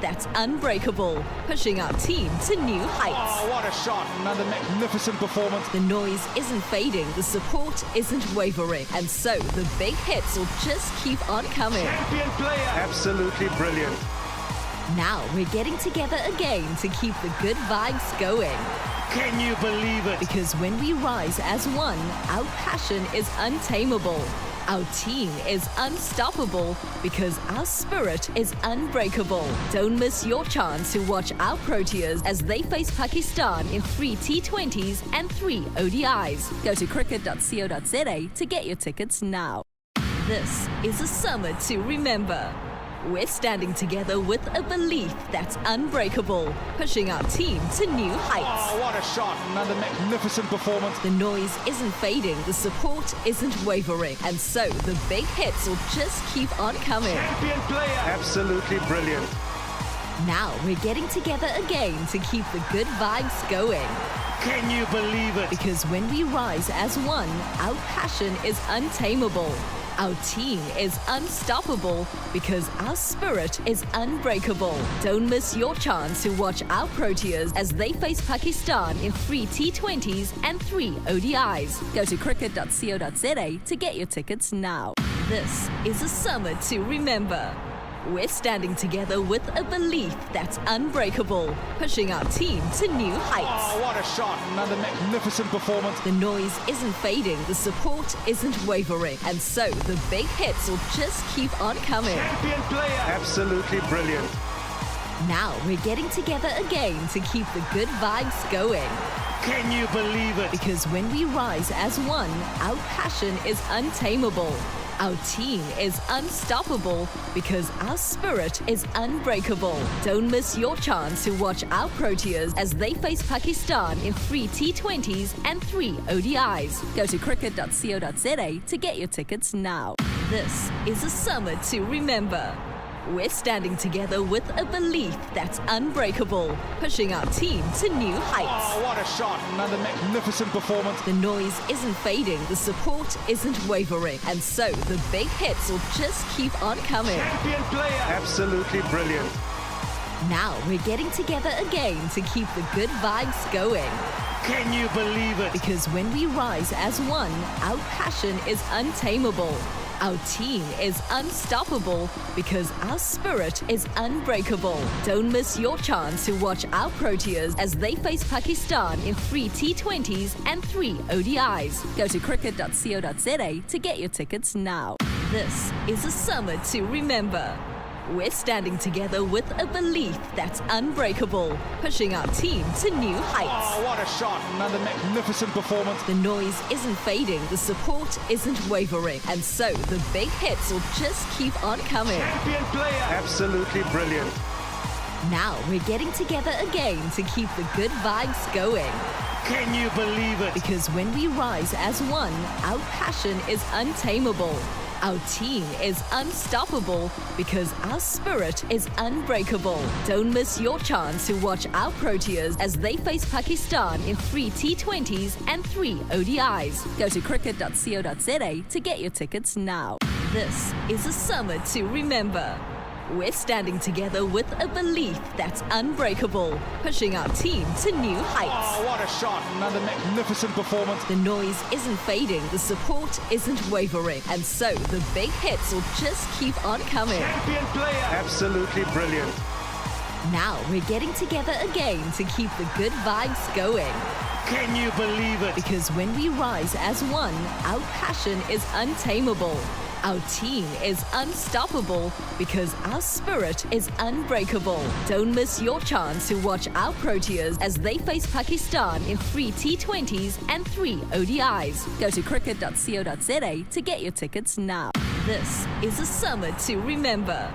that's unbreakable, pushing our team to new heights. Oh, what a shot. Another magnificent performance. The noise isn't fading, the support isn't wavering, and so the big hits will just keep on coming. Champion player. Absolutely brilliant. Now we're getting together again to keep the good vibes going. Can you believe it? Because when we rise as one, our passion is untamable. Our team is unstoppable because our spirit is unbreakable. Don't miss your chance to watch our Proteas as they face Pakistan in 3 T20s and 3 ODIs. Go to cricket.co.za to get your tickets now. This is a summer to remember. We're standing together with a belief that's unbreakable, pushing our team to new heights. Oh, what a shot. Another magnificent performance. The noise isn't fading, the support isn't wavering, and so the big hits will just keep on coming. Champion player. Absolutely brilliant. Now we're getting together again to keep the good vibes going. Can you believe it? Because when we rise as one, our passion is untamable. Our team is unstoppable because our spirit is unbreakable. Don't miss your chance to watch our Proteas as they face Pakistan in 3 T20s and 3 ODIs. Go to cricket.co.za to get your tickets now. This is a summer to remember. We're standing together with a belief that's unbreakable, pushing our team to new heights. Oh, what a shot. Another magnificent performance. The noise isn't fading, the support isn't wavering, and so the big hits will just keep on coming. Champion player. Absolutely brilliant. Now we're getting together again to keep the good vibes going. Can you believe it? Because when we rise as one, our passion is untamable. Our team is unstoppable because our spirit is unbreakable. Don't miss your chance to watch our Proteas as they face Pakistan in 3 T20s and 3 ODIs. Go to cricket.co.za to get your tickets now. This is a summer to remember. We're standing together with a belief that's unbreakable, pushing our team to new heights. Oh, what a shot. Another magnificent performance. The noise isn't fading, the support isn't wavering, and so the big hits will just keep on coming. Champion player. Absolutely brilliant. Now we're getting together again to keep the good vibes going. Can you believe it? Because when we rise as one, our passion is untamable. Our team is unstoppable because our spirit is unbreakable. Don't miss your chance to watch our Proteas as they face Pakistan in 3 T20s and 3 ODIs. Go to cricket.co.za to get your tickets now. This is a summer to remember. We're standing together with a belief that's unbreakable, pushing our team to new heights. Oh, what a shot. Another magnificent performance. The noise isn't fading, the support isn't wavering, and so the big hits will just keep on coming. Champion player. Absolutely brilliant. Now we're getting together again to keep the good vibes going. Can you believe it? Because when we rise as one, our passion is untamable. Our team is unstoppable because our spirit is unbreakable. Don't miss your chance to watch our Proteas as they face Pakistan in 3 T20s and 3 ODIs. Go to cricket.co.za to get your tickets now. This is a summer to remember. We're standing together with a belief that's unbreakable, pushing our team to new heights. Oh, what a shot. Another magnificent performance. The noise isn't fading, the support isn't wavering, and so the big hits will just keep on coming. Champion player. Absolutely brilliant. Now we're getting together again to keep the good vibes going. Can you believe it? Because when we rise as one, our passion is untamable. Our team is unstoppable because our spirit is unbreakable. Don't miss your chance to watch our Proteas as they face Pakistan in 3 T20s and 3 ODIs. Go to cricket.co.za to get your tickets now. This is a summer to remember.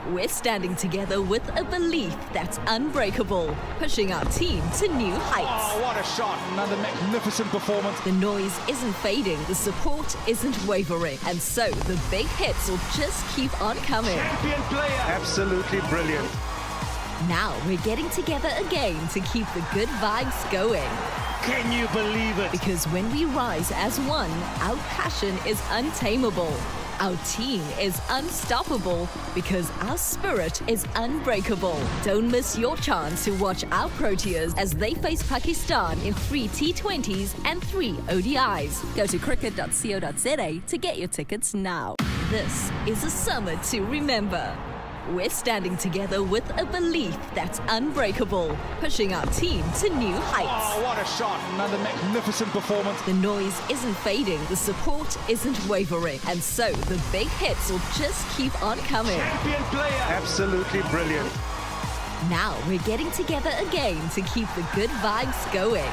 We're standing together with a belief that's unbreakable, pushing our team to new heights. Oh, what a shot. Another magnificent performance. The noise isn't fading, the support isn't wavering, and so the big hits will just keep on coming. Champion player. Absolutely brilliant. Now we're getting together again to keep the good vibes going. Can you believe it? Because when we rise as one, our passion is untamable. Our team is unstoppable because our spirit is unbreakable. Don't miss your chance to watch our Proteas as they face Pakistan in 3 T20s and 3 ODIs. Go to cricket.co.za to get your tickets now. This is a summer to remember. We're standing together with a belief that's unbreakable, pushing our team to new heights. Oh, what a shot. Another magnificent performance. The noise isn't fading, the support isn't wavering, and so the big hits will just keep on coming. Champion player. Absolutely brilliant. Now we're getting together again to keep the good vibes going.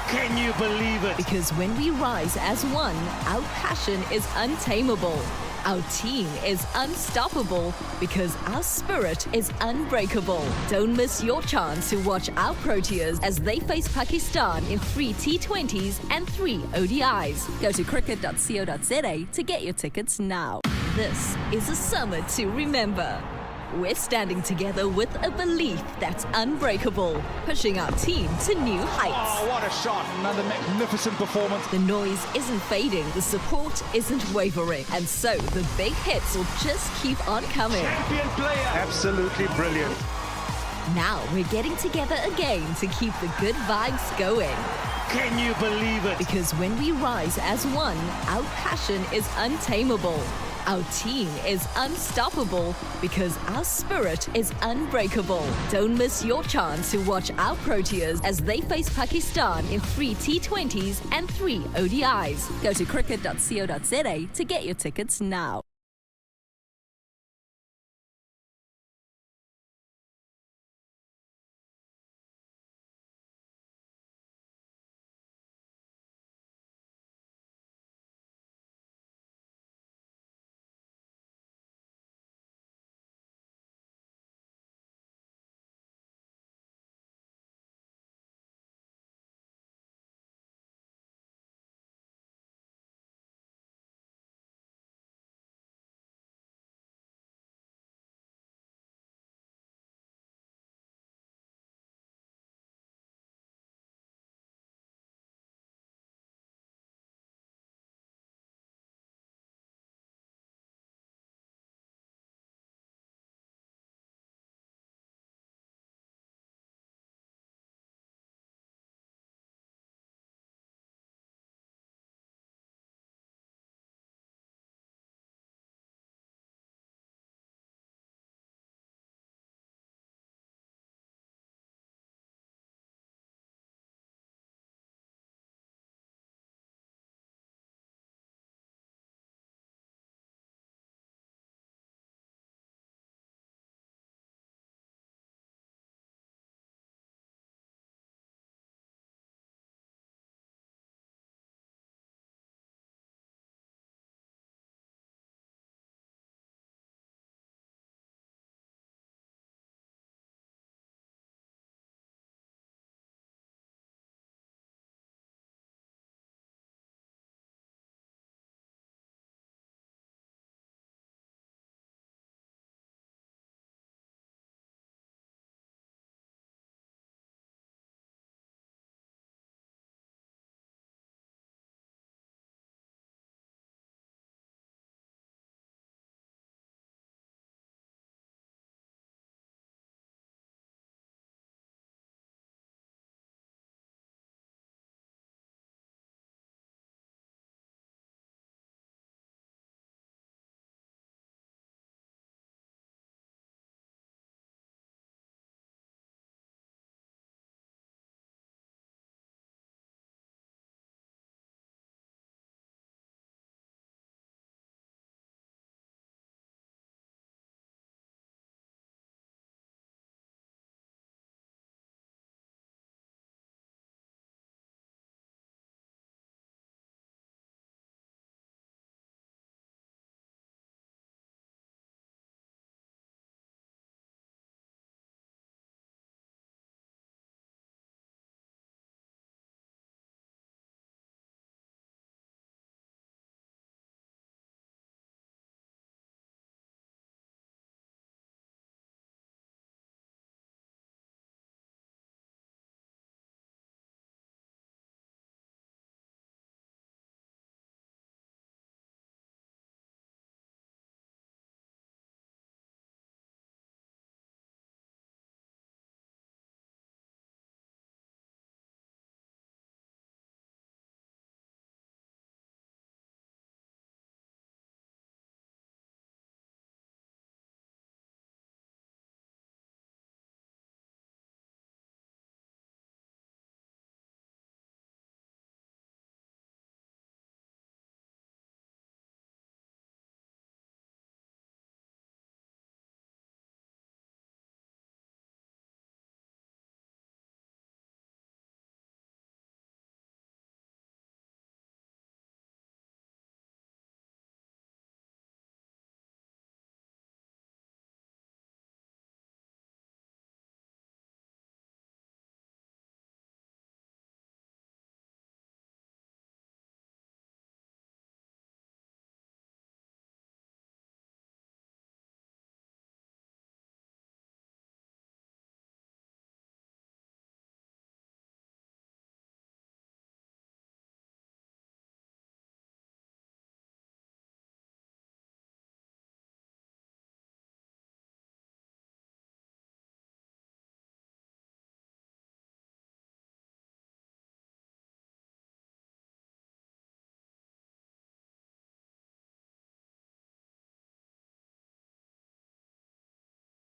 Can you believe it? Because when we rise as one, our passion is untamable. Our team is unstoppable because our spirit is unbreakable. Don't miss your chance to watch our Proteas as they face Pakistan in 3 T20s and 3 ODIs. Go to cricket.co.za to get your tickets now. This is a summer to remember. We're standing together with a belief that's unbreakable, pushing our team to new heights. Oh, what a shot. Another magnificent performance. The noise isn't fading, the support isn't wavering, and so the big hits will just keep on coming. Champion player. Absolutely brilliant. Now we're getting together again to keep the good vibes going. Can you believe it? Because when we rise as one, our passion is untamable. Our team is unstoppable because our spirit is unbreakable. Don't miss your chance to watch our Proteas as they face Pakistan in 3 T20s and 3 ODIs. Go to cricket.co.za to get your tickets now.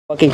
Working.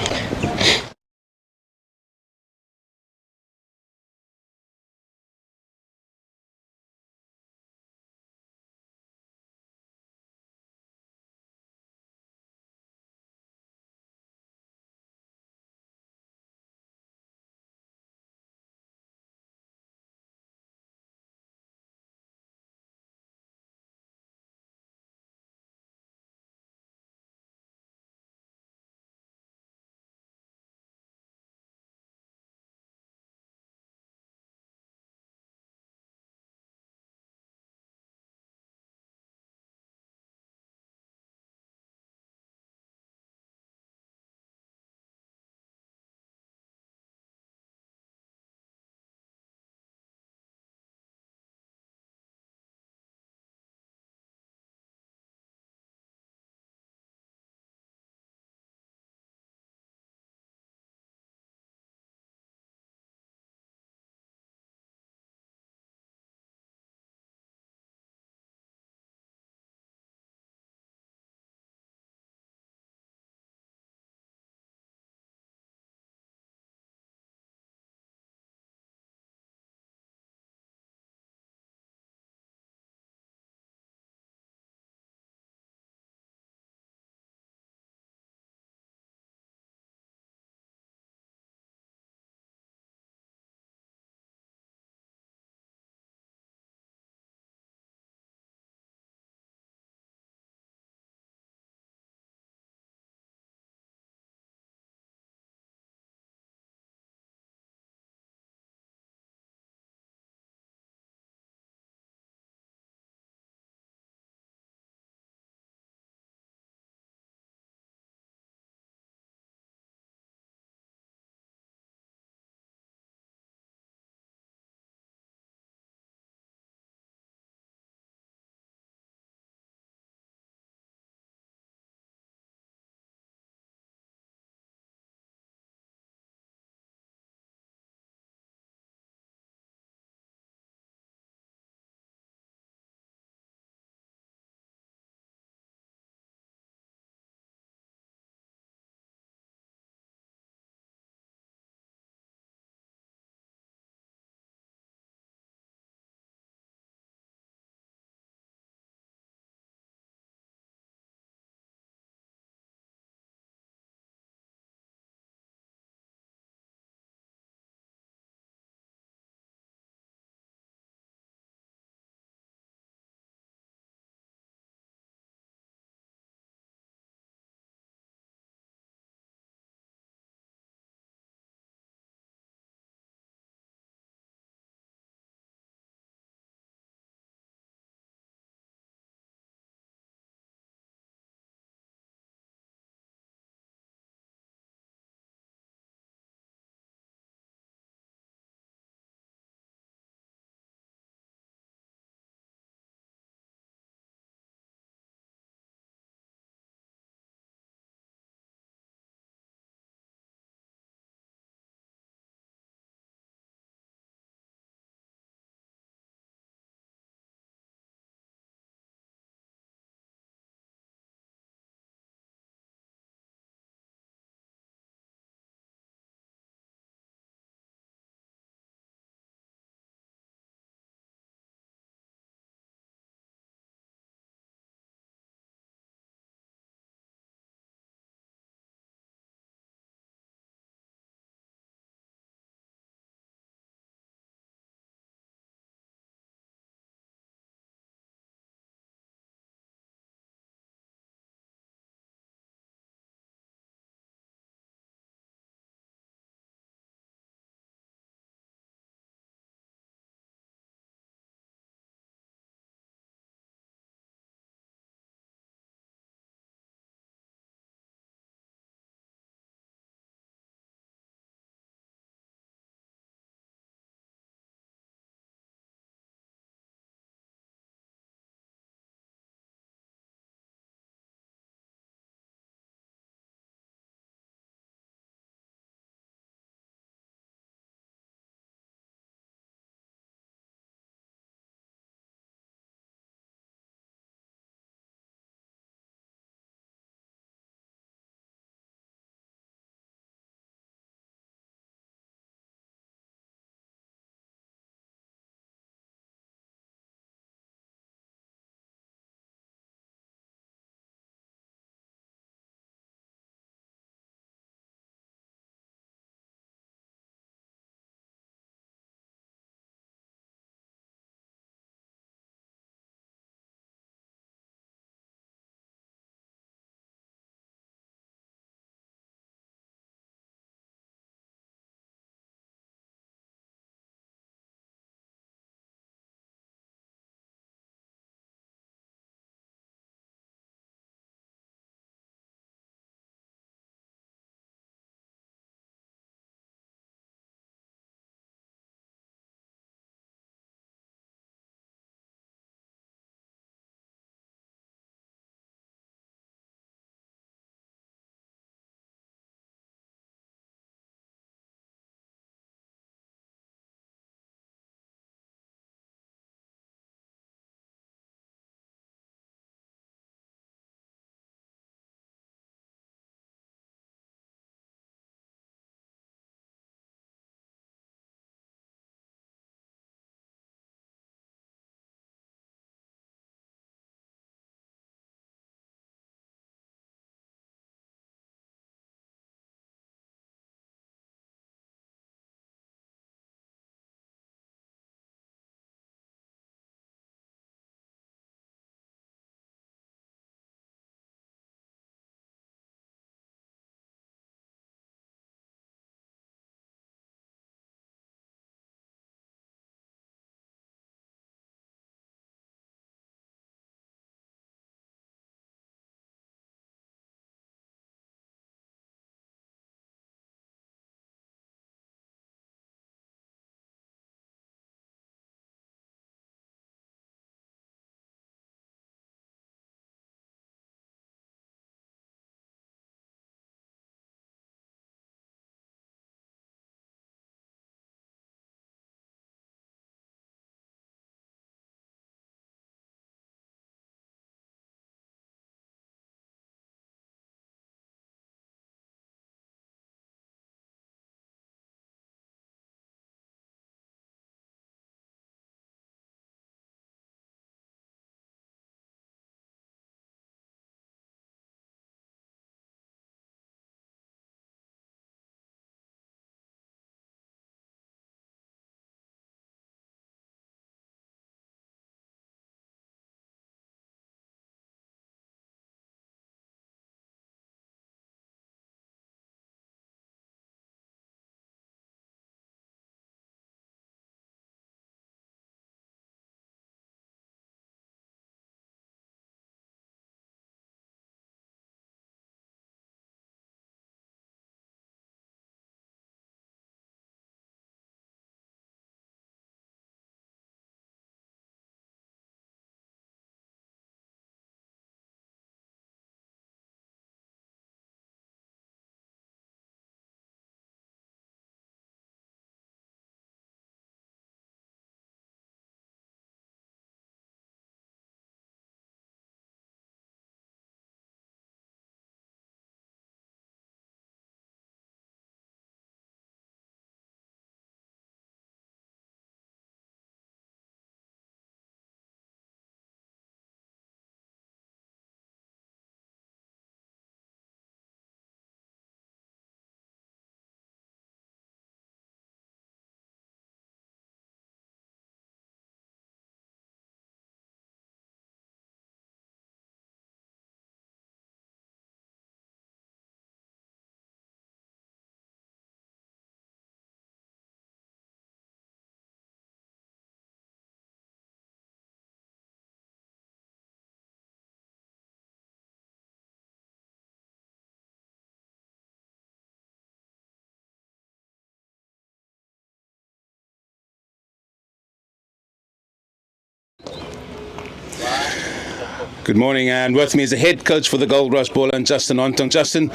Good morning, and with me is the head coach for the Goldrush, Boland, Justin Ontong. Justin,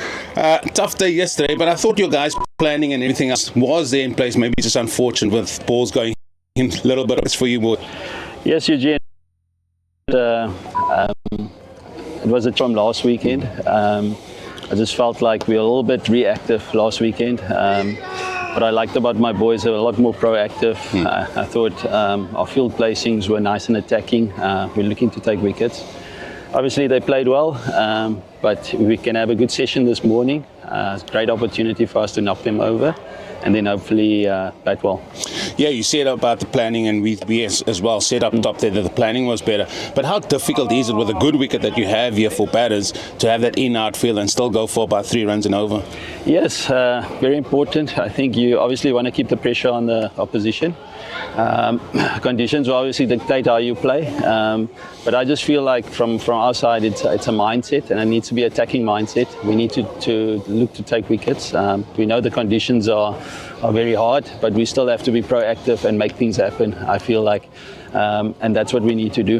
tough day yesterday, but I thought your guys' planning and everything else was there in place. Maybe just unfortunate with balls going in a little bit for you, boy. Yes, Eugene. It was a charm last weekend. I just felt like we were a little bit reactive last weekend. What I liked about my boys, they were a lot more proactive. I thought our field placings were nice and attacking. We're looking to take wickets. Obviously, they played well, but we can have a good session this morning. It's a great opportunity for us to knock them over and then hopefully bat well. Yeah, you said about the planning, and we as well said up top there that the planning was better. But how difficult is it with a good wicket that you have here for batters to have that in-out field and still go for about 3 runs and over? Yes, very important. I think you obviously want to keep the pressure on the opposition. Conditions will obviously dictate how you play, but I just feel like from our side it's a mindset, and it needs to be attacking mindset. We need to look to take wickets. We know the conditions are very hard, but we still have to be proactive and make things happen, I feel like. And that's what we need to do.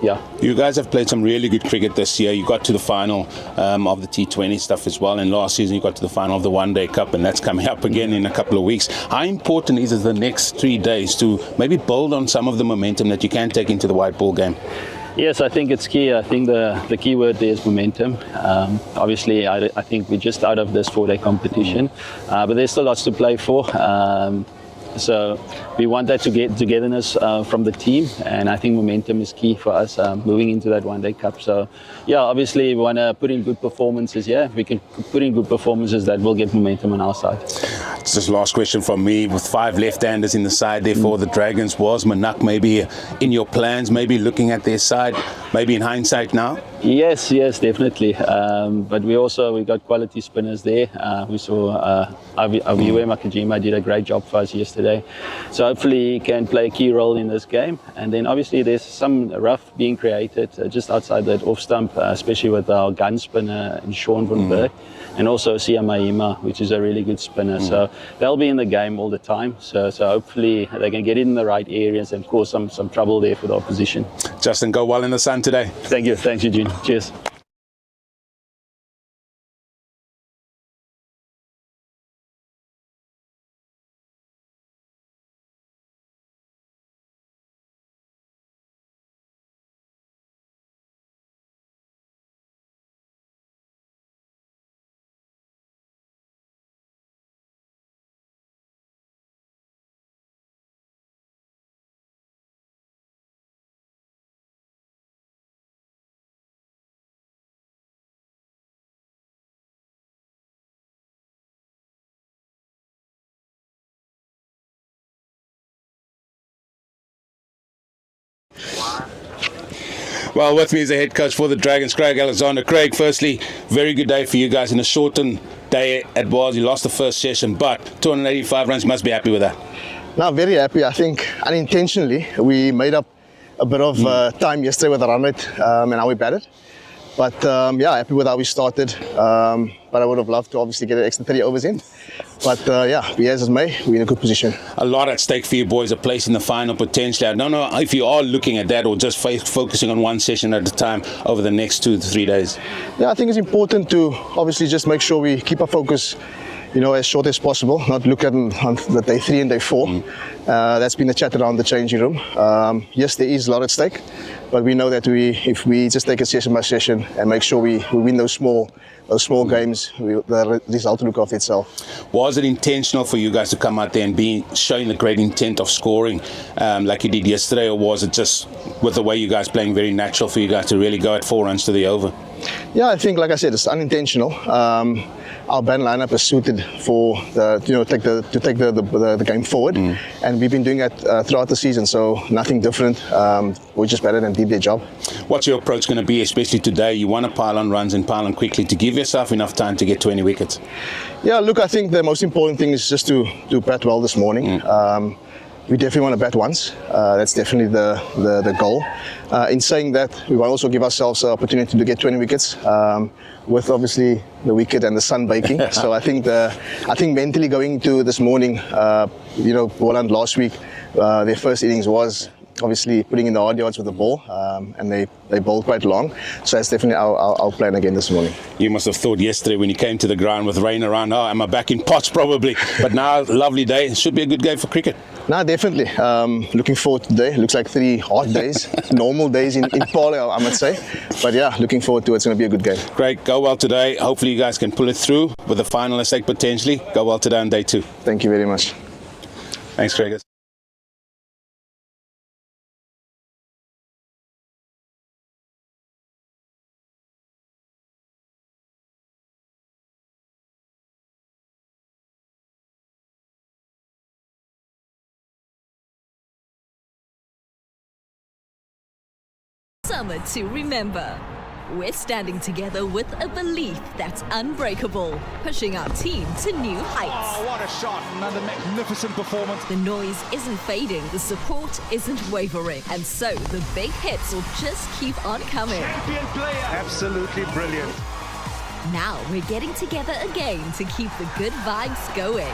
Yeah. You guys have played some really good cricket this year. You got to the final of the T20 stuff as well, and last season you got to the final of the One Day Cup, and that's coming up again in a couple of weeks. How important is it the next 3 days to maybe build on some of the momentum that you can take into the white ball game? Yes, I think it's key. I think the key word there is momentum. Obviously, I think we're just out of this 4-day competition, but there's still lots to play for. So we want that to get togetherness from the team, and I think momentum is key for us moving into that One Day Cup. So yeah, obviously we want to put in good performances. Yeah, if we can put in good performances, that will get momentum on our side. Just last question from me. With 5 left-handers in the side there for the Dragons, was Manak maybe in your plans, maybe looking at their side, maybe in hindsight now? Yes, definitely. But we got quality spinners there. We saw Aviwe Makajima did a great job for us yesterday. So hopefully he can play a key role in this game. And then obviously there's some rough being created just outside that off stump, especially with our gun spinner and Sean van Berg, and also Sia Mahima, which is a really good spinner. So they'll be in the game all the time. So hopefully they can get it in the right areas and cause some trouble there for the opposition. Justin, go well in the sun today. Thank you. Thanks, Eugene. Cheers. Well, with me is the head coach for the Dragons, Craig Alexander. Craig, firstly, very good day for you guys. In a shortened day it was, you lost the first session, but 285 runs, you must be happy with that. No, very happy. I think unintentionally we made up a bit of time yesterday with the run rate and how we batted. But yeah, happy with how we started. But I would have loved to obviously get an extra 30 overs in. But yeah, be as it may, we're in a good position. A lot at stake for you boys, a place in the final potentially. I don't know if you are looking at that or just focusing on one session at a time over the next 2 to 3 days. Yeah, I think it's important to obviously just make sure we keep our focus, you know, as short as possible, not look at on the day 3 and day 4. That's been a chat around the changing room. Yes, there is a lot at stake, but we know that if we just take it session by session and make sure we win those small games, the result will look after itself. Was it intentional for you guys to come out there and showing the great intent of scoring like you did yesterday, or was it just with the way you guys playing very natural for you guys to really go at 4 runs to the over? Yeah, I think, like I said, it's unintentional. Our band lineup is suited for to take the game forward, and we've been doing that throughout the season. So nothing different. We just batted and did their job. What's your approach going to be, especially today? You want to pile on runs and pile on quickly to give yourself enough time to get 20 wickets. Yeah, look, I think the most important thing is just to bat well this morning. We definitely want to bat once. That's definitely the goal. In saying that, we want to also give ourselves an opportunity to get 20 wickets, with obviously the wicket and the sun baking. So I think mentally going into this morning, Boland last week, their first innings was obviously putting in the hard yards with the ball, and they bowl quite long. So that's definitely our plan again this morning. You must have thought yesterday when you came to the ground with rain around, oh, am I back in pots probably? But now, lovely day. It should be a good game for cricket. No, definitely. Looking forward to today. Looks like 3 hot days, normal days in Paarl, I must say. But yeah, looking forward to it. It's going to be a good game. Great. Go well today. Hopefully you guys can pull it through with the final estate potentially. Go well today on day 2. Thank you very much. Thanks, Craig. Summer to remember. We're standing together with a belief that's unbreakable, pushing our team to new heights. Oh, what a shot. Another magnificent performance. The noise isn't fading, the support isn't wavering, and so the big hits will just keep on coming. Champion player. Absolutely brilliant. Now we're getting together again to keep the good vibes going.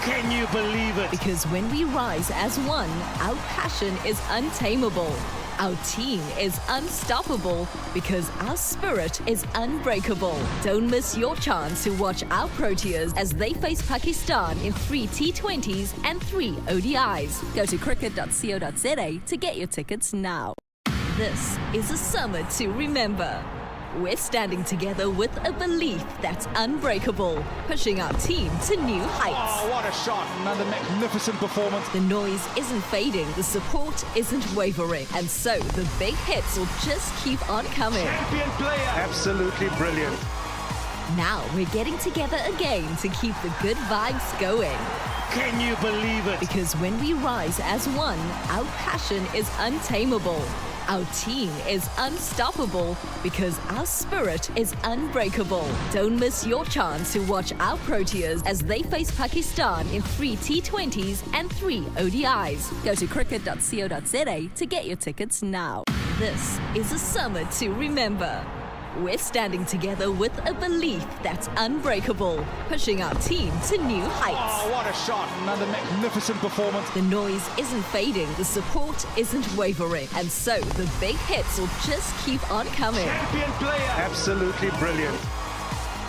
Can you believe it? Because when we rise as one, our passion is untamable. Our team is unstoppable because our spirit is unbreakable. Don't miss your chance to watch our Proteas as they face Pakistan in 3 T20s and 3 ODIs. Go to cricket.co.za to get your tickets now. This is a summer to remember. We're standing together with a belief that's unbreakable, pushing our team to new heights. Oh, what a shot. Another magnificent performance. The noise isn't fading, the support isn't wavering, and so the big hits will just keep on coming. Champion player. Absolutely brilliant. Now we're getting together again to keep the good vibes going. Can you believe it? Because when we rise as one, our passion is untamable. Our team is unstoppable because our spirit is unbreakable. Don't miss your chance to watch our Proteas as they face Pakistan in 3 T20s and 3 ODIs. Go to cricket.co.za to get your tickets now. This is a summer to remember. We're standing together with a belief that's unbreakable, pushing our team to new heights. Oh, what a shot. Another magnificent performance. The noise isn't fading, the support isn't wavering, and so the big hits will just keep on coming. Champion player. Absolutely brilliant.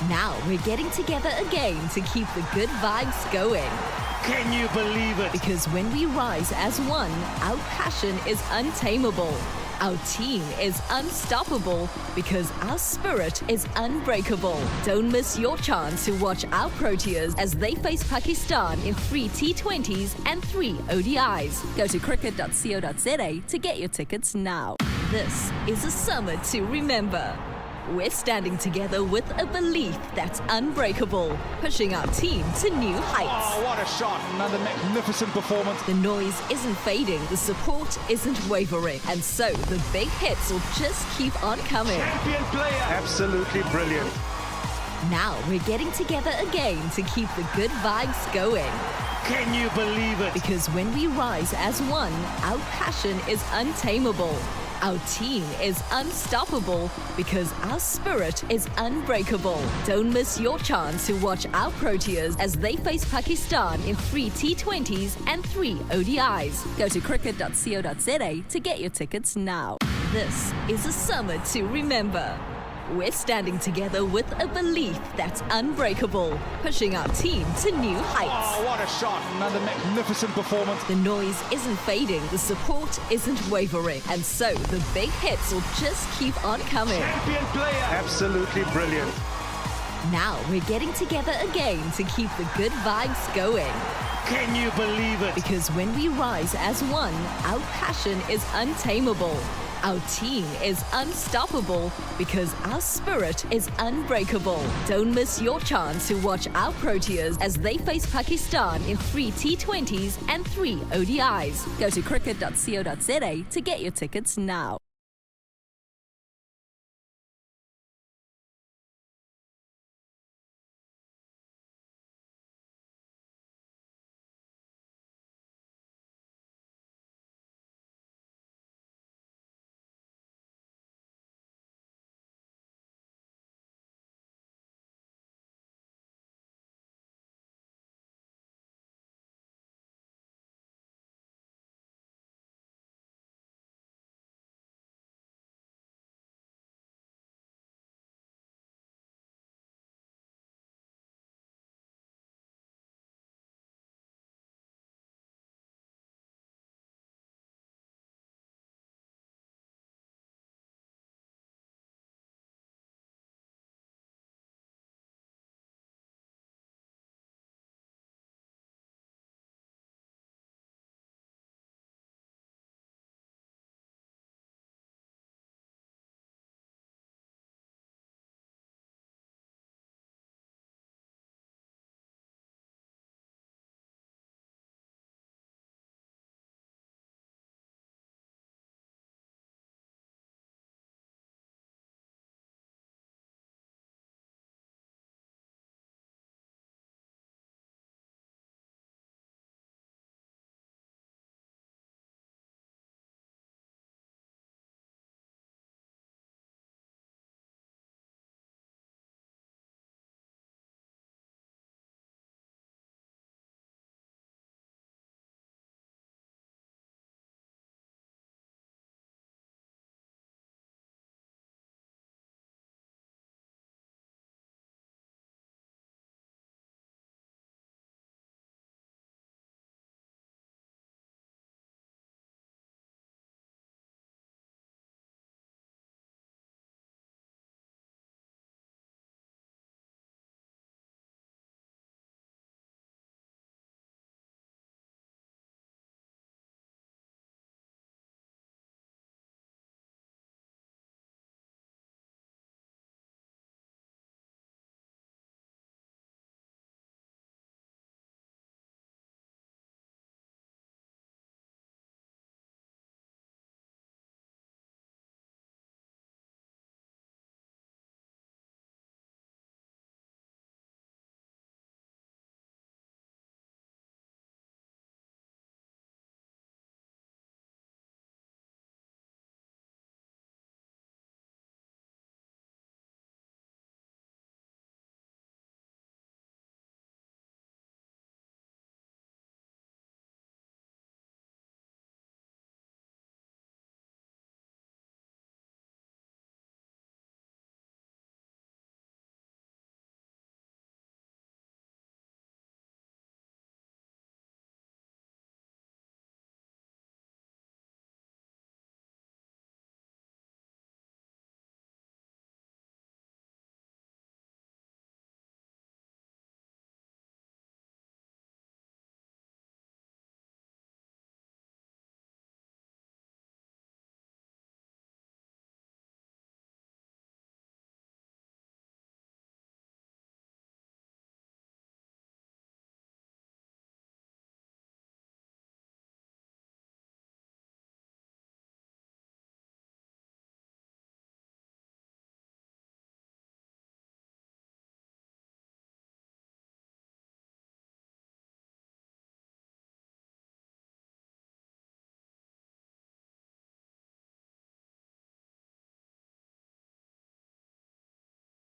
Now we're getting together again to keep the good vibes going. Can you believe it? Because when we rise as one, our passion is untamable. Our team is unstoppable because our spirit is unbreakable. Don't miss your chance to watch our Proteas as they face Pakistan in 3 T20s and 3 ODIs. Go to cricket.co.za to get your tickets now. This is a summer to remember. We're standing together with a belief that's unbreakable, pushing our team to new heights. Oh, what a shot. Another magnificent performance. The noise isn't fading, the support isn't wavering, and so the big hits will just keep on coming. Champion player. Absolutely brilliant. Now we're getting together again to keep the good vibes going. Can you believe it? Because when we rise as one, our passion is untamable. Our team is unstoppable because our spirit is unbreakable. Don't miss your chance to watch our Proteas as they face Pakistan in 3 T20s and 3 ODIs. Go to cricket.co.za to get your tickets now. This is a summer to remember. We're standing together with a belief that's unbreakable, pushing our team to new heights. Oh, what a shot. Another magnificent performance. The noise isn't fading, the support isn't wavering, and so the big hits will just keep on coming. Champion player. Absolutely brilliant. Now we're getting together again to keep the good vibes going. Can you believe it? Because when we rise as one, our passion is untamable. Our team is unstoppable because our spirit is unbreakable. Don't miss your chance to watch our Proteas as they face Pakistan in 3 T20s and 3 ODIs. Go to cricket.co.za to get your tickets now.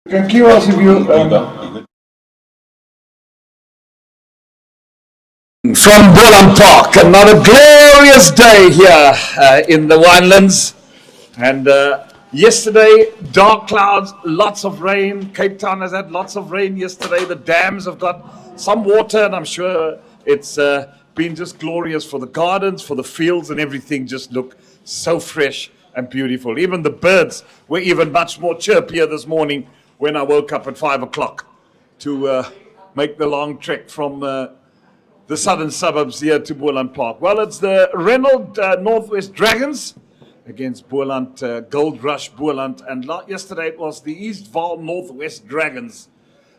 Can you ask if you from Boland Park, another glorious day here in the Winelands. And yesterday, dark clouds, lots of rain. Cape Town has had lots of rain yesterday. The dams have got some water, and I'm sure it's been just glorious for the gardens, for the fields, and everything just look so fresh and beautiful. Even the birds were even much more chirpier this morning when I woke up at 5 o'clock to make the long trek from the southern suburbs here to Boland Park. Well, it's the Reynolds Northwest Dragons against Boland, Goldrush Boland. And yesterday it was the Eastvaal Northwest Dragons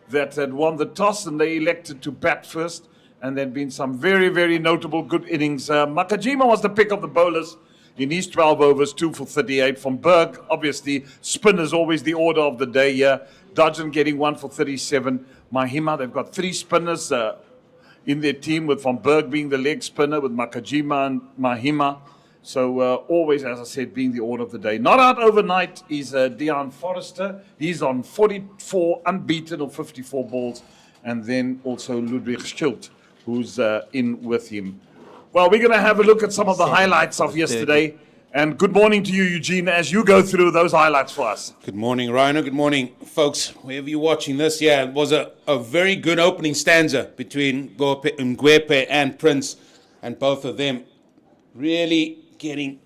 that had won the toss, and they elected to bat first. And there'd been some very, very notable good innings. Makajima was the pick of the bowlers in his 12 overs, 2 for 38. From Berg, obviously, spin is always the order of the day here. Dodgen getting 1 for 37. Mahima, they've got 3 spinners in their team, with Van Berg being the leg spinner, with Makajima and Mahima. So always, as I said, being the order of the day. Not out overnight is Deon Forrester. He's on 44 unbeaten or 54 balls. And then also Ludwig Schilt, who's in with him. Well, we're going to have a look at some of the highlights of yesterday. And good morning to you, Eugene, as you go through those highlights for us. Good morning, Rhino. Good morning, folks. Wherever you're watching this, yeah, it was a very good opening stanza between Ngwepe and Prince, and both of them really getting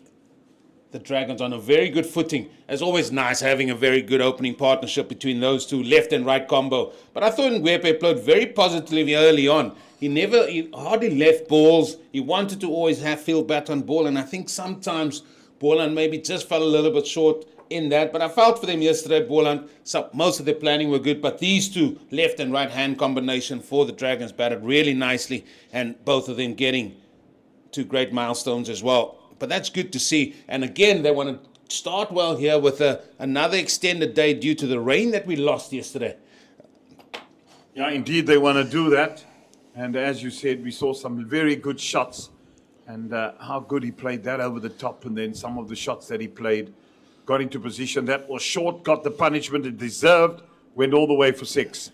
the Dragons on a very good footing. It's always nice having a very good opening partnership between those two, left and right combo. But I thought Ngwepe played very positively early on. He hardly left balls. He wanted to always field bat on ball, and I think sometimes Boland maybe just fell a little bit short in that. But I felt for them yesterday, Boland. Most of their planning were good, but these two left and right hand combination for the Dragons batted really nicely, and both of them getting 2 great milestones as well. But that's good to see. And again, they want to start well here with another extended day due to the rain that we lost yesterday. Yeah, indeed, they want to do that. And as you said, we saw some very good shots. And how good he played that over the top. And then some of the shots that he played got into position. That was short, got the punishment it deserved, went all the way for 6.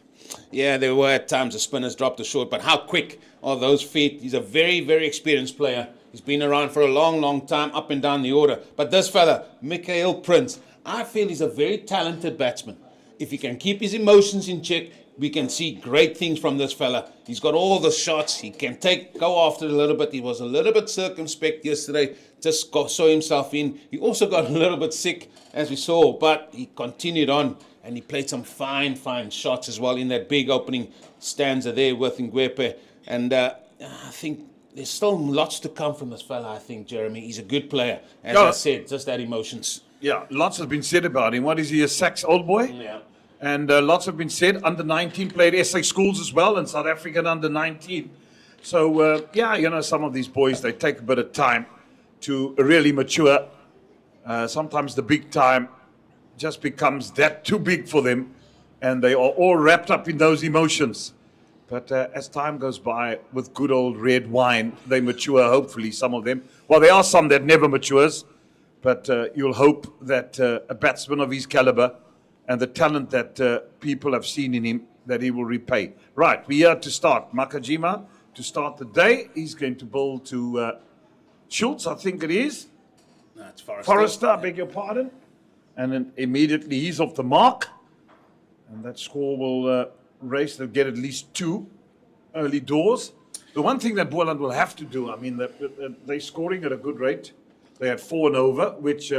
Yeah, there were at times the spinners dropped the short, but how quick are those feet? He's a very, very experienced player. He's been around for a long, long time, up and down the order. But this fella, Michael Prince, I feel he's a very talented batsman. If he can keep his emotions in check, we can see great things from this fella. He's got all the shots. He can go after it a little bit. He was a little bit circumspect yesterday, just saw himself in. He also got a little bit sick, as we saw, but he continued on, and he played some fine, fine shots as well in that big opening stanza there with Ngwepe. And I think there's still lots to come from this fella, I think, Jeremy. He's a good player. As I said, just that emotions. Yeah, lots has been said about him. What is he, a Sax old boy? Yeah. And lots have been said. Under 19 played SA schools as well, and South African under 19. So, yeah, some of these boys, they take a bit of time to really mature. Sometimes the big time just becomes that too big for them, and they are all wrapped up in those emotions. But as time goes by, with good old red wine, they mature, hopefully, some of them. Well, there are some that never matures, but you'll hope that a batsman of his caliber and the talent that people have seen in him, that he will repay. Right, we're here to start. Makajima, to start the day, he's going to bowl to Schultz, I think it is. No, it's Forrester. Forrester, I beg your pardon. And then immediately he's off the mark. And that score will race. They'll get at least 2 early doors. The one thing that Boland will have to do, I mean, they're scoring at a good rate. They had 4 and over, which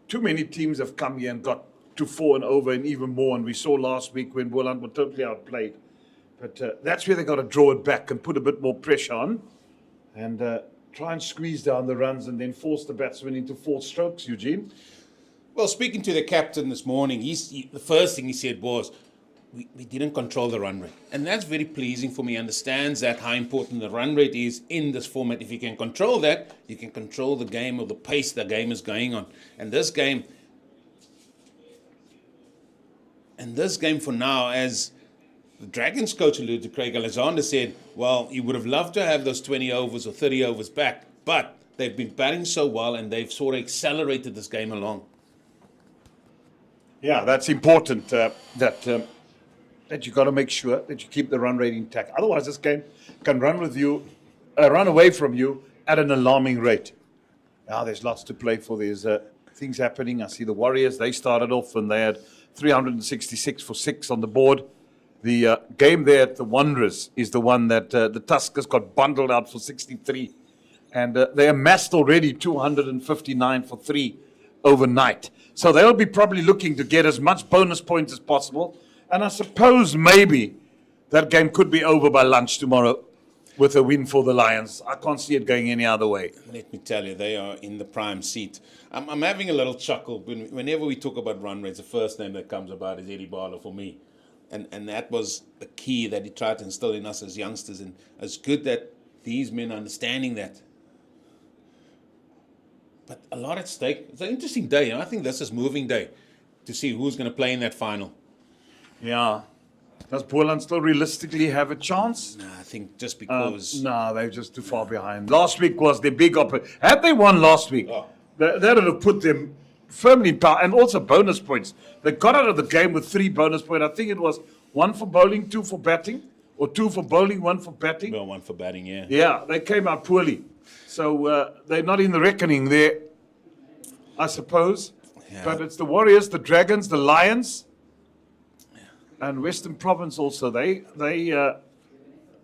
too many teams have come here and got to 4 and over and even more. And we saw last week when Boland were totally outplayed. But that's where they got to draw it back and put a bit more pressure on. And try and squeeze down the runs and then force the batsman into 4 strokes, Eugene. Well, speaking to the captain this morning, the first thing he said was, we didn't control the run rate. And that's very pleasing for me. He understands that how important the run rate is in this format. If you can control that, you can control the game or the pace the game is going on. And this game for now, as the Dragons coach alluded to, Craig Alexander said, well, he would have loved to have those 20 overs or 30 overs back, but they've been batting so well and they've sort of accelerated this game along. Yeah, that's important. That you got to make sure that you keep the run rate intact. Otherwise, this game can run away from you at an alarming rate. Now, there's lots to play for. There's things happening. I see the Warriors. They started off and they had 366 for 6 on the board. The game there at the Wanderers is the one that the Tuskers got bundled out for 63. And they amassed already 259 for 3 overnight. So they'll be probably looking to get as much bonus points as possible. And I suppose maybe that game could be over by lunch tomorrow with a win for the Lions. I can't see it going any other way. Let me tell you, they are in the prime seat. I'm having a little chuckle. Whenever we talk about run rates, the first name that comes about is Eddie Barlow for me. And that was the key that he tried to instill in us as youngsters. And it's good that these men are understanding that. But a lot at stake. It's an interesting day. And I think this is moving day to see who's going to play in that final. Yeah. Does Boland still realistically have a chance? Nah, I think just because... No, they're just too far behind. Last week was their big opportunity. Had they won last week, that would have put them firmly in power. And also bonus points. They got out of the game with 3 bonus points. I think it was 1 for bowling, 2 for batting. Or 2 for bowling, 1 for batting. Well, 1 for batting, yeah. Yeah, they came out poorly. So they're not in the reckoning there, I suppose. Yeah. But it's the Warriors, the Dragons, the Lions... And Western Province also, they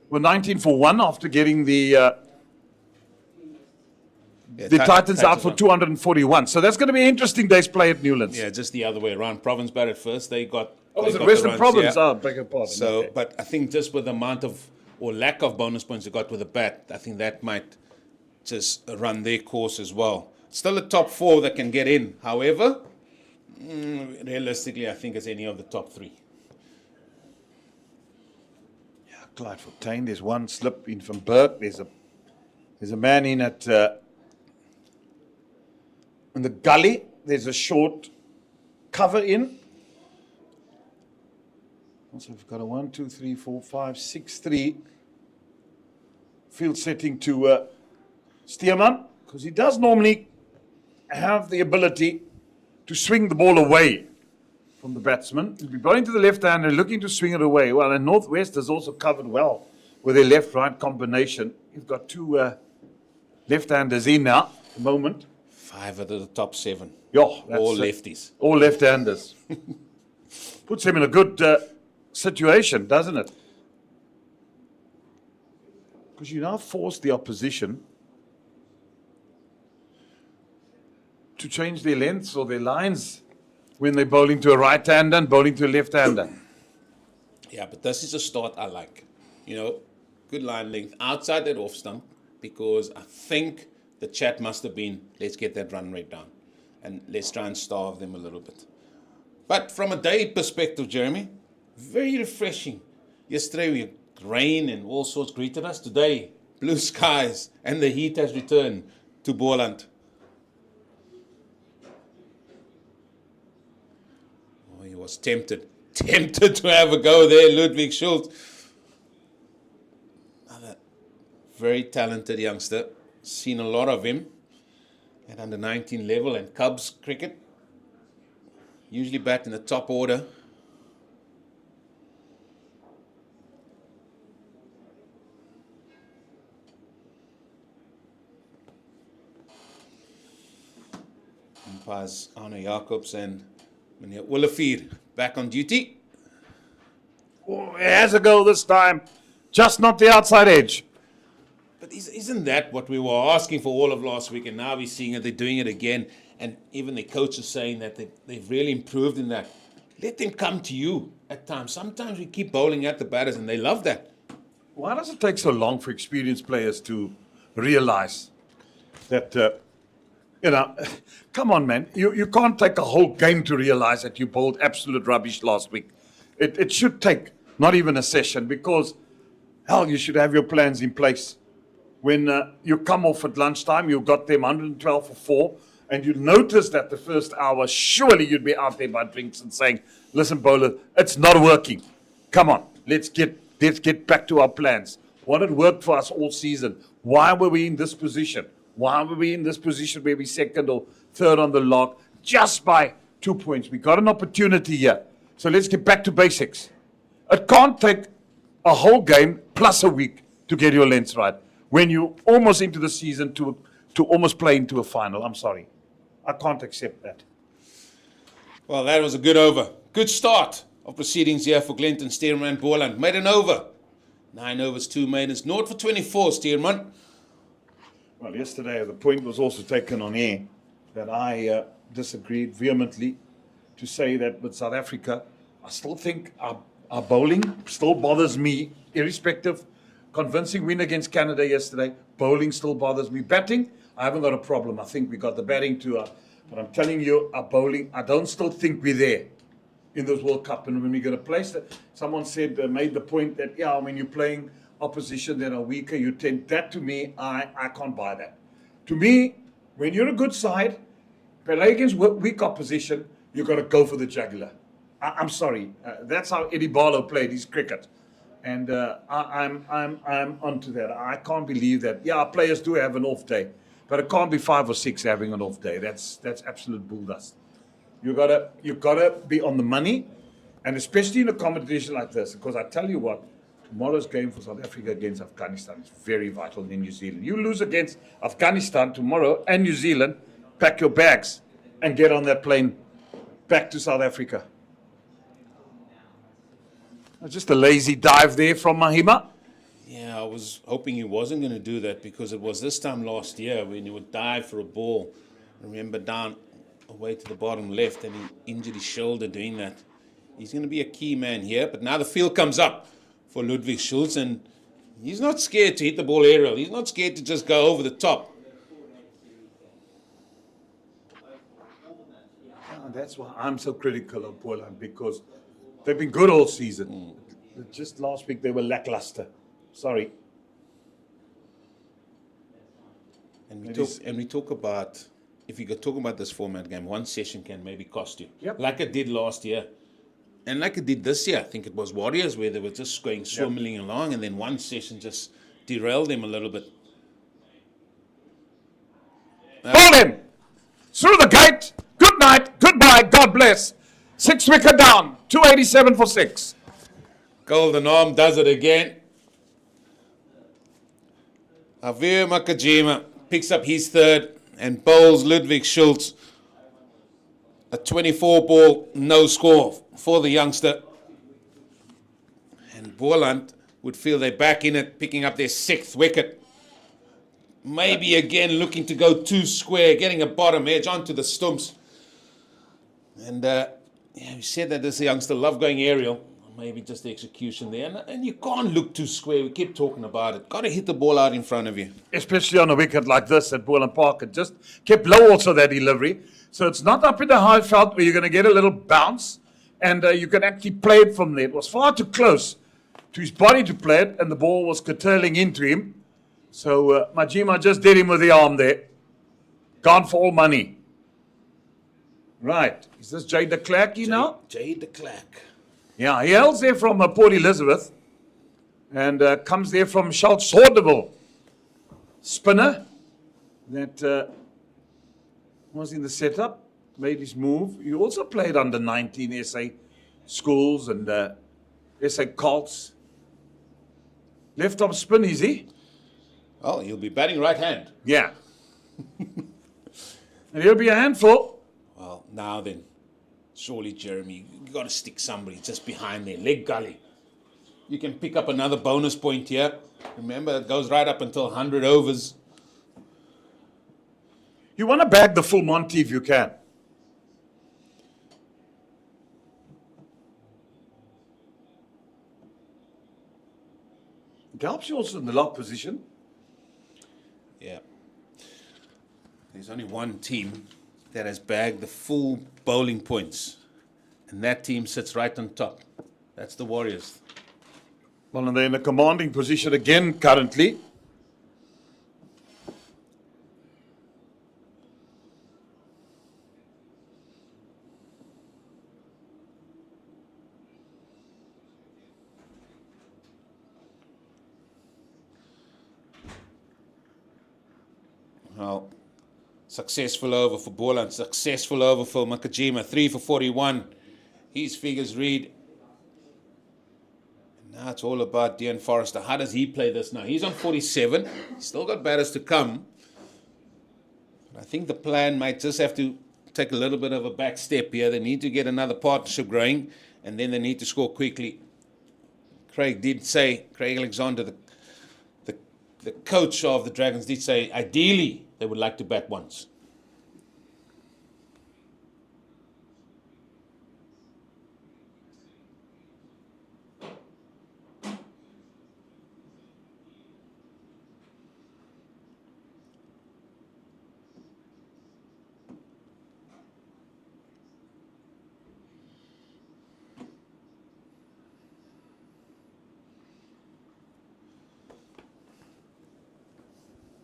were 19 for 1 after getting the Titans out for 241. So that's going to be an interesting day's play at Newlands. Yeah, just the other way around. Province batted first. They got... Oh, was it Western Province? Yeah. Oh, beg your pardon. So, okay. But I think just with the amount of, or lack of bonus points they got with the bat, I think that might just run their course as well. Still a top 4 that can get in. However, realistically, I think it's any of the top 3. Clyde Fontaine, there's one slip in from Burke. There's a man in at in the gully. There's a short cover in. Also, we've got a 1, 2, 3, 4, 5, 6, 3 field setting to Steerman, because he does normally have the ability to swing the ball away from the batsman. He'll be bowling to the left-hander, looking to swing it away. Well, and Northwest has also covered well with their left-right combination. You've got 2 left-handers in now at the moment. 5 out of the top 7. Yeah, all lefties. All left-handers. Puts him in a good situation, doesn't it? Because you now force the opposition to change their lengths or their lines when they're bowling to a right-hander and bowling to a left-hander. Yeah, but this is a start I like. You know, good line length outside that off stump, because I think the chat must have been, let's get that run rate down and let's try and starve them a little bit. But from a day perspective, Jeremy, very refreshing. Yesterday we had rain and all sorts greeted us. Today, blue skies and the heat has returned to Boland. He was tempted to have a go there, Ludwig Schultz. Another very talented youngster. Seen a lot of him at under 19 level and Cubs cricket. Usually bat in the top order. Umpires Arno Jacobs and Meneer Olivier back on duty. Oh, he has a goal this time, just not the outside edge. But isn't that what we were asking for all of last week? And now we're seeing it, they're doing it again. And even the coach is saying that they've really improved in that. Let them come to you at times. Sometimes we keep bowling at the batters and they love that. Why does it take so long for experienced players to realize that, come on, man. You can't take a whole game to realize that you bowled absolute rubbish last week. It should take not even a session, because, hell, you should have your plans in place. When you come off at lunchtime, you got them 112 for 4, and you notice that the first hour, surely you'd be out there by drinks and saying, listen, bowler, it's not working. Come on, let's get back to our plans. What had worked for us all season? Why were we in this position? Why were we in this position where we're second or third on the log? Just by 2 points. We got an opportunity here. So let's get back to basics. It can't take a whole game plus a week to get your lengths right when you're almost into the season to almost play into a final. I'm sorry. I can't accept that. Well, that was a good over. Good start of proceedings here for Glenton, Steerman and Boland. Made an over. 9 overs, 2 maidens. 0 for 24, Steerman. Well, yesterday the point was also taken on air that I disagreed vehemently to say that with South Africa, I still think our bowling still bothers me, irrespective. Convincing win against Canada yesterday, bowling still bothers me. Batting, I haven't got a problem. I think we got the batting to but I'm telling you, our bowling, I don't still think we're there in this World Cup. And when we're going to place that, someone said, made the point that, yeah, when you're playing opposition that are weaker, you tend, that to me, I can't buy that. To me, when you're a good side, play against weak opposition, you've got to go for the jugular. I'm sorry. That's how Eddie Barlow played his cricket. And I'm onto that. I can't believe that. Yeah, our players do have an off day. But it can't be 5 or 6 having an off day. That's absolute bull dust. You gotta be on the money, and especially in a competition like this. Because I tell you what, tomorrow's game for South Africa against Afghanistan is very vital in New Zealand. You lose against Afghanistan tomorrow and New Zealand, pack your bags and get on that plane back to South Africa. Just a lazy dive there from Mahima. Yeah, I was hoping he wasn't going to do that because it was this time last year when he would dive for a ball. I remember down away to the bottom left and he injured his shoulder doing that. He's going to be a key man here, but now the field comes up for Ludwig Schultz and he's not scared to hit the ball aerial. He's not scared to just go over the top. That's why I'm so critical of Boland, because they've been good all season. Just last week they were lackluster. Sorry. And we talk about, if you could talk about this format game, one session can maybe cost you. Yep. Like it did last year. And like it did this year. I think it was Warriors where they were just going swimming along and then one session just derailed them a little bit. Ball in! Through the gate! Good night, goodbye, God bless. 6 wicket down, 287 for 6. Golden Arm does it again. Avir Makajima picks up his third and bowls Ludwig Schultz. A 24 ball, no score for the youngster. And Boland would feel they're back in it, picking up their 6th wicket. Maybe again looking to go too square, getting a bottom edge onto the stumps. And we said that this youngster loved going aerial. Maybe just the execution there. And you can't look too square. We keep talking about it. Got to hit the ball out in front of you. Especially on a wicket like this at Boland Park. It just kept low also, that delivery. So it's not up in the high felt where you're going to get a little bounce. And you can actually play it from there. It was far too close to his body to play it. And the ball was curtailing into him. So Majima just did him with the arm there. Gone for all money. Right. Is this Jay de Klerk now? Jay de Klerk. Yeah, he hails there from Port Elizabeth and comes there from Schultz-Hordeville. Spinner that was in the setup, made his move. He also played under 19 SA schools and SA Colts. Left arm spin, is he? Oh, he'll be batting right hand. Yeah. And he'll be a handful. Well, now then, surely, Jeremy, you got to stick somebody just behind there, leg gully. You can pick up another bonus point here. Remember, it goes right up until 100 overs. You want to bag the full Monty if you can. It helps you also in the lock position. Yeah. There's only one team that has bagged the full bowling points. And that team sits right on top. That's the Warriors. Well, and they're in a commanding position again currently. Well, Successful over for Boland. Successful over for Makajima. 3 for 41. His figures read. Now it's all about Dean Forrester. How does he play this now? He's on 47. He's still got batters to come. But I think the plan might just have to take a little bit of a back step here. They need to get another partnership growing, and then they need to score quickly. Craig Alexander, the coach of the Dragons, did say ideally they would like to bat once.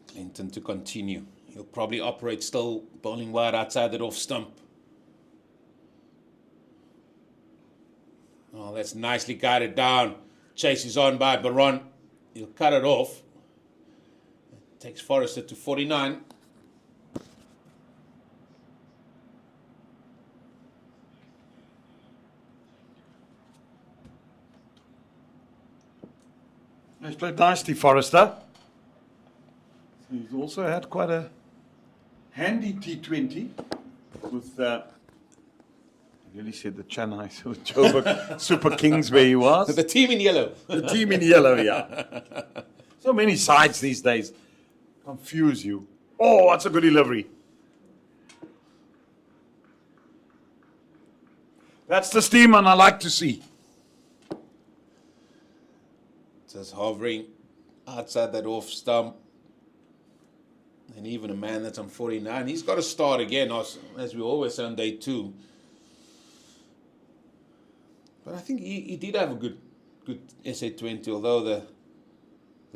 Clinton to continue. He'll probably operate still bowling wide outside that off stump. Oh, that's nicely guided down. Chase is on by Baron. He'll cut it off. Takes Forrester to 49. He's played nicely, Forrester. He's also had quite a handy T20 with, I really said the Chennai Joburg Super Kings where he was. The team in yellow. The team in yellow, yeah. So many sides these days. Confuse you. Oh, that's a good delivery. That's the steamer I like to see. Just hovering outside that off stump. And even a man that's on 49, he's got to start again, as we always say on day 2. But I think he did have a good SA20, although the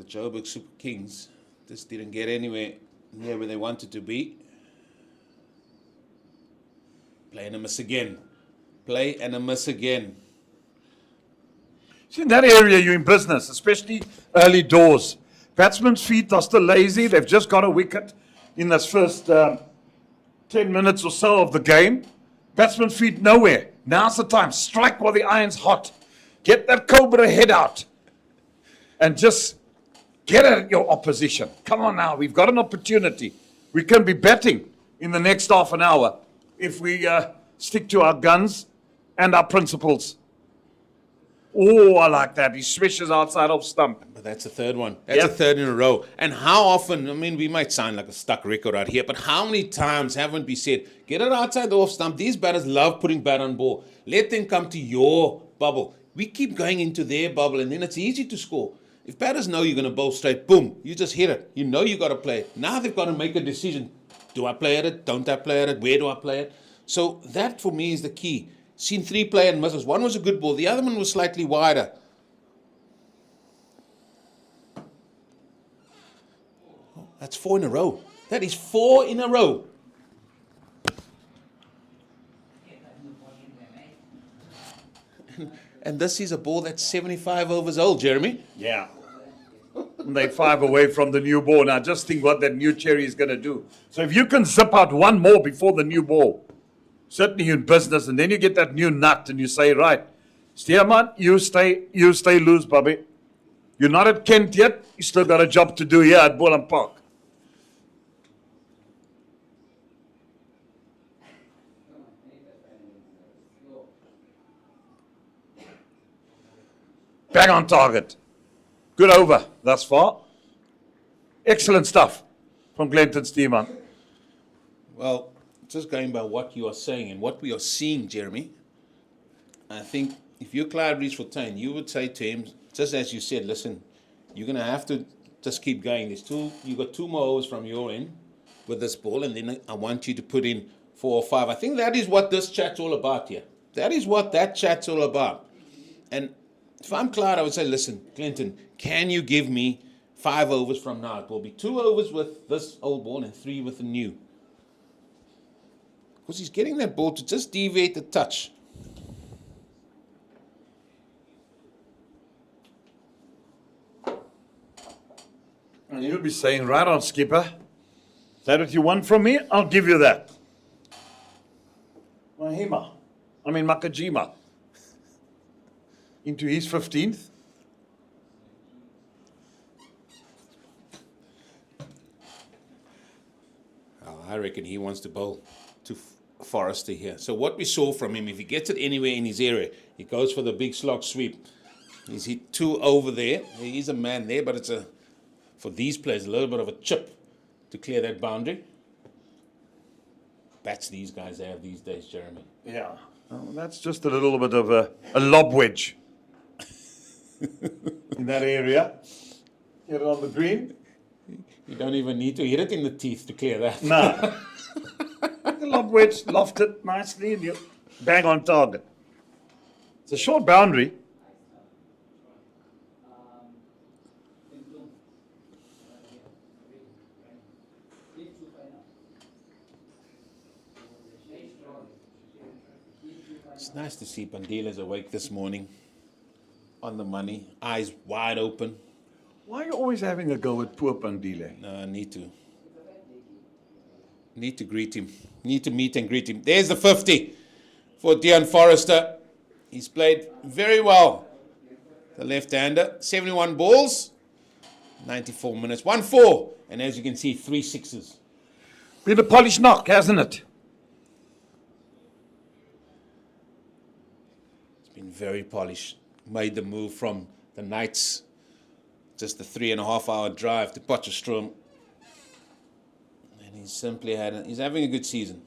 Joburg Super Kings just didn't get anywhere near where they wanted to be. Play and a miss again. Play and a miss again. See, in that area, you're in business, especially early doors. Batsmen's feet are still lazy. They've just got a wicket in this first 10 minutes or so of the game. Batsmen's feet nowhere. Now's the time. Strike while the iron's hot. Get that Cobra head out. And just get at your opposition. Come on now. We've got an opportunity. We can be batting in the next half an hour if we stick to our guns and our principles. Oh, I like that. He swishes outside off stump. But that's the third one. That's a third in a row. And how often, I mean, we might sound like a stuck record out here, but how many times haven't we said, get it outside the off stump. These batters love putting bat on ball. Let them come to your bubble. We keep going into their bubble, and then it's easy to score. If batters know you're going to bowl straight, boom, you just hit it. You know you got to play it. Now they've got to make a decision. Do I play at it? Don't I play at it? Where do I play it? So that, for me, is the key. Seen 3 play and misses. One was a good ball. The other one was slightly wider. Oh, that's 4 in a row. That is 4 in a row. And this is a ball that's 75 overs old, Jeremy. Yeah. They're 5 away from the new ball. Now just think what that new cherry is going to do. So if you can zip out one more before the new ball, certainly you're in business, and then you get that new nut and you say, right, Steerman, you stay loose, Bobby. You're not at Kent yet. You still got a job to do here at Boland Park. Bang on target. Good over thus far. Excellent stuff from Glenton Steeman. Well, just going by what you are saying and what we are seeing, Jeremy, I think if you're Clyde Rees-Fontaine, you would say to him, just as you said, listen, you're going to have to just keep going. You've got 2 more overs from your end with this ball, and then I want you to put in 4 or 5. I think that is what this chat's all about here. That is what that chat's all about. And if I'm Clyde, I would say, listen, Clinton, can you give me 5 overs from now? It will be 2 overs with this old ball and 3 with the new. Because he's getting that ball to just deviate a touch. And you'll be saying, right on, skipper. Is that what you want from me? I'll give you that. Makajima. Into his 15th. I reckon he wants to bowl to Forrester here. So what we saw from him, if he gets it anywhere in his area, he goes for the big slog sweep. He's hit 2 over there. He's a man there, but it's for these players, a little bit of a chip to clear that boundary. Bats these guys have these days, Jeremy. Yeah. Well, that's just a little bit of a lob wedge in that area. Get it on the green. You don't even need to hit it in the teeth to clear that. No. The lob wedge, loft it nicely, and you bang on target. It's a short boundary. It's nice to see Bandila's awake this morning, on the money, eyes wide open. Why are you always having a go at poor Pandile? No, I need to greet him. Need to meet and greet him. There's the 50 for Deon Forrester. He's played very well. The left-hander, 71 balls, 94 minutes, 1-4. And as you can see, 3 sixes. Been a polished knock, hasn't it? Very polished. Made the move from the Knights, just a 3.5-hour drive to Potchefstroom, and he's having a good season.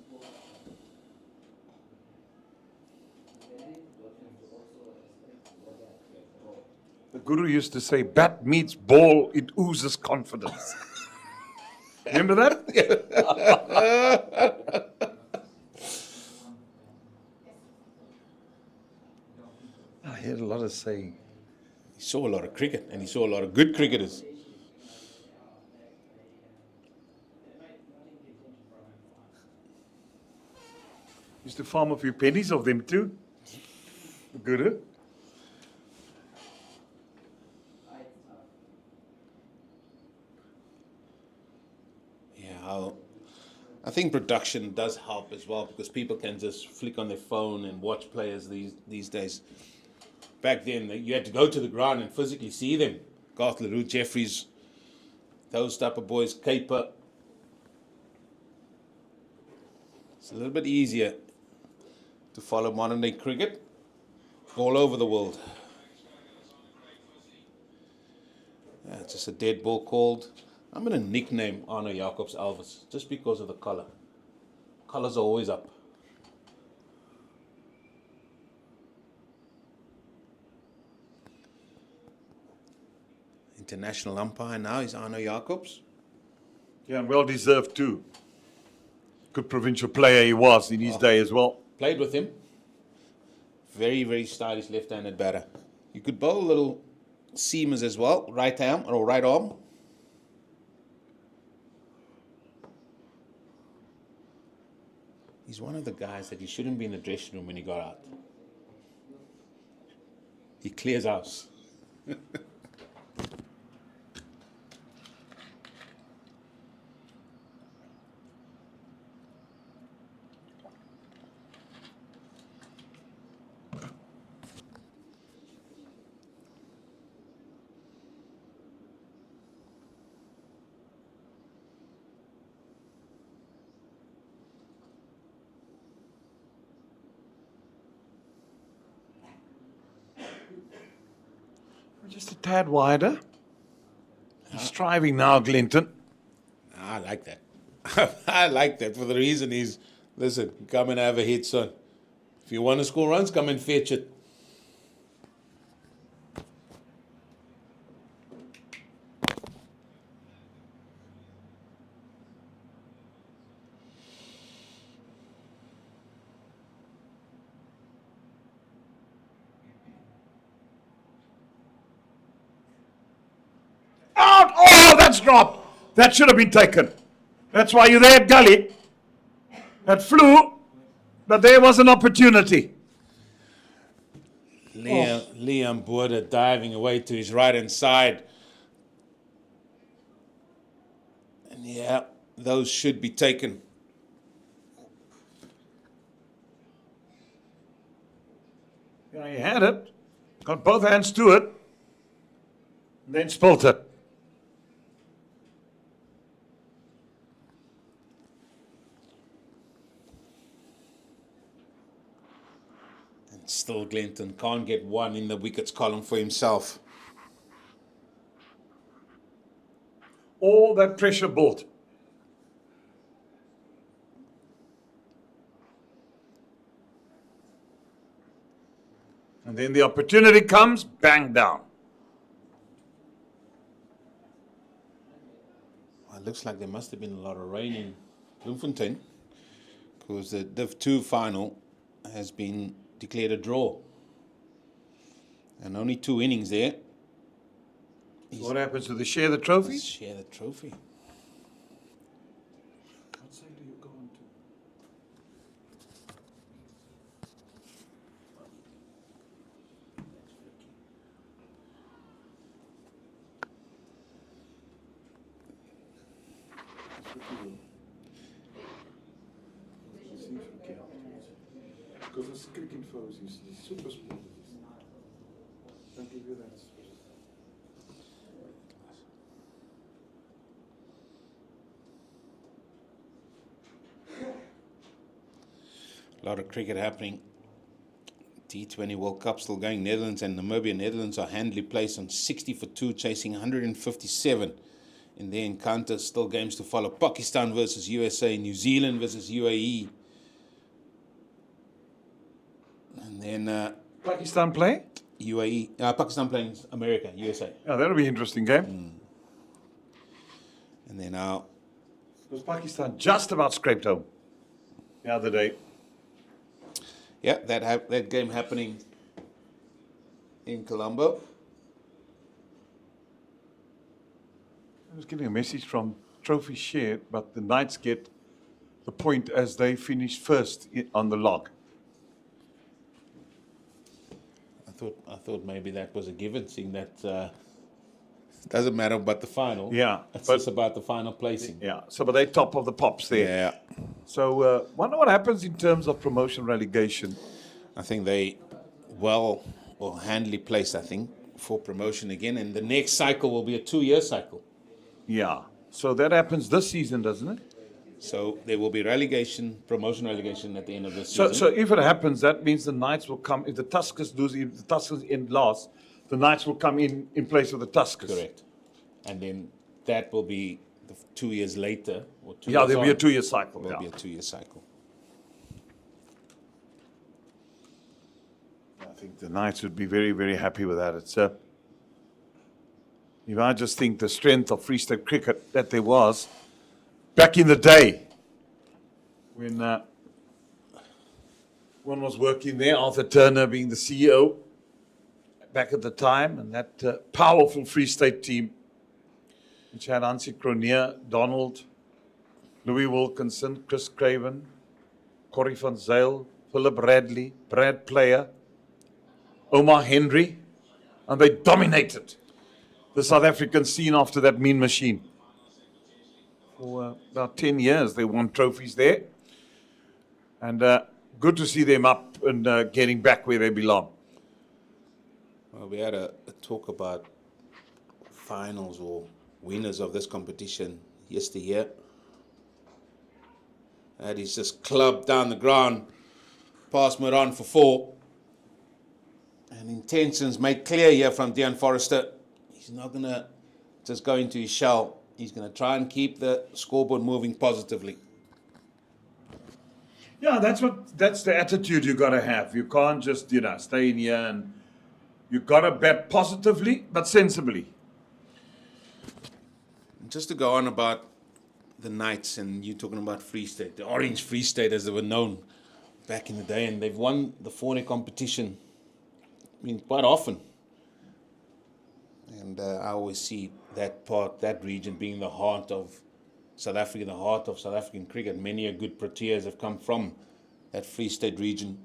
The Guru used to say, bat meets ball, it oozes confidence. Remember that? I heard a lot of saying. He saw a lot of cricket, and he saw a lot of good cricketers. Used to farm a few pennies of them too. The Guru. Yeah, I think production does help as well, because people can just flick on their phone and watch players these days. Back then, you had to go to the ground and physically see them. Garth LaRue, Jeffries, those type of boys, Caper. It's a little bit easier to follow modern day cricket all over the world. Yeah, it's just a dead ball called. I'm going to nickname Arno Jacobs Elvis just because of the color. Colors are always up. International umpire now is Arno Jacobs. Yeah, and well deserved too. Good provincial player he was in his day as well. Played with him. Very, very stylish left-handed batter. You could bowl little seamers as well, right arm or right arm. He's one of the guys that he shouldn't be in the dressing room when he got out. He clears house. Just a tad wider. He's striving now, Glinton. I like that. I like that for the reason is, listen, come and have a hit, son. If you want to score runs, come and fetch it. Out! Oh, that's dropped. That should have been taken. That's why you're there, Gully. That flew, but there was an opportunity. Liam Border diving away to his right-hand side. And yeah, those should be taken. Yeah, he had it, got both hands to it, and then spilt it. And still Glenton can't get one in the wickets column for himself. All that pressure built. And then the opportunity comes, bang down. Well, it looks like there must have been a lot of rain in Bloemfontein, because the Div 2 final has been declared a draw. And only 2 innings there. So what happens? Do they share the trophy? Share the trophy. What side do you go on to? Because as cricket foes is super sport. Don't give you that. A lot of cricket happening. T20 World Cup still going. Netherlands and Namibia. Netherlands are handily placed on 60 for 2, chasing 157 in their encounter. Still games to follow. Pakistan versus USA. New Zealand versus UAE. And then Pakistan play? UAE. Pakistan playing America, USA. Yeah, that'll be an interesting game. And then now Because Pakistan just about scraped home the other day. yeah, that game happening in Colombo. I was getting a message from Trophy Shared, but the Knights get the point as they finish first on the log. I thought maybe that was a given, seeing that doesn't matter about the final. Yeah, It's but- just about the final placing. Yeah, so but they top of the pops there. Yeah. So wonder what happens in terms of promotion relegation. I think they well or handily placed, I think, for promotion again. And the next cycle will be a 2-year cycle. Yeah. So that happens this season, doesn't it? So there will be relegation, promotion relegation at the end of this So, season. so if it happens, that means the Knights will come. If the Tuskers lose, if the Tuskers end last, the Knights will come in place of the Tuskers. Correct. And then that will be 2 years later. Or 2 Yeah, years there'll be a on, 2-year cycle. Will Yeah. be a 2-year cycle. I think the Knights would be very, very happy with that. It's if I just think the strength of Free State cricket that there was back in the day when one was working there, Arthur Turner being the CEO back at the time, and that powerful Free State team, which had Hansie Cronje, Donald, Louis Wilkinson, Chris Craven, Corrie van Zyl, Philip Radley, Brad Player, Omar Henry, and they dominated the South African scene after that mean machine. For about 10 years, they won trophies there. And good to see them up and getting back where they belong. Well, we had a talk about finals or winners of this competition yesteryear. And he's just clubbed down the ground, past Moran for 4. And intentions made clear here from Deon Forrester. He's not going to just go into his shell. He's going to try and keep the scoreboard moving positively. Yeah, that's the attitude you got to have. You can't just, stay in here, and you got to bet positively but sensibly. Just to go on about the Knights, and you talking about Free State, the Orange Free State as they were known back in the day, and they've won the 4-day competition, quite often. And I always see that region being the heart of South Africa, the heart of South African cricket. Many a good Proteas have come from that Free State region.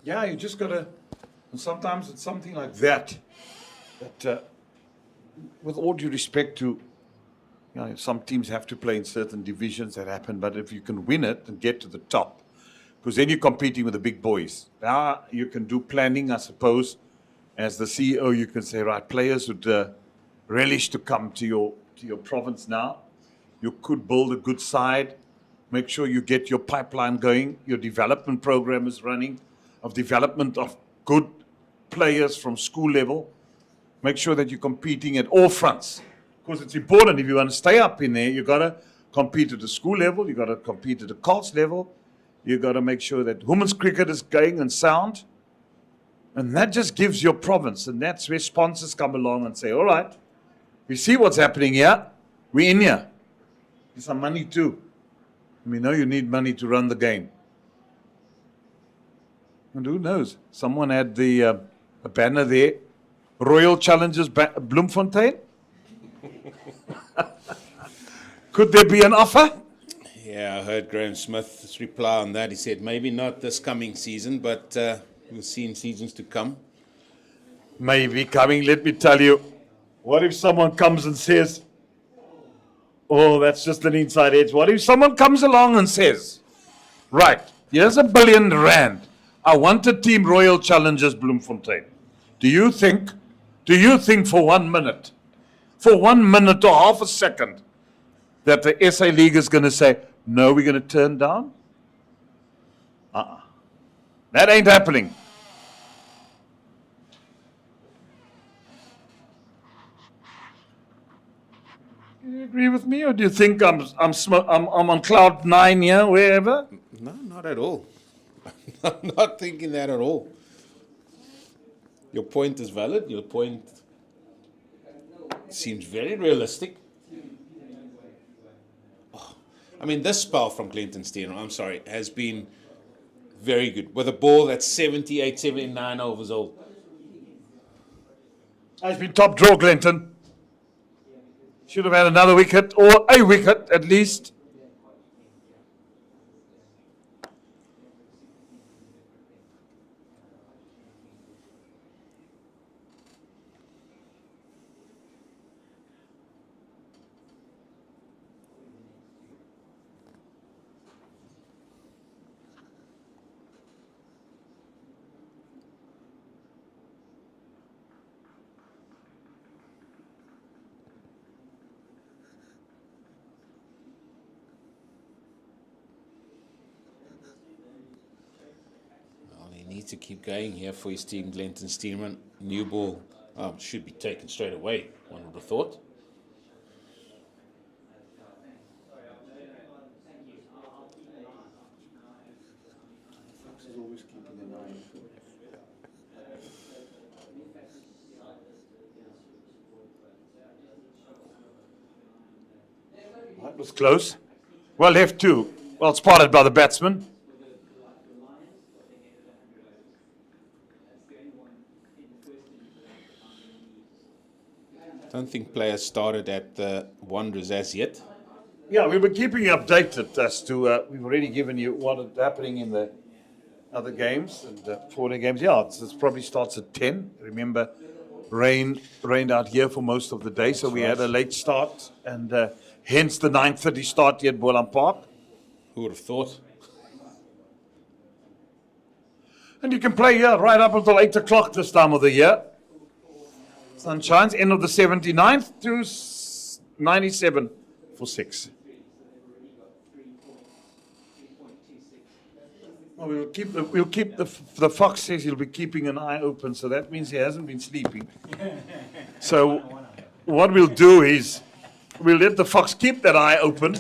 Yeah, you just got to And sometimes it's something like that, with all due respect to, some teams have to play in certain divisions that happen, but if you can win it and get to the top, because then you're competing with the big boys. Now you can do planning, I suppose. As the CEO, you can say, right, players would relish to come to your province now. You could build a good side, make sure you get your pipeline going, your development program is running, of development of good players from school level. Make sure that you're competing at all fronts. Because it's important, if you want to stay up in there, you've got to compete at the school level, you've got to compete at the college level, you've got to make sure that women's cricket is going and sound. And that just gives your province, and that's where sponsors come along and say, all right, you see what's happening here, we're in here. There's some money too. We know you need money to run the game. And who knows? Someone had a banner there, Royal Challengers Bloemfontein. Could there be an offer? Yeah, I heard Graham Smith's reply on that. He said maybe not this coming season, but we'll see in seasons to come. Maybe coming, let me tell you. What if someone comes and says, oh, that's just an inside edge. What if someone comes along and says, right, here's R1 billion. I want a team Royal Challengers Bloemfontein. Do you think for 1 minute, or half a second, that the SA League is going to say, no, we're going to turn down? That ain't happening. Do you agree with me, or do you think I'm on cloud 9 here, wherever? No, not at all. I'm not thinking that at all. Your point is valid. Your point seems very realistic. I mean, this spell from Clinton Steiner, I'm sorry, has been very good. With a ball that's 78, 79 overs old. Has been top draw, Clinton. Should have had another wicket, or a wicket at least. Needs to keep going here for his team, Glenton Stearman. New ball should be taken straight away, one would have thought. That was close. Well left too. Well spotted by the batsman. I don't think players started at the Wanderers as yet. Yeah, we were keeping you updated as to, we've already given you what is happening in the other games and 4-day games. Yeah, it probably starts at 10. Remember, rained out here for most of the day, so we had a late start, and hence the 9:30 start here at Boland Park. Who would have thought? And you can play here right up until 8 o'clock this time of the year. Sun shines, end of the 79th to 97 for 6. Well, we'll keep the fox says he'll be keeping an eye open, so that means he hasn't been sleeping. So what we'll do is we'll let the fox keep that eye open,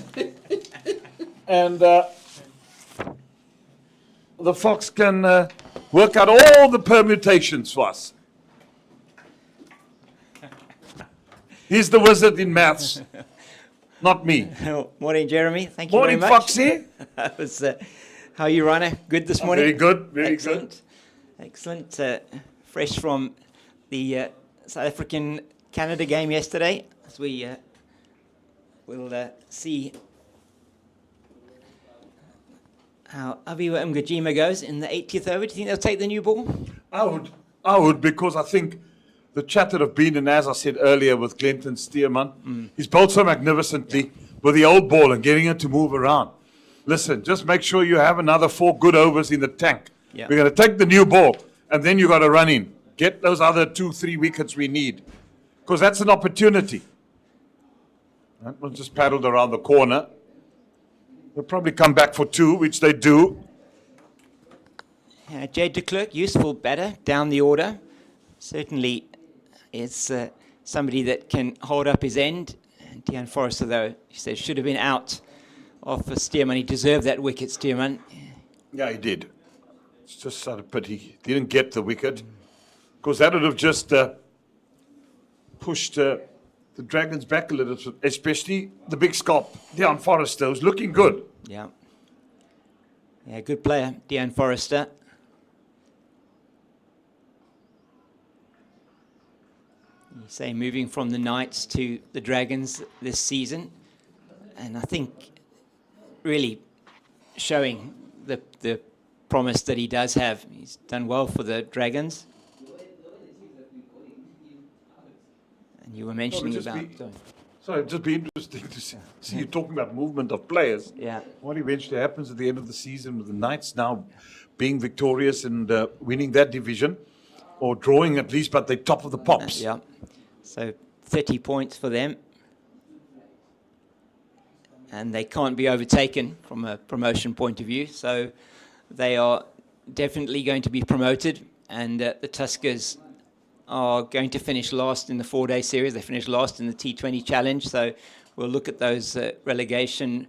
and the fox can work out all the permutations for us. He's the wizard in maths, not me. Morning, Jeremy. Thank you Morning, very much. Foxy. That was, how are you, Rhino? Good this morning? Very good, very Excellent. good. Excellent. Fresh from the South African-Canada game yesterday. As we will see how Aviwa Mgajima goes in the 80th over. Do you think they'll take the new ball? I would. I would, because I think the chat that have been, and as I said earlier with Glenton Stearman, he's bowled so magnificently with the old ball and getting it to move around. Listen, just make sure you have another 4 good overs in the tank. Yeah. We're going to take the new ball, and then you got to run in. Get those other 2-3 wickets we need, because that's an opportunity. That one just paddled around the corner. They'll probably come back for 2, which they do. Jade de Klerk, useful batter down the order. Certainly is somebody that can hold up his end. And Dean Forrester, though, he said should have been out off for Stearman. He deserved that wicket, Stearman. Yeah, he did. It's just sort of pity he didn't get the wicket, because that would have just pushed the Dragons back a little, especially the big scalp, Dean Forrester, who's looking good. Yeah. Yeah, good player, Dean Forrester. You say moving from the Knights to the Dragons this season, and I think really showing the promise that he does have. He's done well for the Dragons. And you were mentioning about... It'd just be interesting to see you talking about movement of players. Yeah. What eventually happens at the end of the season with the Knights now being victorious and winning that division, or drawing at least, but they're top of the pops. Yeah. So 30 points for them. And they can't be overtaken from a promotion point of view. So they are definitely going to be promoted. And the Tuskers are going to finish last in the 4-day series. They finished last in the T20 Challenge. So we'll look at those relegation,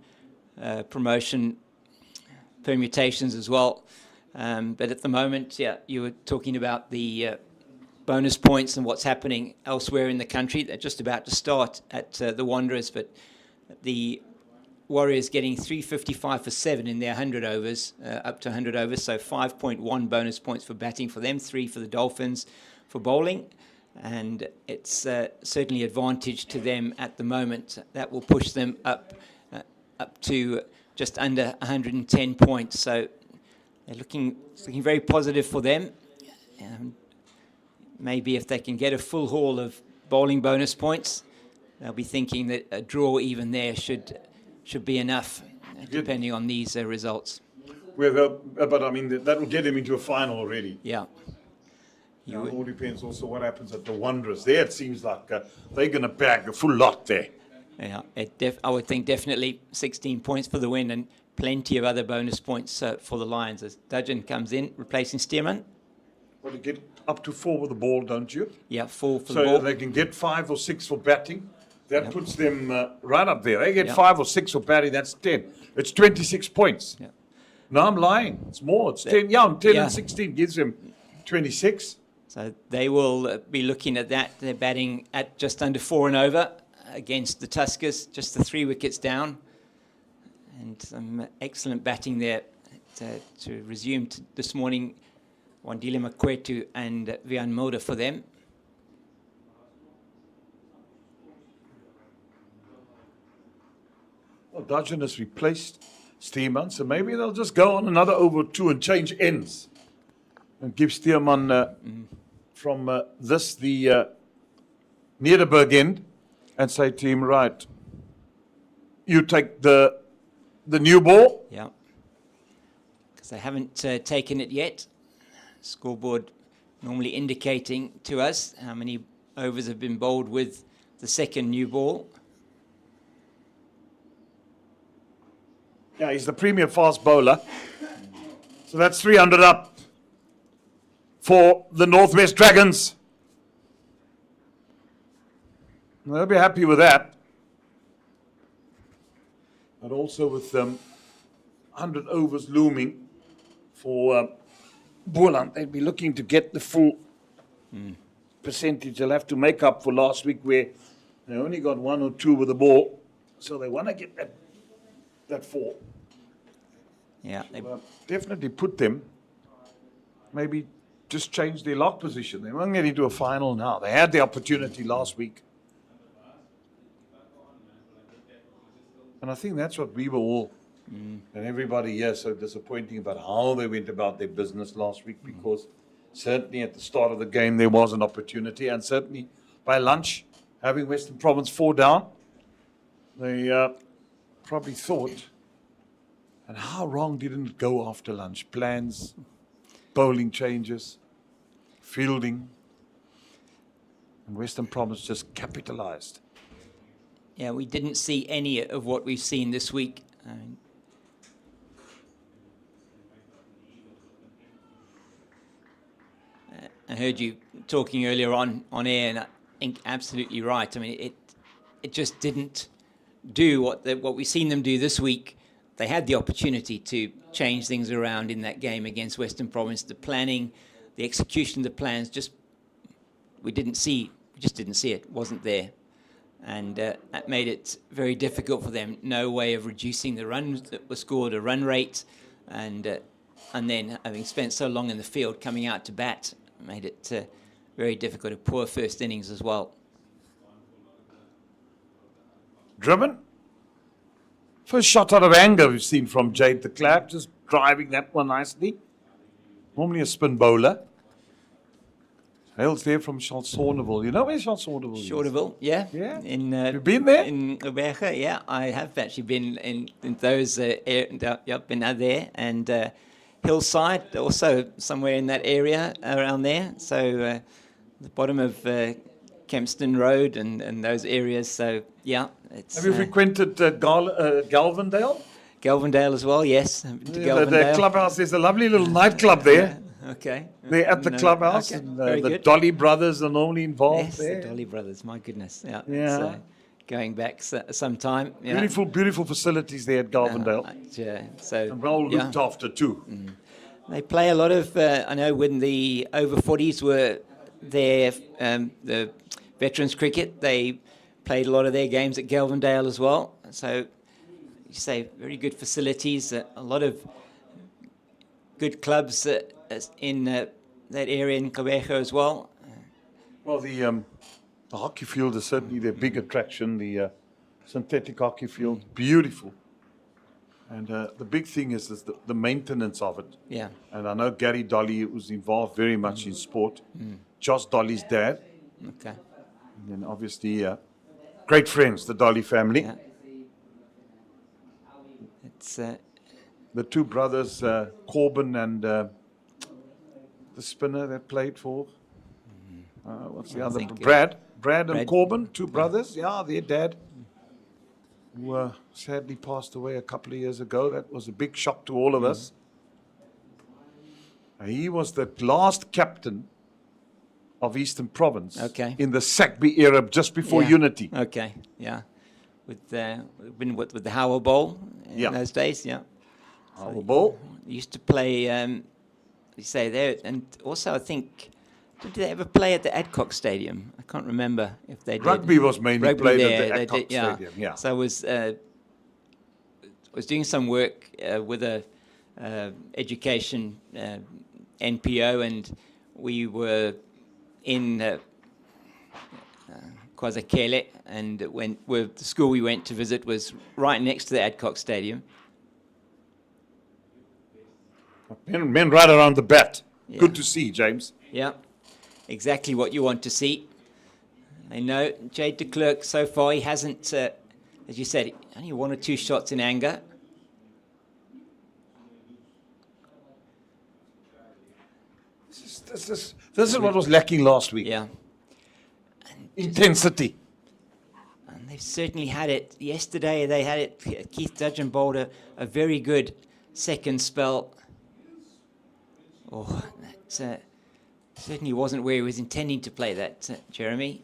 promotion permutations as well. But at the moment, yeah, you were talking about the bonus points and what's happening elsewhere in the country. They're just about to start at the Wanderers, but the Warriors getting 355 for 7 in their 100 overs, up to 100 overs, so 5.1 bonus points for batting for them, 3 for the Dolphins for bowling, and it's certainly advantage to them at the moment. That will push them up to just under 110 points, so they're it's looking very positive for them. Maybe if they can get a full haul of bowling bonus points, they'll be thinking that a draw even there should be enough, depending on these results. But I mean, that will get him into a final already. Yeah. It all depends also what happens at the Wanderers. There it seems like they're going to bag a full lot there. Yeah, I would think definitely 16 points for the win and plenty of other bonus points for the Lions as Dudgeon comes in, replacing Stearman. Well, you get up to 4 with the ball, don't you? Yeah, 4 for the ball. So they can get 5 or 6 for batting. That puts them right up there. They get 5 or 6 for batting, that's 10. It's 26 points. Yeah. No, I'm lying. It's more. It's 10. Yeah, 10 and 16 gives them 26. So they will be looking at that. They're batting at just under 4 and over against the Tuskers, just the 3 wickets down. And some excellent batting there to resume this morning. Wandile Makwetu and Vian Mulder for them. Well, Dudgeon has replaced Stearman, so maybe they'll just go on another over 2 and change ends. And give Stearman from the Nederburg end and say to him, right, you take the new ball. Yeah. Because they haven't taken it yet. Scoreboard normally indicating to us how many overs have been bowled with the second new ball. Yeah, he's the premier fast bowler. So that's 300 up for the Northwest Dragons. They'll be happy with that. But also with 100 overs looming for Boland, they'd be looking to get the full percentage. They'll have to make up for last week where they only got 1 or 2 with the ball. So they want to get that 4. Yeah, So, definitely put them, maybe just change their lock position. They won't get into a final now. They had the opportunity last week. And I think that's what we were all, and everybody here, so disappointing about how they went about their business last week, because Certainly at the start of the game there was an opportunity, and certainly by lunch, having Western Province 4 down, they probably thought, and how wrong didn't it go after lunch? Plans, bowling changes, fielding, and Western Province just capitalized. Yeah, we didn't see any of what we've seen this week. I heard you talking earlier on air, and I think absolutely right. I mean, it just didn't do what we've seen them do this week. They had the opportunity to change things around in that game against Western Province. The planning, the execution of the plans, we just didn't see it. It wasn't there. And that made it very difficult for them. No way of reducing the runs that were scored, a run rate, and then having spent so long in the field, coming out to bat made it very difficult. A poor first innings as well. Driven. First shot out of anger we've seen from Jade de Klerk, just driving that one nicely. Normally a spin bowler. Hails there from Shorteville. You know where Shorteville is? Shorteville, yeah. Yeah. You've been there? In Rebecca, yeah. I have actually been in those, been out there. And Hillside, also somewhere in that area around there. So the bottom of Kempston Road and those areas. So, yeah. Have you frequented Galvindale? Galvindale as well, yes. The clubhouse, there's a lovely little nightclub there. Okay. They're at the clubhouse. Okay. And, Very the good. Dolly brothers are normally involved Yes, there. the Dolly brothers, my goodness. Yeah. Yeah. So, going back some time. Yeah. Beautiful, beautiful facilities there at Galvindale. So, and well looked after too. They play a lot of, I know when the over 40s were there, the veterans cricket, they played a lot of their games at Galvindale as well. So, you say, very good facilities, a lot of good clubs in that area in Quebec as well. Well, the hockey field is certainly their big attraction, the synthetic hockey field, beautiful. And the big thing is the maintenance of it. Yeah. And I know Gary Dolly was involved very much in sport. Josh Dolly's dad. Okay. And then obviously great friends, the Dolly family. Yeah. It's the two brothers, Corbin and the spinner that played for. What's the other? Brad and Corbin, two brothers. Yeah, their dad, who sadly passed away a couple of years ago. That was a big shock to all of us. He was the last captain of Eastern Province in the Sackby era, just before Unity. Okay, yeah. With the Howell Bowl in those days, yeah. Howell Bowl. Used to play, you say there, and also I think, did they ever play at the Adcock Stadium? I can't remember if they did. Rugby was mainly played at the Adcock Stadium, Stadium, yeah. So I was doing some work with a education NPO, and we were in KwaZulu, and the school we went to visit was right next to the Adcock Stadium. Men right around the bat. Yeah. Good to see, James. Yeah, exactly what you want to see. I know Jade de Klerk, so far he hasn't, as you said, only 1 or 2 shots in anger. This is what was lacking last week. Yeah. Intensity. And they've certainly had it. Yesterday they had it. Keith Dudgeon bowled a very good second spell. Oh, that certainly wasn't where he was intending to play that, Jeremy.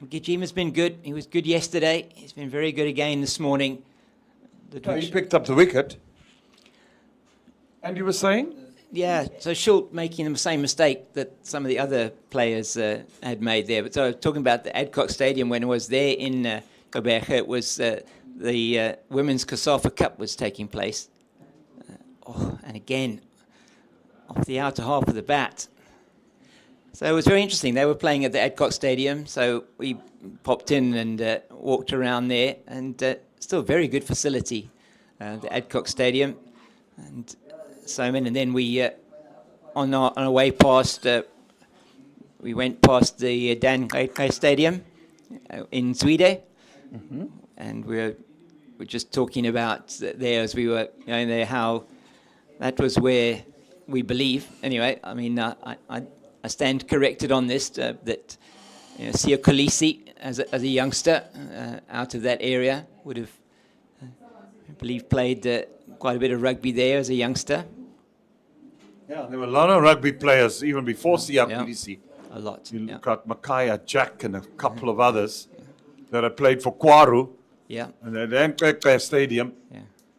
Gijima's been good. He was good yesterday. He's been very good again this morning. He picked up the wicket. And you were saying? Yeah, so Schultz making the same mistake that some of the other players had made there. But so I was talking about the Adcock Stadium when I was there in Quebec. It was the Women's CSA Cup was taking place. And again, off the outer half of the bat. So it was very interesting. They were playing at the Adcock Stadium, so we popped in and walked around there, and still a very good facility, the Adcock Stadium. And Soman, and then we on our way past. We went past the Dan Geiger Stadium in Zweden, and we're just talking about there as we were going there how that was where we believe. Anyway, I mean, I stand corrected on this that Sia Kolisi as a youngster out of that area would have, I believe, played quite a bit of rugby there as a youngster. Yeah, there were a lot of rugby players even before Sia Kolisi. A lot. You look at Makaya, Jack, and a couple of others that had played for Kwaru. Yeah. And at Nkeke Stadium,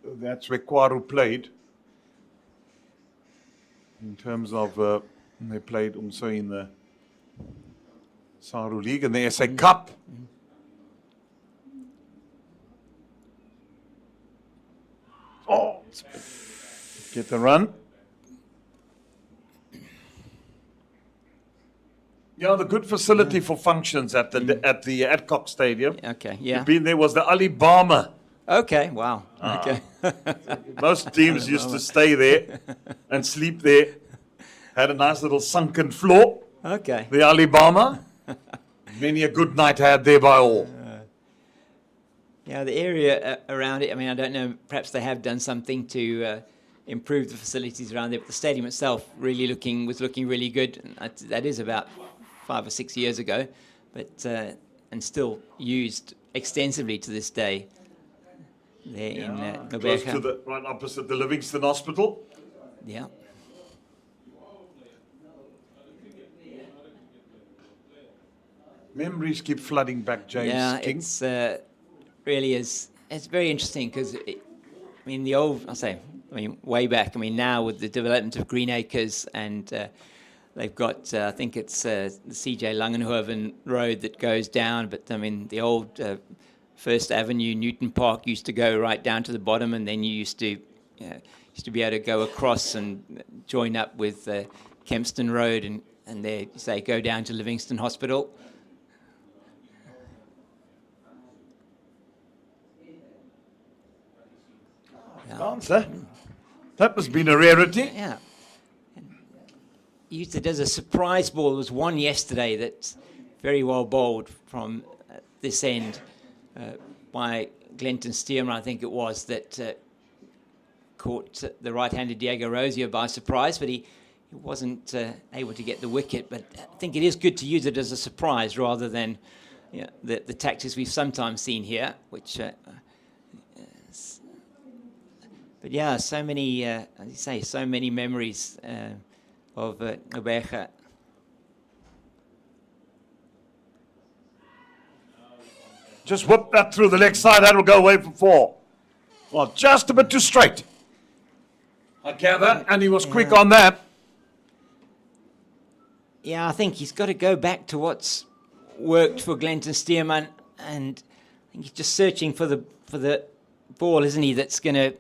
that's where Kwaru played. In terms of, they played also in the Saru League and the SA Cup. Oh, get the run. Yeah, the good facility for functions at the Adcock Stadium. Okay, yeah. You've been there was the Alibama. Okay, wow. Okay. Most teams used to stay there and sleep there. Had a nice little sunken floor. Okay. The Alibama. Many a good night had there by all. Yeah, the area around it, I mean, I don't know, perhaps they have done something to improve the facilities around there, but the stadium itself was looking really good. And that is about 5 or 6 years ago, but and still used extensively to this day. There in Close to the right opposite the Livingston Hospital. Yeah. Memories keep flooding back, James. Yeah, King. it's really is. It's very interesting because I mean the old. Way back. I mean now with the development of Greenacres and they've got. I think it's the CJ Langenhoven Road that goes down. But I mean the old First Avenue, Newton Park used to go right down to the bottom, and then you used to be able to go across and join up with Kempston Road, and there say go down to Livingston Hospital. Answer. That must have been a rarity. Yeah. Used it as a surprise ball. There was one yesterday that's very well bowled from this end by Glenton Stearman, I think it was, that caught the right-handed Diego Rosier by surprise, but he wasn't able to get the wicket. But I think it is good to use it as a surprise rather than the tactics we've sometimes seen here, which... But yeah, so many, as you say, so many memories of Gqeberha. Just whip that through the leg side, that'll go away for 4. Well, just a bit too straight. I gather, and he was quick on that. Yeah, I think he's got to go back to what's worked for Glenton Stearman, and I think he's just searching for the ball, isn't he? That's going to...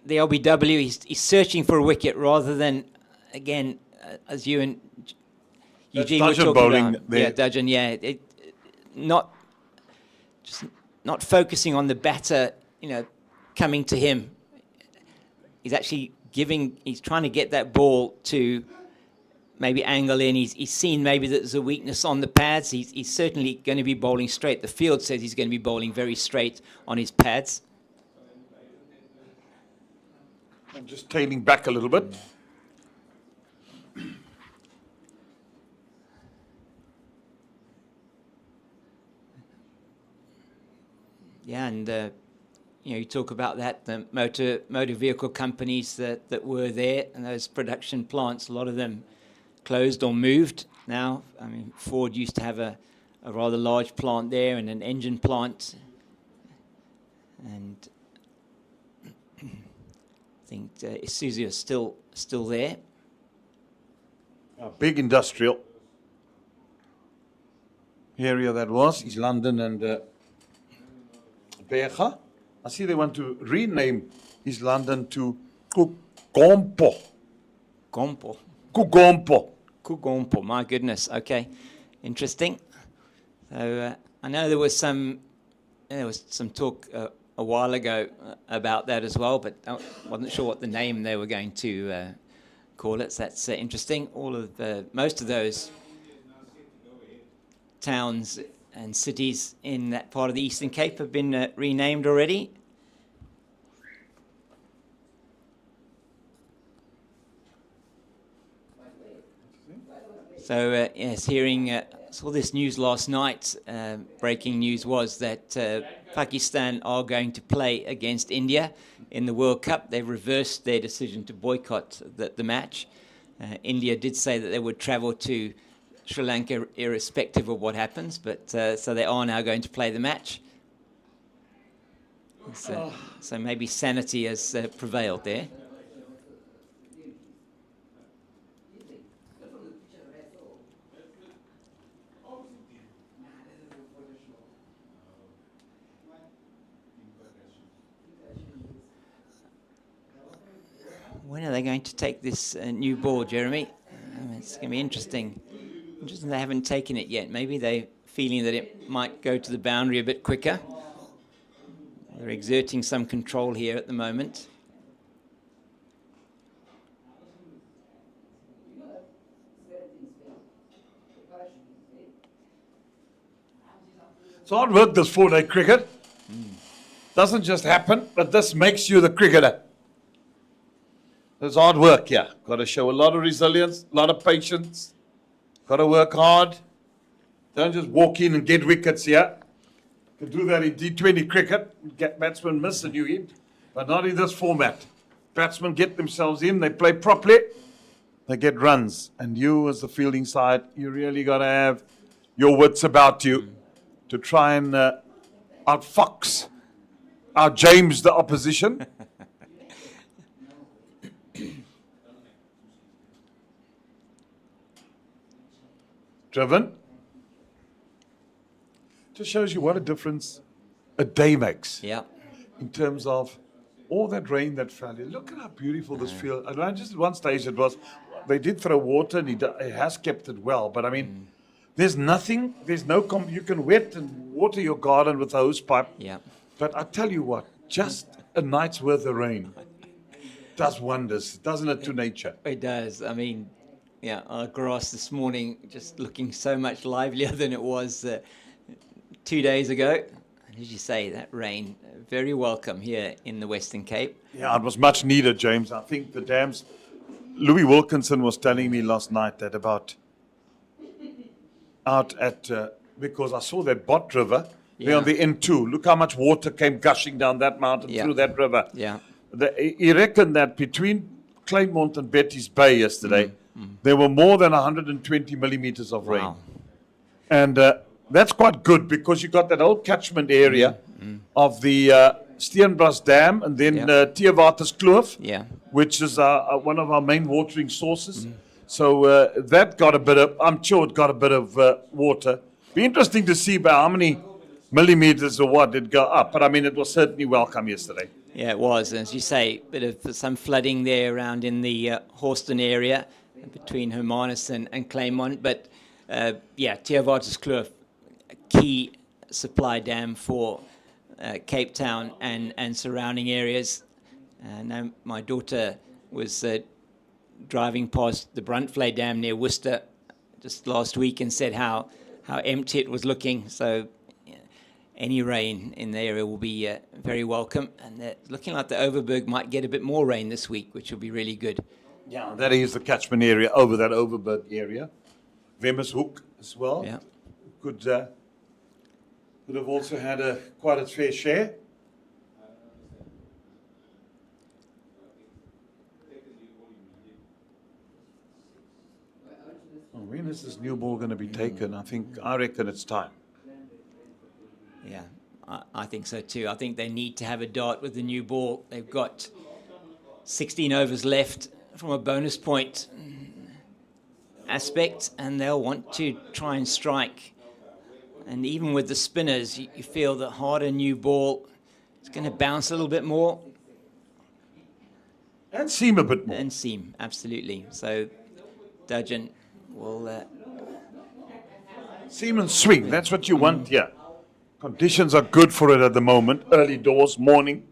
The LBW, he's searching for a wicket rather than, again, as you and Eugene were talking about. There. Yeah, Dudgeon, yeah. Not focusing on the batter, coming to him. He's actually he's trying to get that ball to maybe angle in. He's seen maybe that there's a weakness on the pads. He's certainly going to be bowling straight. The field says he's going to be bowling very straight on his pads. I'm just tailing back a little bit. Yeah, and you talk about that, the motor vehicle companies that were there, and those production plants, a lot of them closed or moved now. I mean, Ford used to have a rather large plant there and an engine plant, and I think Isuzu is still there. A big industrial area that was. East London and Berga. I see they want to rename East London to Kugompo. Kugompo, my goodness. Okay, interesting. So I know there was some talk a while ago about that as well, but I wasn't sure what the name they were going to call it. So that's interesting. Most of those towns and cities in that part of the Eastern Cape have been renamed already. So yes, saw this news last night. Breaking news was that Pakistan are going to play against India in the World Cup. They've reversed their decision to boycott the match. India did say that they would travel to Sri Lanka irrespective of what happens, but so they are now going to play the match. So maybe sanity has prevailed there. When are they going to take this new ball, Jeremy? It's going to be interesting. Interesting they haven't taken it yet. Maybe they're feeling that it might go to the boundary a bit quicker. They're exerting some control here at the moment. It's hard work, this 4-day cricket. Doesn't just happen, but this makes you the cricketer. It's hard work, yeah. Got to show a lot of resilience, a lot of patience. Got to work hard. Don't just walk in and get wickets here. You can do that in D20 cricket. Get batsmen miss and you in. But not in this format. Batsmen get themselves in, they play properly, they get runs. And you, as the fielding side, you really got to have your wits about you to try and outfox, out-James the opposition. Driven. Just shows you what a difference a day makes. Yeah. In terms of all that rain that fell. Look at how beautiful this field. And just at one stage it was, they did throw water and he has kept it well. But I mean, there's nothing, there's no, you can wet and water your garden with a hose pipe. Yeah. But I tell you what, just a night's worth of rain does wonders, doesn't it, to nature? It does. I mean, yeah, our grass this morning just looking so much livelier than it was 2 days ago. And as you say, that rain, very welcome here in the Western Cape. Yeah, it was much needed, James. I think the dams, Louis Wilkinson was telling me last night that about out at, because I saw that Bot River, there on the N2. Look how much water came gushing down that mountain through that river. Yeah. He reckoned that between Claymont and Betty's Bay yesterday, there were more than 120 millimeters of rain. And that's quite good because you got that old catchment area of the Steenbras Dam and then Theewaterskloof, which is one of our main watering sources. So that got a bit of, I'm sure it got a bit of water. Be interesting to see by how many millimeters or what did go up. But I mean, it was certainly welcome yesterday. Yeah, it was. As you say, a bit of some flooding there around in the Horston area between Hermanus and Claymont. But yeah, Theewaterskloof, a key supply dam for Cape Town and surrounding areas. Now my daughter was driving past the Bruntvlei Dam near Worcester just last week and said how empty it was looking. So any rain in the area will be very welcome. And looking like the Overberg might get a bit more rain this week, which will be really good. Yeah, that is the catchment area over that Overberg area. Wemmershoek as well. Yeah. Could have also had quite a fair share. When is this new ball going to be taken? I reckon it's time. Yeah, I think so too. I think they need to have a dart with the new ball. They've got 16 overs left from a bonus point aspect, and they'll want to try and strike. And even with the spinners, you feel that harder new ball is going to bounce a little bit more. And seam a bit more. And seam, absolutely. So Dudgeon will... seam and swing, that's what you want here. Conditions are good for it at the moment. Early doors, morning.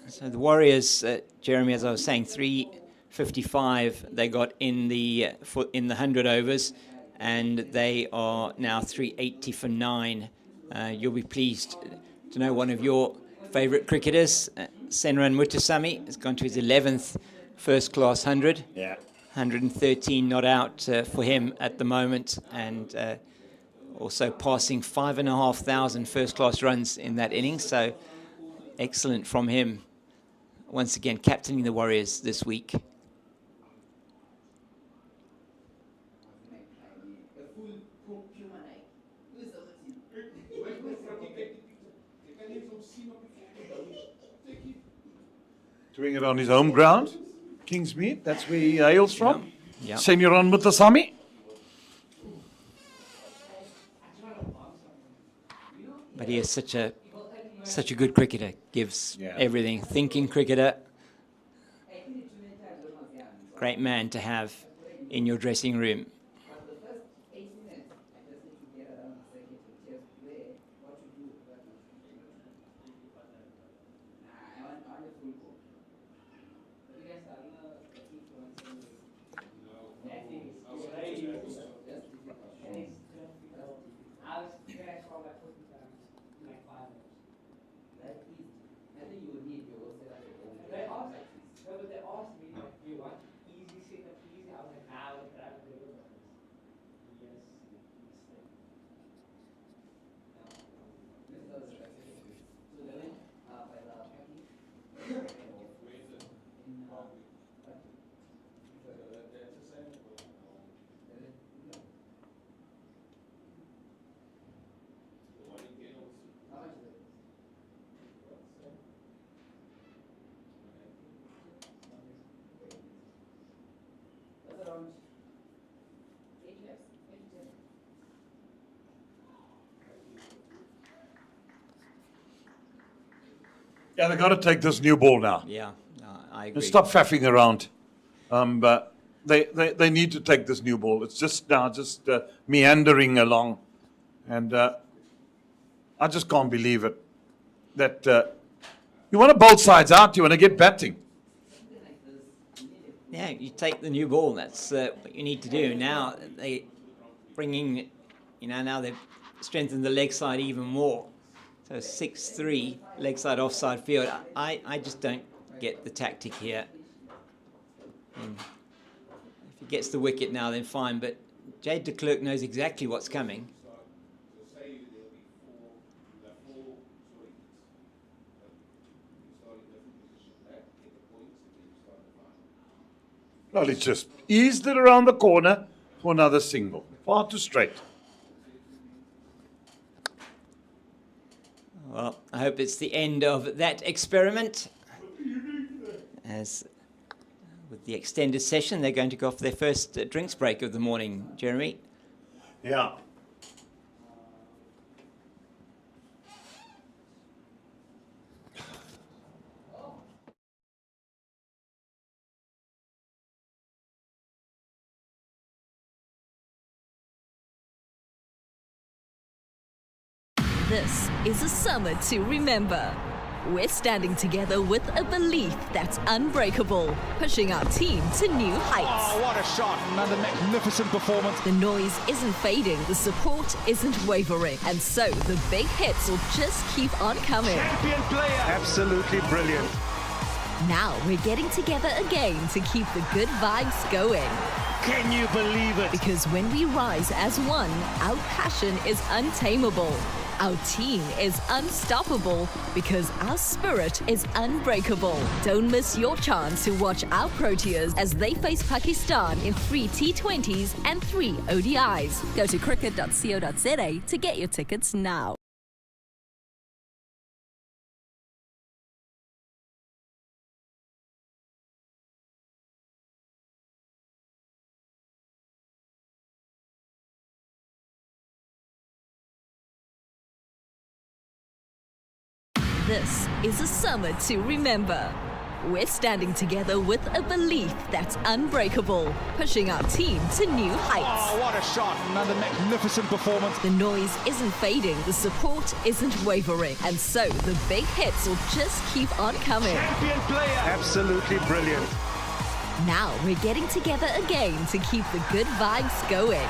So the Warriors, Jeremy, as I was saying, 355 they got in the 100 overs, and they are now 380 for 9. You'll be pleased to know one of your favourite cricketers, Senran Mutasamy, has gone to his 11th first-class 100. Yeah. 113 not out for him at the moment, and also passing 5,500 first-class runs in that innings. So excellent from him. Once again, captaining the Warriors this week. Doing it on his home ground, Kingsmead. That's where he hails from. Yeah. Senran Mutasamy. But he is such a good cricketer. Gives everything. Thinking cricketer. Great man to have in your dressing room. Yeah, they've got to take this new ball now. Yeah, I agree. And stop faffing around. But they need to take this new ball. It's just now meandering along. And I just can't believe it. That you want to bowl sides out, you want to get batting. Yeah, you take the new ball. That's what you need to do. Now they bringing, now they've strengthened the leg side even more. So 6-3 leg side offside field. I just don't get the tactic here. If he gets the wicket now, then fine. But Jade de Klerk knows exactly what's coming. Well, it's just eased it around the corner for another single. Far too straight. Well, I hope it's the end of that experiment. As with the extended session, they're going to go off their first drinks break of the morning, Jeremy. Yeah. This is a summer to remember. We're standing together with a belief that's unbreakable, pushing our team to new heights. Oh, what a shot. Another magnificent performance. The noise isn't fading, the support isn't wavering, and so the big hits will just keep on coming. Champion player. Absolutely brilliant. Now we're getting together again to keep the good vibes going. Can you believe it? Because when we rise as one, our passion is untamable. Our team is unstoppable because our spirit is unbreakable. Don't miss your chance to watch our Proteas as they face Pakistan in 3 T20s and 3 ODIs. Go to cricket.co.za to get your tickets now. This is a summer to remember. we're standing together with a belief that's unbreakable, pushing our team to new heights. Oh, what a shot. Another magnificent performance. The noise isn't fading, the support isn't wavering, and so the big hits will just keep on coming. Champion player. Absolutely brilliant. Now we're getting together again to keep the good vibes going.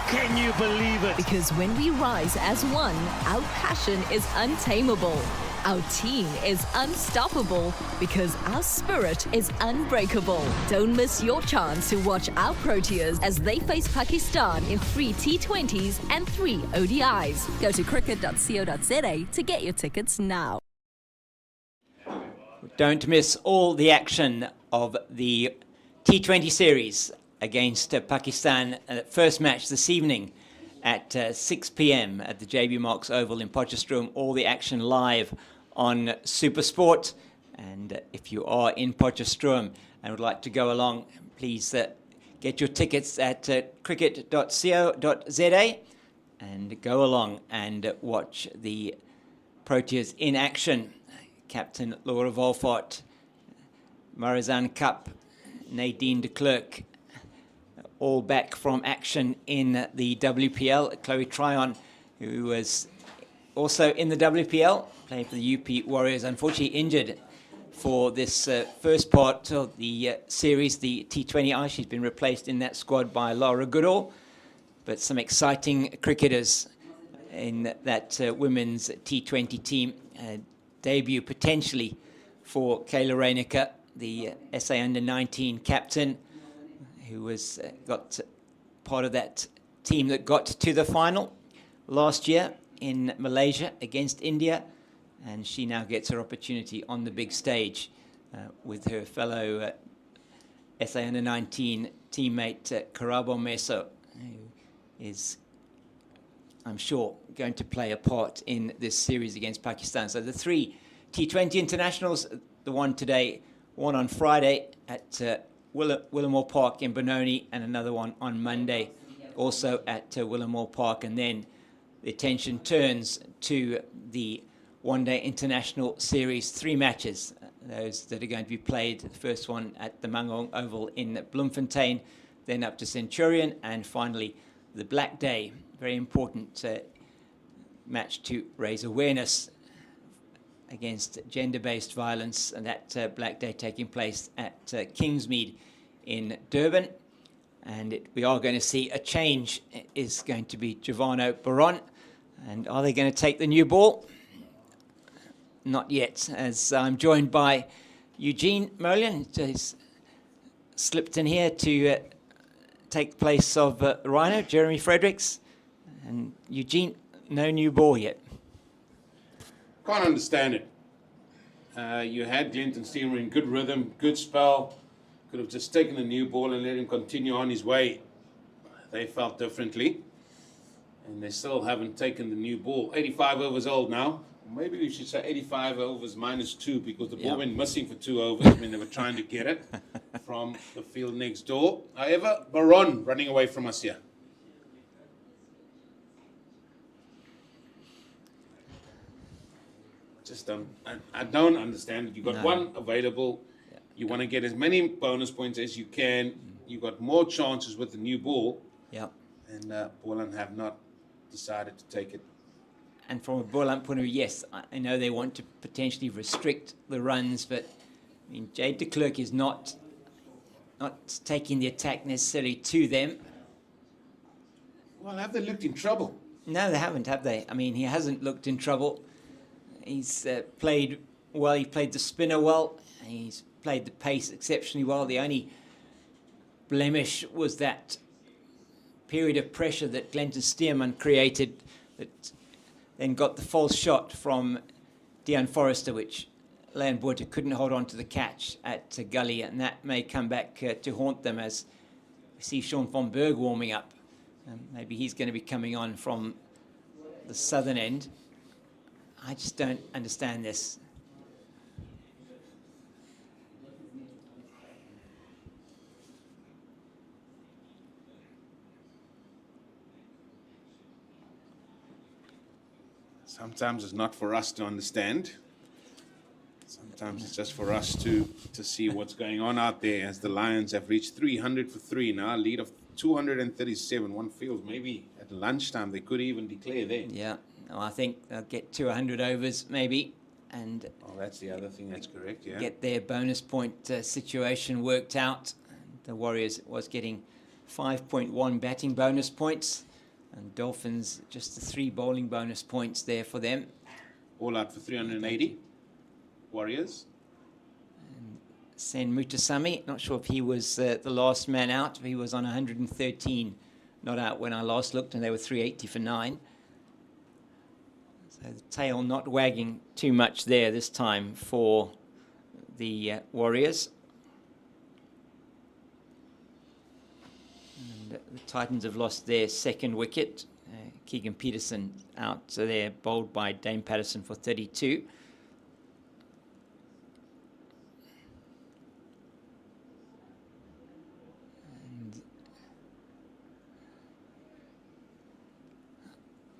Can you believe it? Because when we rise as one, our passion is untamable. Our team is unstoppable because our spirit is unbreakable. Don't miss your chance to watch our Proteas as they face Pakistan in 3 T20s and 3 ODIs. Go to cricket.co.za to get your tickets now. Don't miss all the action of the T20 series against Pakistan. First match this evening at 6 p.m. at the JB Marks Oval in Potchefstroom. All the action live on SuperSport. And if you are in Potchefstroom and would like to go along, please get your tickets at cricket.co.za and go along and watch the Proteas in action. Captain Laura Wolfart, Marizan Cup, Nadine de Klerk, all back from action in the WPL. Chloe Tryon, who was also in the WPL, playing for the UP Warriors, unfortunately injured for this first part of the series, the T20I. She's been replaced in that squad by Laura Goodall. But some exciting cricketers in that women's T20 team. Debut potentially for Kayla Reinecker, the SA Under-19 captain, who was got part of that team that got to the final last year in Malaysia against India, and she now gets her opportunity on the big stage with her fellow SA Under-19 teammate Karabo Meso, who is, I'm sure, going to play a part in this series against Pakistan. So the 3 T20 internationals, the one today, one on Friday at Willamore Park in Benoni, and another one on Monday also at Willamore Park. And then the attention turns to the one-day international series, 3 matches, those that are going to be played. The first one at the Mangong Oval in Bloemfontein, then up to Centurion, and finally the Black Day, very important match to raise awareness against gender-based violence, and that Black Day taking place at Kingsmead in Durban. And we are going to see a change. It is going to be Giovanni Baron. And are they going to take the new ball? Not yet, as I'm joined by Eugene Molian, who's slipped in here to take the place of Rhino, Jeremy Fredericks. And Eugene, no new ball yet. Can't understand it. You had Glenton Steamer in good rhythm, good spell. Could have just taken the new ball and let him continue on his way. They felt differently. And they still haven't taken the new ball. 85 overs old now. Maybe we should say 85 overs -2, because the ball went missing for 2 overs when they were trying to get it from the field next door. However, Baron running away from us here. I don't understand it. You've got one available. You want to get as many bonus points as you can. You've got more chances with the new ball. Yeah. And Boland have not decided to take it. And from a Boland point of view, yes, I know they want to potentially restrict the runs, but I mean, Jade de Klerk is not taking the attack necessarily to them. Well, have they looked in trouble? No, they haven't, have they? I mean, he hasn't looked in trouble. He's played well. He played the spinner well. He's played the pace exceptionally well. The only blemish was that period of pressure that Glenton Stearman created that then got the false shot from Dion Forrester, which Leon Buerta couldn't hold on to the catch at Gully, and that may come back to haunt them as we see Sean von Berg warming up. Maybe he's going to be coming on from the southern end. I just don't understand this. Sometimes it's not for us to understand. Sometimes it's just for us to see what's going on out there, as the Lions have reached 300 for 3 now, a lead of 237. One feels maybe at lunchtime they could even declare there. Yeah, no, I think they'll get to 100 overs maybe, and That's the other thing. That's correct. Yeah. get their bonus point situation worked out. The Warriors was getting 5.1 batting bonus points, and Dolphins just the 3 bowling bonus points there for them. All out for 380. Warriors. Sen Mutasamy, not sure if he was the last man out. He was on 113 not out when I last looked, and they were 380 for 9. So the tail not wagging too much there this time for the Warriors. And the Titans have lost their second wicket. Keegan Peterson out, so they're bowled by Dame Patterson for 32.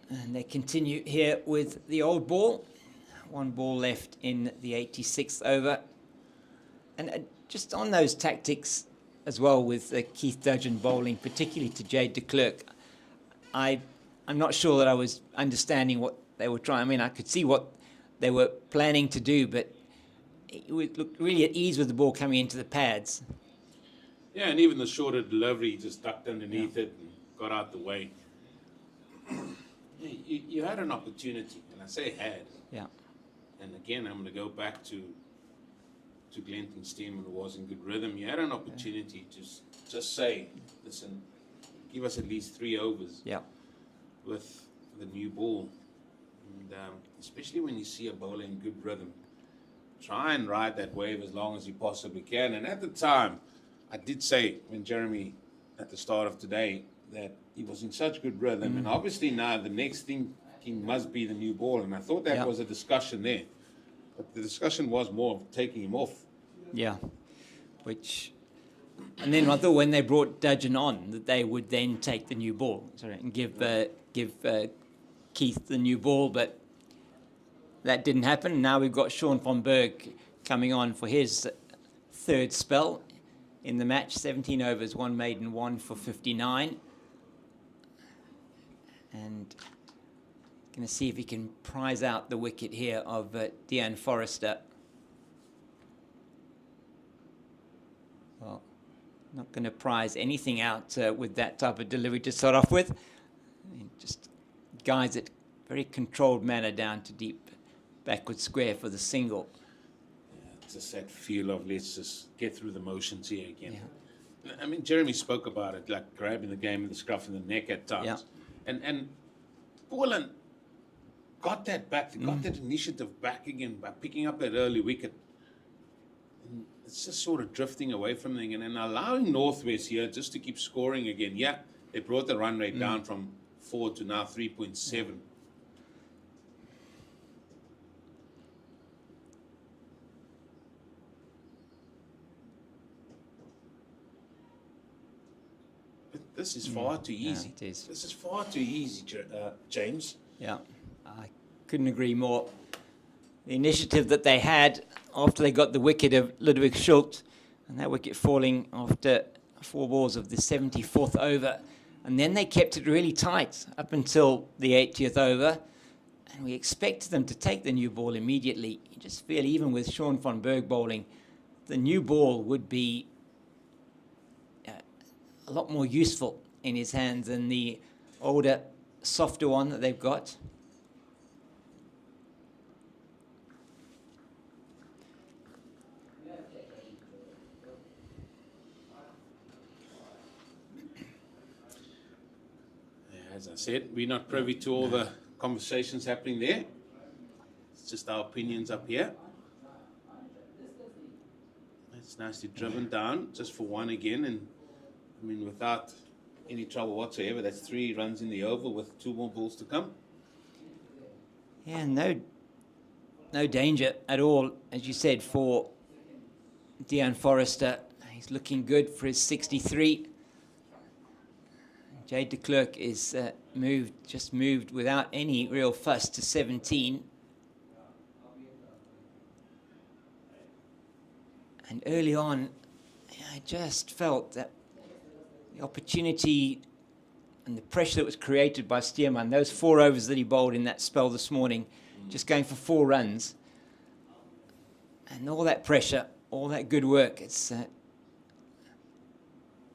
And they continue here with the old ball. 1 ball left in the 86th over. And just on those tactics as well, with Keith Dudgeon bowling, particularly to Jade de Klerk, I'm not sure that I was understanding what they were trying. I mean, I could see what they were planning to do, but it looked really at ease with the ball coming into the pads. Yeah, and even the shorter delivery, he just ducked underneath it and got out the way. You had an opportunity, and I say had. Yeah. And again, I'm going to go back to Glenton Steeman, who was in good rhythm. You had an opportunity to just say, listen, give us at least 3 overs. Yeah. With the new ball. And especially when you see a bowler in good rhythm, try and ride that wave as long as you possibly can. And at the time, I did say, when Jeremy, at the start of today, that he was in such good rhythm. And obviously now the next thing must be the new ball. And I thought that was a discussion there. But the discussion was more of taking him off. Yeah. And then I thought when they brought Dudgeon on, that they would then take the new ball, and give Keith the new ball, but that didn't happen. Now we've got Sean van Berg coming on for his 3rd spell in the match. 17 overs, 1 maiden, 1 for 59. And going to see if he can prize out the wicket here of Dean Forrester. Well, not going to prize anything out with that type of delivery to start off with. I mean, just guides it very controlled manner down to deep backward square for the single. It's just that feel of let's just get through the motions here again. Yeah. I mean, Jeremy spoke about it, like grabbing the game in the scruff of the neck at times. Yeah. And Boland got that back, got that initiative back again by picking up that early wicket. And it's just sort of drifting away from them and then allowing Northwest here just to keep scoring again. Yeah, they brought the run rate down from 4 to now 3.7. This is far too easy. Yeah, it is. This is far too easy, James. Yeah, I couldn't agree more. The initiative that they had after they got the wicket of Ludwig Schultz, and that wicket falling after 4 balls of the 74th over. And then they kept it really tight up until the 80th over. And we expected them to take the new ball immediately. You just feel even with Sean van Berg bowling, the new ball would be a lot more useful in his hands than the older, softer one that they've got. As I said, we're not privy to all the conversations happening there. It's just our opinions up here. It's nicely driven down just for 1 again, and I mean, without any trouble whatsoever. That's 3 runs in the over with 2 more balls to come. Yeah, no danger at all, as you said, for Dean Forrester. He's looking good for his 63. Jade de Klerk is moved without any real fuss to 17. And early on, I just felt that the opportunity and the pressure that was created by Stearman, those 4 overs that he bowled in that spell this morning, just going for 4 runs, and all that pressure, all that good work, it's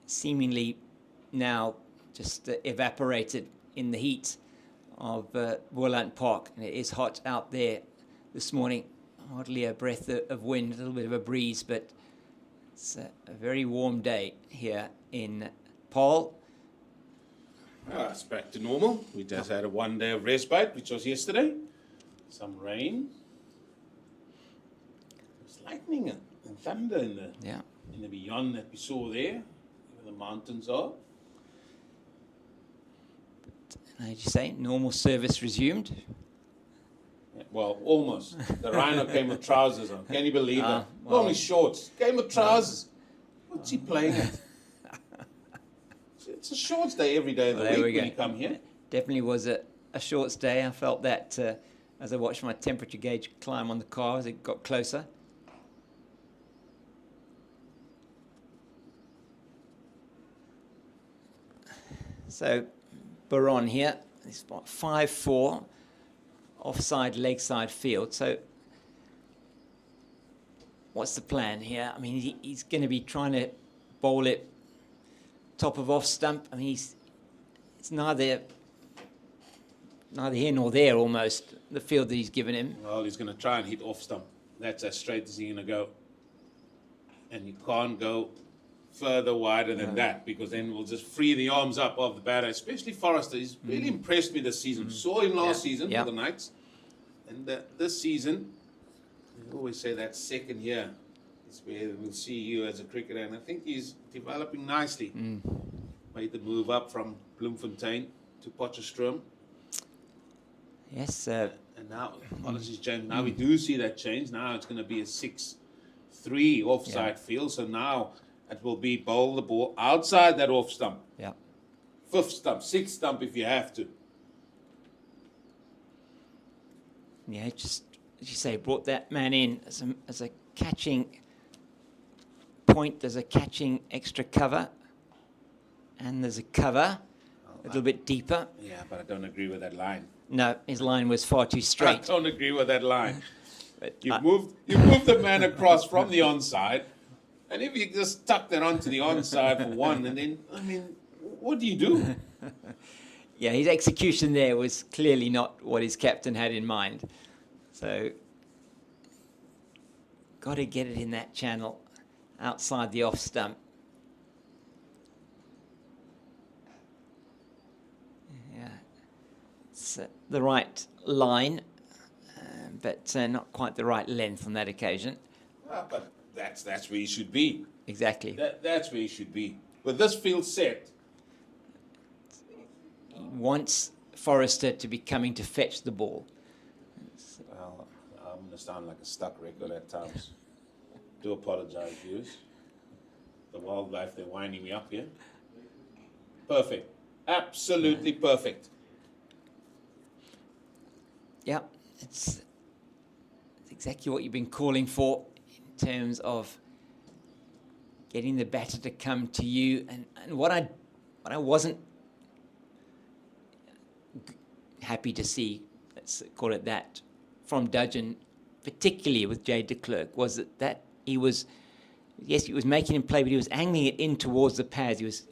seemingly now just evaporated in the heat of Boland Park. And it is hot out there this morning. Hardly a breath of wind, a little bit of a breeze, but it's a very warm day here in Paarl. It's back to normal. We just had a 1 day of respite, which was yesterday. Some rain. There's lightning and thunder in the beyond that we saw there, where the mountains are. As you say, normal service resumed. Yeah, well, almost. The rhino came with trousers on. Can you believe that? Well, only shorts. Came with trousers. What's he playing at? It's a shorts day every day of the week when you come here. Definitely was a shorts day. I felt that as I watched my temperature gauge climb on the car as it got closer. So, Baron here, it's 5-4, offside, leg side field. So, what's the plan here? I mean, he's going to be trying to bowl it top of off stump. I mean, it's neither here nor there almost, the field that he's given him. Well, he's going to try and hit off stump. That's as straight as he's going to go. And you can't go further wider than that, because then we'll just free the arms up of the batter, especially Forrester. He's really impressed me this season. Saw him last season for the Knights. And this season, I always say that second year is where we'll see you as a cricketer. And I think he's developing nicely. Made the move up from Bloemfontein to Potchefstroom. Yes. And now, apologies, James, now we do see that change. Now it's going to be a 6-3 offside field. So now it will be bowl the ball outside that off stump. Yeah. 5th stump, 6th stump if you have to. Yeah, just as you say, brought that man in as a catching point. There's a catching extra cover, and there's a cover a little bit deeper. Yeah, but I don't agree with that line. No, his line was far too I straight. don't agree with that line. But You've moved the man across from the onside, and if you just tuck that onto the onside for one, and then, I mean, what do you do? yeah, his execution there was clearly not what his captain had in mind. So, got to get it in that channel outside the off stump. Yeah, it's the right line, but not quite the right length on that occasion. But that's where you should be. Exactly. That's where you should be. With this field set, He wants Forrester to be coming to fetch the ball. well, I'm going to sound like a stuck record at times. Do apologize, viewers. The wildlife, they're winding me up here. Perfect. Absolutely perfect. Yeah, it's exactly what you've been calling for in terms of getting the batter to come to you. And what I wasn't happy to see, let's call it that, from Dudgeon, particularly with Jay de Klerk, was that he was making him play, but he was angling it in towards the pads. He was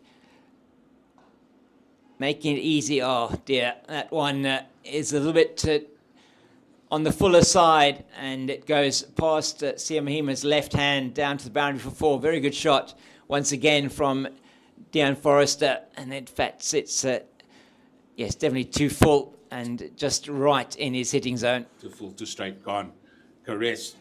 making it easy. Oh dear, that one is a little bit on the fuller side, and it goes past Sia Mahima's left hand down to the boundary for 4. Very good shot once again from Deon Forrester, and in fact it's yes, definitely too full and just right in his hitting zone. Too full, too straight, gone. Caressed.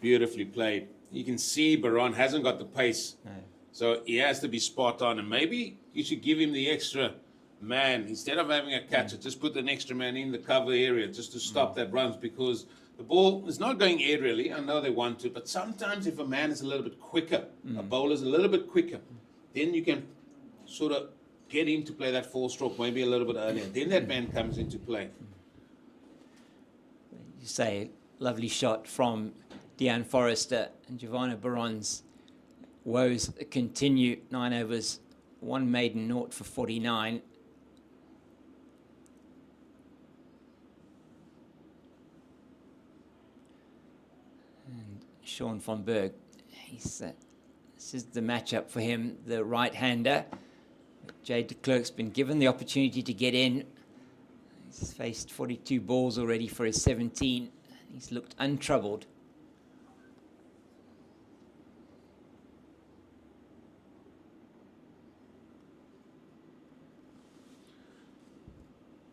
Beautifully played. You can see Baron hasn't got the pace. No. So he has to be spot on. And maybe you should give him the extra man. Instead of having a catcher, just put an extra man in the cover area just to stop that runs, because the ball is not going aerially. I know they want to, but sometimes if a man is a little bit quicker, a bowler's a little bit quicker, then you can sort of get him to play that 4-stroke maybe a little bit earlier. Then that man comes into play. You say, lovely shot from Deanne Forrester and Giovanna Baron's woes continue. 9 overs, 1 maiden, 0 for 49. And Sean von Berg, this is the matchup for him, the right-hander. Jade de Klerk's been given the opportunity to get in. He's faced 42 balls already for his 17. He's looked untroubled.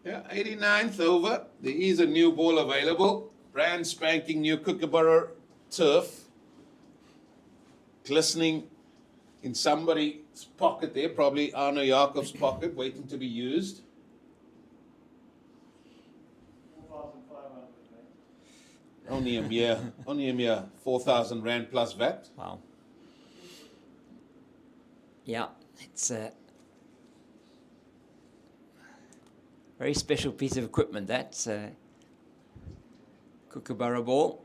Yeah, 89th over. There is a new ball available. Brand spanking new Kookaburra turf. Glistening in somebody's pocket there, probably Arno Jacob's pocket, waiting to be used. Only a mere 4,000 Rand plus VAT. Wow. Yeah, it's a very special piece of equipment. That's a Kookaburra ball.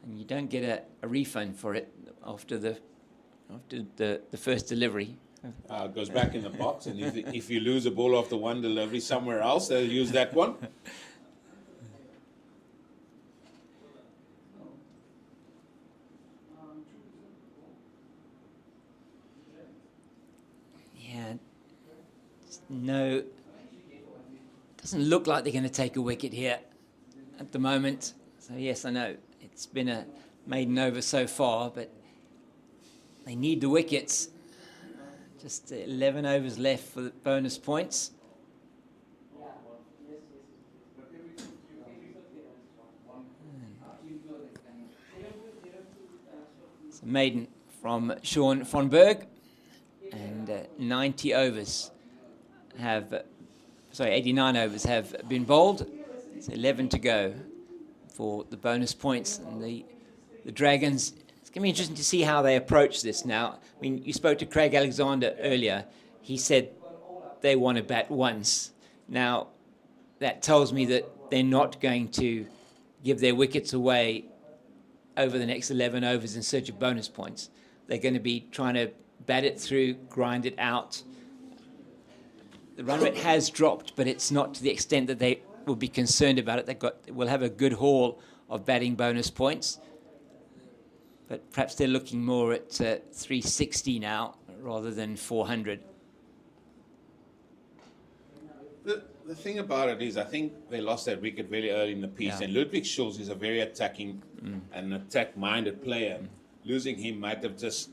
And you don't get a refund for it after the first delivery. It goes back in the box, and if you lose a ball after one delivery somewhere else, they'll use that one. Yeah, no, doesn't look like they're going to take a wicket here at the moment. So yes, I know it's been a maiden over so far, but they need the wickets. Just 11 overs left for the bonus points. It's a maiden from Sean von Berg, and 90 overs have, 89 overs have been bowled. It's 11 to go for the bonus points, and the Dragons. It's going to be interesting to see how they approach this now. I mean, you spoke to Craig Alexander earlier. He said they want to bat once. Now, that tells me that they're not going to give their wickets away over the next 11 overs in search of bonus points. They're going to be trying to bat it through, grind it out. The run rate has dropped, but it's not to the extent that they will be concerned about it. We'll have a good haul of batting bonus points. But perhaps they're looking more at 360 now rather than 400. The thing about it is, I think they lost that wicket very early in the piece, and Ludwig Schulz is a very attacking and attack-minded player. Losing him might have just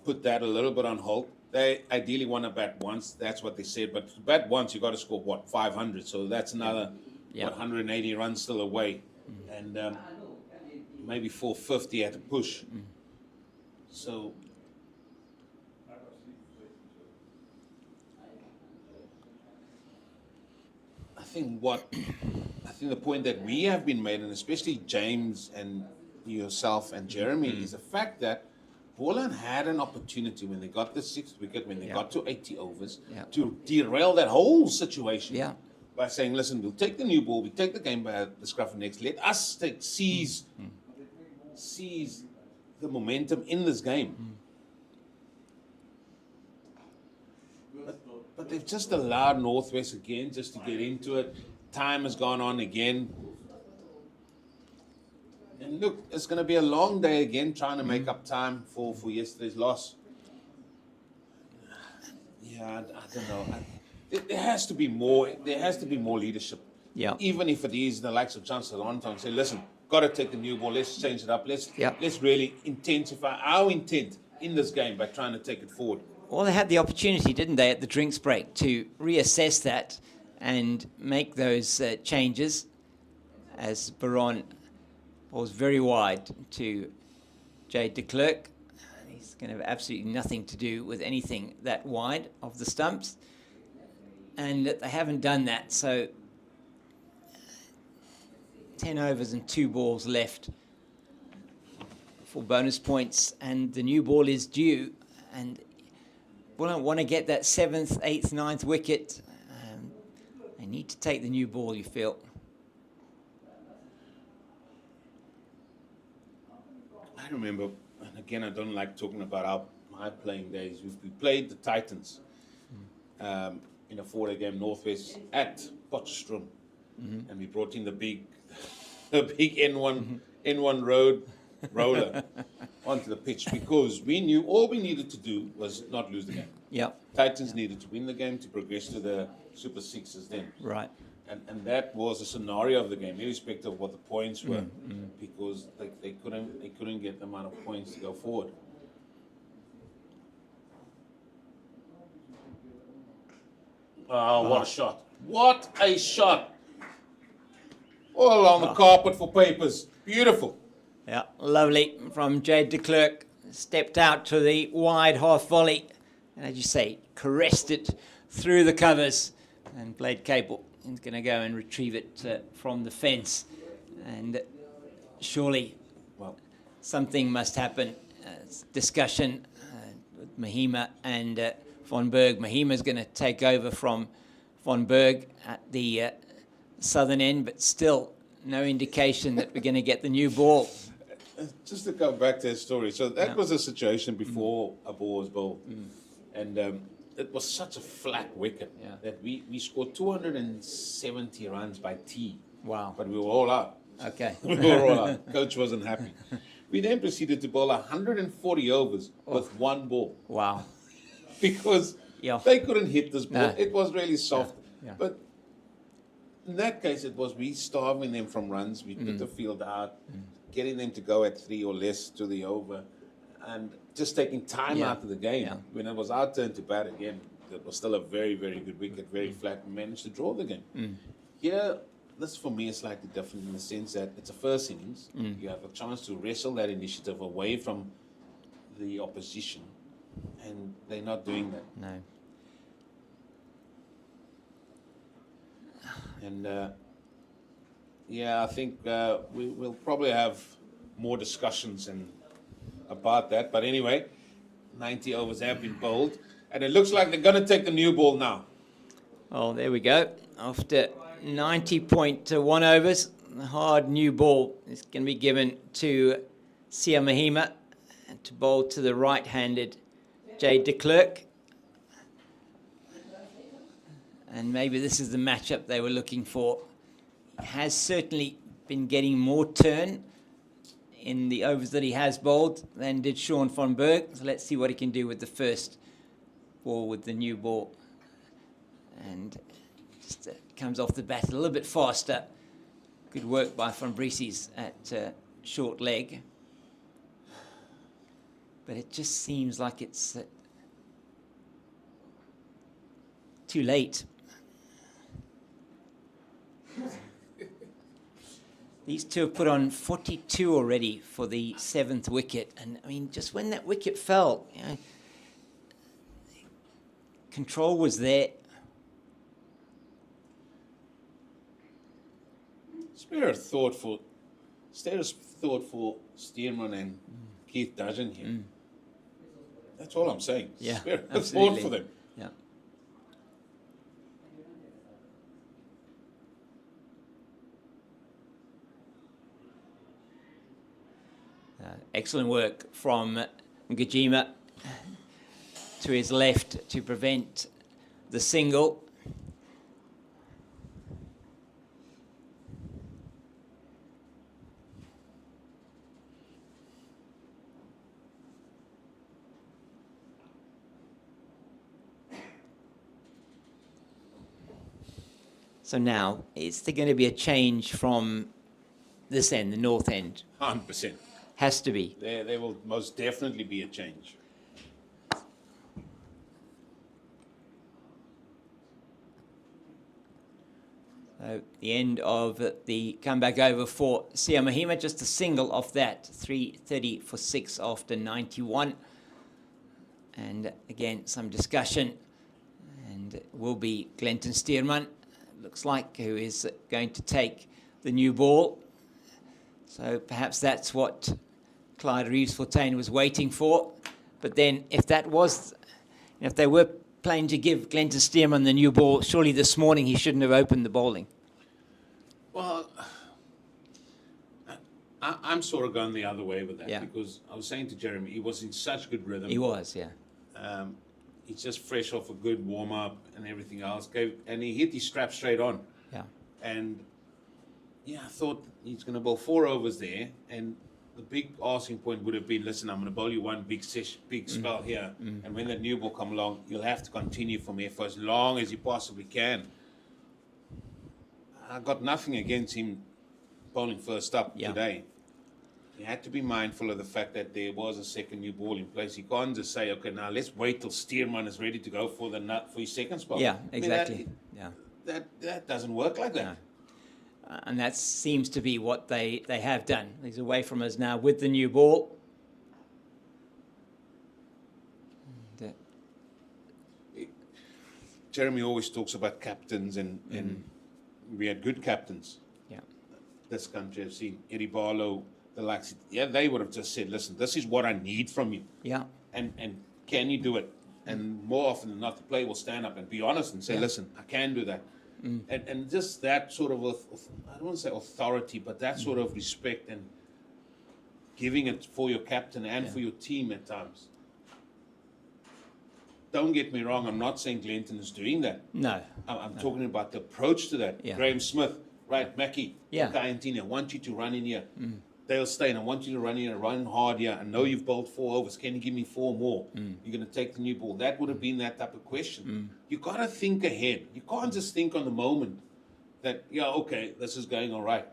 put that a little bit on hold. They ideally want to bat once, that's what they said, but to bat once, you got to score, what, 500, so that's another, 180 runs still away. And maybe 450 at a push. So I think the point that we have been made, and especially James and yourself and Jeremy, is the fact that Boland had an opportunity when they got the 6th wicket, when they got to 80 overs, to derail that whole situation. By saying, listen, we'll take the new ball, we take the game by the scruff of the necks, let us seize the momentum in this game. But they've just allowed Northwest again just to get into it. Time has gone on again. And look, it's going to be a long day again trying to make up time for yesterday's loss. Yeah, I don't know. There has to be more. There has to be more leadership. Yeah. Even if it is the likes of John Salonto and say, listen, got to take the new ball. Let's change it up. Let's really intensify our intent in this game by trying to take it forward. Well, they had the opportunity, didn't they, at the drinks break to reassess that and make those changes, as Baron was very wide to Jade de Klerk. He's going to have absolutely nothing to do with anything that wide of the stumps. And they haven't done that, so 10 overs and 2 balls left for bonus points, and the new ball is due, and we don't want to get that 7th, 8th, 9th wicket. need to take the new ball, you feel? I remember, and again, I don't like talking about my playing days. We played the Titans in a 4-day game, Northwest, at Potchefstroom, and we brought in the big N1 road roller onto the pitch because we knew all we needed to do was not lose the game. Yeah. Titans needed to win the game to progress to the Super Sixes then. Right. And that was a scenario of the game, irrespective of what the points were, because they couldn't get the amount of points to go forward. Oh, what a shot! What a shot! All along the carpet for papers. Beautiful. Yeah, lovely from Jade de Klerk. Stepped out to the wide half volley, and as you say, caressed it through the covers, and Blade Cable is going to go and retrieve it from the fence. And surely, Well, something must happen. Discussion with Mahima and Von Berg. Mahima's going to take over from Von Berg at the southern end, but still no indication that we're going to get the new ball. just to come back to his story, so that was a situation before a ball was bowled, and it was such a flat wicket that we scored 270 runs by tea. Wow. But we were all out. Okay. We were all out. Coach wasn't happy. We then proceeded to bowl 140 overs with one ball. Wow. Because they couldn't hit this ball. No. It was really soft. Yeah. But in that case, it was we starving them from runs. We put the field out, getting them to go at 3 or less to the over, and just taking time out of the game. Yeah. When it was our turn to bat again, it was still a very, very good wicket, very flat. We managed to draw the game. Here, this for me is slightly different in the sense that it's a first innings. You have a chance to wrestle that initiative away from the opposition, and they're not doing that. No. And I think we'll probably have more discussions about that. But anyway, 90 overs have been bowled, and it looks like they're going to take the new ball now. Oh, there we go. After 90.1 overs, the hard new ball is going to be given to Sia Mahima to bowl to the right-handed Jade de Klerk. And maybe this is the matchup they were looking for. Has certainly been getting more turn in the overs that he has bowled than did Sean von Berg. So let's see what he can do with the first ball with the new ball. And just comes off the bat a little bit faster. Good work by Van Brieses at short leg. But it just seems like it's too late. These two have put on 42 already for the 7th wicket. And, I mean, just when that wicket fell, you know, control was there. Spare a thought for Stearman and Keith Dudgeon here. That's all I'm saying. Yeah, Spare a absolutely. thought for them. Yeah. Excellent work from Ngajima to his left to prevent the single. So now, is there going to be a change from this end, the north end? 100%. Has to be. There will most definitely be a change. So the end of the comeback over for Sia Mahima, just a single off that, 330 for 6 after 91. And again, some discussion, and it will be Glenton Stearman, looks like, who is going to take the new ball. So perhaps that's what Clyde Reeves-Fontaine was waiting for. But then if that was, if they were planning to give Glenton Stearman the new ball? Surely this morning he shouldn't have opened the bowling. Well, I'm sort of going the other way with that, Yeah. because I was saying to Jeremy, he was in such good rhythm. He was, yeah. He's just fresh off a good warm-up and everything else. And he hit his strap straight on. Yeah. And, yeah, I thought he's going to bowl 4 overs there. And the big asking point would have been, listen, I'm going to bowl you one big spell here. And when that new ball come along, you'll have to continue from here for as long as you possibly can. I got nothing against him bowling first up today. You had to be mindful of the fact that there was a second new ball in place. You can't just say, okay, now let's wait till Stearman is ready to go for his second spot. Yeah, I mean, exactly. that doesn't work like that. No. And that seems to be what they have done. He's away from us now with the new ball. Jeremy always talks about captains, and we had good captains. Yeah. This country, I've seen Eddie Barlow, the likes. Yeah, they would have just said, listen, this is what I need from you. Yeah. And can you do it? And more often than not, the player will stand up and be honest and say, listen, I can do that. And just that sort of, I don't want to say authority, but that sort of respect and giving it for your captain and for your team at times. Don't get me wrong, I'm not saying Glenton is doing that. No. I'm talking about the approach to that. Yeah. Graham Smith, right, Mackie, Yeah. okay, Antina, I want you to run in here. Dale Steyn, I want you to run in and run hard here. I know you've bowled 4 overs. Can you give me 4 more? You're going to take the new ball. That would have been that type of question. You got to think ahead. You can't just think on the moment that, yeah, okay, this is going all right.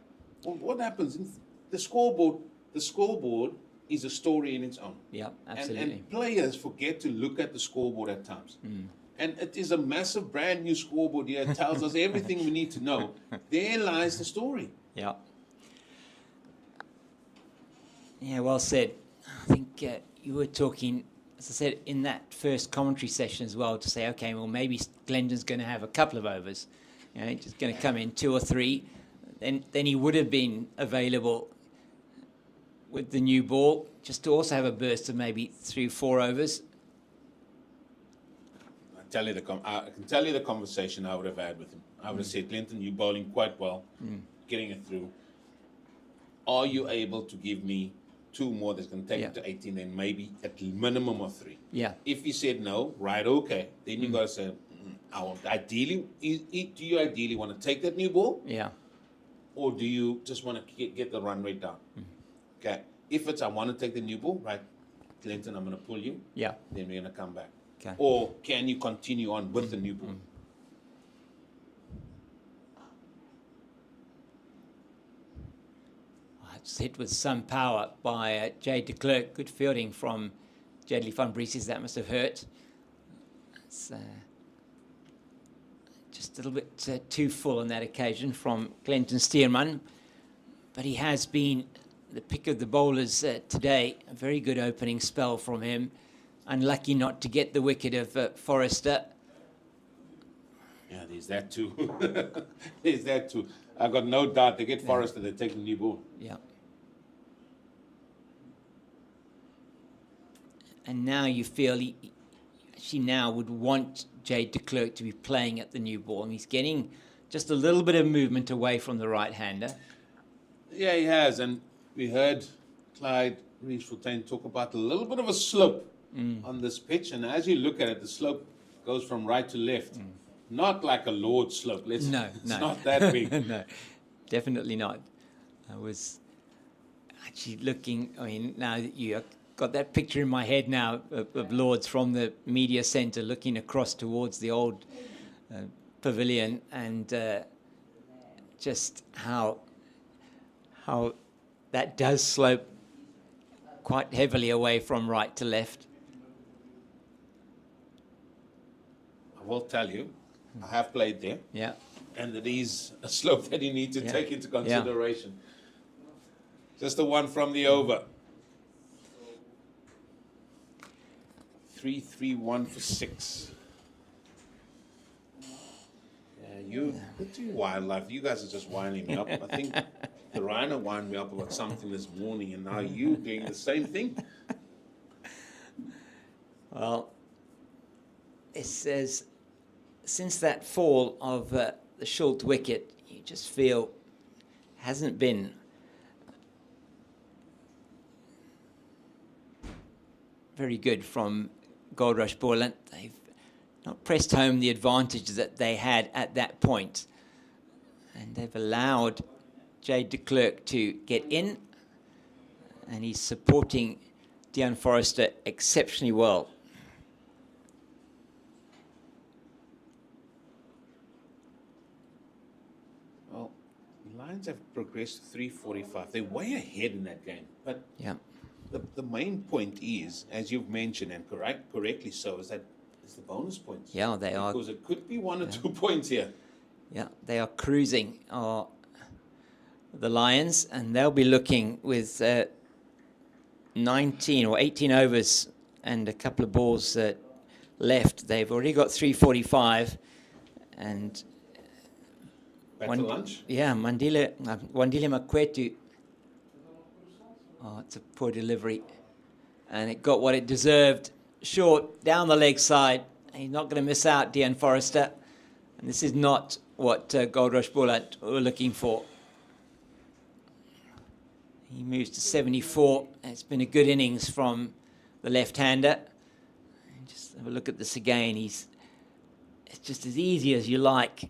Well, what happens? The scoreboard is a story in its own. Yeah, absolutely. And players forget to look at the scoreboard at times. And it is a massive brand new scoreboard here. It tells us everything we need to know. There lies the story. Yeah. Yeah, well said. I think you were talking, as I said, in that first commentary session as well, to say, okay, well, maybe Glendon's going to have a couple of overs. You know, just going to come in 2 or 3. Then he would have been available with the new ball, just to also have a burst of maybe 3 or 4 overs. I can tell you the conversation I would have had with him. I would have said, Glenton, you're bowling quite well, getting it through. Are you able to give me 2 more that's going to take it to 18, then maybe at minimum of 3? Yeah. If he said no, right, okay. Then you got to say, do you ideally want to take that new ball? Yeah. Or do you just want to get the run rate down? Okay. If it's I want to take the new ball, right, Glenton, I'm going to pull you. Yeah. Then we're going to come back. Okay. Or can you continue on with the new ball? It's hit with some power by Jade de Klerk. Good fielding from Jedley van Brieses. That must have hurt. It's just a little bit too full on that occasion from Glenton Stearman. But he has been the pick of the bowlers today. A very good opening spell from him. Unlucky not to get the wicket of Forrester. Yeah, there's that too. There's that too. I got no doubt they get Forrester, they take the new ball. Yeah. And now you feel she now would want Jade de Klerk to be playing at the new ball. And he's getting just a little bit of movement away from the right-hander. Yeah, he has. And we heard Clyde Rees-Fontaine talk about a little bit of a slope on this pitch. And as you look at it, the slope goes from right to left. Not like a Lord slope. It's not that big. No, definitely not. I was actually looking, I mean, now that you got that picture in my head now of Lords from the media centre looking across towards the old pavilion, and just how that does slope quite heavily away from right to left. I will tell you, I have played there. Yeah. And it is a slope that you need to take into consideration. Just the one from the over. 3-3-1 for 6. Yeah, you wildlife. You guys are just winding me up. I think the Rhino wound me up about something this morning, and now you doing the same thing. Well, it says, since that fall of the Schultz wicket, you just feel hasn't been very good from Goldrush Boland. They've not pressed home the advantage that they had at that point. And they've allowed Jade de Klerk to get in, and he's supporting Deon Forrester exceptionally well. Well, the Lions have progressed to 345. They're way ahead in that game. But Yeah. the main point is, as you've mentioned, and correctly so, is that it's the bonus points. Yeah, they are. Because it could be 1 or 2 points here. Yeah, they are cruising, the Lions, and they'll be looking with 19 or 18 overs and a couple of balls left. They've already got 345, and Back to lunch. yeah, Wandile Makwetu. Oh, it's a poor delivery, and it got what it deserved. Short down the leg side. He's not going to miss out, Deon Forrester, and this is not what Goldrush Boland were looking for. He moves to 74. It's been a good innings from the left-hander. Just have a look at this again. It's just as easy as you like.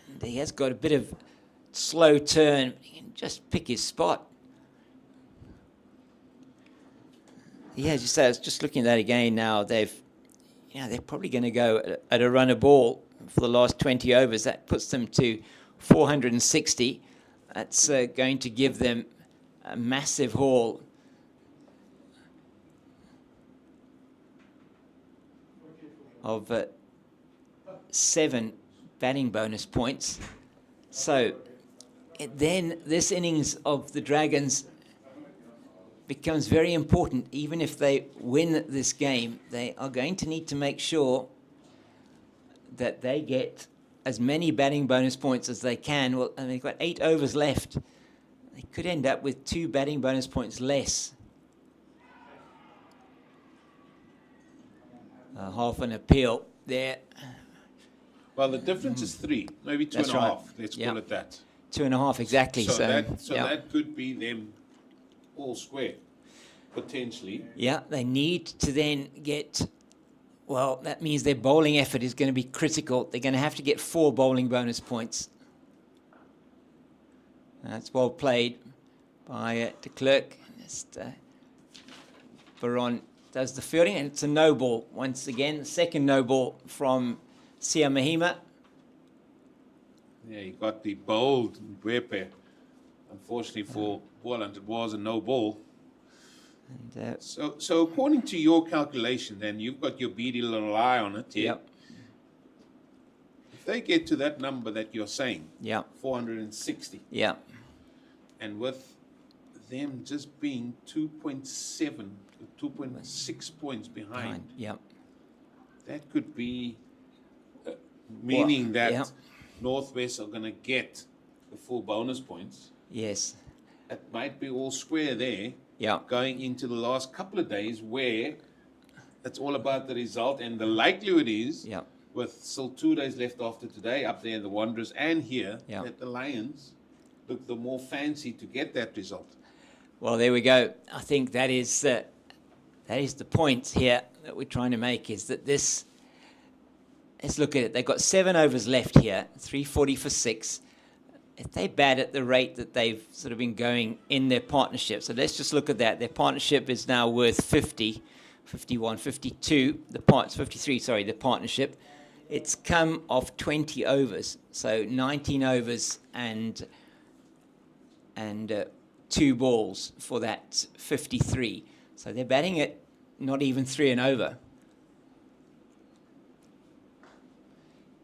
And he has got a bit of slow turn. He can just pick his spot. Yeah, as you say, I was just looking at that again now. They're probably going to go at a run a ball for the last 20 overs. That puts them to 460. That's going to give them a massive haul. Of 7 batting bonus points. So then this innings of the Dragons becomes very important. Even if they win this game, they are going to need to make sure that they get as many batting bonus points as they can. Well, and they've got 8 overs left. They could end up with 2 batting bonus points less. Half an appeal there. Well, the difference is 3, maybe 2 That's and a right. half. Let's call it that. 2.5 exactly. So, yeah. that could be them all square, potentially. Yeah, they need to then get, well, that means their bowling effort is going to be critical. They're going to have to get 4 bowling bonus points. That's well played by de Klerk. Just, Baron does the fielding, and it's a no ball once again. Second no ball from Sia Mahima. Yeah, you got the bold Wepe. Unfortunately for Boland, it was a no ball. And, So according to your calculation, then you've got your beady little eye on it. Yeah. Yep. If they get to that number that you're saying, Yeah. 460, Yeah. and with them just being 2.7, 2.6 points behind, Yeah. that could be meaning that yeah. Northwest are going to get the full bonus points. Yes. It might be all square there. Yeah. Going into the last couple of days where it's all about the result, and the likelihood is, Yeah. with still 2 days left after today, up there in the Wanderers and here, Yeah. that the Lions look the more fancy to get that result. Well, there we go. I think that is the point here that we're trying to make, is that this, let's look at it. They've got 7 overs left here, 340 for 6. If they bat at the rate that they've sort of been going in their partnership, so let's just look at that. Their partnership is now worth 50, 51, 52. 53, sorry, the partnership. It's come off 20 overs, so 19 overs and 2 balls for that 53. So they're batting at not even 3 and over.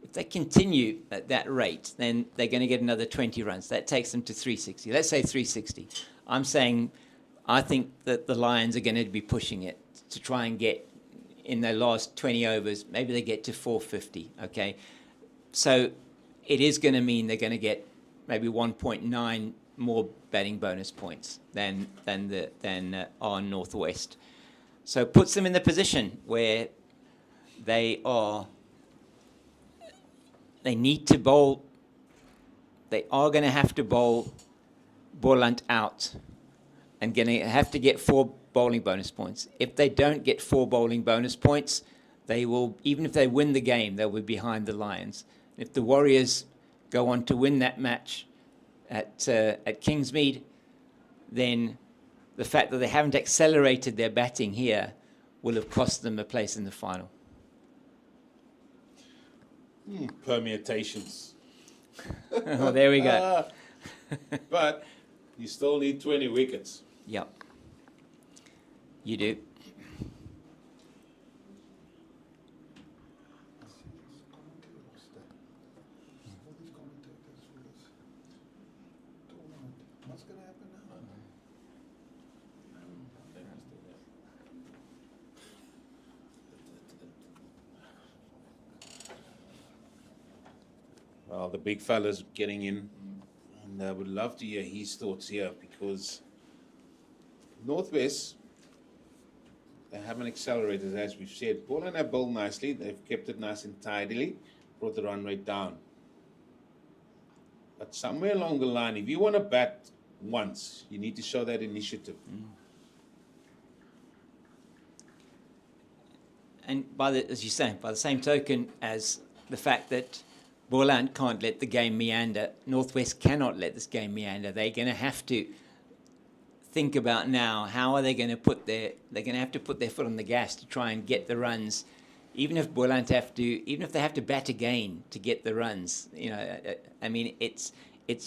If they continue at that rate, then they're going to get another 20 runs. That takes them to 360. Let's say 360. I'm saying I think that the Lions are going to be pushing it to try and get in their last 20 overs. Maybe they get to 450, okay? So it is going to mean they're going to get maybe 1.9 more batting bonus points than our Northwest. So it puts them in the position where they need to bowl. They are going to have to bowl Boland out and going to have to get 4 bowling bonus points. If they don't get 4 bowling bonus points, they will, even if they win the game, they'll be behind the Lions. If the Warriors go on to win that match at Kingsmead, then the fact that they haven't accelerated their batting here will have cost them a place in the final. Permutations. Oh, there we go. But you still need 20 wickets. Yep. You do. What's going to happen now? Well, the big fella's getting in, and I would love to hear his thoughts here, because Northwest, they haven't accelerated, as we've said. Boland have bowled nicely. They've kept it nice and tidily, brought the run rate down. But somewhere along the line, if you want to bat once, you need to show that initiative. And as you say, by the same token as the fact that Boland can't let the game meander, Northwest cannot let this game meander. They're going to have to think about now, how are they going to they're going to have to put their foot on the gas to try and get the runs, even if Boland even if they have to bat again to get the runs. You know, I mean, it's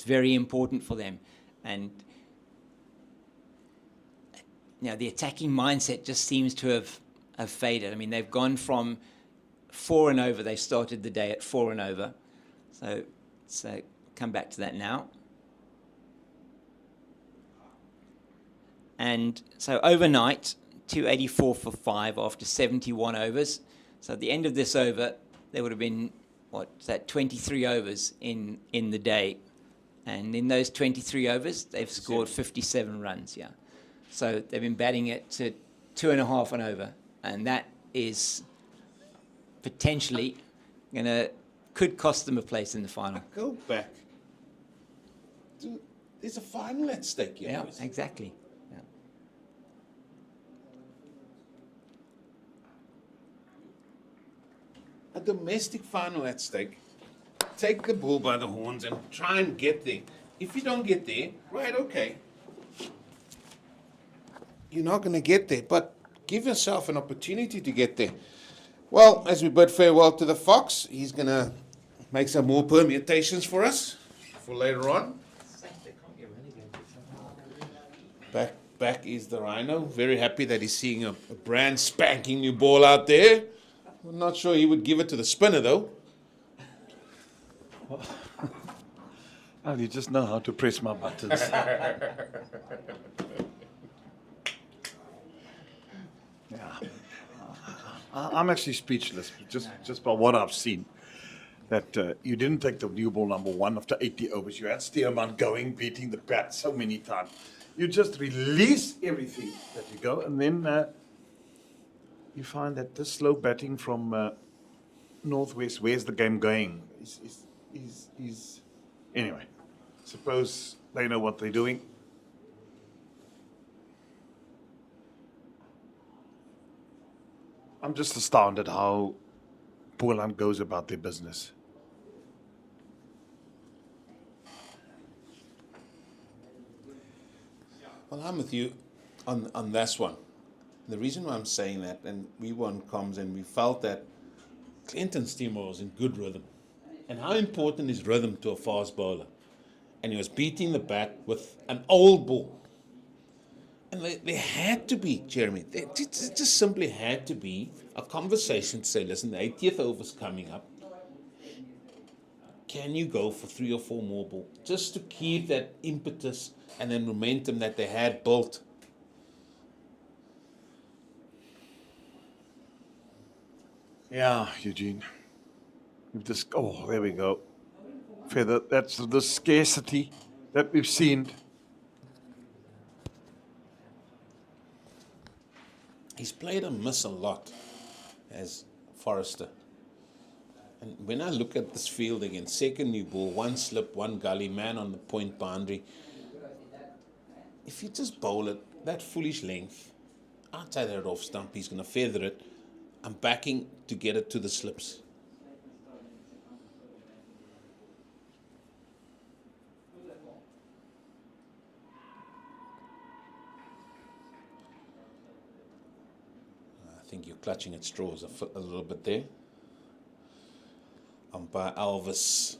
very important for them. And you know, the attacking mindset just seems to have faded. I mean, they've gone from 4 and over. They started the day at 4 and over. So come back to that now. And so overnight, 284 for 5 after 71 overs. So at the end of this over, there would have been, 23 overs in the day. And in those 23 overs, they've scored 57 runs, yeah. So they've been batting it to 2.5 and over. And that is potentially could cost them a place in the final. Go back. There's a final at stake here. Yeah, exactly. Yeah. A domestic final at stake. Take the bull by the horns and try and get there. If you don't get there, right, okay. You're not going to get there, but give yourself an opportunity to get there. Well, as we bid farewell to the Fox, he's going to make some more permutations for us for later on. Back is the Rhino. Very happy that he's seeing a brand spanking new ball out there. I'm not sure he would give it to the spinner, though. Well, you just know how to press my buttons. Yeah. I'm actually speechless, just by what I've seen. That you didn't take the new ball number 1 after 80 overs. You had Steerman going, beating the bat so many times. You just release everything that you go, and then you find that this slow batting from Northwest, where's the game going? Anyway, suppose they know what they're doing. I'm just astounded how Boland goes about their business. Well, I'm with you on this one. The reason why I'm saying that, and we won comms and we felt that Clinton Steamer was in good rhythm. And how important is rhythm to a fast bowler? And he was beating the bat with an old ball. And there had to be, Jeremy, there just simply had to be a conversation to say, listen, the 80th over's coming up. Can you go for 3 or 4 more balls? Just to keep that impetus and then momentum that they had built. Yeah, Eugene. There we go. Feather, that's the scarcity that we've seen. He's played a miss a lot as Forrester. And when I look at this field again, second new ball, one slip, one gully, man on the point boundary. If you just bowl it that foolish length, outside that off stump, he's going to feather it. I'm backing to get it to the slips. I think you're clutching at straws a little bit there. Umpire Elvis,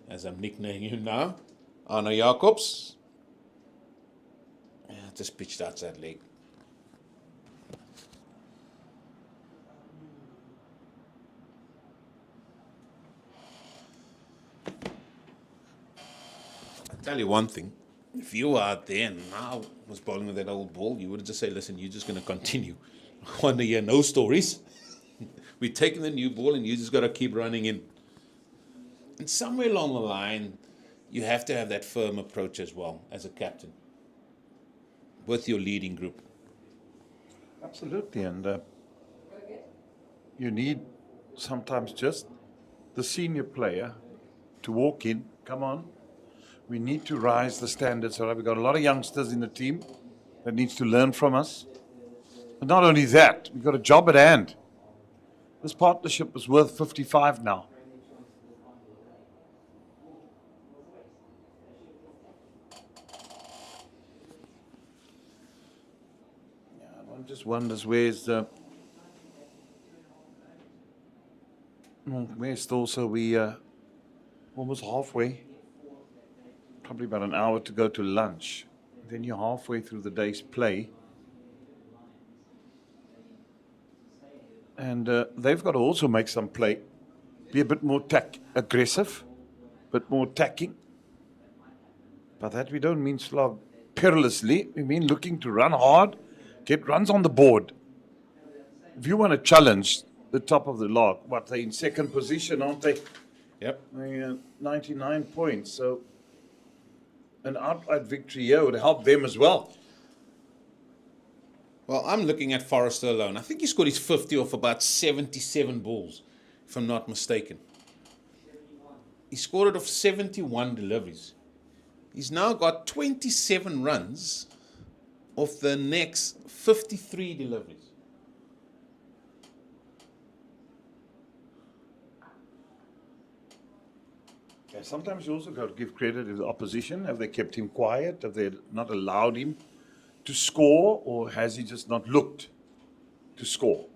as I'm nicknaming him now, Arno Jacobs. Yeah, just pitched outside leg. I'll tell you one thing. If you were out there and I was bowling with that old ball, you would just say, listen, you're just going to continue. I want to hear no stories. We're taking the new ball and you just got to keep running in. And somewhere along the line, you have to have that firm approach as well as a captain with your leading group. Absolutely, and you need sometimes just the senior player to walk in. Come on, we need to rise the standards. All right, we've got a lot of youngsters in the team that needs to learn from us. But not only that, we've got a job at hand. This partnership is worth 55 now. Yeah, one just wonders where's also we almost halfway. Probably about an hour to go to lunch. Then you're halfway through the day's play. And they've got to also make some play, be a bit more aggressive, a bit more attacking. By that we don't mean slog perilously, we mean looking to run hard, get runs on the board. If you want to challenge the top of the log, what, they're in second position, aren't they? Yep. 99 points, so an outright victory here would help them as well. Well, I'm looking at Forrester alone. I think he scored his 50 off about 77 balls, if I'm not mistaken. He scored it off 71 deliveries. He's now got 27 runs off the next 53 deliveries. Yeah, sometimes you also got to give credit to the opposition. Have they kept him quiet? Have they not allowed him to score, or has he just not looked to score?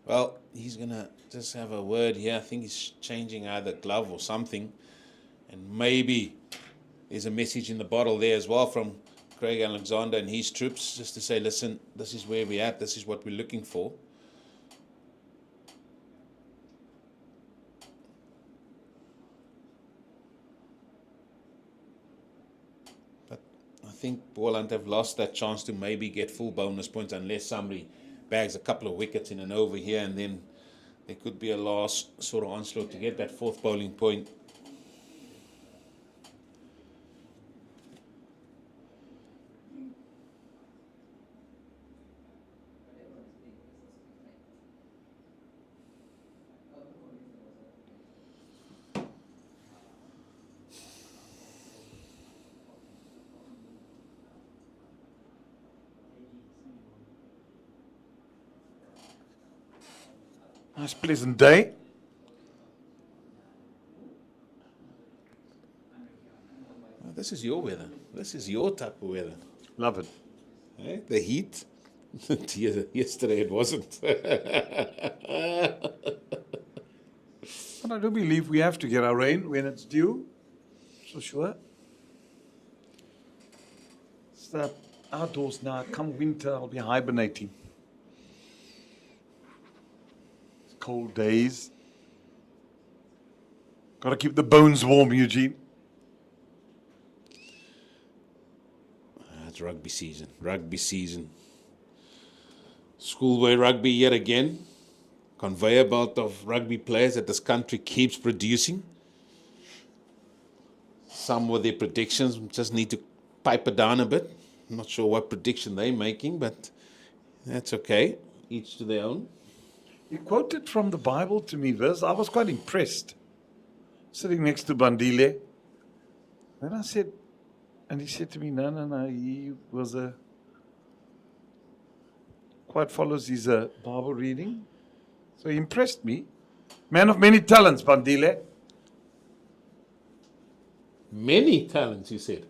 Well, he's going to just have a word here. I think he's changing either glove or something. And maybe there's a message in the bottle there as well from Craig Alexander and his troops, just to say, listen, this is where we're at. This is what we're looking for. I think Boland have lost that chance to maybe get full bonus points unless somebody bags a couple of wickets in and over here, and then there could be a last sort of onslaught to get that fourth bowling point. Nice pleasant day. Well, this is your weather. This is your type of weather. Love it. Eh? The heat. Yesterday it wasn't. But I do believe we have to get our rain when it's due. So sure. It's outdoors now. Come winter, I'll be hibernating. Cold days. Got to keep the bones warm, Eugene. It's rugby season. Rugby season. Schoolboy rugby yet again. Conveyor belt of rugby players that this country keeps producing. Some with their predictions just need to pipe it down a bit. I'm not sure what prediction they're making, but that's okay. each to their own. He quoted from the Bible to me, Viz. I was quite impressed. Sitting next to Bandile. Then I said, and he said to me, no, he was quite follows his Bible reading. So he impressed me. Man of many talents, Bandile. Many talents, you said.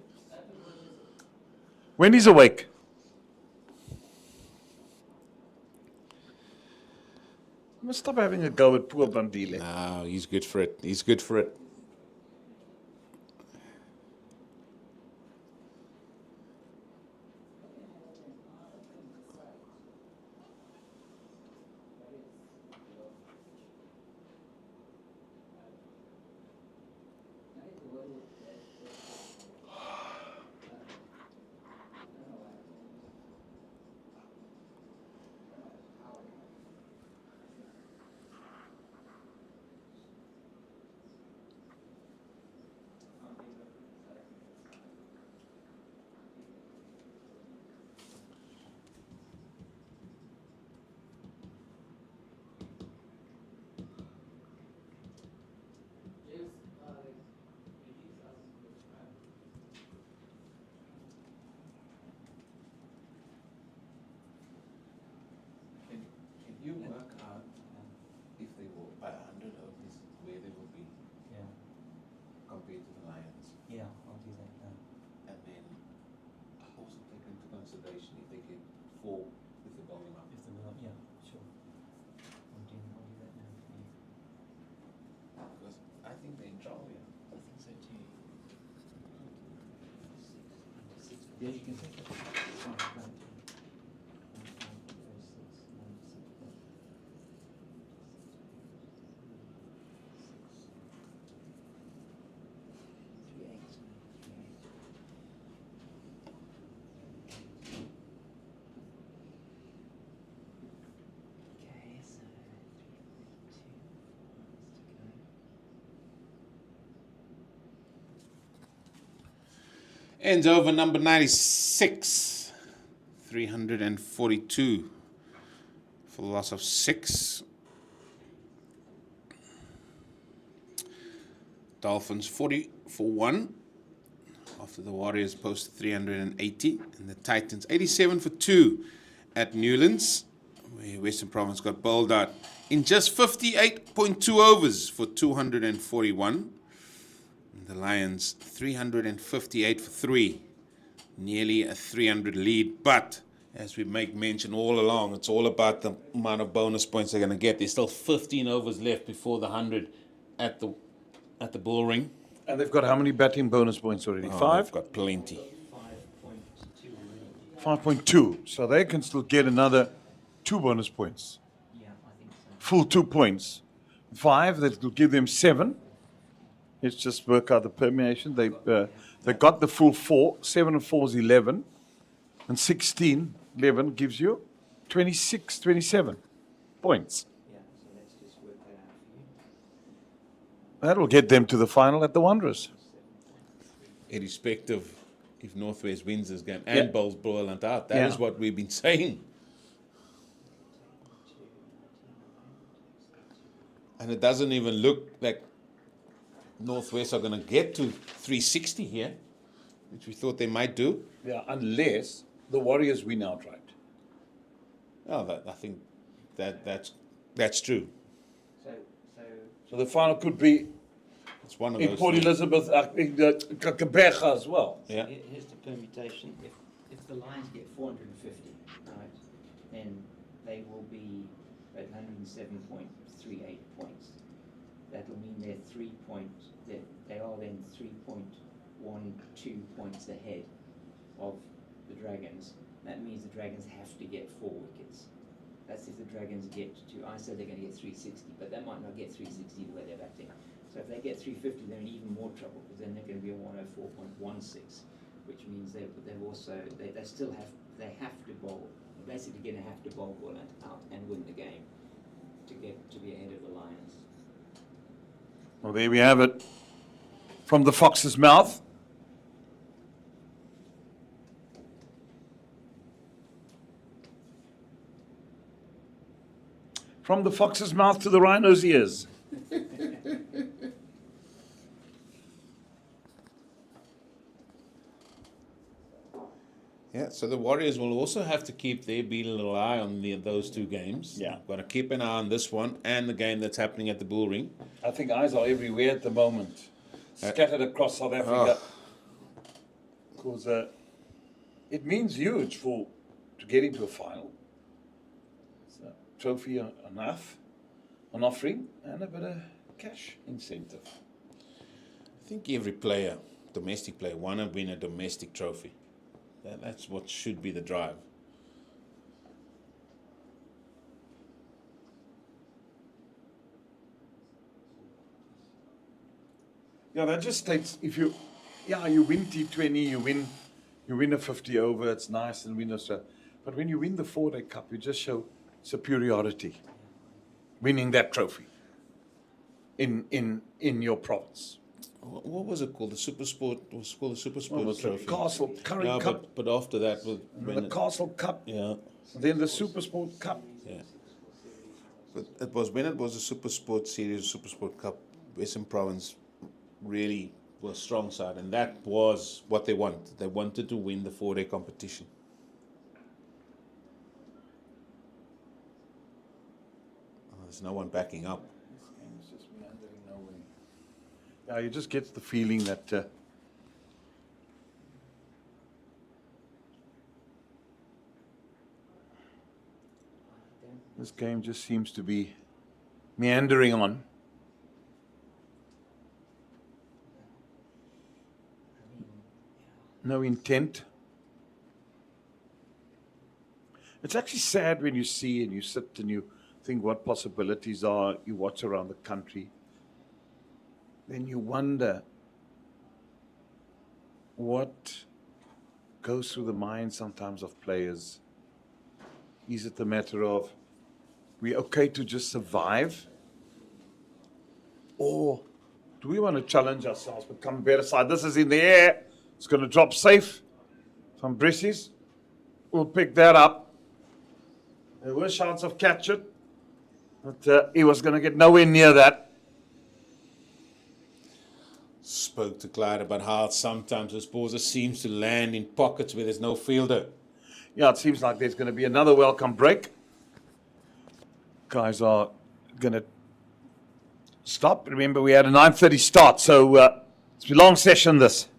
When he's awake. I must stop having a go at poor Bandile. No, he's good for it. He's good for it. You work out if they were by 100 overs, where they would be compared to the Lions. Yeah, I'll do that now. And then also take into consideration if they get 4 if they're bowling up. If the yeah, sure. I'll do that now for you. Because I think they're in trouble here. I think so too. Yeah, you can take it. It's fine, right. Ends over number 96, 342 for the loss of 6. Dolphins 40 for 1 after the Warriors posted 380, and the Titans 87 for 2 at Newlands, where Western Province got bowled out in just 58.2 overs for 241. The Lions 358 for 3, nearly a 300 lead. But as we make mention all along, it's all about the amount of bonus points they're going to get. There's still 15 overs left before the 100 at the bull ring. And they've got how many batting bonus points already? 5? They've got plenty. 5.2. So they can still get another 2 bonus points. Yeah, I think so. Full 2 points. 5, that will give them 7. Let's just work out the permutation. They got the full 4. 7 and 4 is 11. And 16, 11 gives you 26, 27 points. Yeah, so let's just work that out for you. That'll get them to the final at the Wanderers. Irrespective if Northwest wins this game and bowls Boland out. That is what we've been saying. And it doesn't even look like Northwest are going to get to 360 here, which we thought they might do. Yeah, unless the Warriors win outright. Oh, I think that's true. So the final could be It's one of in those. Port Elizabeth, in Kaberga as well. Yeah. Here's the permutation. If the Lions get 450, right, then they will be at 107.38 points. That'll mean they're they are then 3.12 points ahead of the Dragons. That means the Dragons have to get 4 wickets. That's if the Dragons get to, I said they're going to get 360, but they might not get 360 the way they're batting. So if they get 350, they're in even more trouble, because then they're going to be a 104.16, which means they have to bowl. They're basically going to have to bowl Boland out and win the game to be ahead of the Lions. Well, there we have it from the Fox's mouth. From the fox's mouth to the rhino's ears. Yeah, so the Warriors will also have to keep their beetle eye on those two games. Yeah. Got to keep an eye on this one and the game that's happening at the Bull Ring. I think eyes are everywhere at the moment, scattered across South Africa. Because it means huge to get into a final. It's a trophy enough, an offering, and a bit of cash incentive. I think every player, domestic player, want to win a domestic trophy. That's what should be the drive. Yeah, that just states if you win T20, you win a 50 over, it's nice and win a. But when you win the 4-day cup, you just show superiority, winning that trophy in your province. What was it called? The Super Sport. It was called the Super Sport was Trophy. the Castle Curry Cup. But after that, The Castle Cup. Yeah. Then the Super Sport Cup. Yeah. But it was when it was a Super Sport Series, Super Sport Cup, Western Province really was strong side, and that was what they wanted. They wanted to win the 4-day competition. There's no one backing up. Yeah, you just get the feeling that this game just seems to be meandering on. No intent. It's actually sad when you see and you sit and you think what possibilities are. You watch around the country. Then you wonder what goes through the mind sometimes of players. Is it the matter of we're okay to just survive? Or do we want to challenge ourselves, become a better side? This is in the air. It's going to drop safe from Brissies. We'll pick that up. There were shots of catch it, but he was going to get nowhere near that. Spoke to Clyde about how sometimes this ball just seems to land in pockets where there's no fielder. Yeah, it seems like there's going to be another welcome break. Guys are going to stop. Remember, we had a 9:30 start, so it's a long session, this.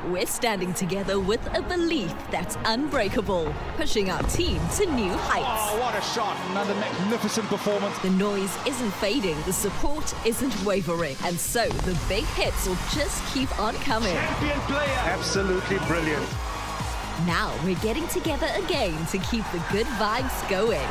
We're standing together with a belief that's unbreakable, pushing our team to new heights. Oh, what a shot. Another magnificent performance. The noise isn't fading, the support isn't wavering, and so the big hits will just keep on coming. Champion player. Absolutely brilliant. Now we're getting together again to keep the good vibes going.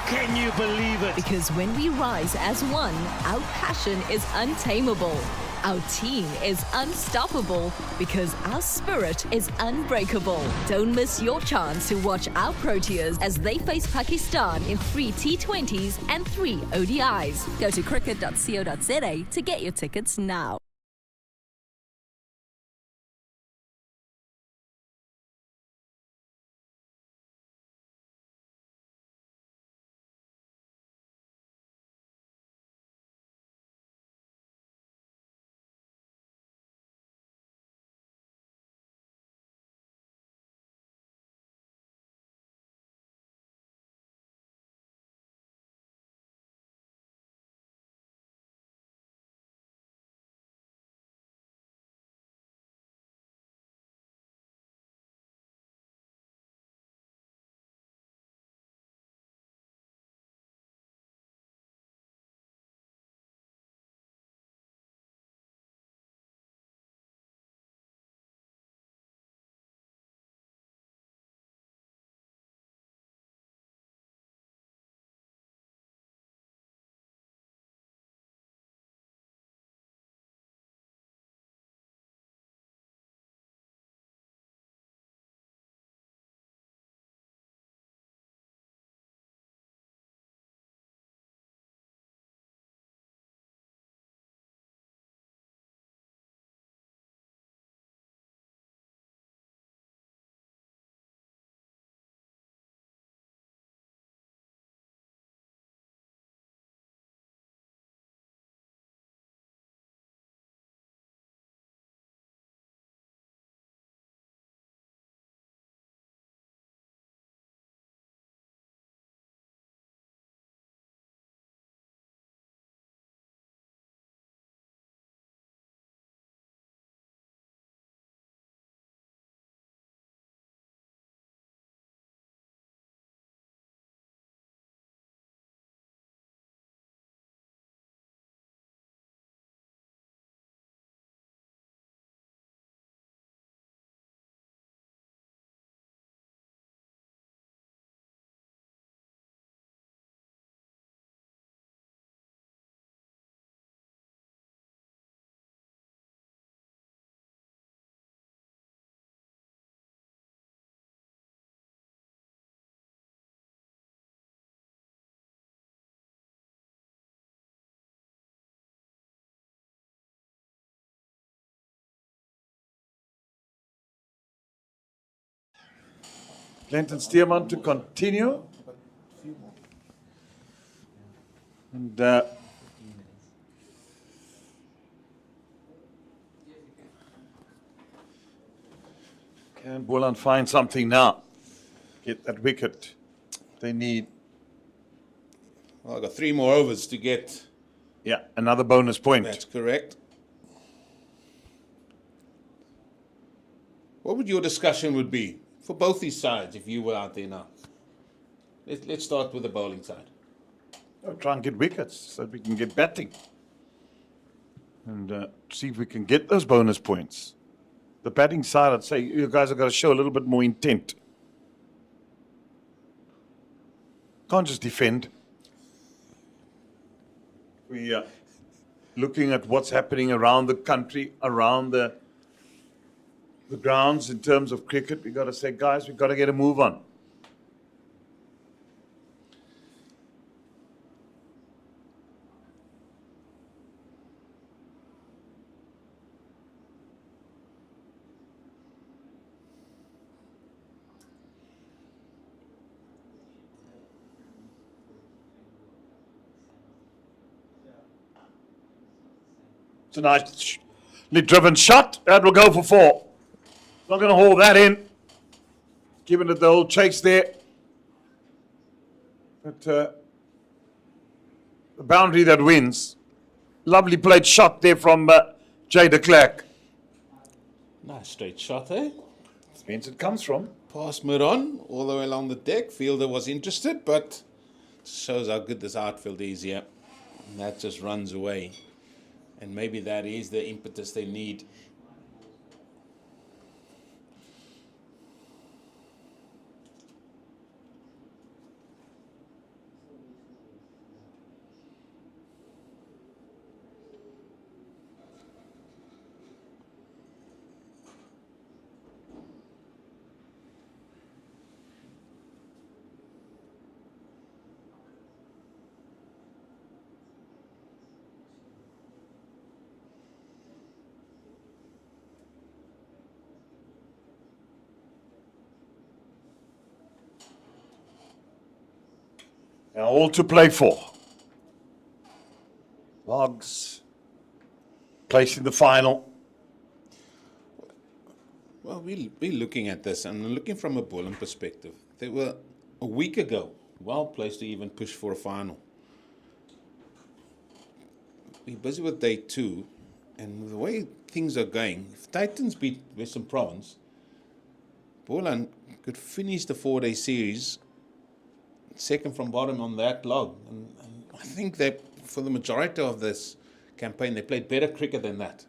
Can you believe it? Because when we rise as one, our passion is untamable. Our team is unstoppable because our spirit is unbreakable. Don't miss your chance to watch our Proteas as they face Pakistan in 3 T20s and 3 ODIs. Go to cricket.co.za to get your tickets now. Clinton Stearman to continue. And can Boland find something now? Get that wicket they need. Well, I've got 3 more overs to get. Yeah, another bonus point. That's correct. What would your discussion would be for both these sides if you were out there now? Let's start with the bowling side. Oh, try and get wickets so that we can get batting. And see if we can get those bonus points. The batting side, I'd say you guys have got to show a little bit more intent. Can't just defend. We are looking at what's happening around the country, around the grounds in terms of cricket. We've got to say, guys, we've got to get a move on. It's a nicely driven shot. That will go for 4. Not going to hold that in. Giving it the old chase there. But the boundary that wins. Lovely played shot there from Jay de Klerk. Nice straight shot, eh? Means it comes from. Pass mid on, all the way along the deck. Fielder was interested, but shows how good this outfield is here. And that just runs away. And maybe that is the impetus they need. Now all to play for. Logs placing the final. Well, we're looking at this and looking from a Boland perspective. They were a week ago well placed to even push for a final. We're busy with day 2, and the way things are going, if Titans beat Western Province, Boland could finish the 4-day series second from bottom on that log. And I think that for the majority of this campaign, they played better cricket than that.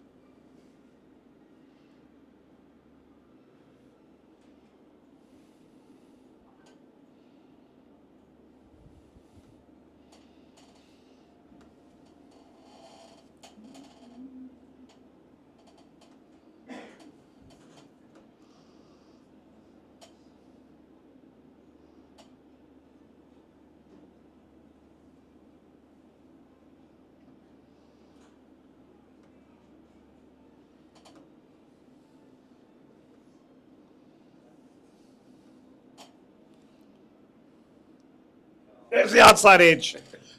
There's the outside edge.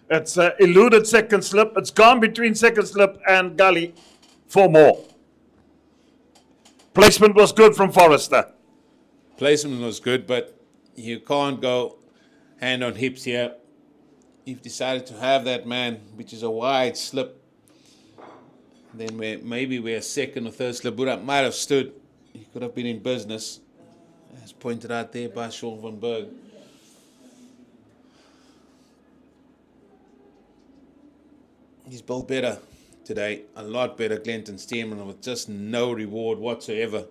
It's eluded second slip. It's gone between second slip and gully. 4 more. Placement was good from Forrester. Placement was good, but you can't go hand on hips here. You've decided to have that man, which is a wide slip. Then maybe where second or third slip might have stood, he could have been in business, as pointed out there by Sean van Berg. He's bowled better today, a lot better. Clinton Stearman with just no reward whatsoever.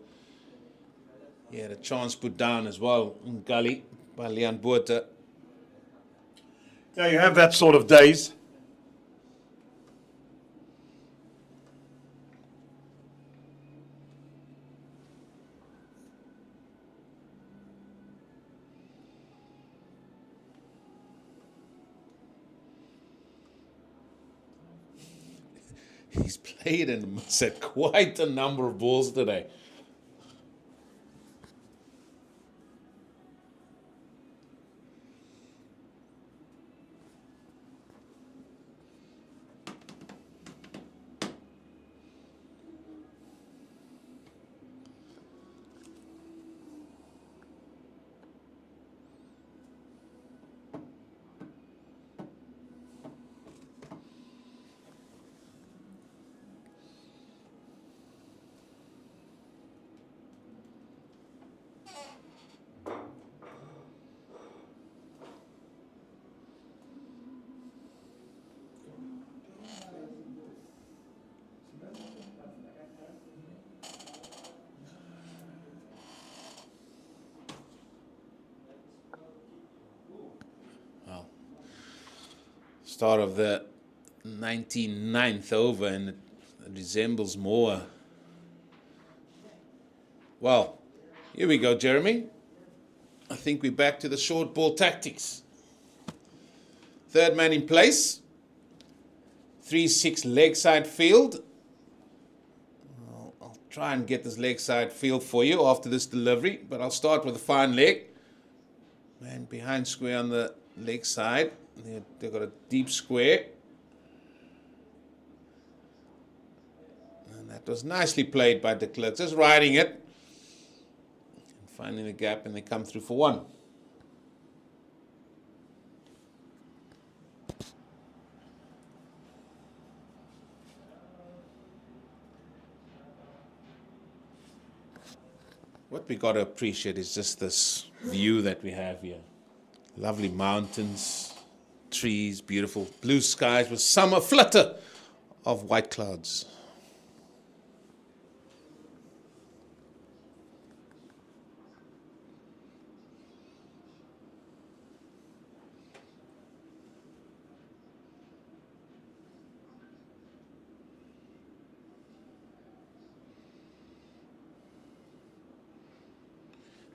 He had a chance put down as well in gully by Leon Botha. Yeah, you have that sort of days. He's played and set quite a number of balls today. Start of the 99th over, and it resembles more. Well, here we go, Jeremy. I think we're back to the short ball tactics. Third man in place. 3-6 leg side field. I'll try and get this leg side field for you after this delivery, but I'll start with a fine leg. Man behind square on the leg side. They've got a deep square. And that was nicely played by de Klerk. Just riding it. And finding the gap, and they come through for one. What we got to appreciate is just this view that we have here. Lovely mountains, trees, beautiful blue skies with summer flutter of white clouds.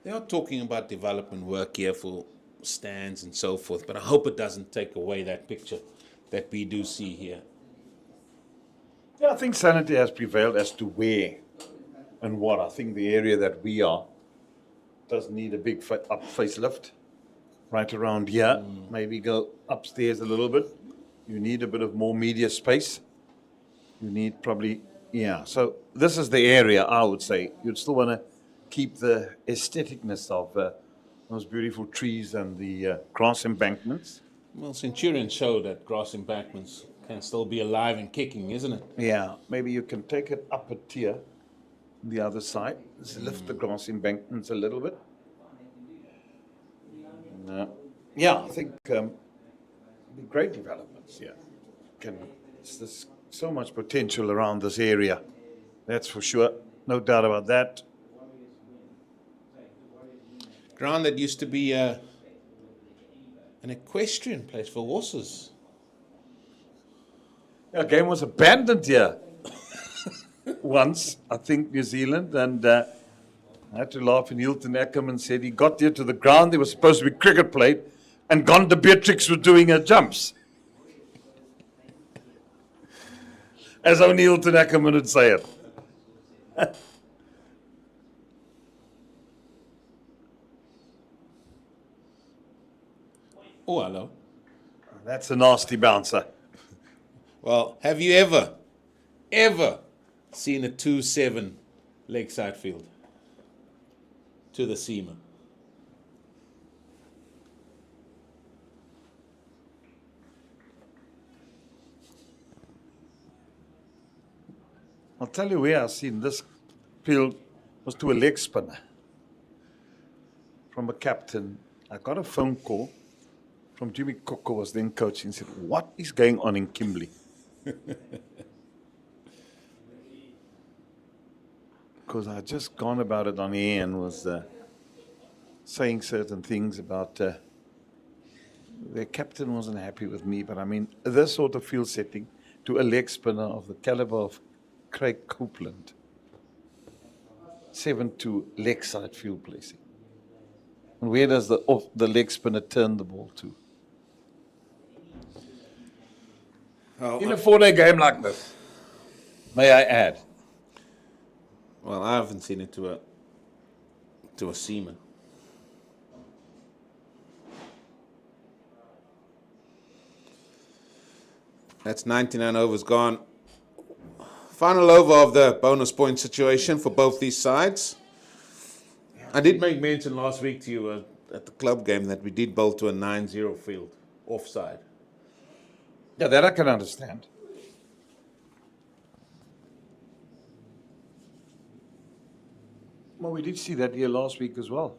They are talking about development work here for stands and so forth, but I hope it doesn't take away that picture that we do see here. Yeah, I think sanity has prevailed as to where and what. I think the area that we are does need a big up facelift. Right around here, maybe go upstairs a little bit. You need a bit of more media space. You need probably, yeah. So this is the area, I would say. You'd still want to keep the aestheticness of those beautiful trees and the grass embankments. Well, Centurion showed that grass embankments can still be alive and kicking, isn't it? Yeah, maybe you can take it up a tier on the other side. Just lift the grass embankments a little bit. Yeah, I think great developments here. There's so much potential around this area. That's for sure. No doubt about that. Ground that used to be an equestrian place for horses. Yeah, game was abandoned here once, I think, New Zealand, and I had to laugh when Hilton Ackerman said he got there to the ground, there was supposed to be cricket played, and Gonda Beatrix was doing her jumps. As only Hilton Ackerman would say it. Oh, hello. That's a nasty bouncer. Well, have you ever seen a 2-7 lakeside field to the seamer? I'll tell you where I've seen this field was to a leg spinner from a captain. I got a phone call from Jimmy Cook, who was then coach, and said, "What is going on in Kimberley?" Because I had just gone about it on air and was saying certain things about their captain wasn't happy with me. But I mean, this sort of field setting to a leg spinner of the caliber of Craig Copeland, 7-2 leg side field placing. And where does the leg spinner turn the ball to? In a 4-day game like this, may I add? Well, I haven't seen it to a seamer. That's 99 overs gone. Final over of the bonus point situation for both these sides. I did make mention last week to you at the club game that we did bowl to a 9-0 field, offside. Yeah, that I can understand. Well, we did see that here last week as well.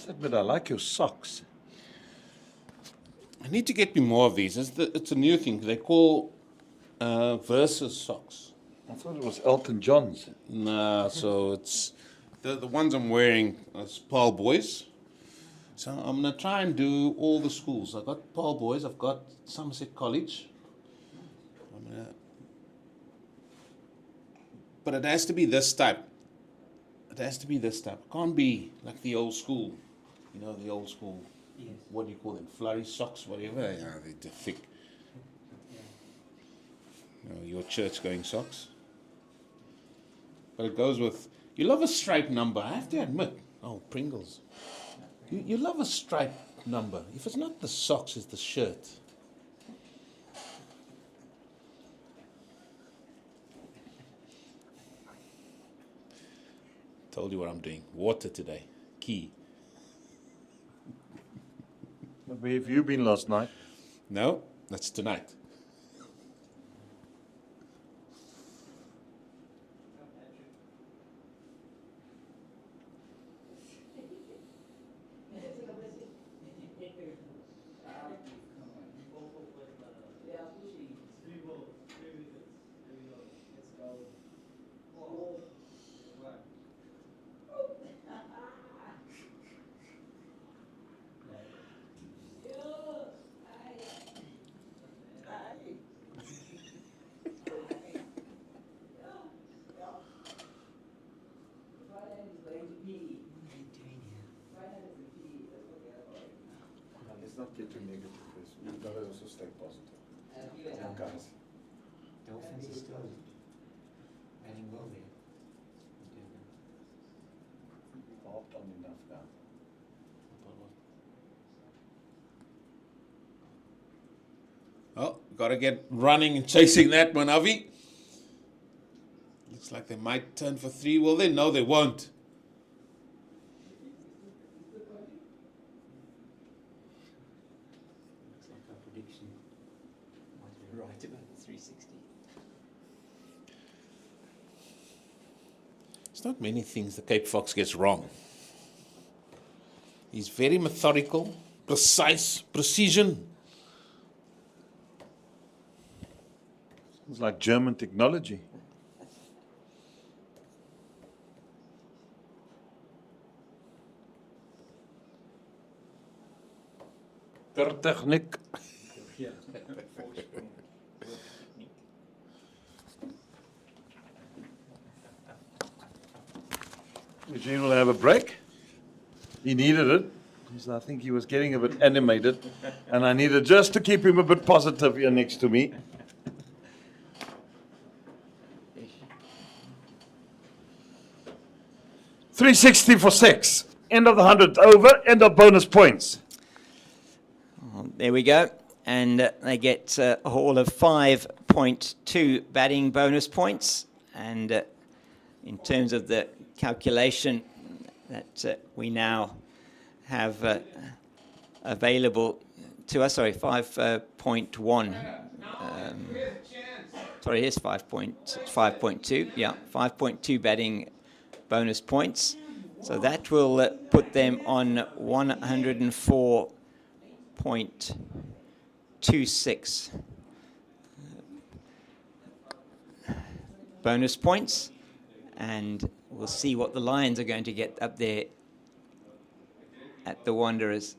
must admit, I like your socks. I need to get me more of these. It's a new thing. They call versus socks. I thought it was Elton John's. Nah, so it's the ones I'm wearing is Paarl Boys. So I'm gonna try and do all the schools. I've got Paarl Boys. I've got Somerset College. But it has to be this type. It has to be this type. It can't be like the old school. You know, the old school. Yes. What do you call them? Flurry socks, whatever. Yeah, they're thick. You know, your church-going socks. But it goes with. You love a striped number. I have to admit. Oh, Pringles. You love a striped number. If it's not the socks, it's the shirt. Told you what I'm doing. Water today. Key. Where have you been last night? No, that's tonight. Let's not get too negative, because we've got to also stay positive. Come on, guys. Dolphins are still running well there. We've harped on enough now. Oh, gotta get running and chasing that one, Avi. Looks like they might turn for 3. Well, then, no, they won't. Looks like our prediction might be right about the 360. There's not many things the Cape Fox gets wrong. He's very methodical, precise, precision. Sounds like German technology. Per techniek. Eugene will have a break. He needed it, because I think he was getting a bit animated, and I needed just to keep him a bit positive here next to me. 360 for 6. End of the 100th over, end of bonus points. There we go. And they get a haul of 5.2 batting bonus points. And in terms of the calculation that we now have available to us, sorry, 5.1. Sorry, here's 5.2. Yeah, 5.2 batting bonus points. So that will put them on 104.26 bonus points. And we'll see what the Lions are going to get up there at the Wanderers.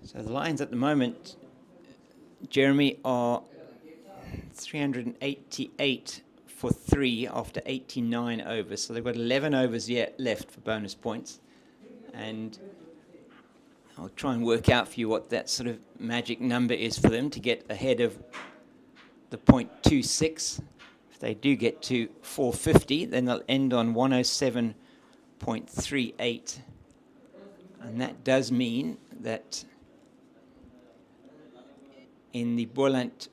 So the Lions at the moment, Jeremy, are 388 for 3 after 89 overs. So they've got 11 overs yet left for bonus points. And I'll try and work out for you what that sort of magic number is for them to get ahead of the .26. If they do get to 450, then they'll end on 107.38. And that does mean that in the Boland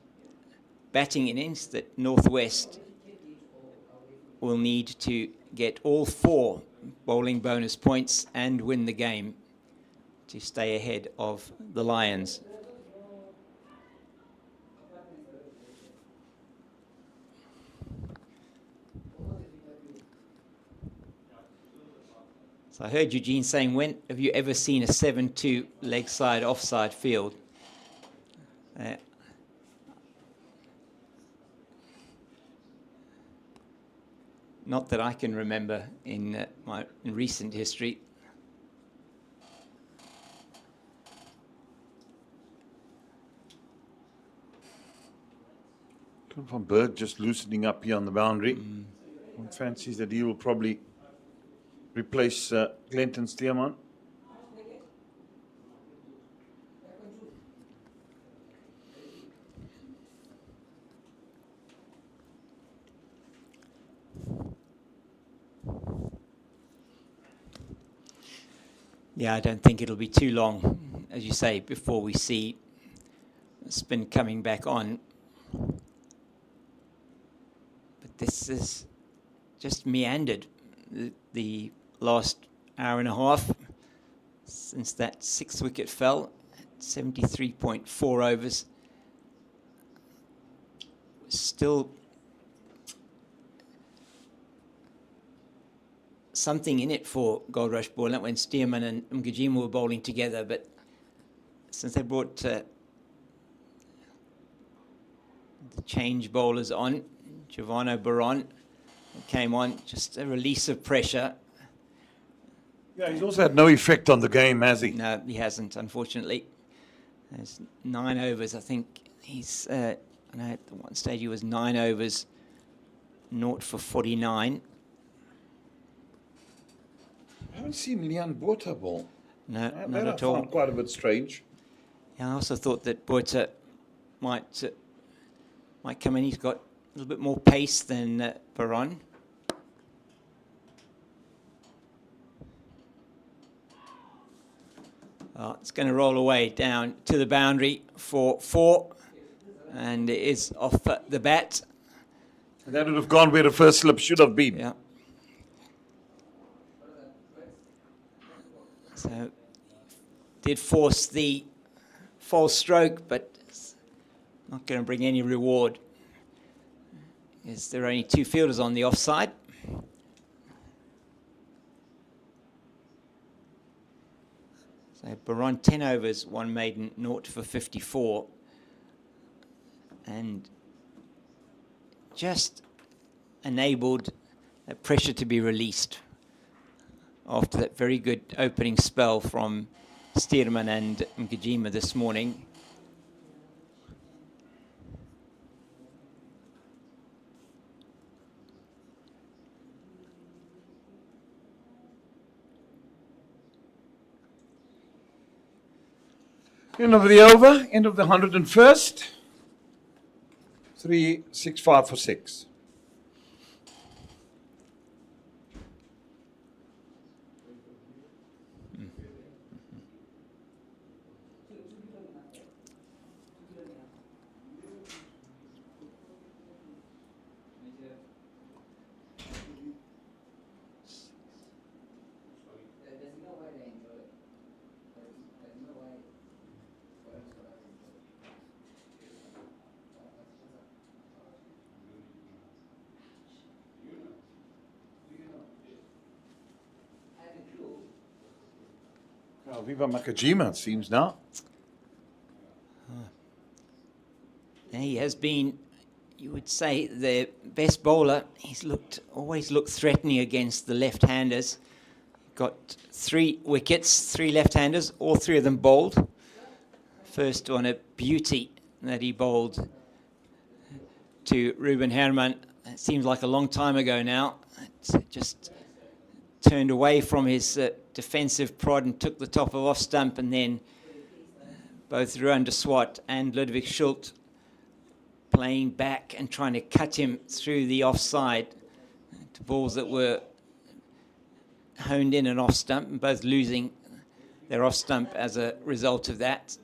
batting innings that Northwest will need to get all 4 bowling bonus points and win the game to stay ahead of the Lions. So I heard Eugene saying, when have you ever seen a 7-2 leg side offside field? Not that I can remember in recent history. Van Berg just loosening up here on the boundary. One fancies that he will probably replace Clinton Stearman. Yeah, I don't think it'll be too long, as you say, before we see spin coming back on. But this is just meandered the last hour and a half since that 6th wicket fell at 73.4 overs. Still something in it for Goldrush Boland when Stearman and Mgijima were bowling together, but since they brought the change bowlers on, Giovanni Baron came on, just a release of pressure. Yeah, he's also had no effect on the game, has he? No, he hasn't, unfortunately. There's 9 overs, I think. He's, I know at one stage he was 9 overs, 0 for 49. I haven't seen Leon Botha bowl. No, That not I at all. found quite a bit strange. Yeah, I also thought that Botha might come in. He's got a little bit more pace than Baron. It's going to roll away down to the boundary for 4, and it is off the bat. And that would have gone where the first slip should have been. Yeah. So, did force the false stroke, but it's not going to bring any reward. Is there only 2 fielders on the offside? So Baron 10 overs, 1 maiden, 0 for 54, and just enabled that pressure to be released after that very good opening spell from Stearman and Mgijima this morning. End of the over, end of the 101st. 3-6-5 for 6. Viva Makajima, it seems now. He has been, you would say, the best bowler. He's always looked threatening against the left-handers. Got 3 wickets, 3 left-handers, all 3 of them bowled. First one, a beauty that he bowled to Ruben Herman. It seems like a long time ago now. It just turned away from his defensive prod and took the top of off stump, and then both Ruan de Swat and Ludwig Schult playing back and trying to cut him through the offside to balls that were honed in and off stump, and both losing their off stump as a result of that.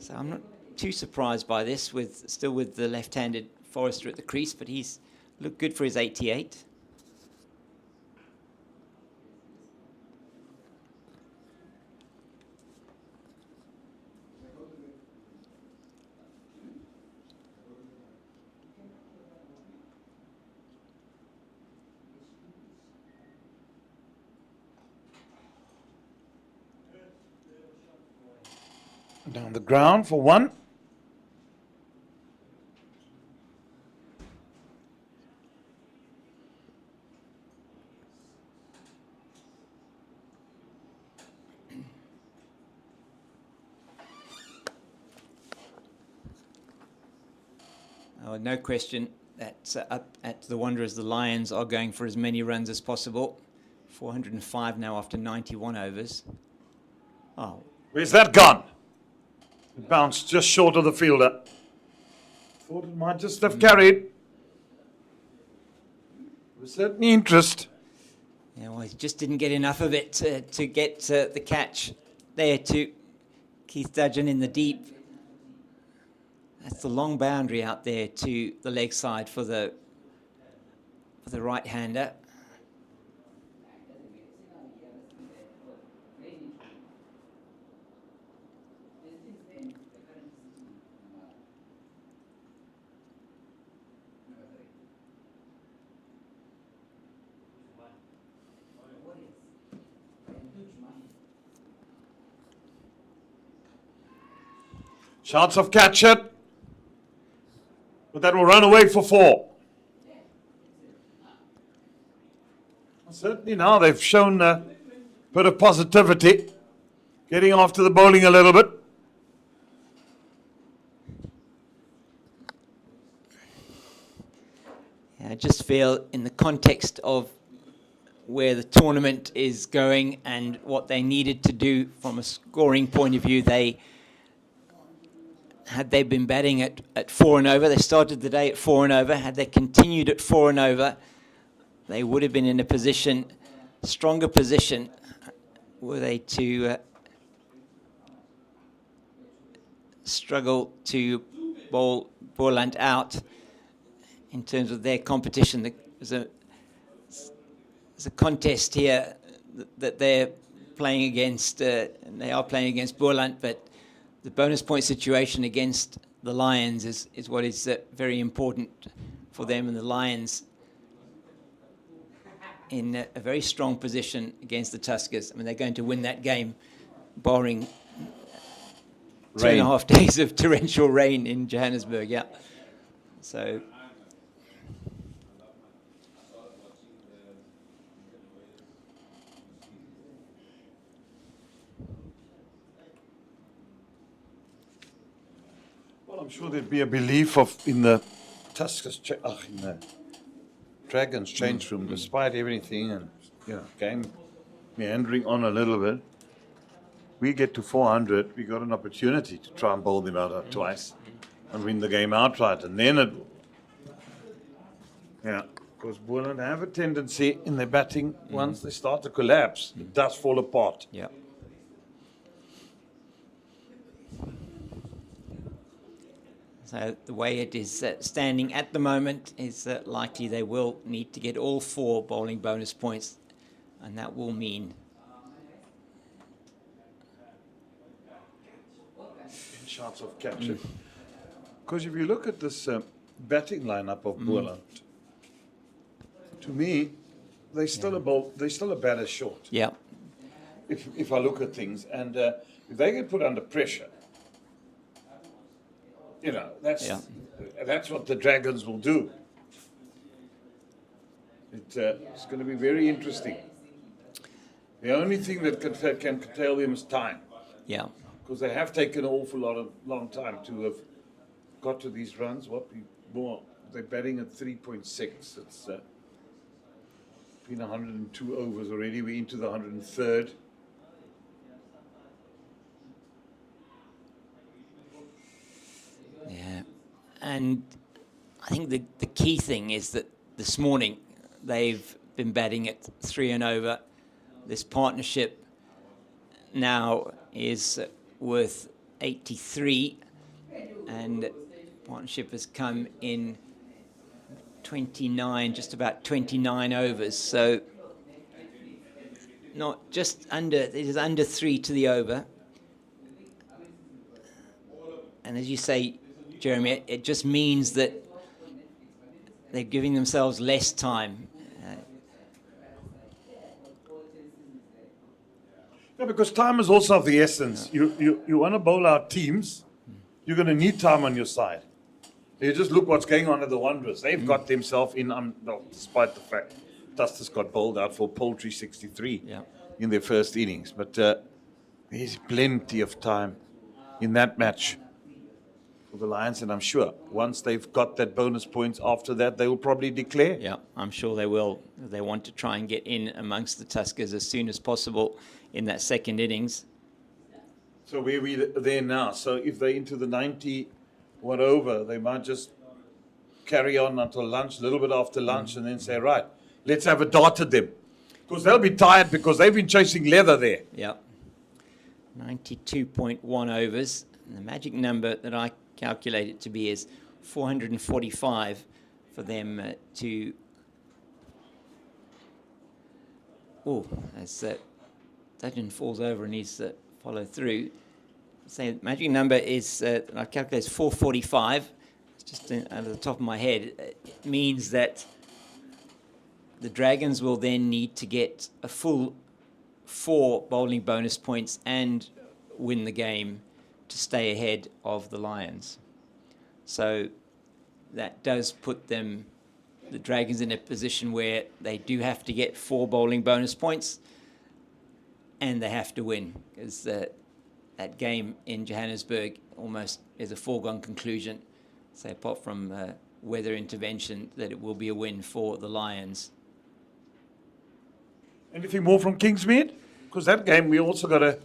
So I'm not too surprised by this, still with the left-handed Forrester at the crease, but he's looked good for his 88. Down the ground for one. Oh, no question that up at the Wanderers, the Lions are going for as many runs as possible. 405 now after 91 overs. Oh, Where's that gone? It bounced just short of the fielder. Thought it might just have carried. There was certainly interest. yeah, well, he just didn't get enough of it to get the catch there to Keith Dudgeon in the deep. That's the long boundary out there to the leg side for the right-hander. Shots of catch it. But that will run away for 4. Certainly now they've shown a bit of positivity, getting after the bowling a little bit. I just feel in the context of where the tournament is going and what they needed to do from a scoring point of view, had they been batting at 4 and over, they started the day at 4 and over. Had they continued at 4 and over, they would have been in a stronger position, were they to struggle to bowl Boland out in terms of their competition. There's a contest here that they're playing against, and they are playing against Boland, but the bonus point situation against the Lions is what is very important for them, and the Lions in a very strong position against the Tuskers. I mean, they're going to win that game, barring 2.5 days of torrential rain in Johannesburg. Yeah, so. I'm sure there'd be a belief in the Tuskers, in the Dragons change room, despite everything and game meandering on a little bit. We get to 400, we got an opportunity to try and bowl them out twice and win the game outright. And then because Boland have a tendency in their batting, once they start to collapse, it does fall apart. Yeah. So the way it is standing at the moment is likely they will need to get all 4 bowling bonus points, and that will mean shots of catch. Because if you look at this batting lineup of Boland, to me, they still a batter short. Yeah. If I look at things, and if they get put under pressure, that's what the Dragons will do. It's going to be very interesting. The only thing that can curtail them is time. Yeah. Because they have taken an awful long time to have got to these runs. They're batting at 3.6. It's been 102 overs already. We're into the 103rd. Yeah, and I think the key thing is that this morning they've been batting at 3 and over. This partnership now is worth 83, and partnership has come in 29, just about 29 overs. So not just under, it is under 3 to the over. And as you say, Jeremy, it just means that they're giving themselves less time. Yeah, because time is also of the essence. You want to bowl out teams, you're going to need time on your side. You just look what's going on at the Wanderers. They've got themselves in, well, despite the fact Dusters got bowled out for poultry 63 in their first innings. But there's plenty of time in that match for the Lions, and I'm sure once they've got that bonus points after that, they will probably declare. Yeah, I'm sure they will. They want to try and get in amongst the Tuskers as soon as possible in that second innings. So where are we there now? So if they're into the 90 what over, they might just carry on until lunch, a little bit after lunch, and then say, right, let's have a dart at them. Because they'll be tired because they've been chasing leather there. Yeah. 92.1 overs. And the magic number that I calculate it to be is 445 for them to... Oh, as Dudgeon falls over and he's followed through. So the magic number is, I calculate is 445. It's just out of the top of my head. It means that the Dragons will then need to get a full 4 bowling bonus points and win the game to stay ahead of the Lions. So that does put them, the Dragons, in a position where they do have to get 4 bowling bonus points and they have to win, because that game in Johannesburg almost is a foregone conclusion. So apart from weather intervention, that it will be a win for the Lions. Anything more from Kingsmead? Because that game we also got to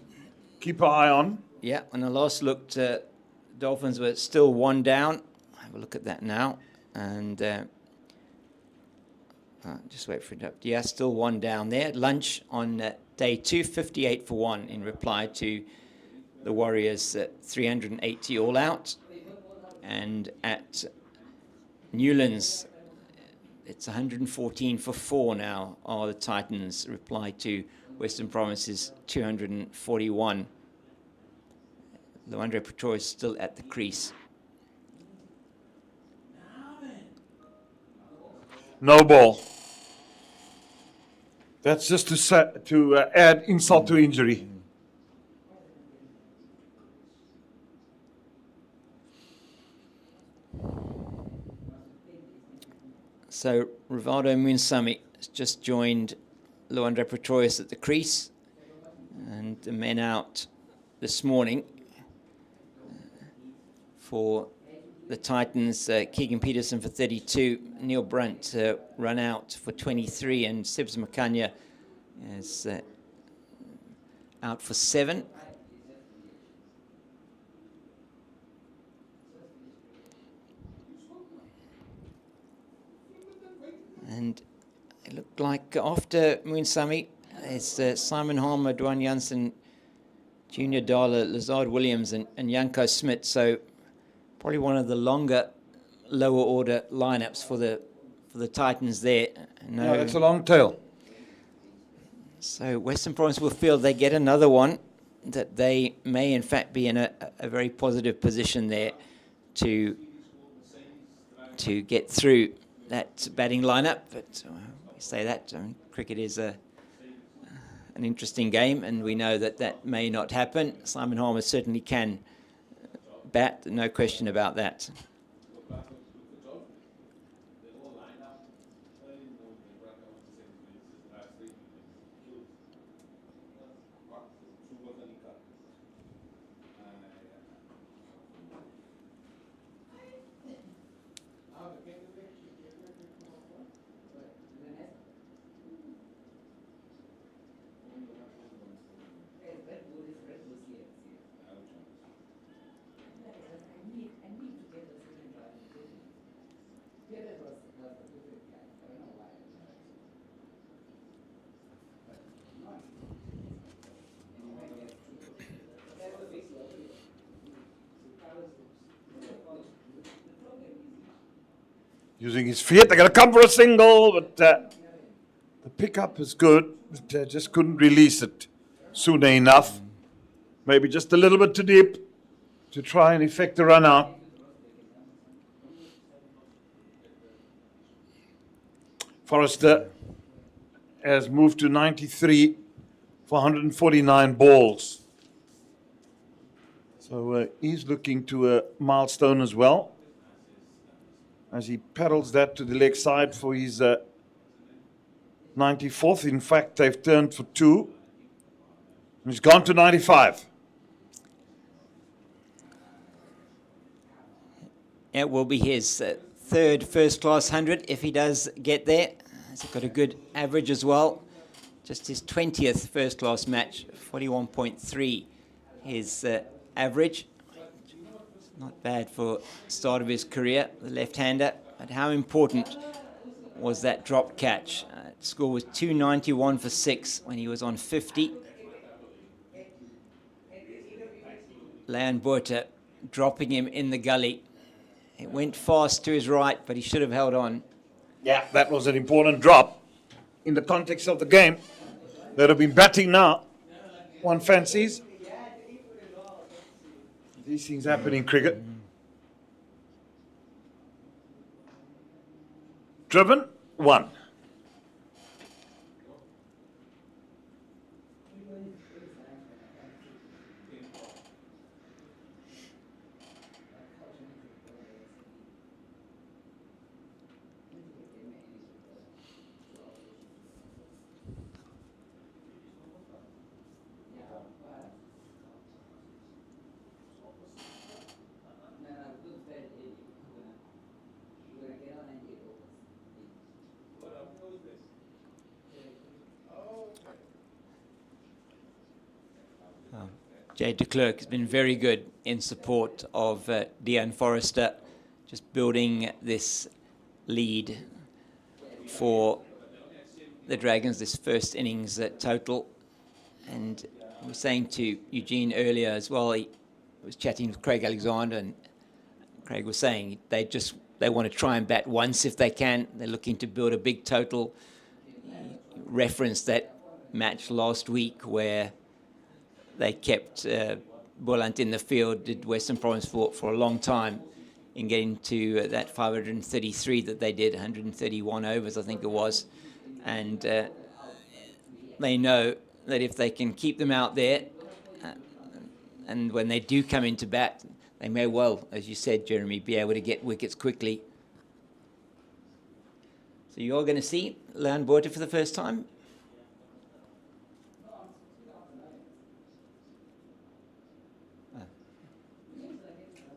keep an eye on. Yeah, when I last looked, Dolphins were still 1 down. Have a look at that now. And just wait for it up. Yeah, still 1 down there. Lunch on day 2, 58 for 1 in reply to the Warriors 380 all out. And at Newlands, it's 114 for 4 now are the Titans reply to Western Province's 241. Luandre Pretorius is still at the crease. No ball. That's just to add insult to injury. So Rivaldo Moonsami has just joined Luandre Pretorius at the crease, and the men out this morning for the Titans. Keegan Peterson for 32, Neil Brunt run out for 23, and Sibs Makanya is out for 7. And it looked like after Moonsami, it's Simon Harmer, Dwan Jansen, Junior Dala, Lazard Williams, and Janko Smit. So probably one of the longer lower order lineups for the Titans there. No, it's a long tail. So Western Province will feel they get another one, that they may in fact be in a very positive position there to get through that batting lineup. But we say that cricket is an interesting game, and we know that that may not happen. Simon Harmer certainly can bat, no question about that. Using his feet. They're going to come for a single, but the pickup is good. But, just couldn't release it soon enough. Maybe just a little bit too deep to try and effect the run out. Forrester has moved to 93 for 149 balls. So he's looking to a milestone as well, as he paddles that to the leg side for his 94th. In fact, they've turned for 2. And he's gone to 95. It will be his third first-class 100 if he does get there. He's got a good average as well. Just his 20th first-class match, 41.3 his average. Not bad for the start of his career, the left-hander. But how important was that drop catch? The score was 291 for 6 when he was on 50. Leon Botha dropping him in the gully. It went fast to his right, but he should have held on. Yeah, that was an important drop in the context of the game. They'd have been batting now. One fancies. These things happen in cricket. Driven, 1. Jade de Klerk has been very good in support of Deon Forrester, just building this lead for the Dragons, this first innings total. And I was saying to Eugene earlier as well, he was chatting with Craig Alexander, and Craig was saying they want to try and bat once if they can. They're looking to build a big total. He referenced that match last week where they kept Boland in the field, did Western Province for a long time in getting to that 533 that they did, 131 overs, I think it was. And they know that if they can keep them out there, and when they do come into bat, they may well, as you said, Jeremy, be able to get wickets quickly. So you're going to see Leon Botha for the first time?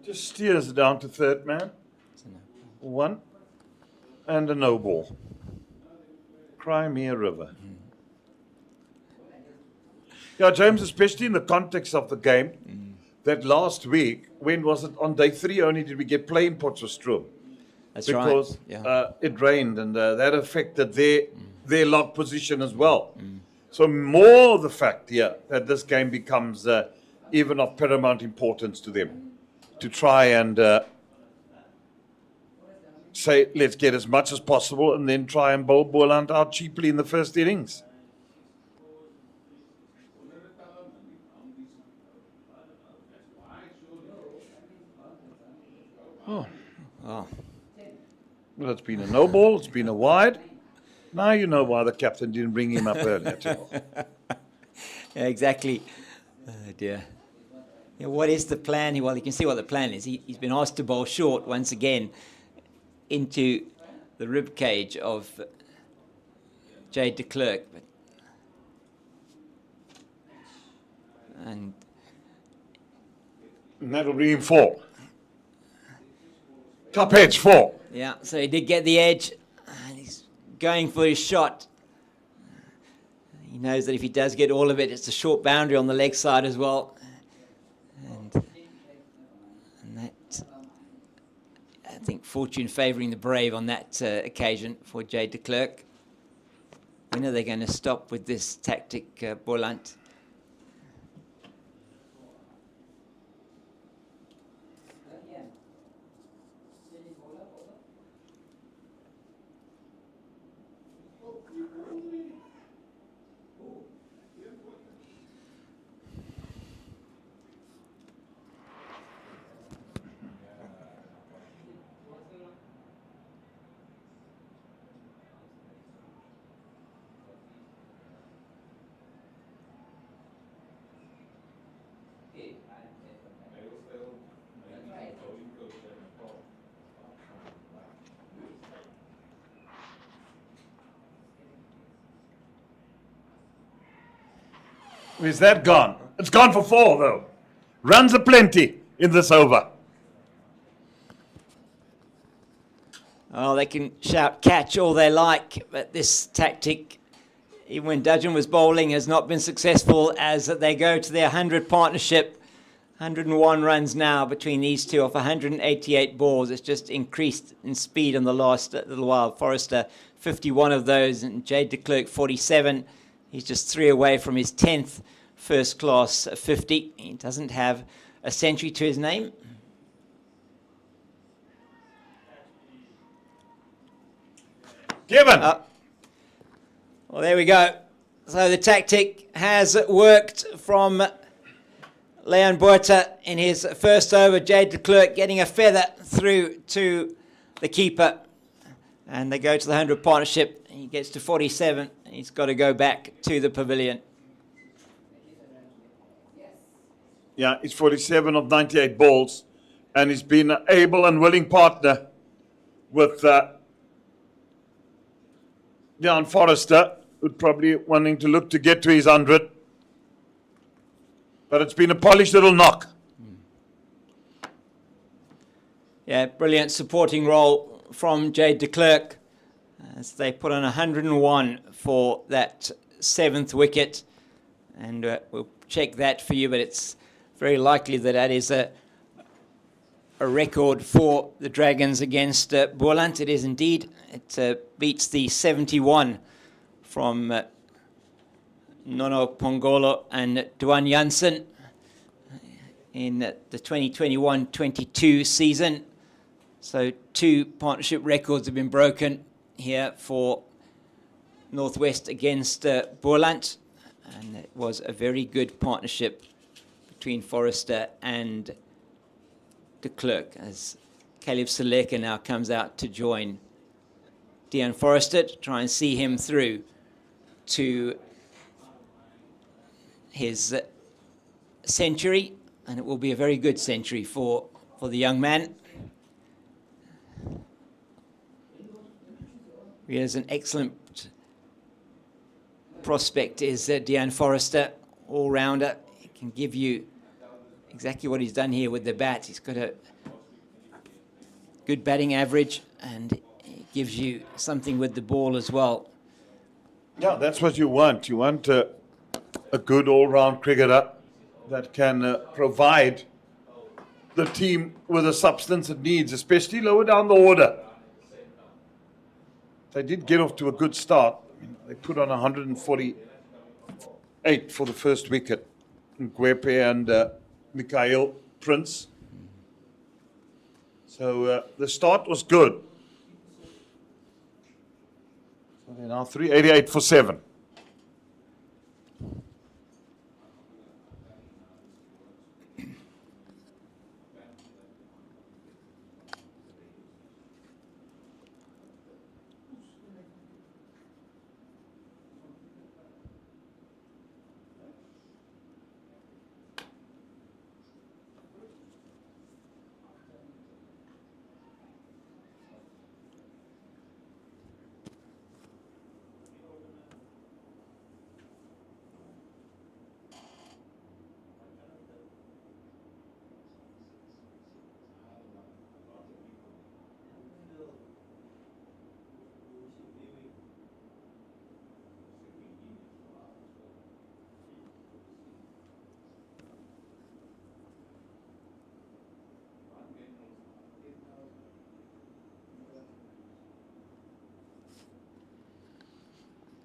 Just steers down to third man. 1. And a no ball. Crimea River. Yeah, James, especially in the context of the game, that last week, when was it? On day 3 only did we get play in Potchefstroom. That's because it rained, and that affected their lock position as well. So more the fact here that this game becomes even of paramount importance to them, to try and say, let's get as much as possible and then try and bowl Boland out cheaply in the first innings. Oh. Well, it's been a no ball, it's been a wide. Now you know why the captain didn't bring him up earlier. Yeah, exactly. Oh dear. Yeah, what is the plan? Well, you can see what the plan is. He's been asked to bowl short once again into the rib cage of Jade de Klerk. And that'll bring him 4. Top edge 4. Yeah, so he did get the edge. And he's going for his shot. He knows that if he does get all of it, it's a short boundary on the leg side as well. And that, I think, fortune favouring the brave on that occasion for Jade de Klerk. When are they going to stop with this tactic, Boland? Is that gone? It's gone for 4, though. Runs aplenty in this over. Oh, they can shout catch all they like, but this tactic, even when Dudgeon was bowling, has not been successful as they go to their 100 partnership. 101 runs now between these two off 188 balls. It's just increased in speed in the last little while. Forrester, 51 of those, and Jade de Klerk, 47. He's just 3 away from his 10th first class 50. He doesn't have a century to his name. Given. Well, there we go. So the tactic has worked from Leon Botha in his first over. Jade de Klerk getting a feather through to the keeper. And they go to the 100 partnership. He gets to 47. He's got to go back to the pavilion. Yeah, he's 47 of 98 balls. And he's been an able and willing partner with Jan Forrester, who's probably wanting to look to get to his 100. But it's been a polished little knock. Yeah, brilliant supporting role from Jade de Klerk as they put on 101 for that 7th wicket. And we'll check that for you, but it's very likely that that is a record for the Dragons against Boland. It is indeed. It beats the 71 from Nono Pongolo and Duan Jansen in the 2021-22 season. So 2 partnership records have been broken here for Northwest against Boland. And it was a very good partnership between Forrester and de Klerk as Caleb Seleka now comes out to join Dean Forrester to try and see him through to his century, and it will be a very good century for the young man. He has an excellent prospect, is Dean Forrester, all-rounder. He can give you exactly what he's done here with the bat. He's got a good batting average, and he gives you something with the ball as well. Yeah, that's what you want. You want a good all-round cricketer that can provide the team with the substance it needs, especially lower down the order. They did get off to a good start. I mean, they put on 148 for the first wicket. Ngwepe and Mikhail Prince. So the start was good. So they're now 388 for 7.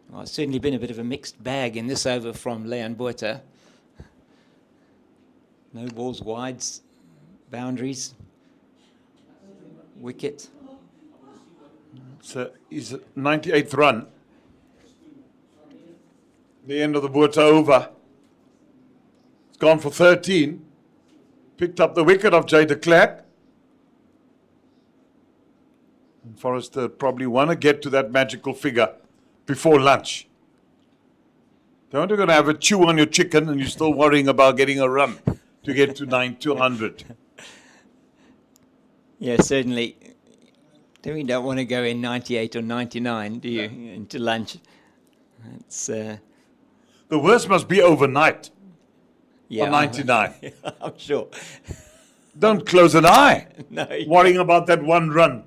Well, it's certainly been a bit of a mixed bag in this over from Leon Botha. No balls, wides, boundaries, wicket. So his 98th run The end of the Boerta over. It's gone for 13. Picked up the wicket of Jay de Klerk. And Forrester probably want to get to that magical figure before lunch. Don't you're going to have a chew on your chicken and you're still worrying about getting a run to get to 200. Yeah, certainly. You don't want to go in 98 or 99, do you, into lunch? It's the worst must be overnight. Yeah, on 99. I'm sure. Don't close an eye. No, worrying about that one run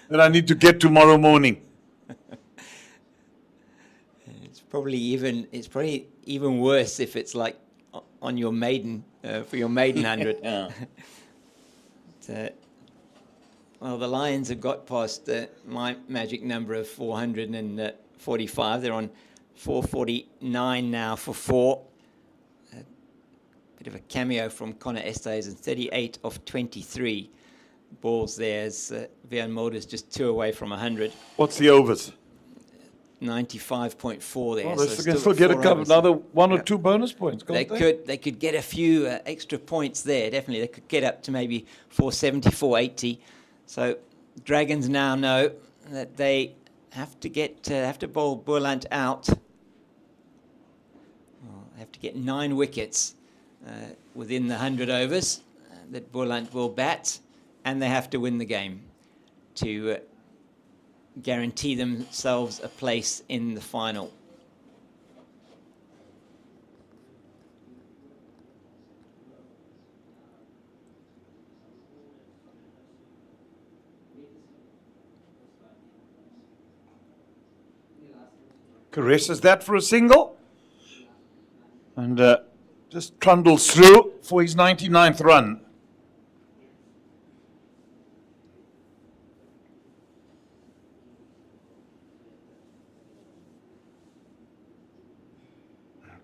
that I need to get tomorrow morning. It's probably even worse if it's like on your maiden for your maiden 100. Yeah. Well, the Lions have got past my magic number of 445. They're on 449 now for 4. Bit of a cameo from Connor Estes and 38 of 23 balls there as Vian Mulder's just 2 away from 100. What's the overs? 95.4 there. Well, so they can still get another 1 or 2 bonus points, can't they? They could get a few extra points there, definitely. They could get up to maybe 470, 480. So Dragons now know that they have to bowl Boland out. Well, they have to get 9 wickets within the 100 overs that Boland will bat, and they have to win the game to guarantee themselves a place in the final. Caresses that for a single. And just trundles through for his 99th run.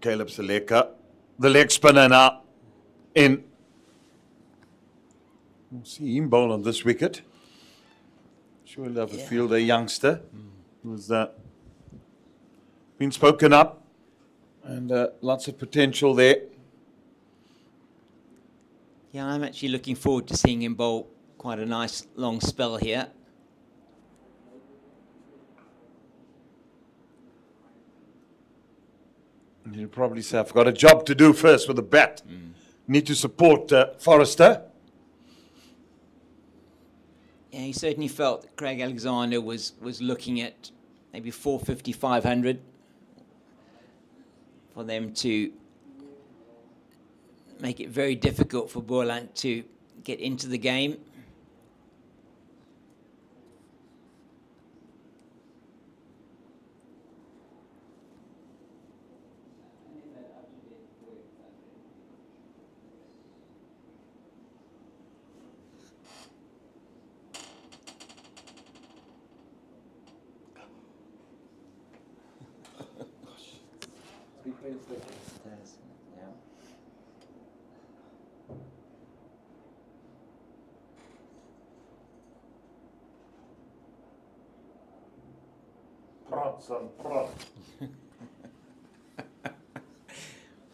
Caleb Seleka, the leg spinner now in. We'll see him bowl on this wicket. Sure he'll have a field, a youngster who's been spoken up, and lots of potential there. Yeah, I'm actually looking forward to seeing him bowl quite a nice long spell here. He'll probably say, I've got a job to do first with the bat. Need to support Forrester. Yeah, he certainly felt that Craig Alexander was looking at maybe 450, 500 for them to make it very difficult for Boland to get into the game.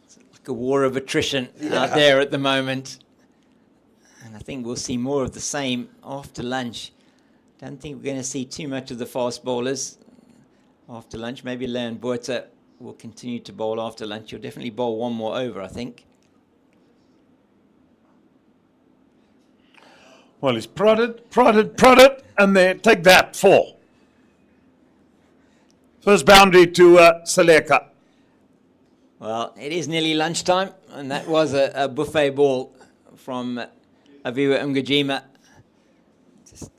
It's like a war of attrition out there at the moment. And I think we'll see more of the same after lunch. Don't think we're going to see too much of the fast bowlers after lunch. Maybe Leon Boerta will continue to bowl after lunch. He'll definitely bowl one more over, I think. Well, he's prodded, and they take that 4. First boundary to Seleka. Well, it is nearly lunchtime, and that was a buffet ball from Aviwa Mgajima. Just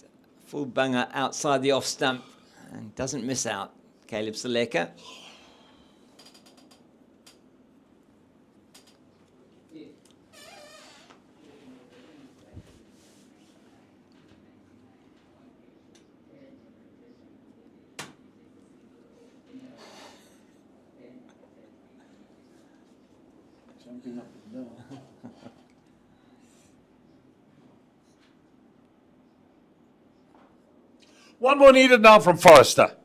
full bunger outside the off stump, and doesn't miss out, Caleb Seleka. One more needed now from Forrester.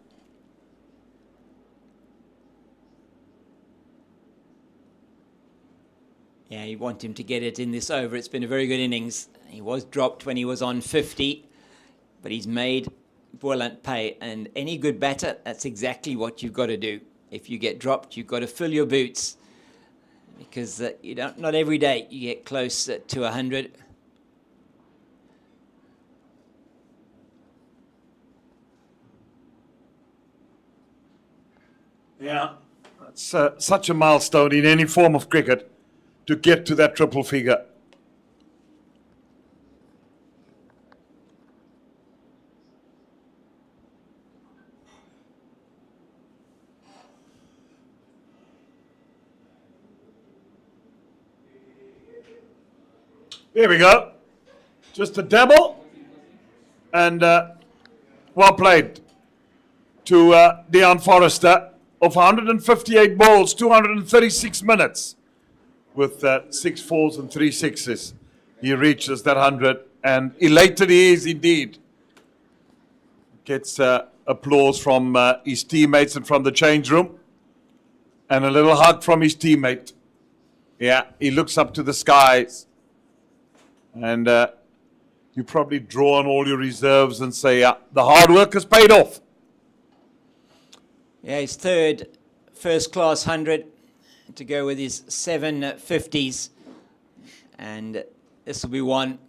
Yeah, you want him to get it in this over. It's been a very good innings. He was dropped when he was on 50, but he's made Boland pay. And any good batter, that's exactly what you've got to do. If you get dropped, you've got to fill your boots, because you don't. Not every day you get close to 100. Yeah, it's such a milestone in any form of cricket to get to that triple figure. There we go. Just a dabble. And well played to Deon Forrester of 158 balls, 236 minutes. With 6 fours and 3 sixes. He reaches that 100. And elated he is indeed. Gets applause from his teammates and from the change room. And a little hug from his teammate. Yeah, he looks up to the skies. And you probably draw on all your reserves and say, yeah, the hard work has paid off. Yeah, his third first-class 100 to go with his 7 50s. And this will be one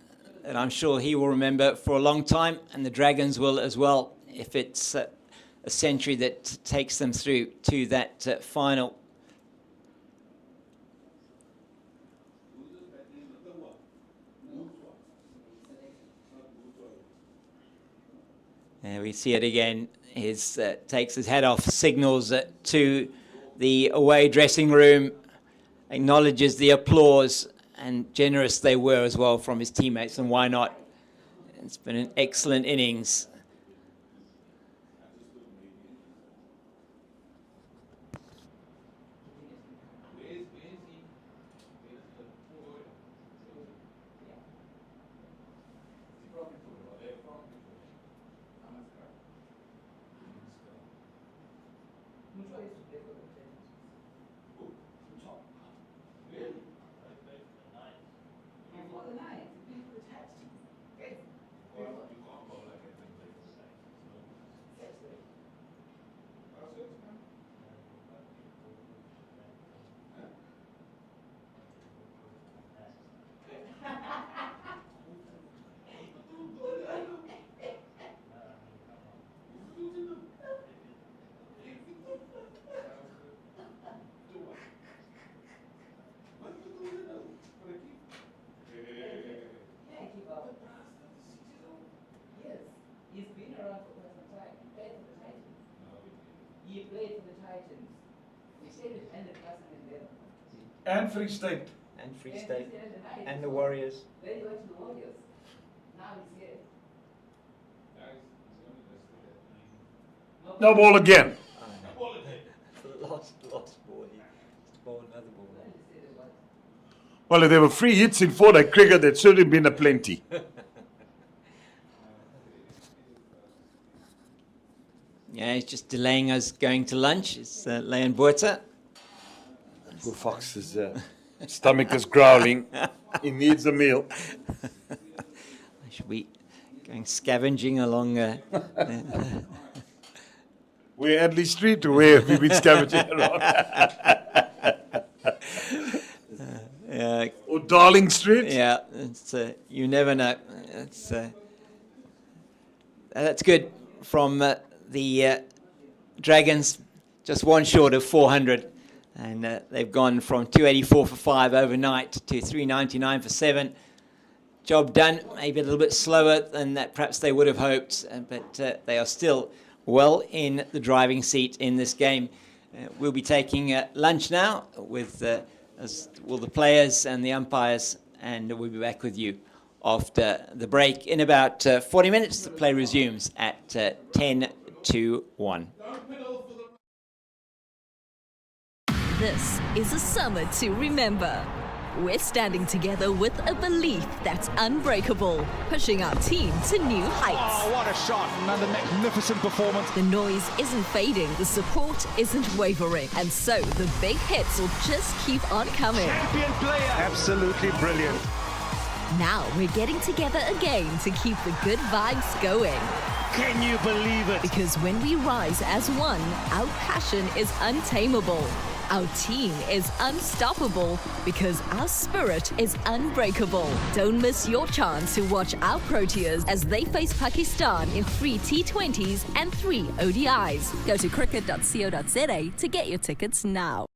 that I'm sure he will remember for a long time, and the Dragons will as well, if it's a century that takes them through to that final. We see it again. He takes his hat off, signals to the away dressing room, acknowledges the applause, and generous they were as well from his teammates, and why not? It's been an excellent innings. And Free State. And Free State. And the Warriors. No ball again. Lost ball. Ball, another ball. Well, if there were free hits in 4-day cricket, there'd certainly been a plenty. Yeah, he's just delaying us going to lunch. It's Leon Buerta. Poor Fox's stomach is growling. He needs a meal. I should be going scavenging along. We're Adley Street, or where have you been scavenging around? Or Darling Street? Yeah, it's, you never know. It's, that's good from the Dragons, just one short of 400. And they've gone from 284 for 5 overnight to 399 for 7. Job done, maybe a little bit slower than that perhaps they would have hoped, but they are still well in the driving seat in this game. We'll be taking lunch now with as will the players and the umpires, and we'll be back with you after the break. In about 40 minutes, the play resumes at 10-1. This is a summer to remember. We're standing together with a belief that's unbreakable, pushing our team to new heights. Oh, what a shot. Another magnificent performance. The noise isn't fading, the support isn't wavering, and so the big hits will just keep on coming. Champion player. Absolutely brilliant. Now we're getting together again to keep the good vibes going. Can you believe it? Because when we rise as one, our passion is untamable. Our team is unstoppable because our spirit is unbreakable. Don't miss your chance to watch our Proteas as they face Pakistan in 3 T20s and 3 ODIs. Go to cricket.co.za to get your tickets now.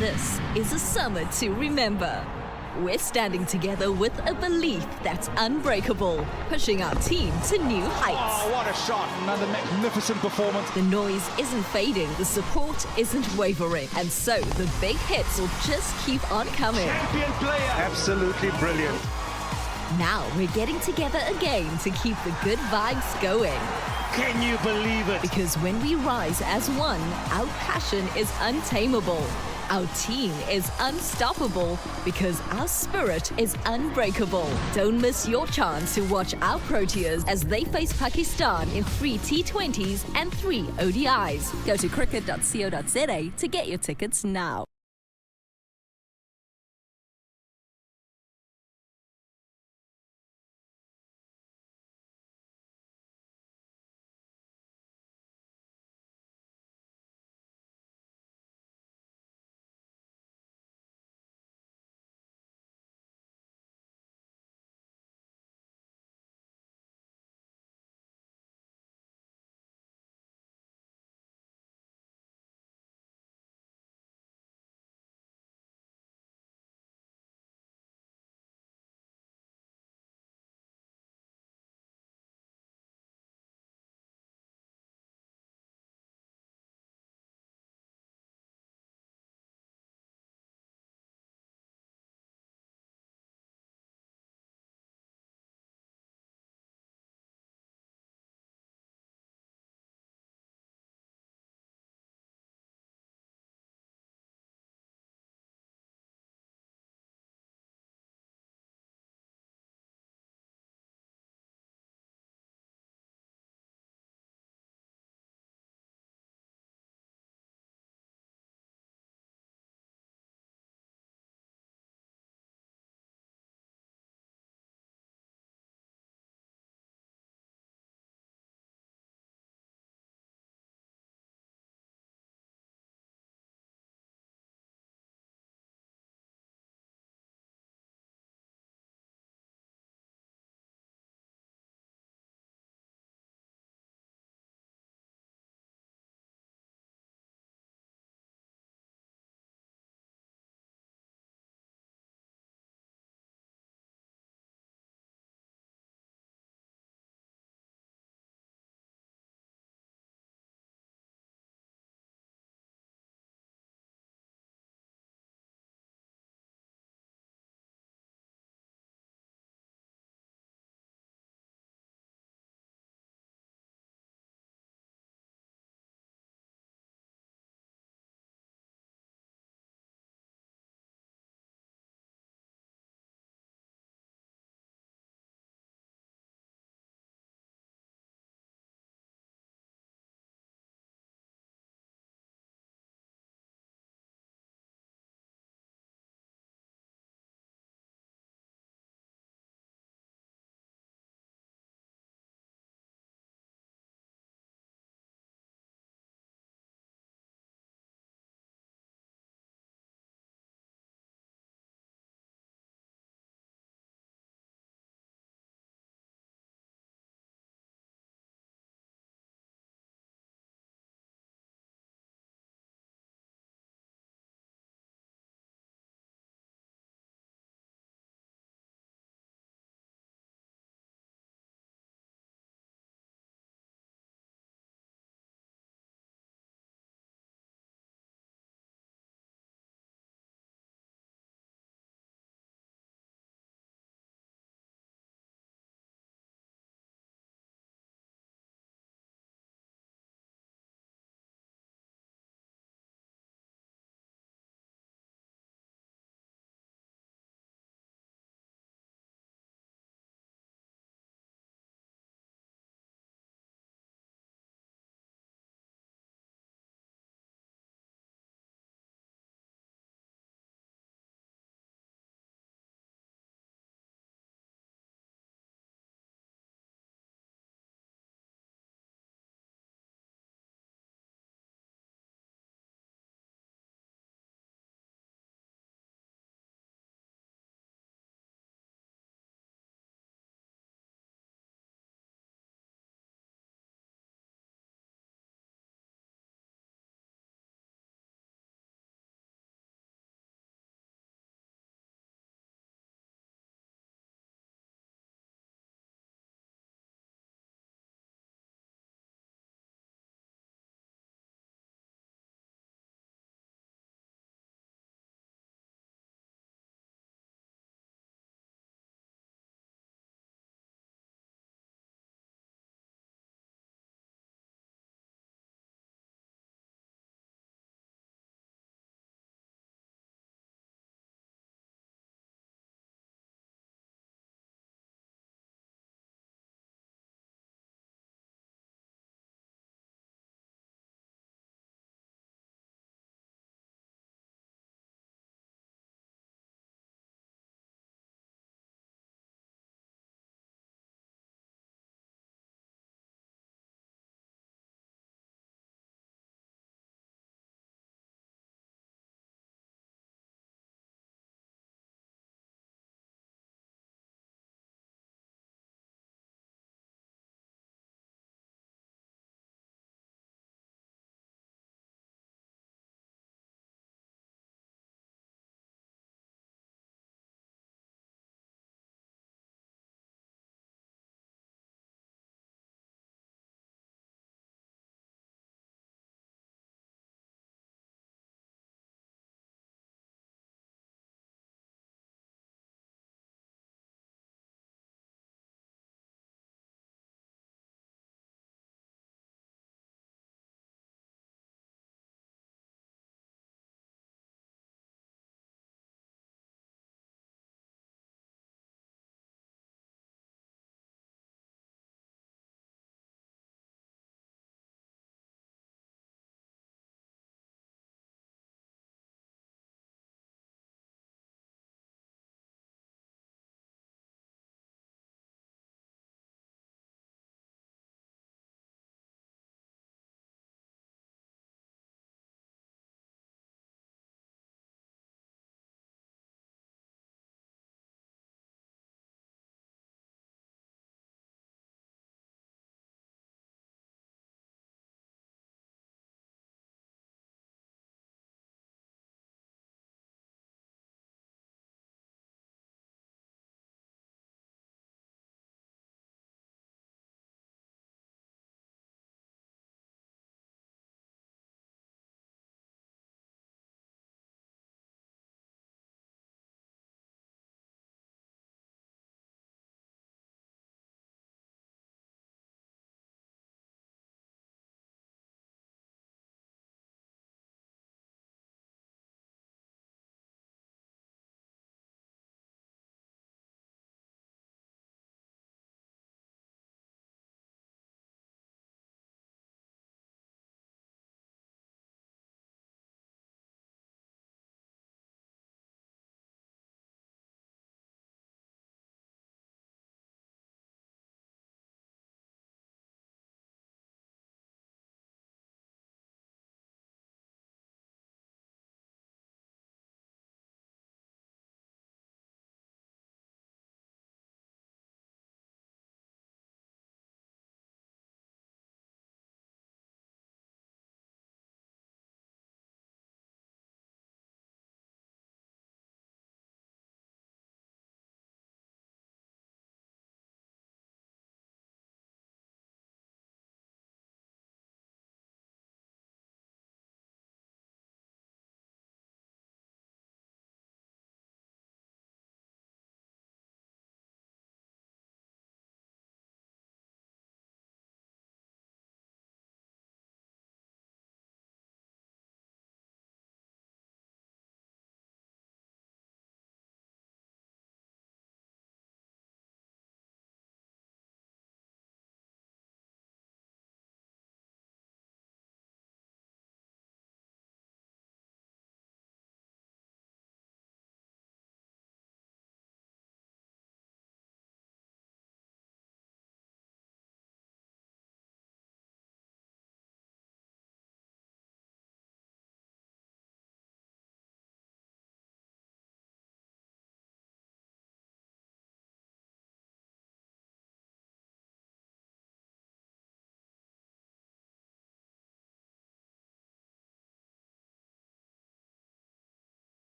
This is a summer to remember. We're standing together with a belief that's unbreakable, pushing our team to new heights. Oh, what a shot. Another magnificent performance. The noise isn't fading, the support isn't wavering, and so the big hits will just keep on coming. Champion player. Absolutely brilliant. Now we're getting together again to keep the good vibes going. Can you believe it? Because when we rise as one, our passion is untamable. Our team is unstoppable because our spirit is unbreakable. Don't miss your chance to watch our Proteas as they face Pakistan in 3 T20s and 3 ODIs. Go to cricket.co.za to get your tickets now.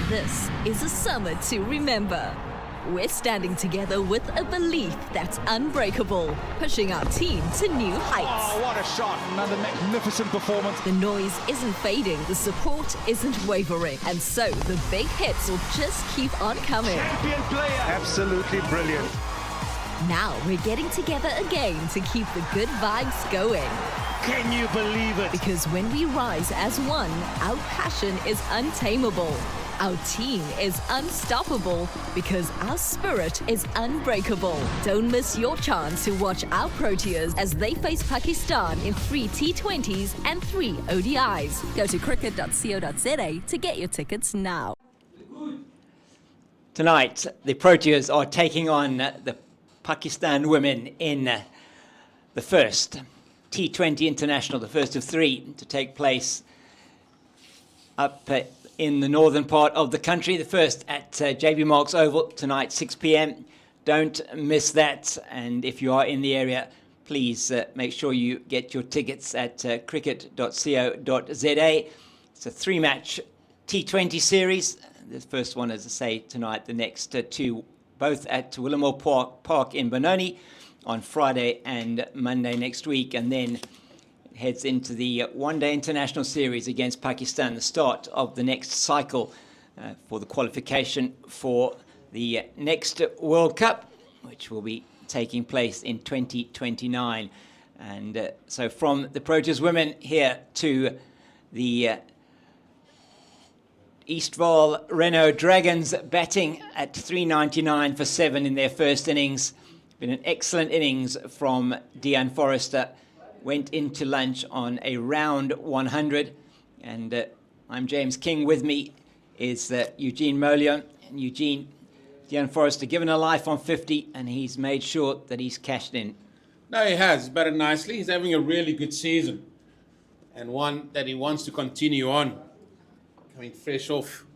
This is a summer to remember. We're standing together with a belief that's unbreakable, pushing our team to new heights. Oh, what a shot. Another magnificent performance. The noise isn't fading, the support isn't wavering, and so the big hits will just keep on coming. Champion player. Absolutely brilliant. Now we're getting together again to keep the good vibes going. Can you believe it? Because when we rise as one, our passion is untamable. Our team is unstoppable because our spirit is unbreakable. Don't miss your chance to watch our Proteas as they face Pakistan in 3 T20s and 3 ODIs. Go to cricket.co.za to get your tickets now. Tonight, the Proteas are taking on the Pakistan women in the first T20 International, the first of 3 to take place up in the northern part of the country. The first at JB Marks Oval tonight, 6 p.m. Don't miss that. And if you are in the area, please make sure you get your tickets at cricket.co.za. It's a 3-match T20 series. The first one, as I say, tonight. The next 2, both at Willamore Park in Benoni on Friday and Monday next week. And then heads into the one-day international series against Pakistan, the start of the next cycle for the qualification for the next World Cup, which will be taking place in 2029. And so from the Proteas women here to the Eastvaal Renault Dragons batting at 399 for 7 in their first innings. Been an excellent innings from Deanne Forrester. Went into lunch on a round 100, and I'm James King. With me is Eugene Molion. And Eugene, Deanne Forrester given a life on 50, and he's made sure that he's cashed in. No, he has. He's batted nicely. He's having a really good season, and one that he wants to continue on. Coming fresh off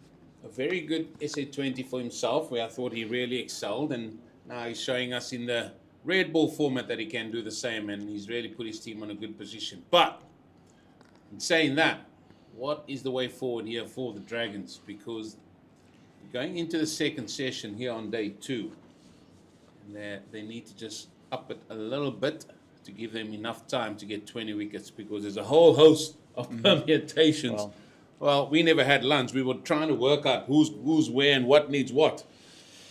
a very good SA20 for himself, where I thought he really excelled, and now he's showing us in the red ball format that he can do the same, and he's really put his team on a good position. But in saying that, what is the way forward here for the Dragons? Because going into the second session here on day 2, and they need to just up it a little bit to give them enough time to get 20 wickets, because there's a whole host of permutations. Well, we never had lunch. We were trying to work out who's where and what needs what.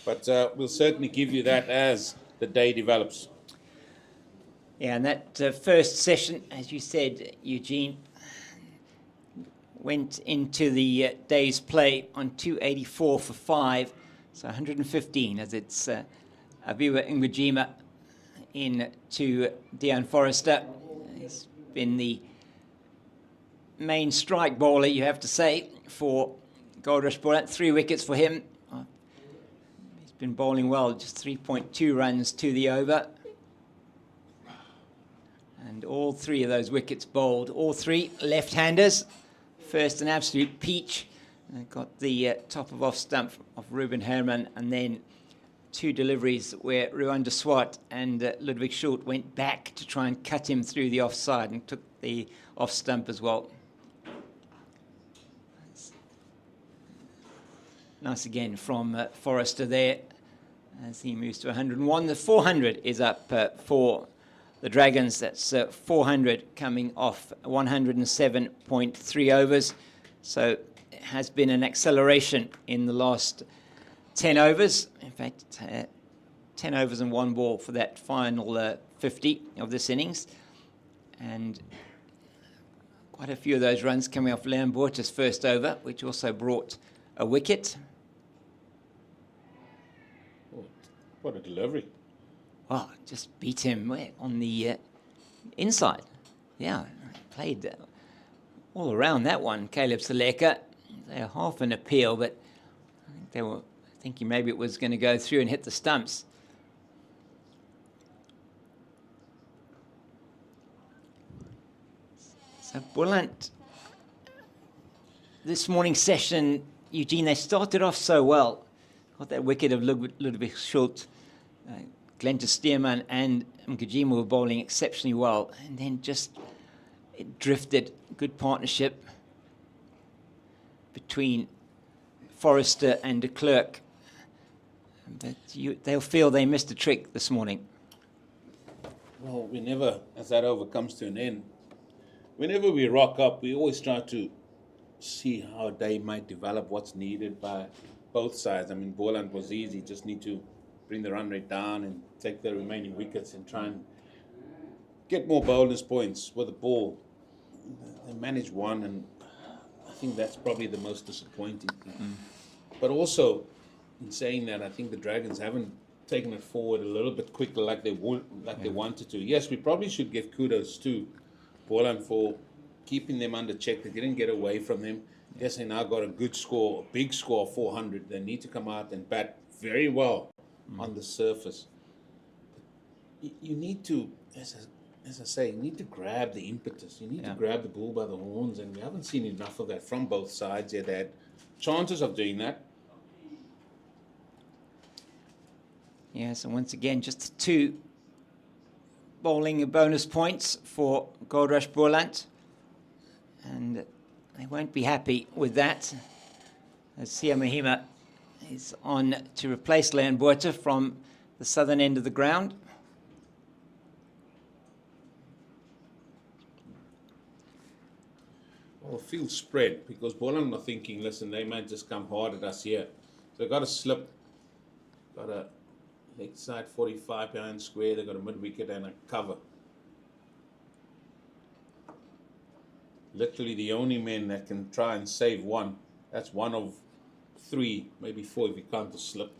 But we'll certainly give you that as the day develops. Yeah, and that first session, as you said, Eugene, went into the day's play on 284 for 5, so 115 as it's Aviwa Ngujima in to Deanne Forrester. He's been the main strike bowler, you have to say, for Goldrush Boland. 3 wickets for him. Been bowling well, just 3.2 runs to the over, and all 3 of those wickets bowled, all 3 left-handers. First an absolute peach, got the top of off stump of Ruben Herman, and then 2 deliveries where Ruanda Swart and Ludwig Schult went back to try and cut him through the offside and took the off stump as well. Nice again from Forrester there as he moves to 101. The 400 is up for the Dragons. That's 400 coming off 107.3 overs. So it has been an acceleration in the last 10 overs. In fact, 10 overs and 1 ball for that final 50 of this innings. And quite a few of those runs coming off Leon Borch's first over, which also brought a wicket. What a delivery. Well, just beat him on the inside. Yeah, played all around that one. Caleb Seleka, they're half an appeal, but I think they were thinking maybe it was going to go through and hit the stumps. So Boland, this morning's session, Eugene, they started off so well. Got that wicket of Ludwig Schult. Glenta Stearman and Ngujima were bowling exceptionally well, and then just it drifted. Good partnership between Forrester and de Klerk. But they'll feel they missed a trick this morning. Well, whenever, as that over comes to an end, whenever we rock up, we always try to see how a day might develop, what's needed by both sides. I mean, Boland was easy, just need to bring the run rate down and take the remaining wickets and try and get more bonus points with the ball. They managed one, and I think that's probably the most disappointing thing. But also, in saying that, I think the Dragons haven't taken it forward a little bit quicker like they wanted to. Yes, we probably should give kudos to Boland for keeping them under check. They didn't get away from them. Yes, they now got a good score, a big score of 400. They need to come out and bat very well on the surface. You need to, as I say, you need to grab the impetus. You need to grab the bull by the horns, and we haven't seen enough of that from both sides yet. They had chances of doing that. Yes, and once again, just 2 bowling bonus points for Goldrush Boland. And they won't be happy with that, as Sia Mahima is on to replace Leon Botha from the southern end of the ground. Well, field spread, because Boland are thinking, listen, they might just come hard at us here. So they've got a slip, got a leg side 45 behind square, they've got a mid-wicket and a cover. Literally the only men that can try and save one. That's one of 3, maybe 4 if you count the slip.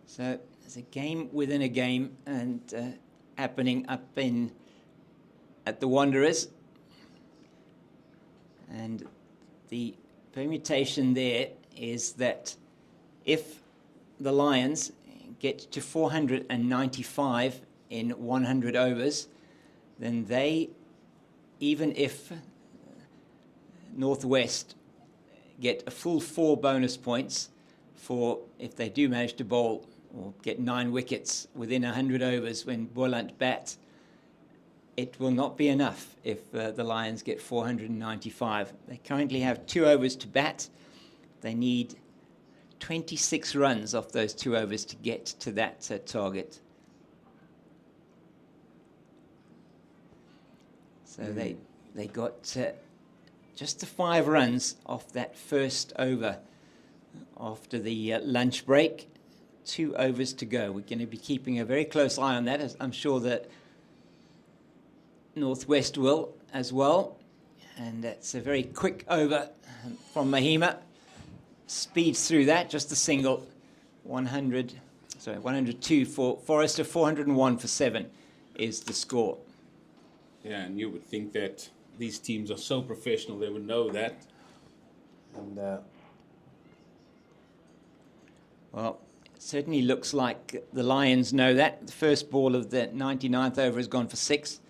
So it's a game within a game, and happening up at the Wanderers. And the permutation there is that if the Lions get to 495 in 100 overs, then they, even if Northwest get a full 4 bonus points for if they do manage to bowl or get 9 wickets within 100 overs when Boland bat, it will not be enough if the Lions get 495. They currently have 2 overs to bat. They need 26 runs off those 2 overs to get to that target. So they got just the 5 runs off that first over after the lunch break. 2 overs to go. We're going to be keeping a very close eye on that, as I'm sure that Northwest will as well. And that's a very quick over from Mahima. Speeds through that, just a single. 102 for Forrester, 401 for 7 is the score. Yeah, and you would think that these teams are so professional, they would know that. And well, it certainly looks like the Lions know that. The first ball of the 99th over has gone for 6.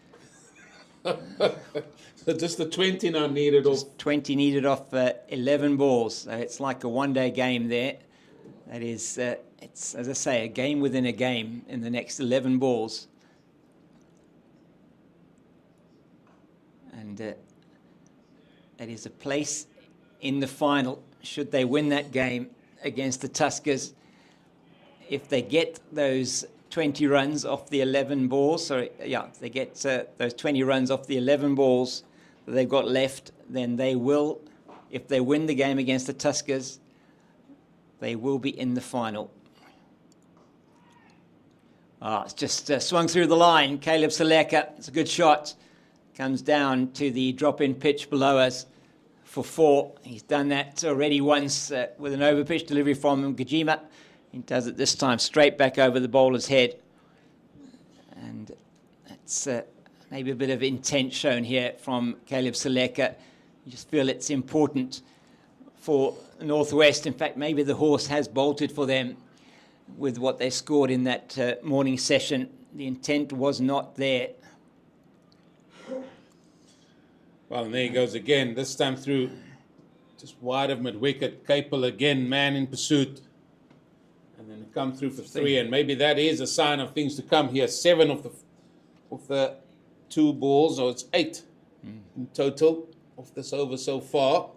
So just the 20 now needed off. 20 needed off 11 balls. So it's like a one-day game there. That is, it's, as I say, a game within a game in the next 11 balls. And that is a place in the final, should they win that game against the Tuskers. If they get those 20 runs off the 11 balls, they get those 20 runs off the 11 balls that they've got left, then they will, if they win the game against the Tuskers, they will be in the final. It's just swung through the line. Caleb Seleka, it's a good shot. Comes down to the drop-in pitch below us for 4. He's done that already once with an over-pitch delivery from Gajima. He does it this time straight back over the bowler's head. And that's maybe a bit of intent shown here from Caleb Seleka. You just feel it's important for Northwest. In fact, maybe the horse has bolted for them with what they scored in that morning session. The intent was not there. Well, and there he goes again, this time through just wide of mid-wicket. Capel again, man in pursuit. And then come through for 3, and maybe that is a sign of things to come here. 7 of the 2 balls, or it's 8 in total of this over so far.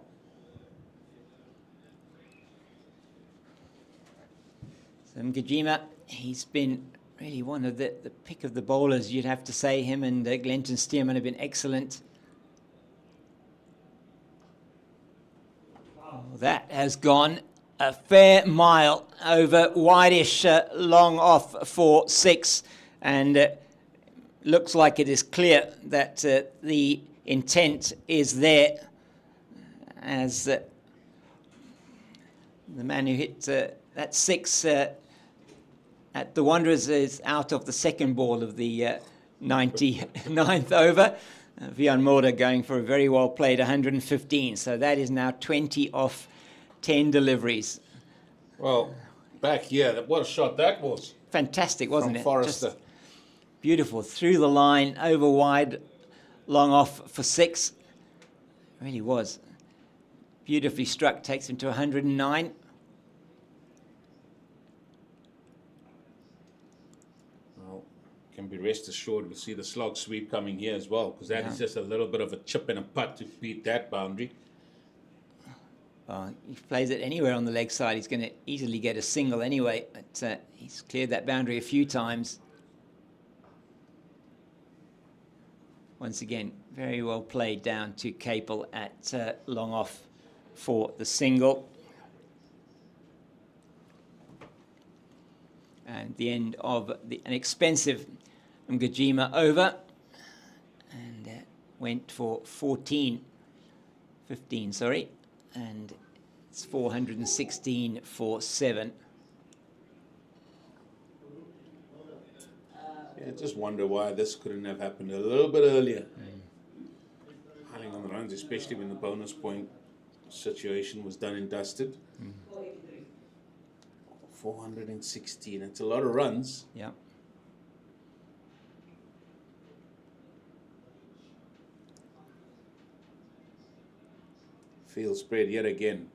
So Ngajima, he's been really one of the pick of the bowlers, you'd have to say. Him and Glenton Stearman have been excellent. Oh, that has gone a fair mile over wideish, long off for 6, and looks like it is clear that the intent is there, as the man who hit that 6 at the Wanderers is out of the second ball of the 99th over. Vian Mulder going for a very well played 115. So that is now 20 off 10 deliveries. Well, back here, what a shot that was. Fantastic, wasn't it? Forrester. Just beautiful. Through the line, over wide, long off for 6. It really was. Beautifully struck, takes him to 109. Can be rest assured we'll see the slog sweep coming here as well, because that is just a little bit of a chip and a putt to beat that boundary. He plays it anywhere on the leg side, he's going to easily get a single anyway, but he's cleared that boundary a few times. Once again, very well played down to Capel at long off for the single. And the end of an expensive Ngajima over, and went for 15, sorry, and it's 416 for 7. Yeah, I just wonder why this couldn't have happened a little bit earlier. Piling on the runs, especially when the bonus point situation was done and dusted. 416, it's a lot of runs. Yeah. Field spread yet again.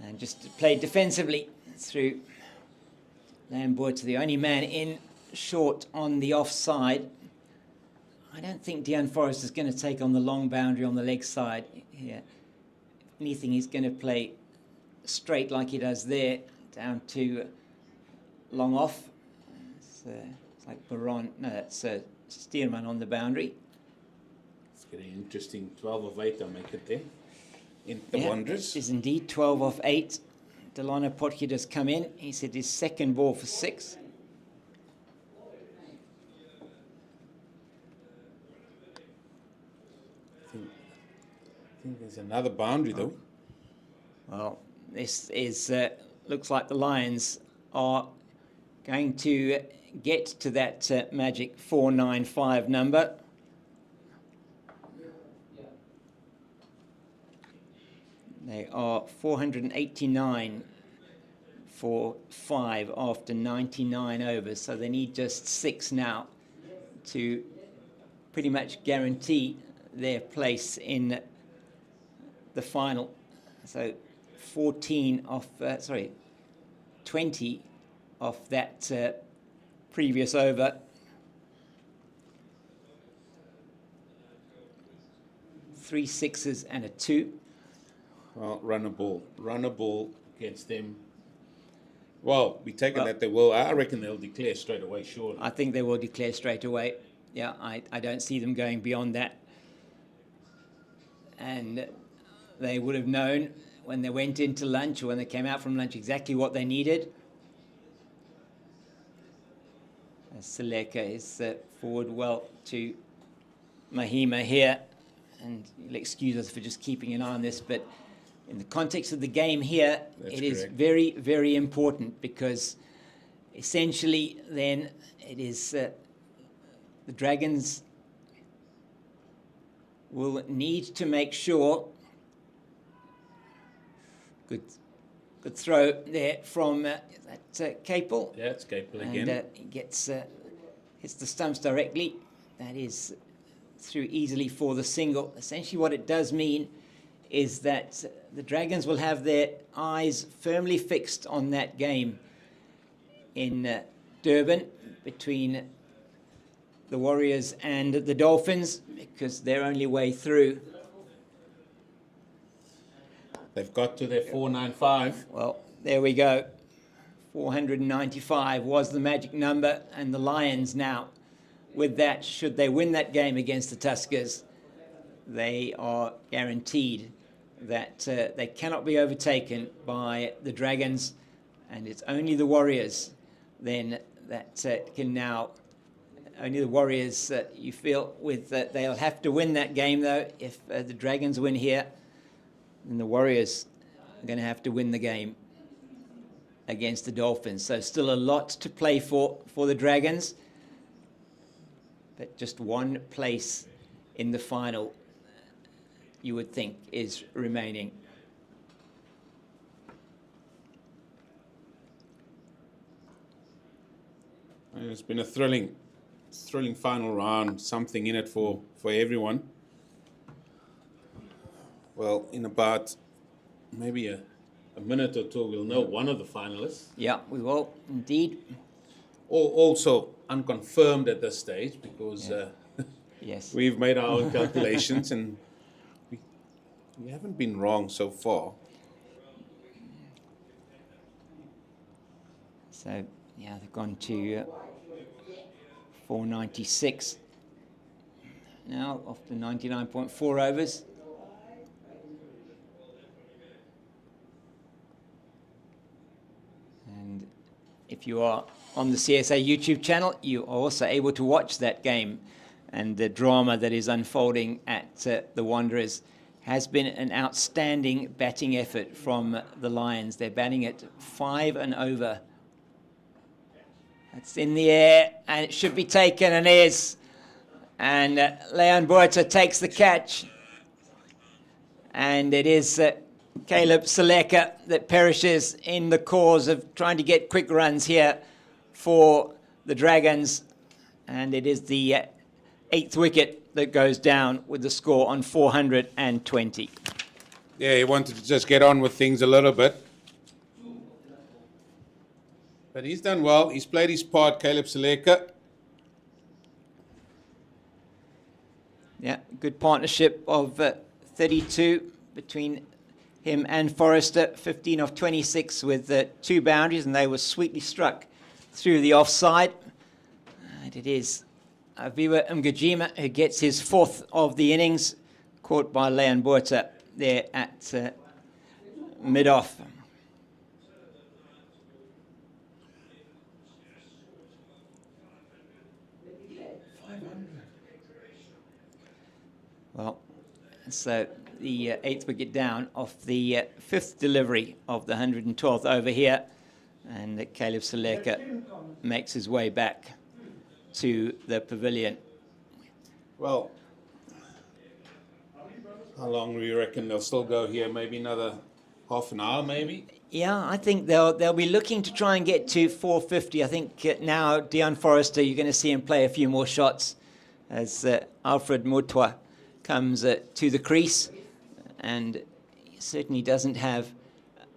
And just played defensively through Lamboy to the only man in short on the offside. I don't think Deon Forrest is going to take on the long boundary on the leg side here. If anything, he's going to play straight like he does there, down to long off. It's like Baron, no, that's Stearman on the boundary. It's getting interesting. 12 of 8, I'll make it there. In the Wanderers. It is indeed 12 off 8. Delano Potgieter has come in. He's hit his second ball for 6. I think there's another boundary though. Well, this is looks like the Lions are going to get to that magic 495 number. They are 489 for 5 after 99 overs, so they need just 6 now to pretty much guarantee their place in the final. So 20 off that previous over. 3 sixes and a 2. Well, run a ball against them. Well, we take it that they will. I reckon they'll declare straight away, surely. I think they will declare straight away. Yeah, I don't see them going beyond that. And they would have known when they went into lunch or when they came out from lunch exactly what they needed. Seleka is forward well to Mahima here. And you'll excuse us for just keeping an eye on this, but in the context of the game here, it is very, very important, because essentially then it is the Dragons will need to make sure. Good throw there from that Capel. Yeah, it's Capel again. And he gets hits the stumps directly. That is through easily for the single. Essentially what it does mean is that the Dragons will have their eyes firmly fixed on that game in Durban between the Warriors and the Dolphins, because their only way through. They've got to their 495. Well, there we go. 495 was the magic number, and the Lions now, with that, should they win that game against the Tuskers, they are guaranteed that they cannot be overtaken by the Dragons, and it's only the Warriors then that can now, only the Warriors you feel with, they'll have to win that game though. If the Dragons win here, then the Warriors are going to have to win the game against the Dolphins. So still a lot to play for the Dragons, but just one place in the final, you would think, is remaining. It's been a thrilling final round, something in it for everyone. Well, in about maybe a minute or two, we'll know one of the finalists. Yeah, we will, indeed. Also unconfirmed at this stage, because yes, we've made our own calculations and we haven't been wrong so far. So, yeah, they've gone to 496 now, after 99.4 overs. And if you are on the CSA YouTube channel, you are also able to watch that game, and the drama that is unfolding at the Wanderers. Has been an outstanding batting effort from the Lions. They're batting at 5 and over. It's in the air, and it should be taken, and is. And Leon Botha takes the catch. And it is Caleb Seleka that perishes in the cause of trying to get quick runs here for the Dragons. And it is the 8th wicket that goes down with the score on 420. Yeah, he wanted to just get on with things a little bit. But he's done well. He's played his part, Caleb Seleka. Yeah, good partnership of 32 between him and Forrester. 15 of 26 with 2 boundaries, and they were sweetly struck through the offside. And it is Aviwa Mgajima who gets his 4th of the innings, caught by Leon Botha there at mid-off. Well, so the 8th wicket down off the 5th delivery of the 112th over here, and Caleb Seleka makes his way back to the pavilion. Well, how long do you reckon they'll still go here? Maybe another half an hour, maybe? Yeah, I think they'll be looking to try and get to 450. I think now Dion Forrester, you're going to see him play a few more shots as Alfred Mutwa comes to the crease, and he certainly doesn't have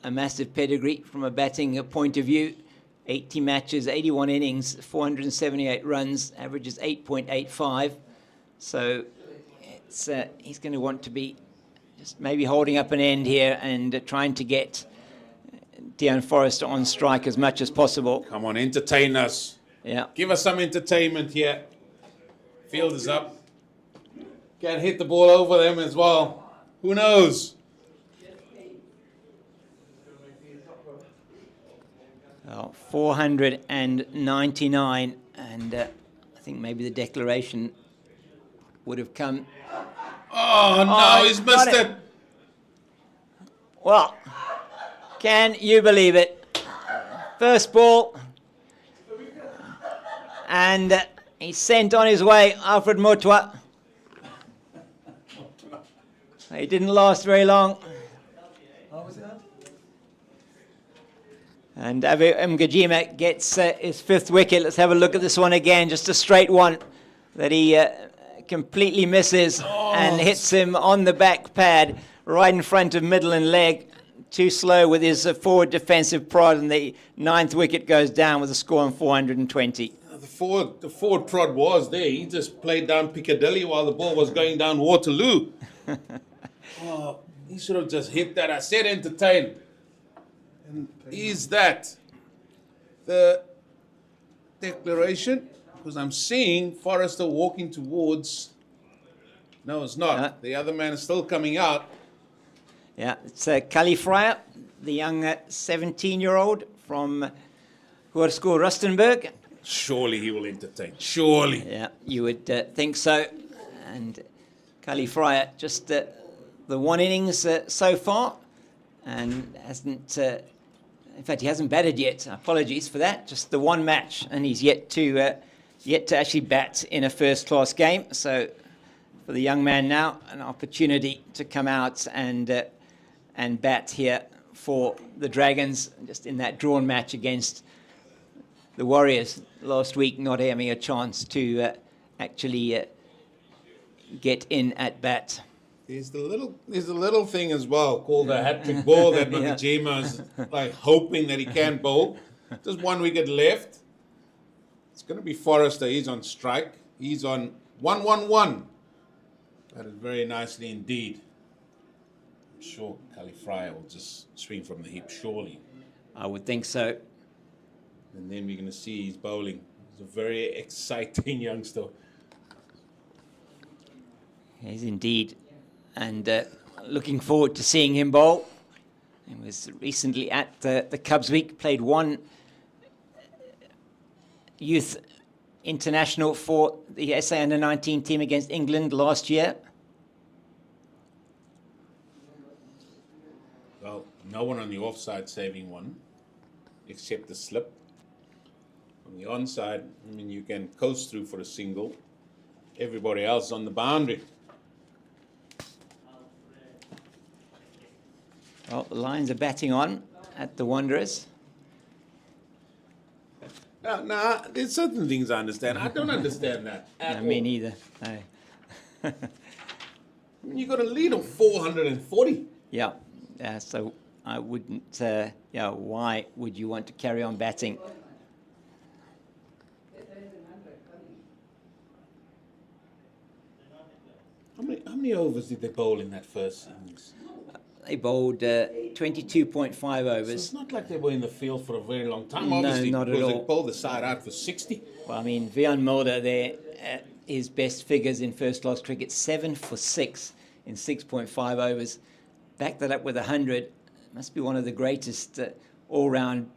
a massive pedigree from a batting point of view. 80 matches, 81 innings, 478 runs, averages 8.85. So it's, he's going to want to be just maybe holding up an end here and trying to get Dion Forrester on strike as much as possible. Come on, entertain us. Yeah. Give us some entertainment here. Field is up. Can hit the ball over them as well. Who knows? Well, 499, and I think maybe the declaration would have come. Oh, no, he's missed it. Well, can you believe it? First ball, and he's sent on his way, Alfred Mutwa. He didn't last very long. And Avi Mgajima gets his 5th wicket. Let's have a look at this one again. Just a straight one that he completely misses and hits him on the back pad right in front of middle and leg. Too slow with his forward defensive prod, and the 9th wicket goes down with a score on 420. The forward prod was there. He just played down Piccadilly while the ball was going down Waterloo. Oh, he should have just hit that. I said entertain. And is that the declaration? Because I'm seeing Forrester walking towards... No, it's not. The other man is still coming out. Yeah, it's Kali Fryer, the young 17-year-old from Hoërskool Rustenburg. Surely he will entertain. Surely. Yeah, you would think so. And Kali Fryer, just the one innings so far, and hasn't... in fact, he hasn't batted yet. Apologies for that. Just the one match, and he's yet to actually bat in a first-class game. So for the young man now, an opportunity to come out and bat here for the Dragons, just in that drawn match against the Warriors last week, not having a chance to actually get in at bat. There's the little thing as well called a hat-trick ball that Nakajima is like hoping that he can bowl. Just 1 wicket left. It's going to be Forrester. He's on strike. He's on 1-1-1. That is very nicely indeed. I'm sure Kali Fryer will just swing from the hip, surely. I would think so. And then we're going to see his bowling. He's a very exciting youngster. He's indeed. And looking forward to seeing him bowl. He was recently at the Cubs Week, played one youth international for the SA Under-19 team against England last year. Well, no one on the offside saving one, except the slip. On the onside, I mean, you can coast through for a single. Everybody else on the boundary. Well, the Lions are batting on at the Wanderers. Now, there's certain things I understand. I don't understand that at all. Me neither. No. I mean, you got a lead of 440. Yeah. So I wouldn't. Why would you want to carry on batting? How many overs did they bowl in that first innings? They bowled 22.5 overs. So it's not like they were in the field for a very long time, No, obviously, not at because all. they bowled the side out for 60. Well, I mean, Vian Mulder there, his best figures in first-class cricket, 7 for 6 in 6.5 overs. Back that up with 100. Must be one of the greatest all-round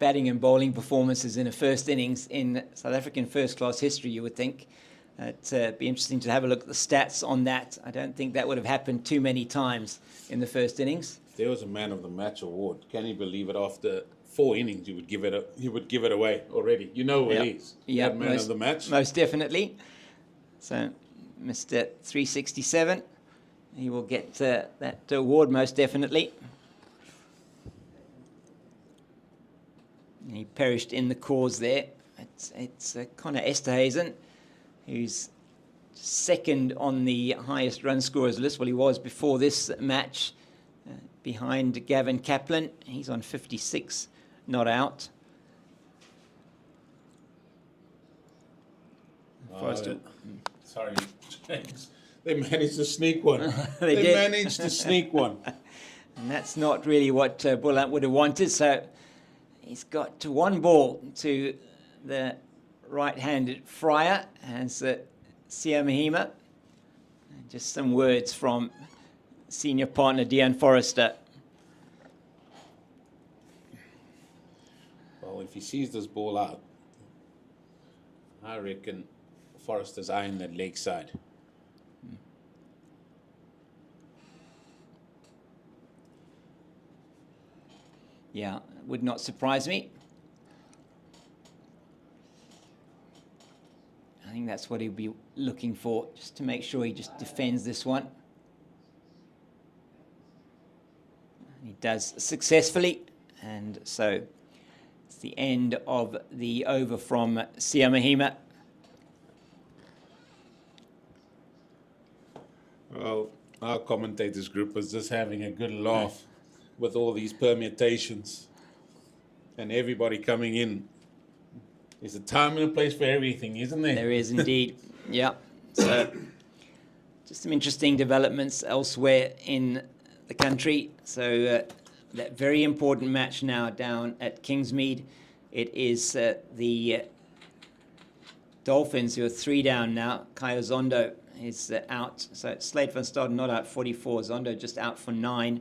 batting and bowling performances in a first innings in South African first-class history, you would think. It'd be interesting to have a look at the stats on that. I don't think that would have happened too many times in the first innings. If there was a man of the match award, can you believe it? After 4 innings, you would give it away already. You know who it is. Yeah, That man of the match. Most definitely. So, Mr. 367, he will get that award most definitely. He perished in the cause there. It's Connor Esterhazen, who's second on the highest run scorers list. Well, he was before this match, behind Gavin Kaplan. He's on 56, not out. Sorry, James. They managed to sneak one. They they did. managed to sneak one. And that's not really what Boland would have wanted. So he's got one ball to the right-handed Fryer as Sia Mahima. Just some words from senior partner Dean Forrester. Well, if he sees this ball out, I reckon Forrester's eyeing that leg side. Yeah, would not surprise me. I think that's what he'd be looking for, just to make sure he just defends this one. He does successfully, and so it's the end of the over from Sia Well, Our commentators group was just having a good laugh with all these permutations and everybody coming in. There's a time and a place for everything, isn't there? There is indeed. Yeah. So just some interesting developments elsewhere in the country. So that very important match now down at Kingsmead. It is the Dolphins, who are 3 down now. Kaya Zondo is out. So it's Slade van Staden not out 44. Zondo just out for 9.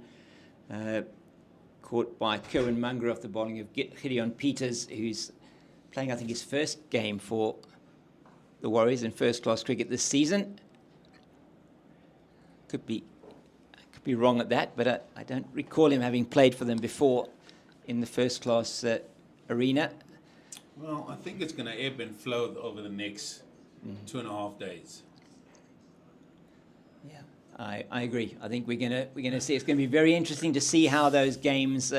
Caught by Kerwin Munger off the bowling of Gideon Peters, who's playing, I think, his first game for the Warriors in first-class cricket this season. Could be wrong at that, but I don't recall him having played for them before in the first-class arena. Well, I think it's going to ebb and flow over the next 2.5 days. Yeah, I agree. I think we're gonna see. It's going to be very interesting to see how those games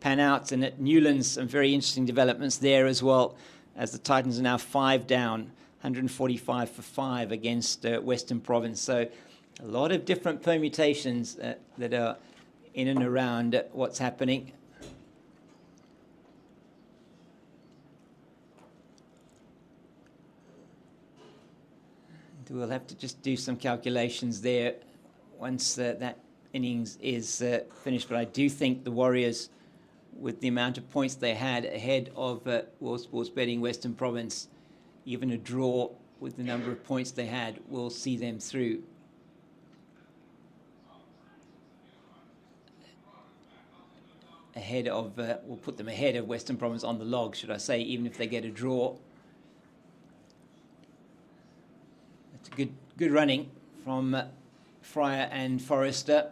pan out. And at Newlands, some very interesting developments there as well, as the Titans are now 5 down, 145 for 5 against Western Province. So a lot of different permutations that are in and around what's happening. We'll have to just do some calculations there once that innings is finished. But I do think the Warriors, with the amount of points they had ahead of World Sports Betting Western Province, even a draw with the number of points they had, will see them through. Ahead of, we'll put them ahead of Western Province on the log, should I say, even if they get a draw. It's a good running from Fryer and Forrester.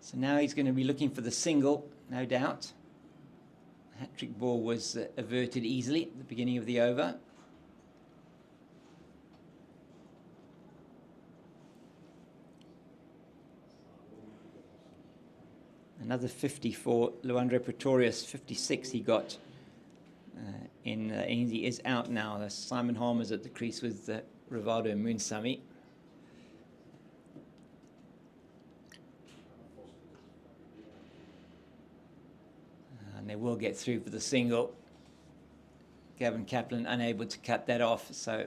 So now he's going to be looking for the single, no doubt. Hat-trick ball was averted easily at the beginning of the over. Another 50 for Luandre Pretorius, 56 he got. He is out now. Simon Harmer's at the crease with Rivaldo Moonsami. And they will get through for the single. Gavin Kaplan unable to cut that off, so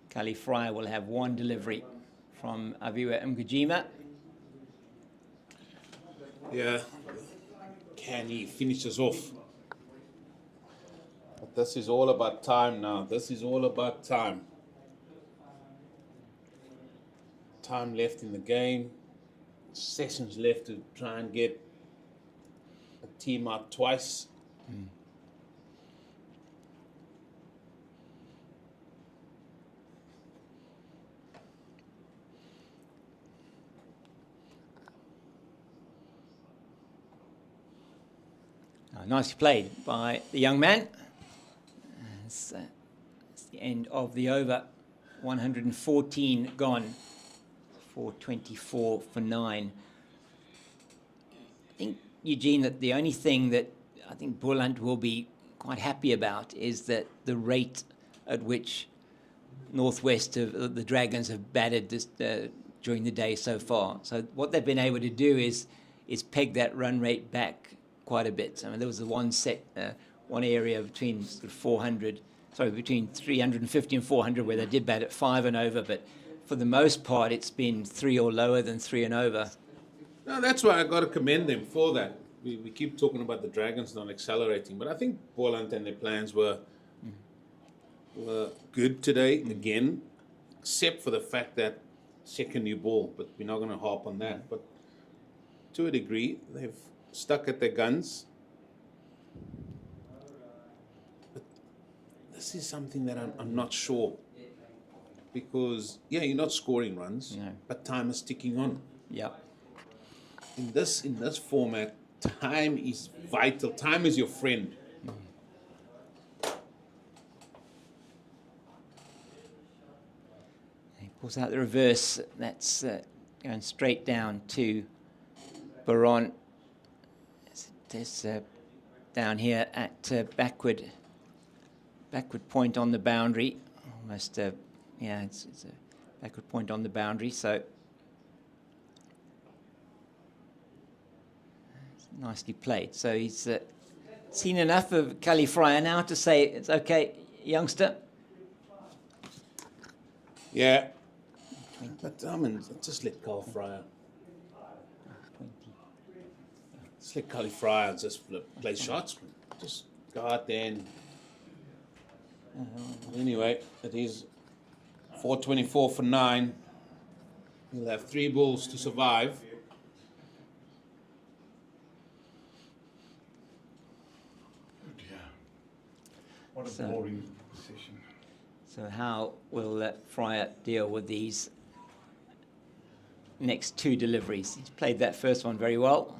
Kali Fryer will have 1 delivery from Aviwa Mgujima. Yeah, can he finish us off? But this is all about time now. This is all about time. Time left in the game. Sessions left to try and get a team out twice. Nicely played by the young man. It's the end of the over. 114 gone. 424 for 9. I think, Eugene, that the only thing that I think Boland will be quite happy about is that the rate at which Northwest of the Dragons have batted this, during the day so far. So what they've been able to do is peg that run rate back quite a bit. I mean, there was the one area between between 350 and 400 where they did bat at 5 and over, but for the most part, it's been 3 or lower than 3 and over. No, that's why I got to commend them for that. We keep talking about the Dragons not accelerating, but I think Boland and their plans were good today again, except for the fact that second new ball. But we're not going to harp on that. But to a degree, they've stuck at their guns. But this is something that I'm not sure. Because, yeah, you're not scoring runs, but time is ticking on. Yeah. In this format, time is vital. Time is your friend. He pulls out the reverse. That's going straight down to Baron. There's down here at backward point on the boundary. Almost, it's a backward point on the boundary. So nicely played. So he's seen enough of Kelly Fryer now to say, it's okay, youngster. Yeah. But I mean, just let Carl Fryer. Just let Carly Fryer just play shots. Just go out there and. Anyway, it is 4:24 for 9. He'll have 3 balls to survive. What a boring session. So how will Fryer deal with these next 2 deliveries? He's played that first one very well.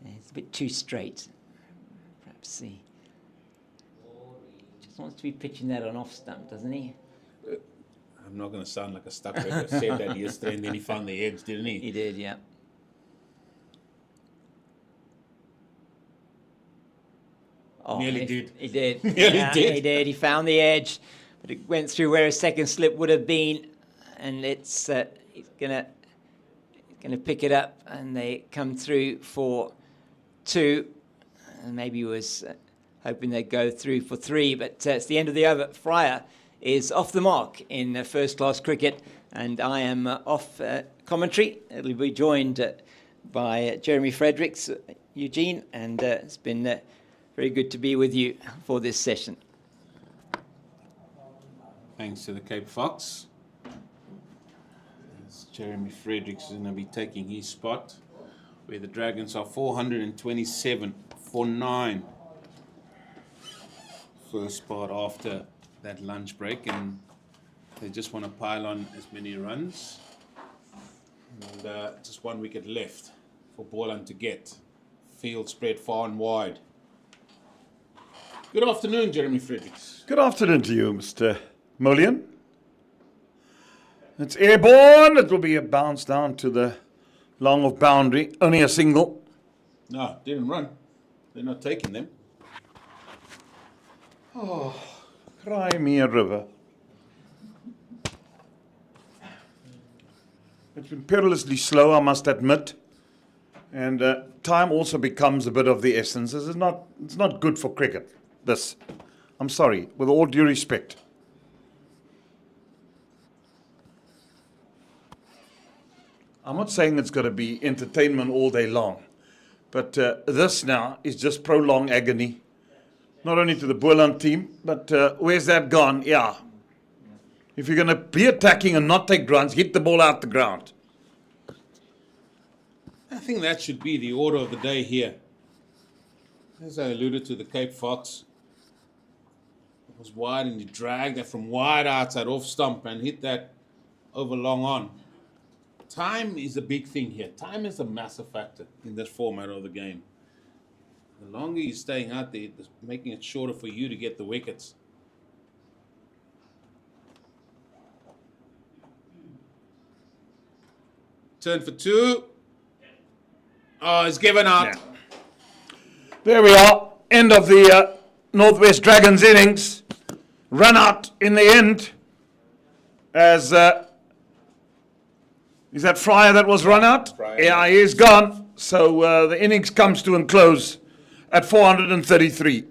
It's a bit too straight. Perhaps he just wants to be pitching that on off stump, doesn't he? I'm not going to sound like a stucker. I said that yesterday, and then he found the edge, didn't he? He did, yeah. Oh, Nearly did. He did. Nearly did. He did. He found the edge, but it went through where a second slip would have been, and it's he's gonna pick it up, and they come through for 2, and maybe he was hoping they'd go through for 3, but it's the end of the over. Fryer is off the mark in first-class cricket, and I am off commentary. It'll be joined by Jeremy Fredericks, Eugene, and it's been very good to be with you for this session. Thanks to the Cape Fox. As Jeremy Fredericks is going to be taking his spot, where the Dragons are 427 for 9. First spot after that lunch break, and they just want to pile on as many runs. And just 1 wicket left for Boland to get. Field spread far and wide. Good afternoon, Jeremy Fredericks. Good afternoon to you, Mr. Mullion. It's airborne. It will be a bounce down to the long of boundary. Only a single. No, didn't run. They're not taking them. Oh, cry me a river. It's been perilously slow, I must admit. And time also becomes a bit of the essence. It's not good for cricket, this. I'm sorry, with all due respect. I'm not saying it's going to be entertainment all day long. But this now is just prolonged agony. Not only to the Boland team, but where's that gone? Yeah. If you're going to be attacking and not take runs, hit the ball out the ground. I think that should be the order of the day here. As I alluded to, the Cape Fox. It was wide and he dragged that from wide outside off stump and hit that over long on. Time is a big thing here. Time is a massive factor in this format of the game. The longer you're staying out there, it's making it shorter for you to get the wickets. Turn for 2. Oh, it's given out. Yeah. There we are. End of the Northwest Dragons innings. Run out in the end. As is that Fryer that was run out? Fryer. Yeah, he is gone. So the innings comes to a close at 433.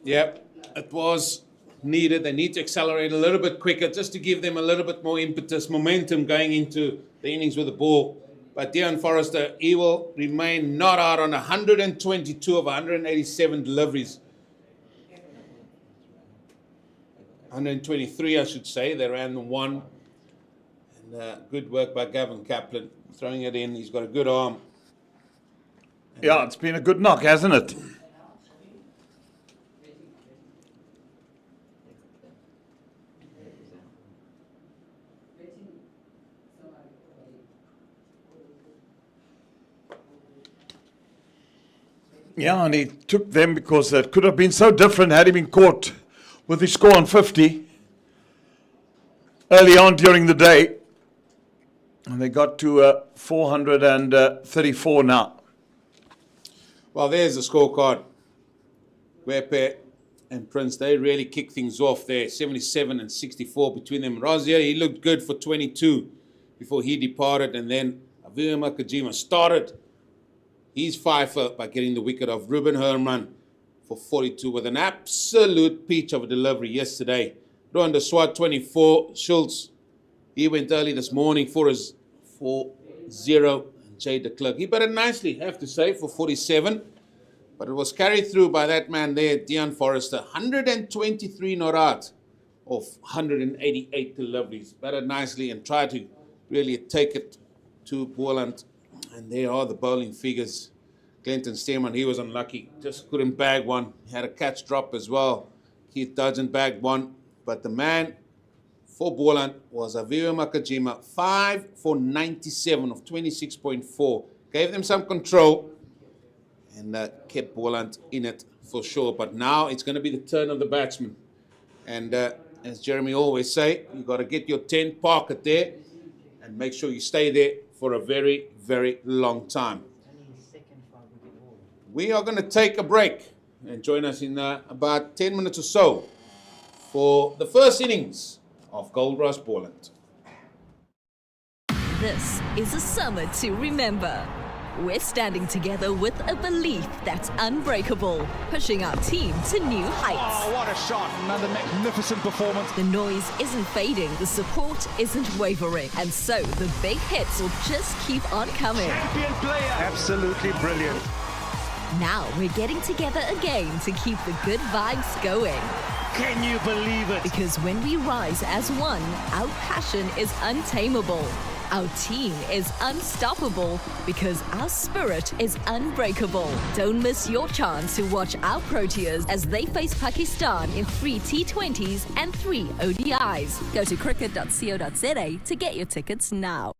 Yep, it was needed. They need to accelerate a little bit quicker just to give them a little bit more impetus, momentum going into the innings with the ball. But Deon Forrester, he will remain not out on 122 of 187 deliveries. 123, I should say. They ran the 1. And good work by Gavin Kaplan. Throwing it in. He's got a good arm. Yeah, it's been a good knock, hasn't it? Yeah, and he took them because it could have been so different had he been caught with his score on 50 early on during the day. And they got to 434 now. Well, there's the scorecard. Wepe and Prince, they really kicked things off there. 77 and 64 between them. Razia, he looked good for 22 before he departed. And then Avia Makajima started his fifer by getting the wicket of Ruben Herman for 42 with an absolute peach of a delivery yesterday. Ronda Swat 24. Schultz, he went early this morning for his 4-0. Jay de Klerk, he batted nicely, have to say, for 47. But it was carried through by that man there, Deon Forrester. 123 not out of 188 deliveries. Batted nicely and tried to really take it to Boland. And there are the bowling figures. Clinton Stearman, he was unlucky. Just couldn't bag one. He had a catch drop as well. Keith Dudgeon bagged one. But the man for Boland was Avia Makajima. 5 for 97 of 26.4. Gave them some control. And kept Boland in it for sure. But now it's going to be the turn of the batsman. And as Jeremy always say, you got to get your 10, park it there, and make sure you stay there for a very, very long time. We are going to take a break and join us in about 10 minutes or so for the first innings of Goldrush Boland. This is a summer to remember. We're standing together with a belief that's unbreakable, pushing our team to new heights. Oh, what a shot. Another magnificent performance. The noise isn't fading, the support isn't wavering, and so the big hits will just keep on coming. Champion player. Absolutely brilliant. Now we're getting together again to keep the good vibes going. Can you believe it? Because when we rise as one, our passion is untamable. Our team is unstoppable because our spirit is unbreakable. Don't miss your chance to watch our Proteas as they face Pakistan in 3 T20s and 3 ODIs. Go to cricket.co.za to get your tickets now.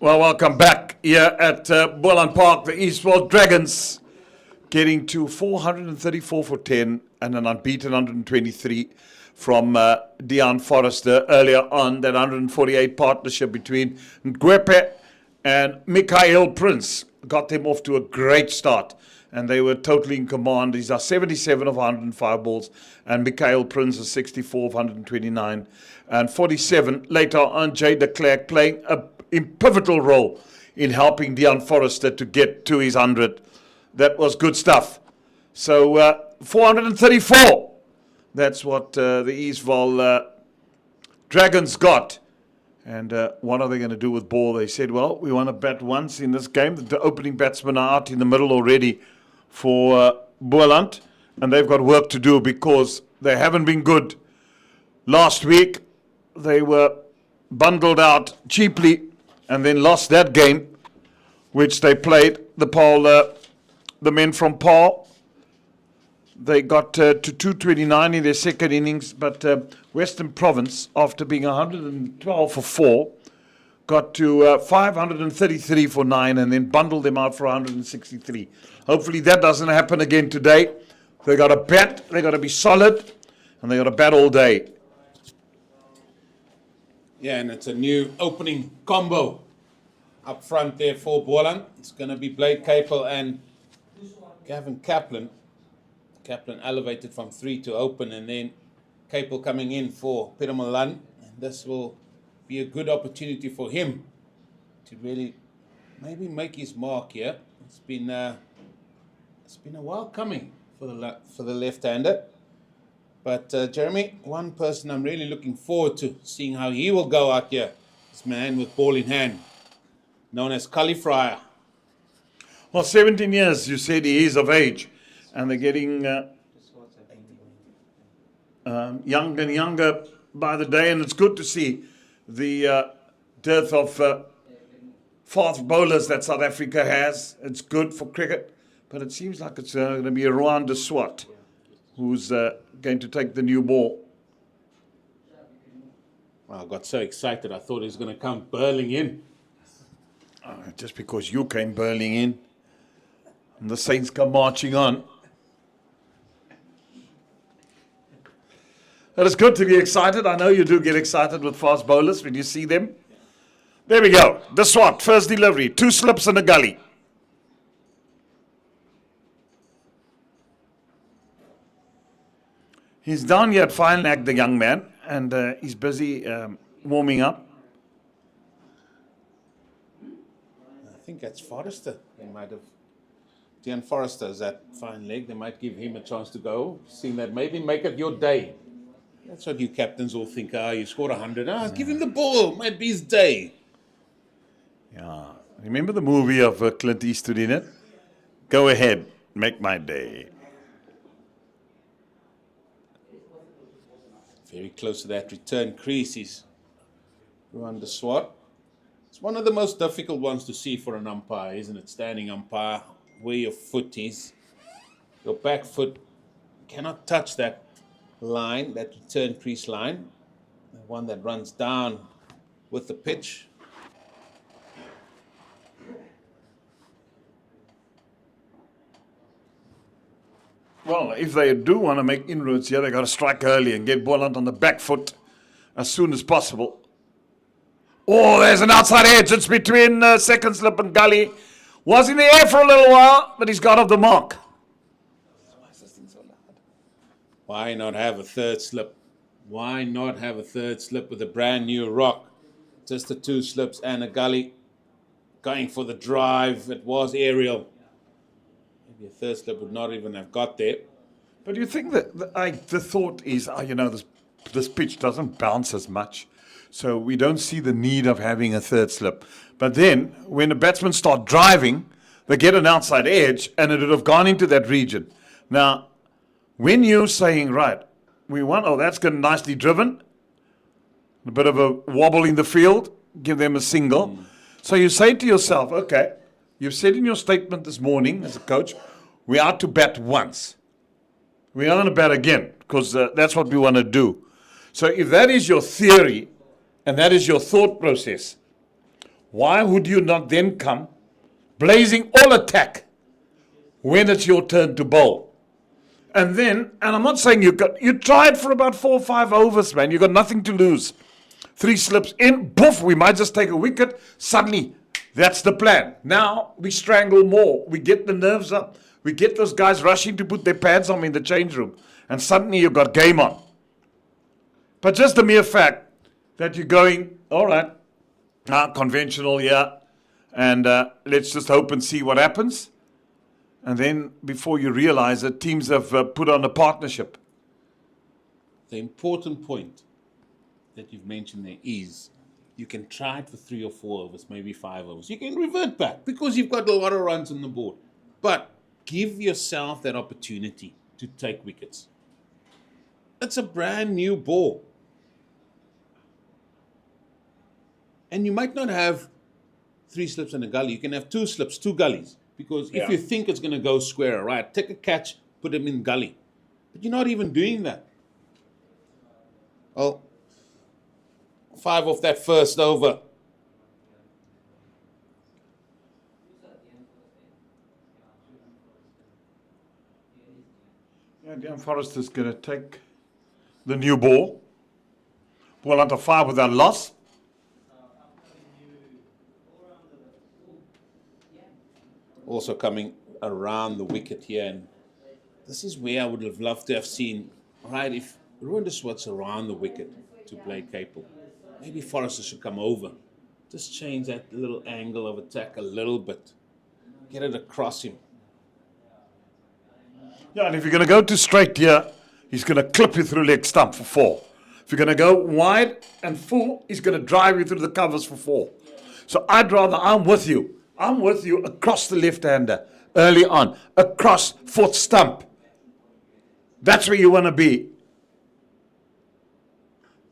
Well, welcome back here at Boland Park. The Eastvaal Dragons getting to 434 for 10 and an unbeaten 123 from Deon Forrester earlier on. That 148 partnership between Ngwepe and Mikhail Prince got them off to a great start. And they were totally in command. These are 77 of 105 balls. And Mikhail Prince is 64 of 129. And 47 later on, Jay de Klerk playing a pivotal role in helping Deon Forrester to get to his 100. That was good stuff. So 434. That's what the Eastvaal Dragons got. And what are they going to do with ball? They said, well, we want to bat once in this game. The opening batsmen are out in the middle already for Boland. And they've got work to do because they haven't been good. Last week, they were bundled out cheaply and then lost that game, which they played, the Paarl, the men from Paarl. They got to 229 in their second innings, but Western Province, after being 112 for 4, got to 533 for 9 and then bundled them out for 163. Hopefully that doesn't happen again today. They got to bat, they got to be solid, and they got to bat all day. Yeah, and it's a new opening combo up front there for Boland. It's going to be Blade Capel and Gavin Kaplan. Kaplan elevated from 3 to open, and then Capel coming in for Permutations. And this will be a good opportunity for him to really maybe make his mark here. It's been a while coming for the left-hander. But Jeremy, one person I'm really looking forward to seeing how he will go out here. This man with ball in hand, known as Cully Fryer. Well, 17 years, you said he is of age. And they're getting younger and younger by the day. And it's good to see the dearth of fast bowlers that South Africa has. It's good for cricket. But it seems like it's going to be Rohan de Swart who's going to take the new ball. Well, I got so excited, I thought he was going to come burling in. Just because you came burling in, and the Saints come marching on. It is good to be excited. I know you do get excited with fast bowlers when you see them. There we go. The Swat, first delivery, 2 slips and a gully. He's down here at fine leg, the young man, and he's busy warming up. I think that's Forrester. They might have. Deon Forrester is that fine leg. They might give him a chance to go. Seeing that, maybe make it your day. That's what you captains all think. You scored 100. Give him the ball. Might be his day. Yeah. Remember the movie of Clint Eastwood in it? Go ahead, make my day. Very close to that return crease is Rohan de Swart. It's one of the most difficult ones to see for an umpire, isn't it? Standing umpire, where your foot is. Your back foot cannot touch that line, that return crease line. The one that runs down with the pitch. Well, if they do want to make inroads here, they've got to strike early and get Boland on the back foot as soon as possible. Oh, there's an outside edge. It's between second slip and gully. Was in the air for a little while, but he's got off the mark. Why not have a third slip? Why not have a third slip with a brand new rock? Just the 2 slips and a gully. Going for the drive. It was aerial. Maybe a third slip would not even have got there. But you think that the thought is, this pitch doesn't bounce as much, so we don't see the need of having a third slip. But then, when the batsmen start driving, they get an outside edge, and it would have gone into that region. Now, when you're saying, right, that's good, nicely driven, a bit of a wobble in the field, give them a single. So you say to yourself, okay, you've said in your statement this morning as a coach, we are to bat once. We are going to bat again, because that's what we want to do. So if that is your theory, and that is your thought process, Why would you not then come blazing all attack when it's your turn to bowl? And then, and I'm not saying you tried for about 4 or 5 overs, man. You got nothing to lose. 3 slips in, poof, we might just take a wicket. Suddenly, that's the plan. Now we strangle more. We get the nerves up. We get those guys rushing to put their pads on in the change room. And suddenly you've got game on. But just the mere fact that you're going, all right, conventional, yeah, and let's just hope and see what happens. And then before you realize it, teams have put on a partnership. The important point that you've mentioned there is you can try it for 3 or 4 overs, maybe 5 overs. You can revert back because you've got a lot of runs on the board. But give yourself that opportunity to take wickets. It's a brand new ball. And you might not have 3 slips and a gully. You can have 2 slips, 2 gullies. Because if you think it's going to go square, right, take a catch, put him in gully. But you're not even doing that. Well, 5 off that first over. Yeah, Dean Forrester's going to take the new ball. Boland 5 without loss. Also coming around the wicket here. And this is where I would have loved to have seen, right, if Ruben de Swat's around the wicket to play Capel. Maybe Forrester should come over. Just change that little angle of attack a little bit. Get it across him. Yeah, and if you're going to go too straight here, he's going to clip you through leg stump for 4. If you're going to go wide and full, he's going to drive you through the covers for 4. So I'd rather, I'm with you across the left-hander early on, across 4th stump. That's where you want to be.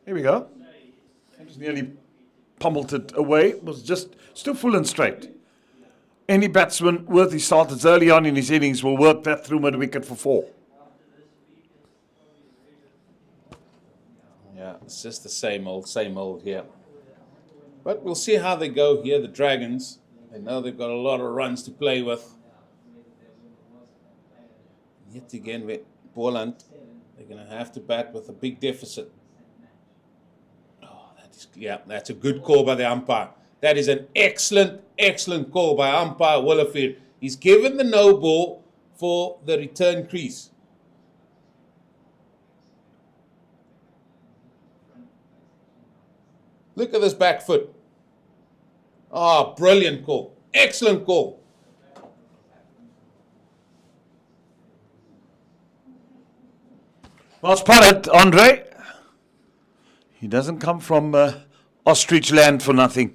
Here we go. I just nearly pummeled it away. It was just still full and straight. Any batsman worth his salt that's early on in his innings will work that through mid-wicket for 4. Yeah, it's just the same old here. But we'll see how they go here, the Dragons. They know they've got a lot of runs to play with. Yet again, with Boland, they're going to have to bat with a big deficit. Oh, that's a good call by the umpire. That is an excellent, excellent call by umpire Willowfield. He's given the no ball for the return crease. Look at this back foot. Oh, brilliant call. Excellent call. Well spotted, Andre. He doesn't come from ostrich land for nothing.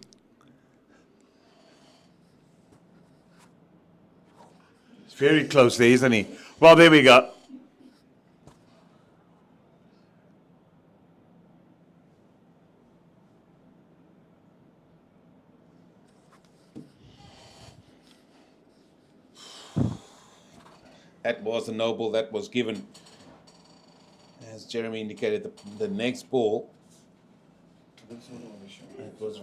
It's very close there, isn't he? Well, there we go. That was the no ball that was given. As Jeremy indicated, the next ball, it was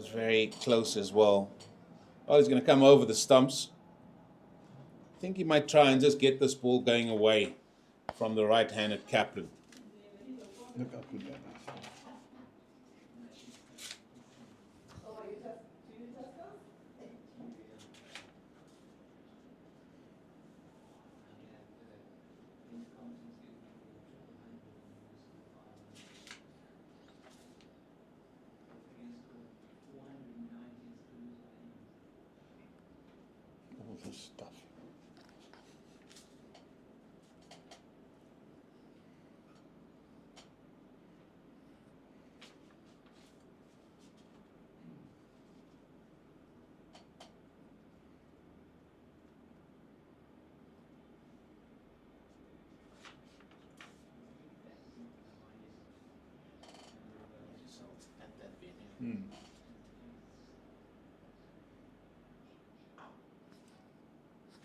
very close as well. Oh, he's going to come over the stumps. I think he might try and just get this ball going away from the right-handed Kaplan. Look how good that is. Stuff.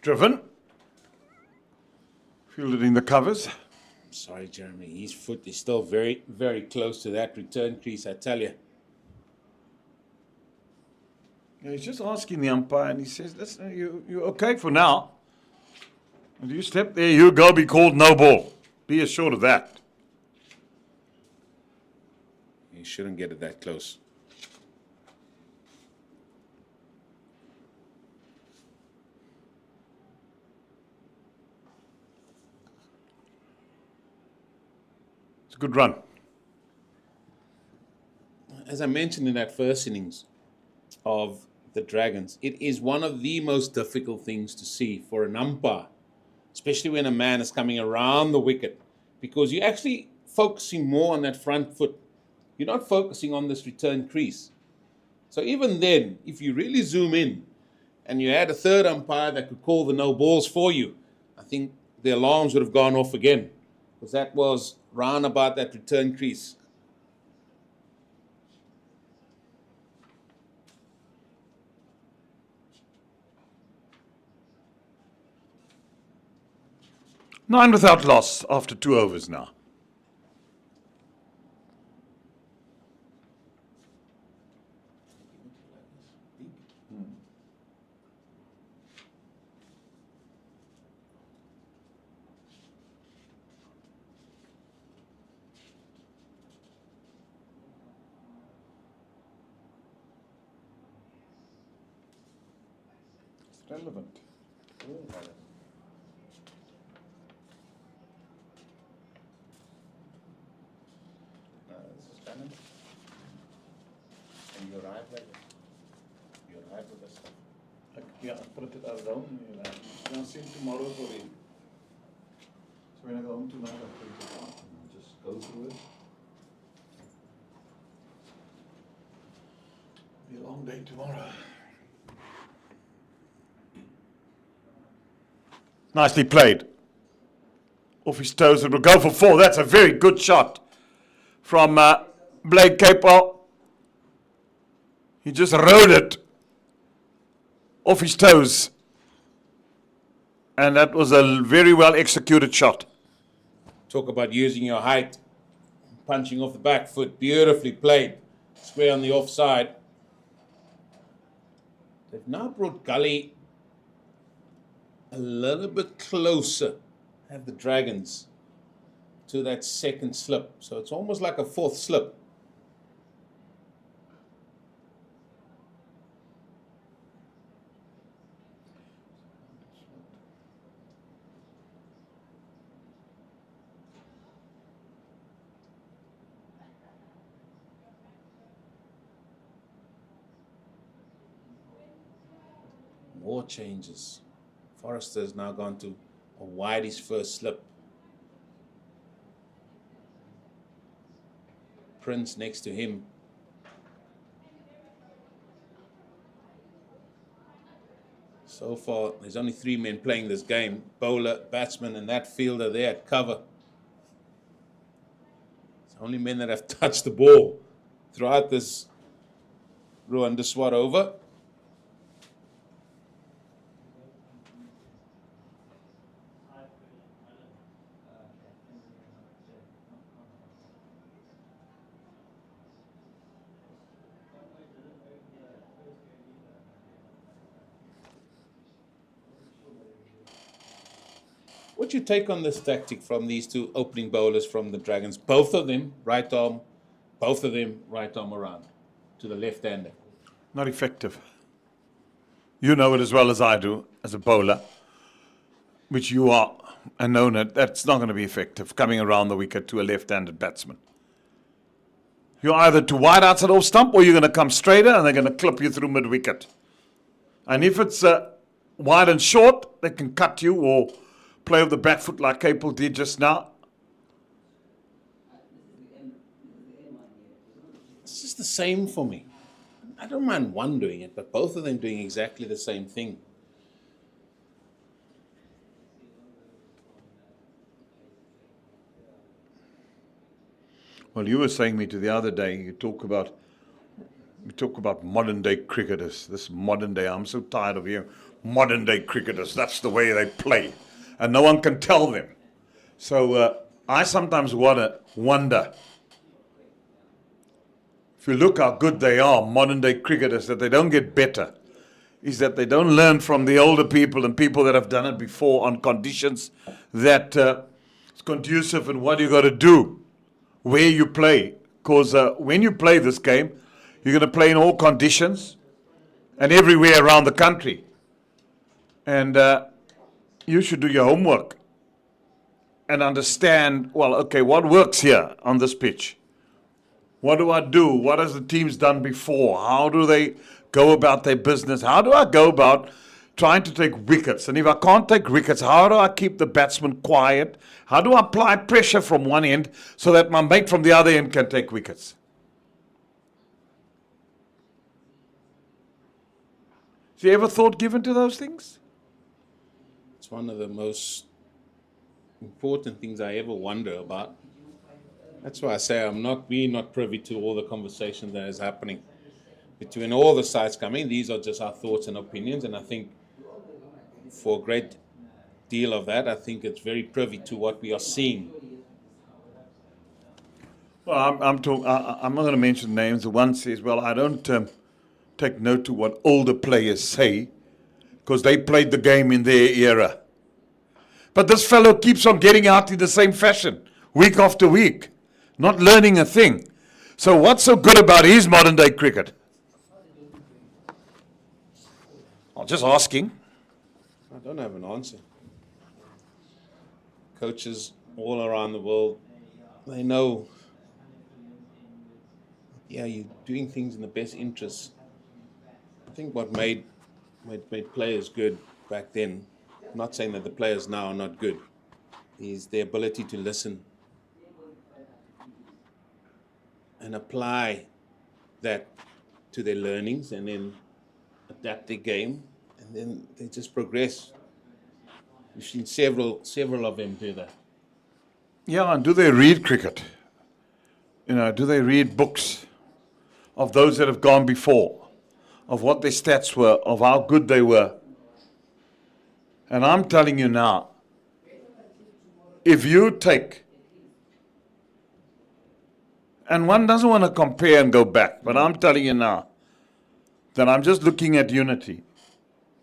Driven. Fielded in the covers. Sorry, Jeremy. His foot is still very, very close to that return crease, I tell you. Yeah, he's just asking the umpire, and he says, "Listen, you're okay for now. If you step there, you'll go be called no ball. Be assured of that." You shouldn't get it that close. It's a good run. As I mentioned in that first innings of the Dragons, it is one of the most difficult things to see for an umpire, especially when a man is coming around the wicket, because you're actually focusing more on that front foot. You're not focusing on this return crease. So even then, if you really zoom in and you had a third umpire that could call the no balls for you, I think the alarms would have gone off again, because that was round about that return crease. Nine without loss after 2 overs now. It's relevant. And you arrive like it. You arrive with the stuff. Yeah, I put it around. I'll see him tomorrow for him. So when I go home tonight, I'll print it out and just go through it. Be a long day tomorrow. Nicely played. Off his toes, it will go for 4. That's a very good shot from Blake Capel. He just rode it off his toes. And that was a very well executed shot. Talk about using your height, punching off the back foot, beautifully played, square on the offside. They've now brought Gully a little bit closer, have the Dragons, to that second slip. So it's almost like a fourth slip. More changes. Forrester has now gone to a wide his first slip. Prince next to him. So far, there's only 3 men playing this game. Bowler, batsman, and that fielder there at cover. It's only men that have touched the ball throughout this Ruan de Swart over. What's your take on this tactic from these 2 opening bowlers from the Dragons? Both of them right arm around to the left-hander. Not effective. You know it as well as I do as a bowler, which you are, and know that's not going to be effective coming around the wicket to a left-handed batsman. You're either too wide outside off stump or you're going to come straighter and they're going to clip you through mid-wicket. And if it's wide and short, they can cut you or play with the back foot like Capel did just now. It's just the same for me. I don't mind one doing it, but both of them doing exactly the same thing. Well, you were saying me to the other day, you talk about modern day cricketers. This modern day, I'm so tired of you. Modern day cricketers, that's the way they play. And no one can tell them. So I sometimes wonder, if you look how good they are, modern day cricketers, that they don't get better, is that they don't learn from the older people and people that have done it before on conditions that it's conducive and what you got to do, where you play. Because when you play this game, you're going to play in all conditions and everywhere around the country. And you should do your homework and understand, well, okay, what works here on this pitch? What do I do? What has the teams done before? How do they go about their business? How do I go about trying to take wickets? And if I can't take wickets, how do I keep the batsman quiet? How do I apply pressure from one end so that my mate from the other end can take wickets? Has you ever thought given to those things? It's one of the most important things I ever wonder about. That's why I say we're not privy to all the conversation that is happening between all the sides coming. These are just our thoughts and opinions, and I think for a great deal of that, I think it's very privy to what we are seeing. Well, I'm not going to mention names. The one says, well, I don't take note to what older players say because they played the game in their era. But this fellow keeps on getting out in the same fashion, week after week, not learning a thing. So what's so good about his modern day cricket? I'm just asking. I don't have an answer. Coaches all around the world, they know, yeah, you're doing things in the best interest. I think what made players good back then, I'm not saying that the players now are not good, is their ability to listen and apply that to their learnings and then adapt their game, and then they just progress. We've seen several of them do that. Yeah, and do they read cricket? You know, do they read books of those that have gone before, of what their stats were, of how good they were? And I'm telling you now, if you take, and one doesn't want to compare and go back, but I'm telling you now that I'm just looking at unity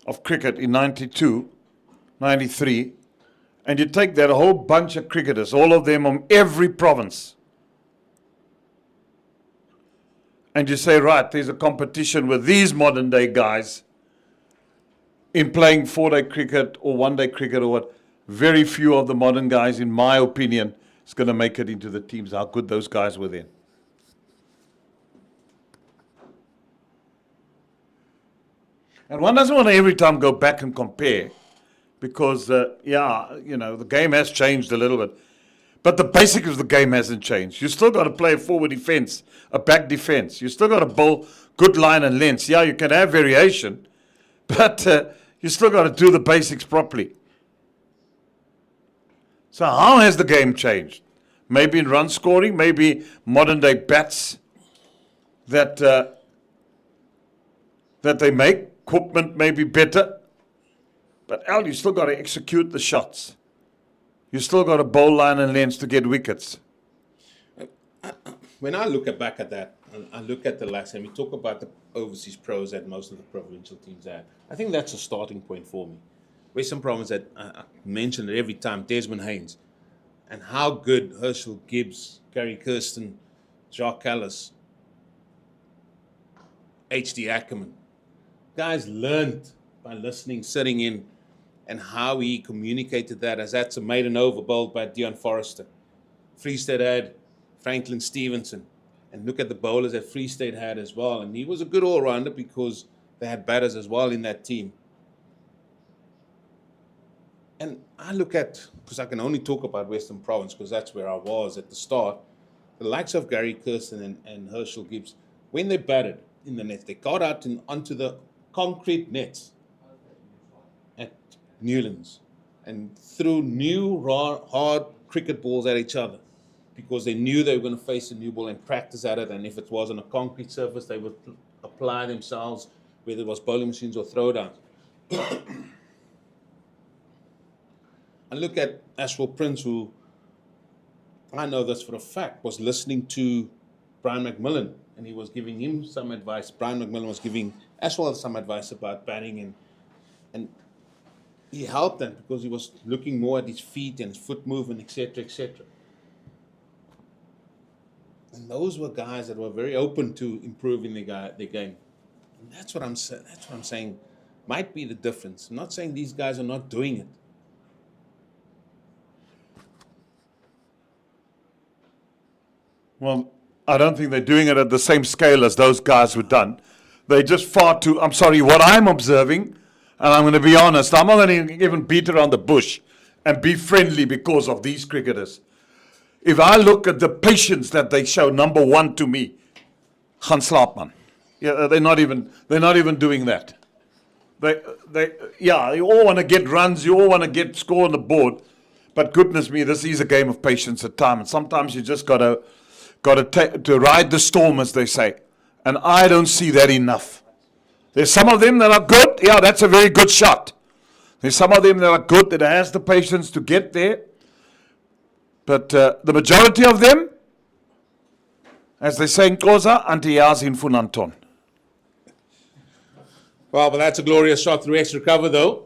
of cricket in 92, 93, and you take that whole bunch of cricketers, all of them from every province, and you say, right, there's a competition with these modern day guys in playing 4-day cricket or 1-day cricket or what. Very few of the modern guys, in my opinion, is going to make it into the teams, how good those guys were then. And one doesn't want to every time go back and compare because, yeah, you know, the game has changed a little bit. But the basics of the game hasn't changed. You still got to play a forward defense, a back defense. You still got to bowl good line and lengths. Yeah, you can have variation, but you still got to do the basics properly. So how has the game changed? Maybe in run scoring, maybe modern day bats that they make. Equipment may be better, but Al, you still got to execute the shots. You still got to bowl line and lengths to get wickets. When I look back at that, I look at the last, and we talk about the overseas pros that most of the provincial teams have. I think that's a starting point for me. Western Province, that I mention it every time, Desmond Haynes, and how good Herschel Gibbs, Gary Kirsten, Jacques Callis, H.D. Ackerman. Guys learned by listening, sitting in, and how he communicated that, as that's a maiden over bowled by Dion Forrester. Free State had Franklin Stevenson, and look at the bowlers that Free State had as well, and he was a good all-rounder because they had batters as well in that team. And I look at, because I can only talk about Western Province because that's where I was at the start, the likes of Gary Kirsten and Herschel Gibbs, when they batted in the net, they got out onto the concrete nets at Newlands and threw new hard cricket balls at each other because they knew they were going to face a new ball and practice at it, and if it was on a concrete surface they would apply themselves, whether it was bowling machines or throwdowns. I look at Ashwell Prince, who I know this for a fact was listening to Brian McMillan, and he was giving him some advice. Brian McMillan was giving as well some advice about batting, and he helped them because he was looking more at his feet and his foot movement, etc., etc. And those were guys that were very open to improving their game. And that's what I'm saying might be the difference. I'm not saying these guys are not doing it. Well, I don't think they're doing it at the same scale as those guys were done. They're just far too, I'm sorry, what I'm observing, and I'm going to be honest, I'm not going to even beat around the bush and be friendly because of these cricketers. If I look at the patience that they show, number one to me, gaan slaap man. Yeah, they're not even doing that. You all want to get runs, you all want to get score on the board, but goodness me, this is a game of patience at time, and sometimes you just got to ride the storm, as they say, and I don't see that enough. There's some of them that are good. Yeah, that's a very good shot. There's some of them that are good, that has the patience to get there. But the majority of them, as they say in Xhosa, anti-yazi in funanton. Well, but that's a glorious shot through extra cover, though.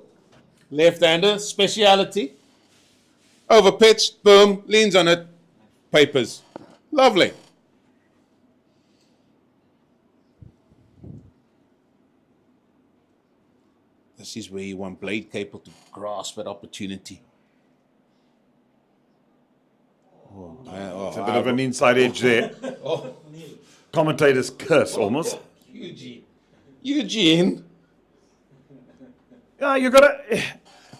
Left-hander, speciality. Over pitch, boom, leans on it, papers. Lovely. This is where you want Blade Capel to grasp that opportunity. It's a bit of an inside edge there. Commentators curse almost. Eugene. Yeah, you gotta,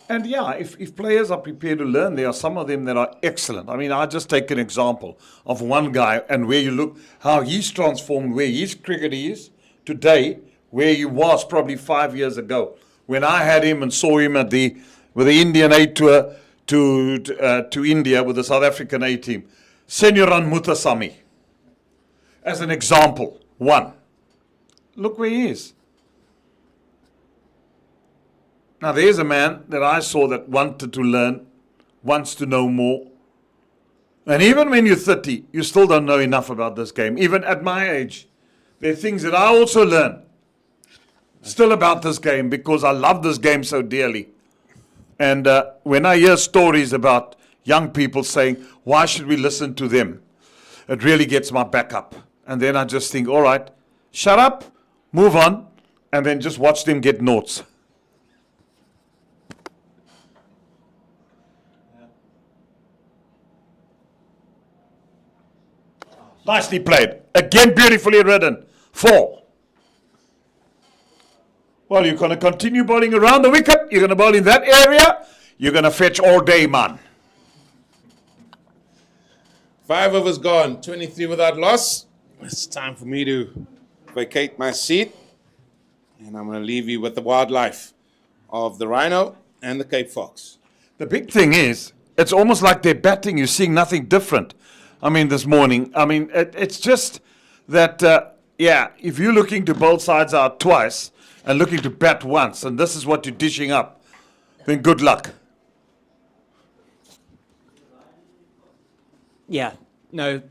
and yeah, if players are prepared to learn, there are some of them that are excellent. I mean, I just take an example of one guy, and where you look how he's transformed, where his cricket is today, where he was probably 5 years ago, when I had him and saw him at with the Indian A tour to India with the South African A team. Senyoran Muthusamy, as an example, one. Look where he is. Now there's a man that I saw that wanted to learn, wants to know more. And even when you're 30, you still don't know enough about this game. Even at my age, there are things that I also learn still about this game because I love this game so dearly. And when I hear stories about young people saying, why should we listen to them? It really gets my back up. And then I just think, all right, shut up, move on, and then just watch them get notes. Nicely played. Again, beautifully ridden. 4. Well, you're going to continue bowling around the wicket. You're going to bowl in that area. You're going to fetch all day, man. 5 overs gone. 23 without loss. It's time for me to vacate my seat. And I'm going to leave you with the wildlife of the rhino and the Cape Fox. The big thing is, it's almost like they're batting. You're seeing nothing different. I mean, this morning. I mean, it's just that, if you're looking to bowl sides out twice and looking to bat once, and this is what you're dishing up, then good luck. Yeah, no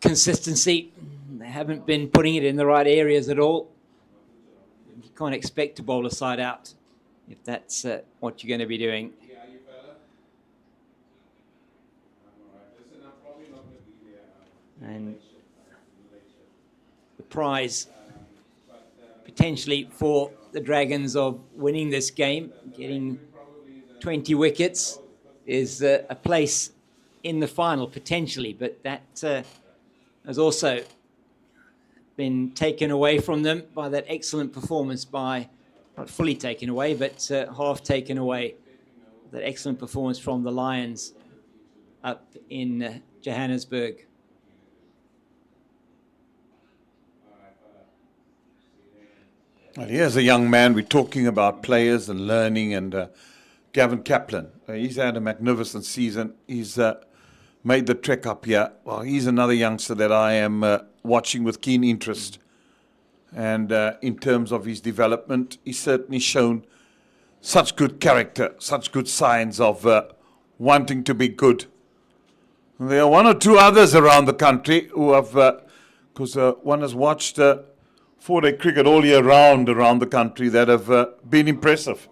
consistency. They haven't been putting it in the right areas at all. You can't expect to bowl a side out if that's what you're going to be doing. And the prize potentially for the Dragons of winning this game, getting 20 wickets, is a place in the final potentially, but that has also been taken away from them by that excellent performance by, not fully taken away, but half taken away, that excellent performance from the Lions up in Johannesburg. Well, here's a young man. We're talking about players and learning, and Gavin Kaplan. He's had a magnificent season. He's made the trek up here. Well, he's another youngster that I am watching with keen interest. And in terms of his development, he's certainly shown such good character, such good signs of wanting to be good. And there are 1 or 2 others around the country who have because one has watched 4-day cricket all year round around the country that have been impressive.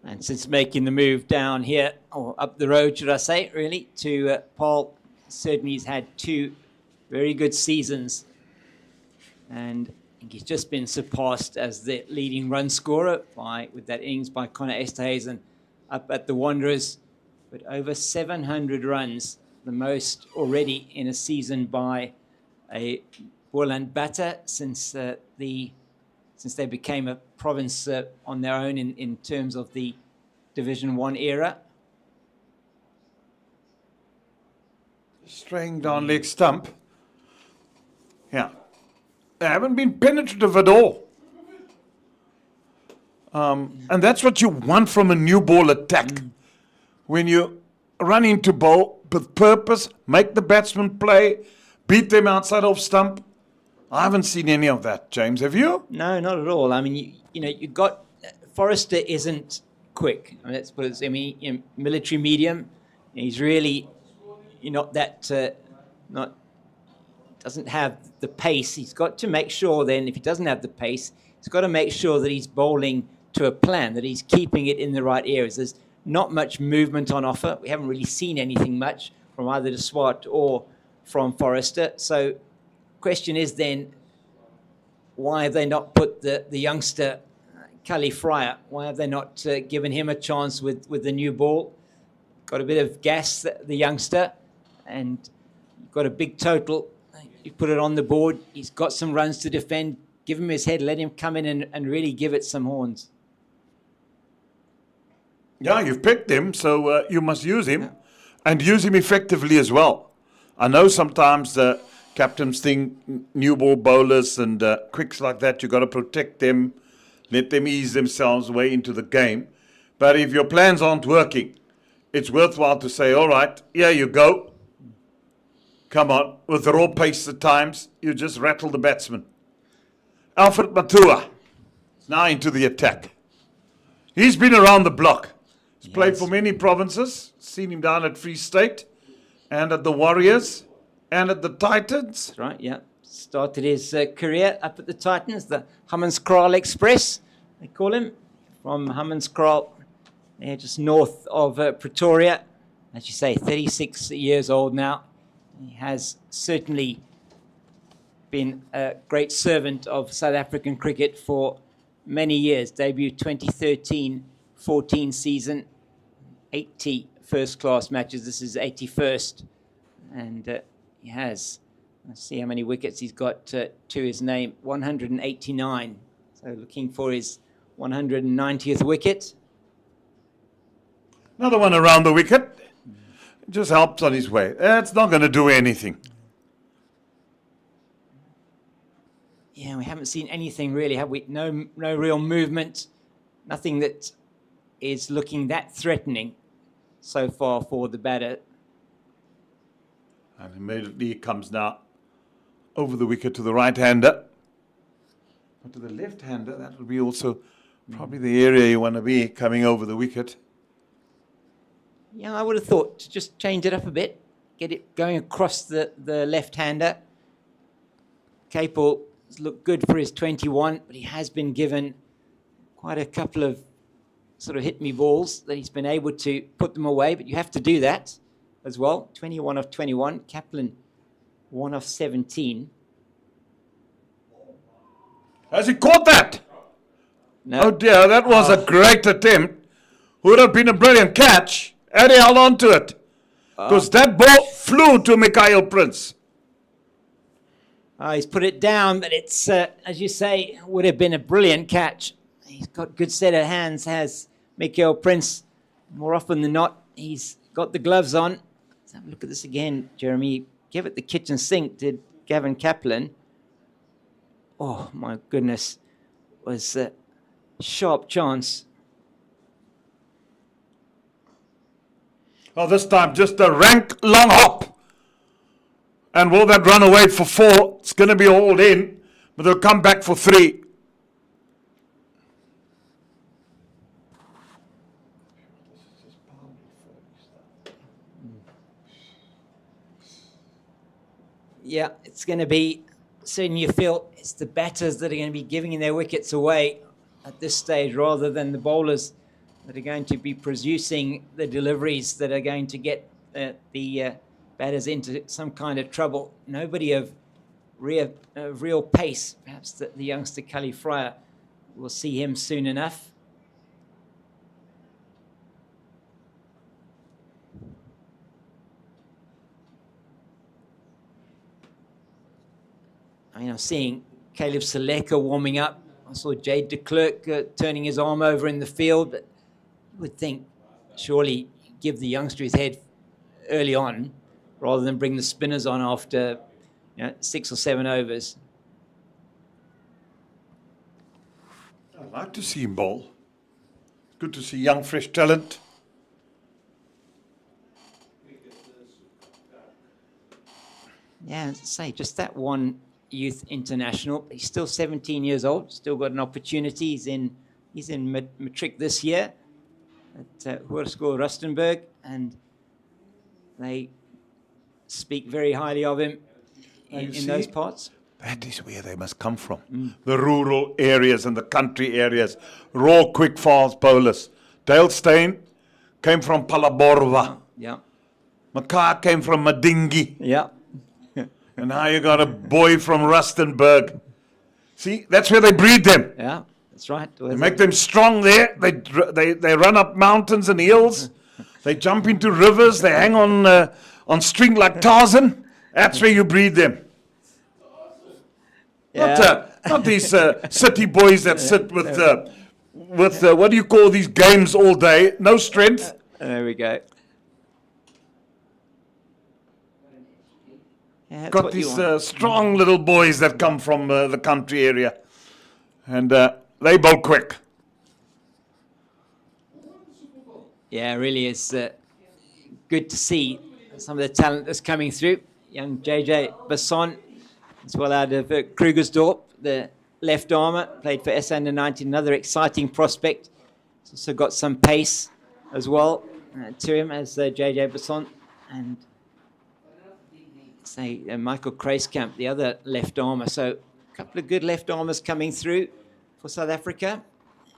And since making the move down here, or up the road, should I say, really, to Paarl, certainly he's had 2 very good seasons. And I think he's just been surpassed as the leading run scorer with that innings by Connor Esterhuizen up at the Wanderers. But over 700 runs, the most already in a season by a Boland batter since they became a province on their own in terms of the Division 1 era. Straying down leg stump. Yeah. They haven't been penetrative at all. And that's what you want from a new ball attack. When you run into ball with purpose, make the batsman play, beat them outside off stump. I haven't seen any of that, James. Have you? No, not at all. I mean, you got Forrester isn't quick. I mean, that's what it's. I mean, military medium. He's really not that. Doesn't have the pace. He's got to make sure. Then, if he doesn't have the pace, he's got to make sure that he's bowling to a plan, that he's keeping it in the right areas. There's not much movement on offer. We haven't really seen anything much from either De Swart or from Forrester. So, question is then, why have they not put the youngster Cully Fryer? Why have they not given him a chance with the new ball? Got a bit of gas, the youngster, and you've got a big total. You put it on the board. He's got some runs to defend. Give him his head. Let him come in and really give it some horns. Yeah, you've picked him, so you must use him, and use him effectively as well. I know sometimes the captains think new ball bowlers and quicks like that, you've got to protect them, let them ease themselves way into the game. But if your plans aren't working, it's worthwhile to say, all right, here you go. Come on, with the raw pace at times, you just rattle the batsman. Alfred Matua is now into the attack. He's been around the block. He's played for many provinces. Seen him down at Free State and at the Warriors and at the Titans. That's right, yeah. Started his career up at the Titans, the Hammanskraal Express, they call him, from Hammanskraal, just north of Pretoria. As you say, 36 years old now. He has certainly been a great servant of South African cricket for many years. Debuted 2013-14 season, 80 first-class matches. This is 81st. And he has, let's see how many wickets he's got to his name, 189. So looking for his 190th wicket. Another one around the wicket. Just helps on his way. It's not going to do anything. Yeah, we haven't seen anything really, have we? No real movement. Nothing that is looking that threatening so far for the batter. And immediately he comes now over the wicket to the right-hander. But to the left-hander, that will be also probably the area you want to be, coming over the wicket. Yeah, I would have thought to just change it up a bit, get it going across the left-hander. Capel has looked good for his 21, but he has been given quite a couple of sort of hit-me balls that he's been able to put them away, but you have to do that as well. 21 of 21. Kaplan, 1 of 17. Has he caught that? No. Oh dear, that was a great attempt. Would have been a brilliant catch. And he held on to it. Because that ball flew to Mikhail Prince. He's put it down, but it's, as you say, would have been a brilliant catch. He's got good set of hands, has Mikhail Prince. More often than not, he's got the gloves on. Let's have a look at this again, Jeremy. Give it the kitchen sink, did Gavin Kaplan. Oh, my goodness. Was a sharp chance. Oh, this time just a rank long hop. And will that run away for 4? It's going to be hauled in, but they'll come back for 3. Yeah, it's going to be, certainly you feel it's the batters that are going to be giving their wickets away at this stage rather than the bowlers that are going to be producing the deliveries that are going to get the batters into some kind of trouble. Nobody of real pace. Perhaps the youngster Cully Fryer, we'll see him soon enough. I mean, I'm seeing Caleb Seleka warming up. I saw Jade de Klerk turning his arm over in the field, but you would think surely give the youngster his head early on rather than bring the spinners on after 6 or 7 overs. I like to see him bowl. Good to see young, fresh talent. Yeah, as I say, just that one youth international. He's still 17 years old, still got an opportunity. He's in matric this year at Hoërskool Rustenburg, and they speak very highly of him in those parts. That is where they must come from. The rural areas and the country areas. Raw, quick, fast bowlers. Dale Steyn came from Palaborwa. Yeah. Makar came from Madingi. Yeah. And now you got a boy from Rustenburg. See, that's where they breed them. Yeah, that's right. They make them strong there. They run up mountains and hills. They jump into rivers. They hang on string like Tarzan. That's where you breed them. Yeah. Not these city boys that sit with what do you call these games all day? No strength. There we go. Yeah, got these strong little boys that come from the country area. And they bowl quick. Yeah, really is good to see some of the talent that's coming through. Young JJ Basson, as well out of Krugersdorp, the left armour, played for SA Under-19, another exciting prospect. He's also got some pace as well to him as JJ Basson. And say Michael Kruiskamp, the other left armour. So a couple of good left armours coming through for South Africa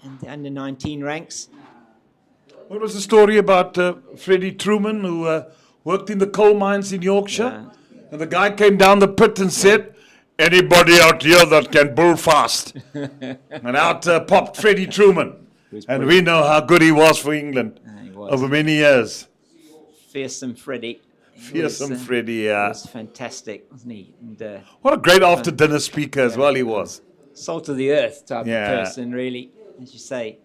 and the Under-19 ranks. What was the story about Freddie Truman, who worked in the coal mines in Yorkshire? And the guy came down the pit and said, anybody out here that can bowl fast. And out popped Freddie Truman. And we know how good he was for England over many years. Fearsome Freddie. Fearsome Freddie, yeah. He was fantastic, wasn't he? And, what a great after-dinner speaker as well he was. Salt of the earth type of person, really. As you say,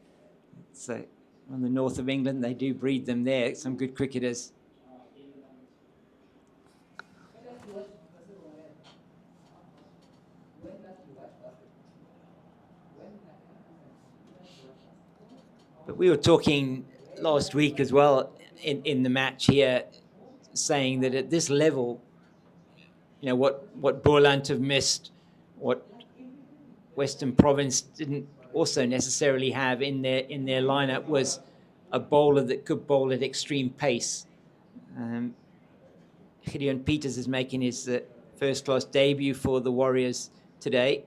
it's on the north of England, they do breed them there. Some good cricketers. But we were talking last week as well in the match here, saying that at this level, what Boland have missed, what Western Province didn't also necessarily have in their lineup was a bowler that could bowl at extreme pace. Gideon Peters is making his first-class debut for the Warriors today.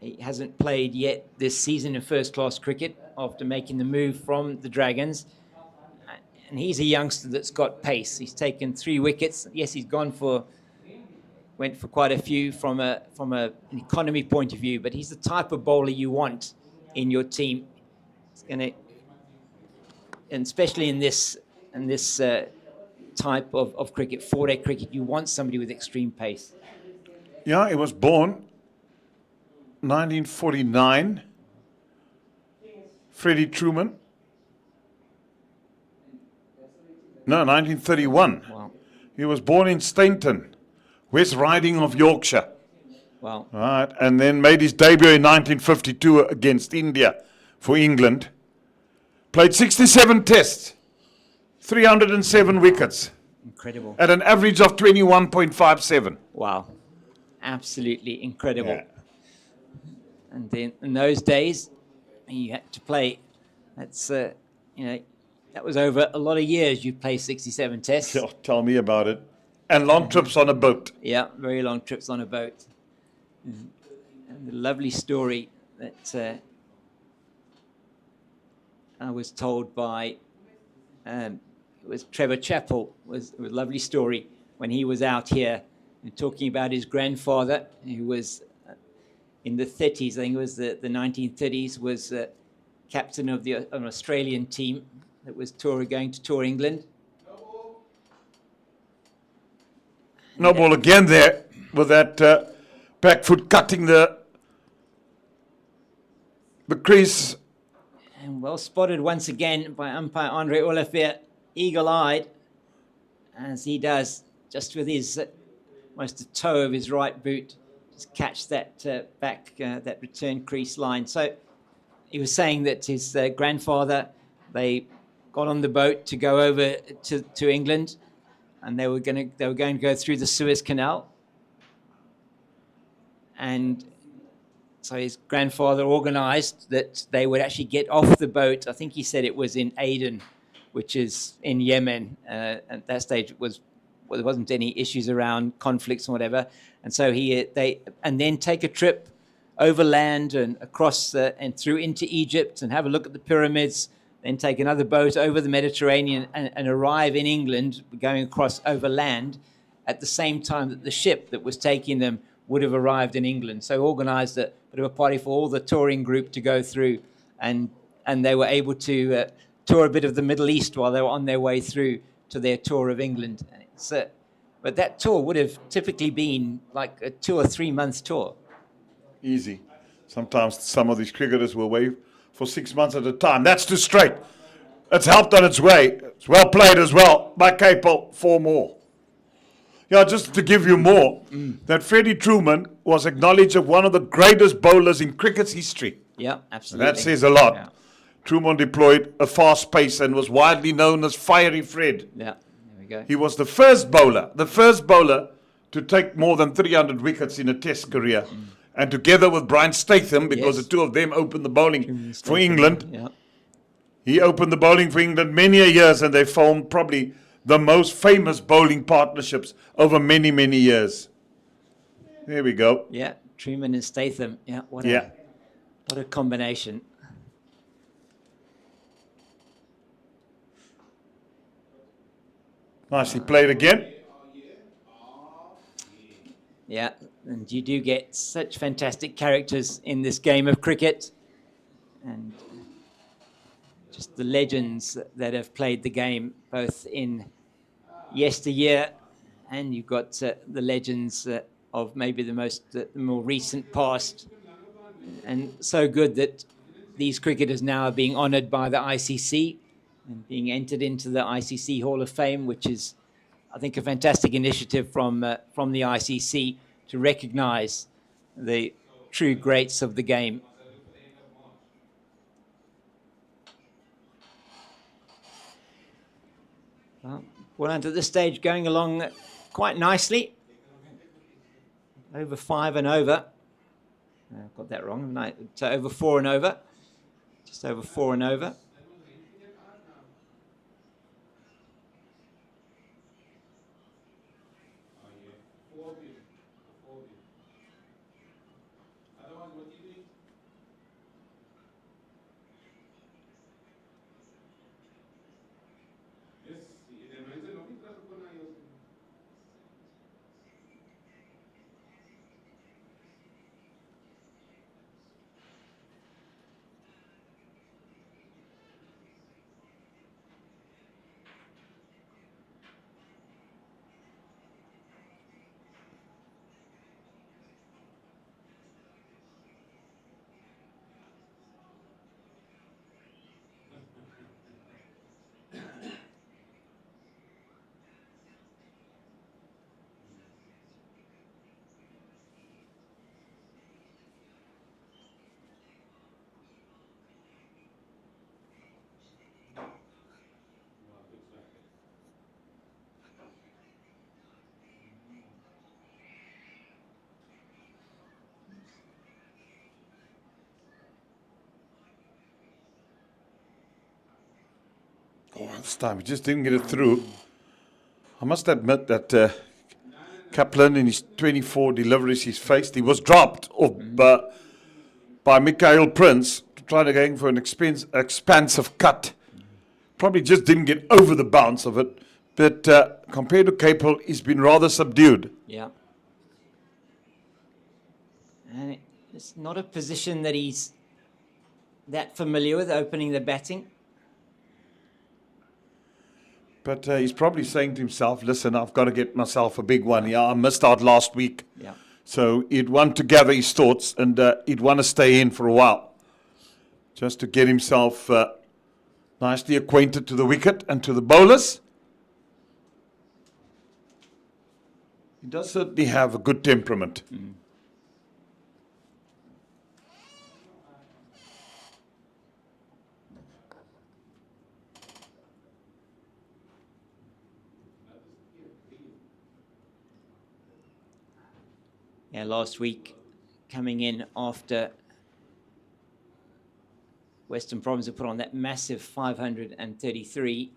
He hasn't played yet this season in first-class cricket after making the move from the Dragons. And he's a youngster that's got pace. He's taken 3 wickets. Yes, he's went for quite a few from an economy point of view, but he's the type of bowler you want in your team. It's going to, and especially in this type of cricket, 4-day cricket, you want somebody with extreme pace. Yeah, he was born 1949. Freddie Truman. No, 1931. Wow. He was born in Stainton, West Riding of Yorkshire. Wow. Right, and then made his debut in 1952 against India for England. Played 67 tests, 307 wickets. Incredible. At an average of 21.57. Wow. Absolutely incredible. Yeah. And then in those days, you had to play, that's, that was over a lot of years you play 67 tests. Oh, tell me about it. and long trips on a boat. Yeah, very long trips on a boat. And the lovely story that I was told by it was Trevor Chappell, was a lovely story when he was out here talking about his grandfather, who was in the 30s, I think it was the 1930s, was captain of an Australian team that was going to tour England. No ball again there with that back foot cutting the crease. And well spotted once again by umpire Andre Olivier, eagle-eyed, as he does, just with his almost the toe of his right boot, just catch that that return crease line. So he was saying that his grandfather, they got on the boat to go over to England, and they were going to go through the Suez Canal, and so his grandfather organised that they would actually get off the boat. I think he said it was in Aden, which is in Yemen. At that stage, there wasn't any issues around conflicts or whatever, and so and then take a trip overland and across and through into Egypt and have a look at the pyramids. Then take another boat over the Mediterranean and arrive in England, going across overland at the same time that the ship that was taking them would have arrived in England. So organised a bit of a party for all the touring group to go through, and they were able to tour a bit of the Middle East while they were on their way through to their tour of England. But that tour would have typically been like a 2 or 3 month tour. Easy. Sometimes some of these cricketers will wait for 6 months at a time. That's too straight. It's helped on its way. It's well played as well by Capel. 4 more. Yeah, just to give you more, that Freddie Truman was acknowledged as one of the greatest bowlers in cricket's history. Yeah, absolutely. That says a lot. Yeah. Truman deployed a fast pace and was widely known as Fiery Fred. Yeah, there we go. He was the first bowler to take more than 300 wickets in a test career. And together with Brian Statham, because the two of them opened the bowling for England, he opened the bowling for England many a years, and they formed probably the most famous bowling partnerships over many, many years. There we go. Yeah, Truman and Statham. Yeah, what a combination. Nicely played again. Yeah, and you do get such fantastic characters in this game of cricket, and just the legends that have played the game, both in yesteryear, and you've got the legends of maybe the more recent past, and so good that these cricketers now are being honoured by the ICC and being entered into the ICC Hall of Fame, which is, I think, a fantastic initiative from the ICC to recognise the true greats of the game. Well, Boland at this stage going along quite nicely. Over 5 and over. I've got that wrong, haven't I? So over 4 and over. Just over 4 and over. Oh, this time he just didn't get it through. I must admit that Kaplan in his 24 deliveries he's faced. He was dropped off by Mikhail Prince to try to go for an expansive cut. Probably just didn't get over the bounce of it. But compared to Capel, he's been rather subdued. Yeah. And it's not a position that he's that familiar with, opening the batting. But he's probably saying to himself, listen, I've got to get myself a big one here. I missed out last week. Yeah. So he'd want to gather his thoughts and he'd want to stay in for a while. Just to get himself nicely acquainted to the wicket and to the bowlers. He does certainly have a good temperament. Mm. Yeah, last week, coming in after Western Province had put on that massive 533.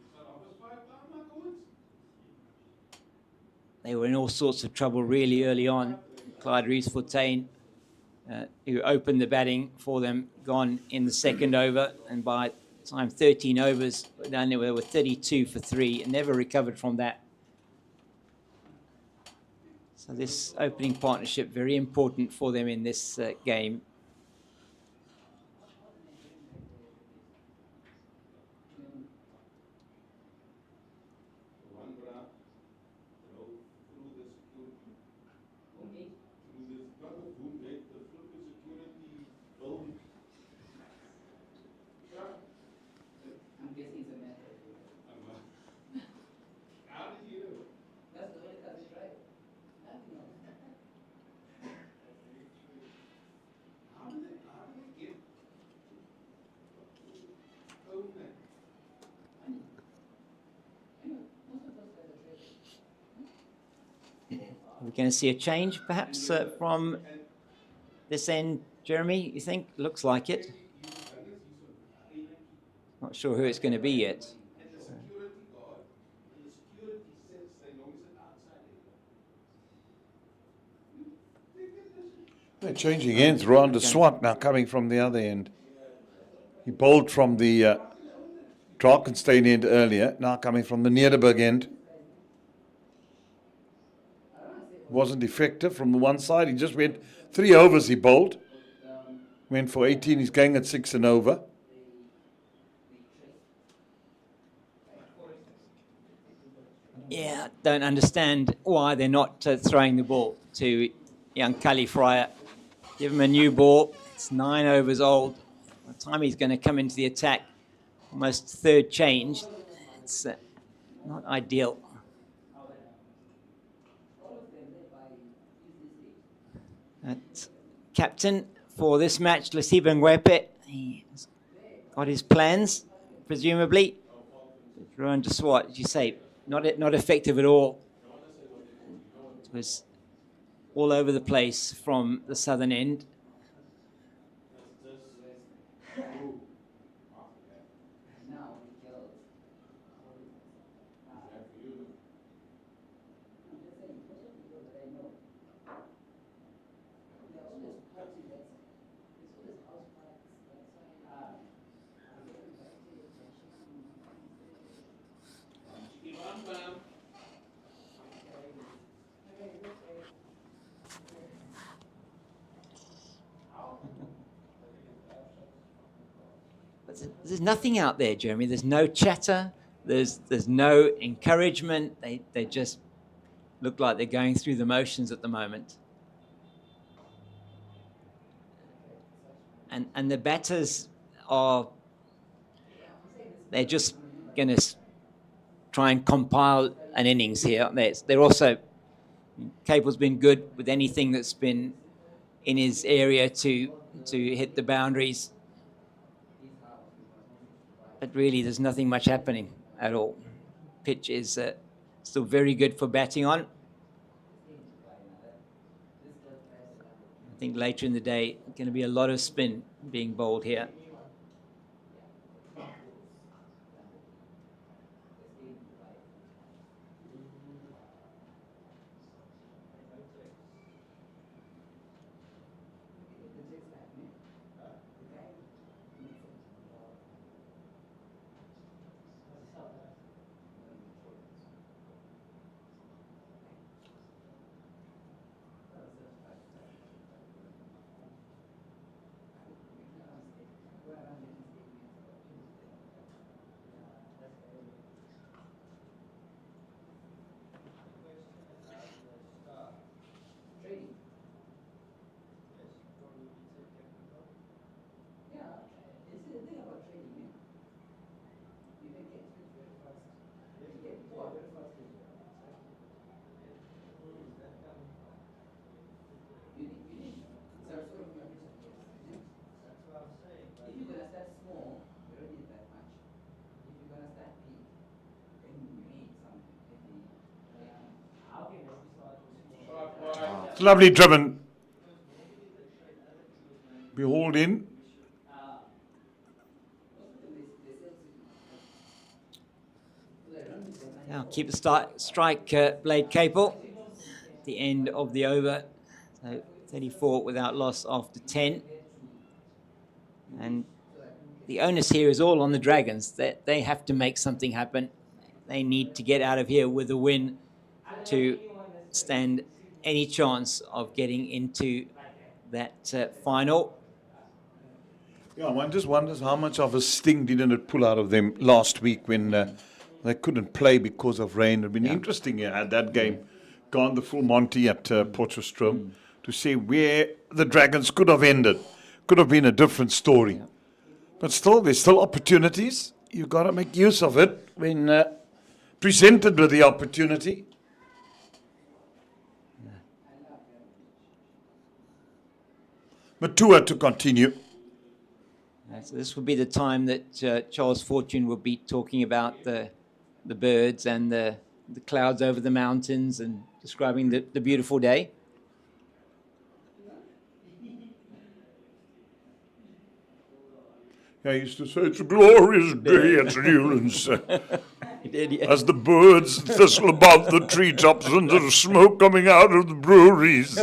They were in all sorts of trouble really early on. Clyde Rees-Fontaine, who opened the batting for them, gone in the second over, and by the time 13 overs were done, they were 32 for 3 and never recovered from that. So this opening partnership, very important for them in this game. We're going to see a change, perhaps, from this end, Jeremy, you think? Looks like it. Not sure who it's going to be yet. They're changing ends. Rwanda Swat now coming from the other end. He bowled from the Drakenstein end earlier, now coming from the Nederburg end. Wasn't effective from the one side. He just went 3 overs he bowled. Went for 18. He's going at 6 and over. Yeah, don't understand why they're not throwing the ball to young Kali Fryer. Give him a new ball. It's 9 overs old. By the time he's going to come into the attack, almost third change. It's not ideal. Captain for this match, Lesiba Ngwepe, he's got his plans, presumably. Rowan de Swart, as you say, not effective at all. It was all over the place from the southern end. There's nothing out there, Jeremy. There's no chatter. There's no encouragement. They just look like they're going through the motions at the moment. And the batters they're just going to try and compile an innings here. They're also, Capel's been good with anything that's been in his area to hit the boundaries. But really, there's nothing much happening at all. Pitch is still very good for batting on. I think later in the day, going to be a lot of spin being bowled here. It's lovely driven. Be hauled in. Now keep the strike Blade Capel. The end of the over. So 34 without loss after 10. And the onus here is all on the Dragons. They have to make something happen. They need to get out of here with a win to stand any chance of getting into that final. Yeah, one just wonders how much of a sting didn't it pull out of them last week when they couldn't play because of rain. It would have been interesting had that game gone the full Monty at Potchefstroom to see where the Dragons could have ended. Could have been a different story. But still, there's still opportunities. You've got to make use of it when presented with the opportunity. Matua to continue. So this would be the time that Charles Fortune would be talking about the birds and the clouds over the mountains and describing the beautiful day. I used to say, it's a glorious day at Newlands. He did, yeah. As the birds thistle above the treetops and there's smoke coming out of the breweries.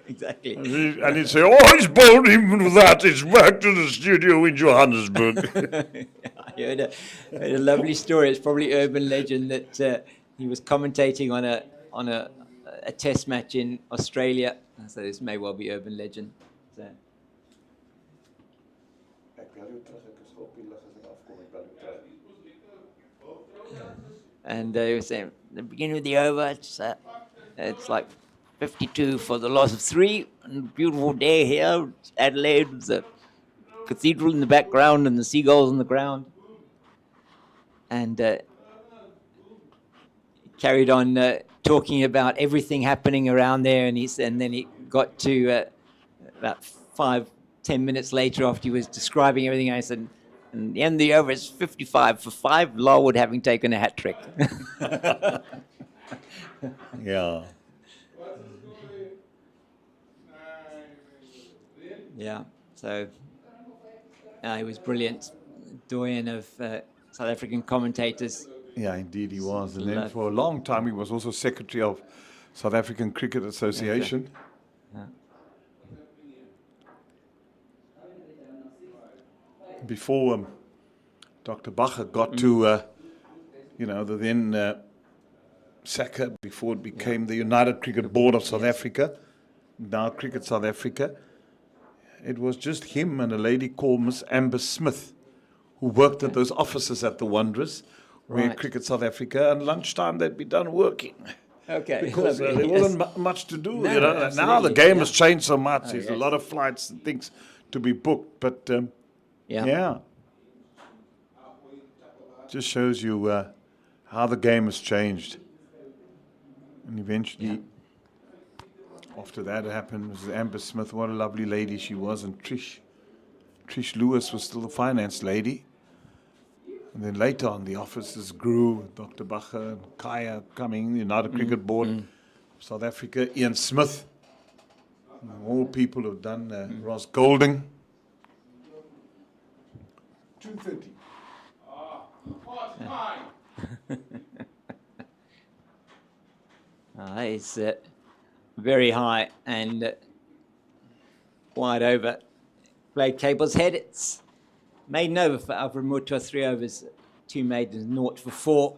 Exactly. And he'd say, oh, he's bold even with that. He's back to the studio in Johannesburg. I heard a lovely story. It's probably urban legend that he was commentating on a test match in Australia. So this may well be urban legend. So. And he was saying, the beginning of the over, it's like 52 for the loss of 3. And beautiful day here, Adelaide, with the cathedral in the background and the seagulls on the ground. And carried on talking about everything happening around there. And then he got to about 5-10 minutes later after he was describing everything. I said, and the end of the over is 55 for 5, Larwood having taken a hat trick. Yeah. Yeah, so he was brilliant. Doyen of South African commentators. Yeah, indeed he was. And then for a long time he was also secretary of South African Cricket Association. Yeah. Before Dr. Bacher got to, the then SACA, before it became the United Cricket Board of South Africa, now Cricket South Africa, it was just him and a lady called Miss Amber Smith, who worked at those offices at the Wanderers, where Cricket South Africa, and lunchtime they'd be done working. Okay. Because there wasn't much to do. Now the game has changed so much. There's a lot of flights and things to be booked, but yeah. Just shows you how the game has changed. And eventually, after that happened, was Amber Smith. What a lovely lady she was. And Trish Lewis was still the finance lady. And then later on, the offices grew. Dr. Bacher and Kaya coming, the United Cricket Board, South Africa, Ian Smith. And all people who've done Ross Golding. 2:30. It's very high and wide over. Blade Cable's head. It's maiden over for Alfred Mutua, 3 overs, 2 maidens, 0 for 4.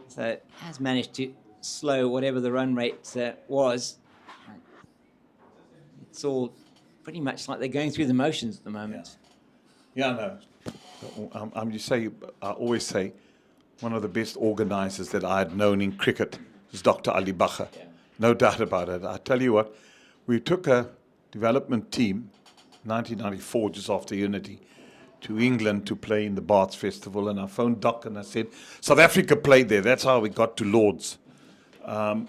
So it has managed to slow whatever the run rate was. It's all pretty much like they're going through the motions at the moment. Yeah, no. I always say one of the best organisers that I had known in cricket is Dr. Ali Bacher. Yeah. No doubt about it. I tell you what, we took a development team, 1994, just after Unity, to England to play in the Barts Festival, and I phoned Doc and I said, South Africa played there. That's how we got to Lords. I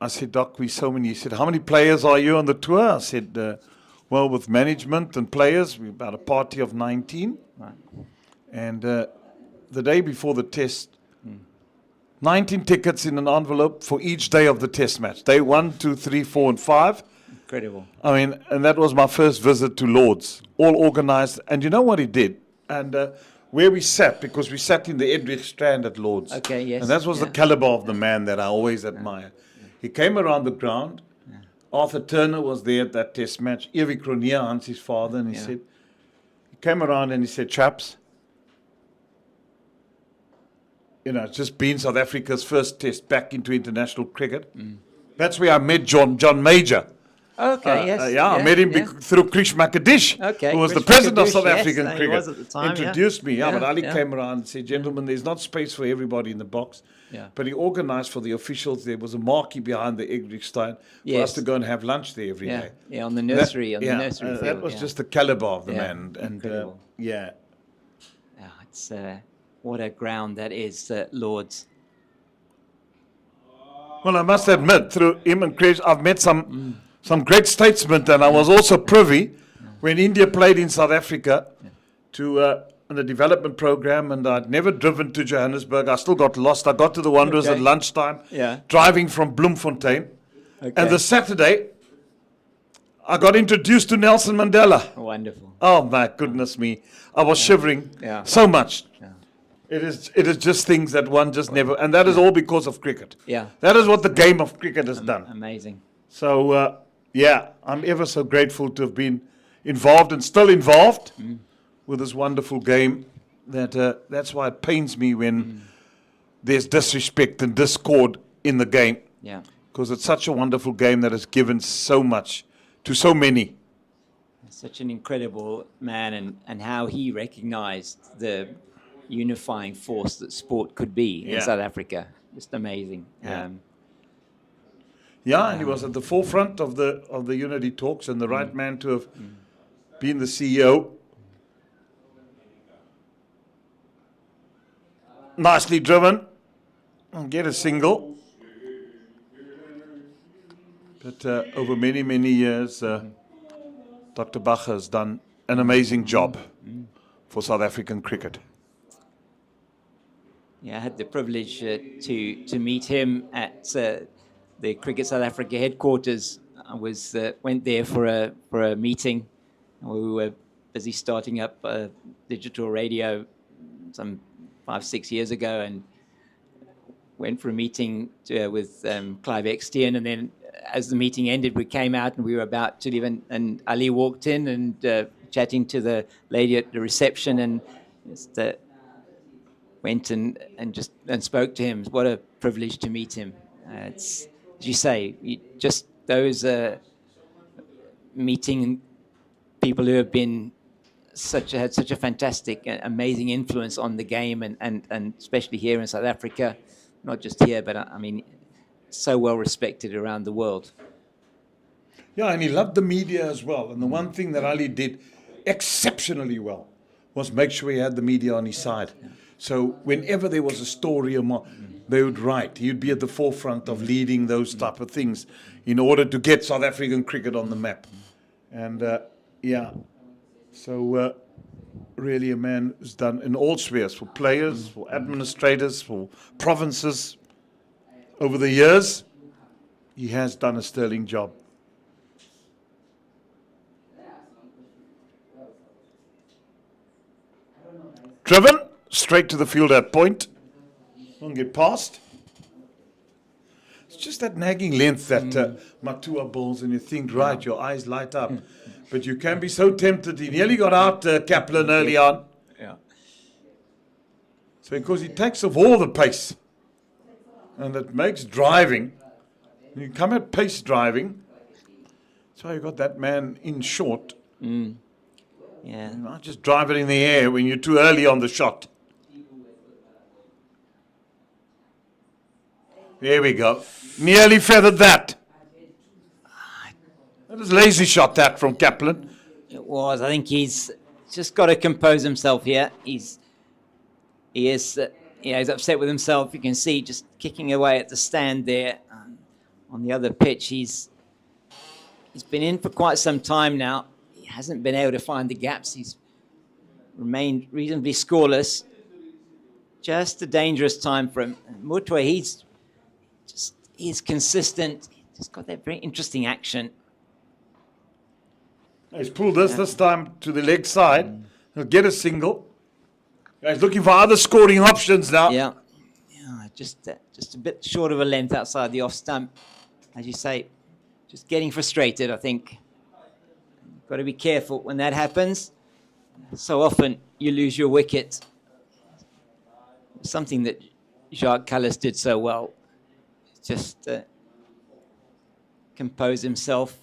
said, Doc, we so many. He said, how many players are you on the tour? I said, well, with management and players, we're about a party of 19. Right. And the day before the test, 19 tickets in an envelope for each day of the test match. Day 1, 2, 3, 4, and 5. Incredible. I mean, and that was my first visit to Lords, all organized. And you know what he did? And where we sat, because we sat in the Edrich Strand at Lords. Okay, yes. And that was the caliber of the man that I always admire. He came around the ground. Arthur Turner was there at that test match. Ewie Cronje, Hansi's father, and he said, he came around and he said, chaps, you know, it's just been South Africa's first test back into international cricket. That's where I met John Major. Okay, yes. I met him through Krish Makadish, who was the president of South African cricket. He was at the time, Introduced me, but Ali came around and said, gentlemen, there's not space for everybody in the box. But he organized for the officials. There was a marquee behind the Egrichstein for us to go and have lunch there every day. Yeah, on the nursery, nursery field. That was just the caliber of the man. And it's what a ground that is, Lords. Well, I must admit, through him and Krish, I've met some great statesmen, and I was also privy when India played in South Africa to the development program, and I'd never driven to Johannesburg. I still got lost. I got to the Wanderers at lunchtime, driving from Bloemfontein. And the Saturday, I got introduced to Nelson Mandela. Wonderful. Oh, my goodness me. I was shivering so much. It is just things that one just never, and that is all because of cricket. That is what the game of cricket has done. Amazing. So, I'm ever so grateful to have been involved and still involved with this wonderful game. That's why it pains me when there's disrespect and discord in the game. Because it's such a wonderful game that has given so much to so many. Such an incredible man, and how he recognized the unifying force that sport could be in South Africa. Just amazing. And he was at the forefront of the unity talks, and the right man to have been the CEO. Nicely driven, and get a single. But over many, many years, Dr. Bach has done an amazing job for South African cricket. Yeah, I had the privilege to meet him at the Cricket South Africa headquarters. I went there for a meeting. We were busy starting up digital radio some 5-6 years ago, and went for a meeting with Clive Extian, and then as the meeting ended, we came out and we were about to leave, and Ali walked in and chatting to the lady at the reception, and just went and spoke to him. What a privilege to meet him. It's, as you say, just those meeting people who have been had such a fantastic, amazing influence on the game, and especially here in South Africa, not just here, but I mean, so well respected around the world. Yeah, and he loved the media as well. And the one thing that Ali did exceptionally well was make sure he had the media on his side. So whenever there was a story or more, they would write. He'd be at the forefront of leading those type of things in order to get South African cricket on the map. And so really a man who's done in all spheres, for players, for administrators, for provinces. Over the years, he has done a sterling job. Driven straight to the field at point. Won't get past. It's just that nagging length that Matua bowls, and you think, right, your eyes light up. But you can be so tempted. He nearly got out Kaplan early on. So because he takes off all the pace, and it makes driving, you come at pace driving, so you got that man in short. You know, just drive it in the air when you're too early on the shot. There we go. Nearly feathered that. That was a lazy shot, that, from Kaplan. It was. I think he's just got to compose himself here. He is he's upset with himself. You can see just kicking away at the stand there on the other pitch. He's been in for quite some time now. He hasn't been able to find the gaps. He's remained reasonably scoreless. just a dangerous time for him. Mutwa, he's consistent. He's got that very interesting action. He's pulled this time to the leg side. He'll get a single. He's looking for other scoring options now. Yeah, just a bit short of a length outside the off stump. As you say, just getting frustrated, I think. Got to be careful when that happens. So often you lose your wicket. Something that Jacques Callis did so well. Just compose himself.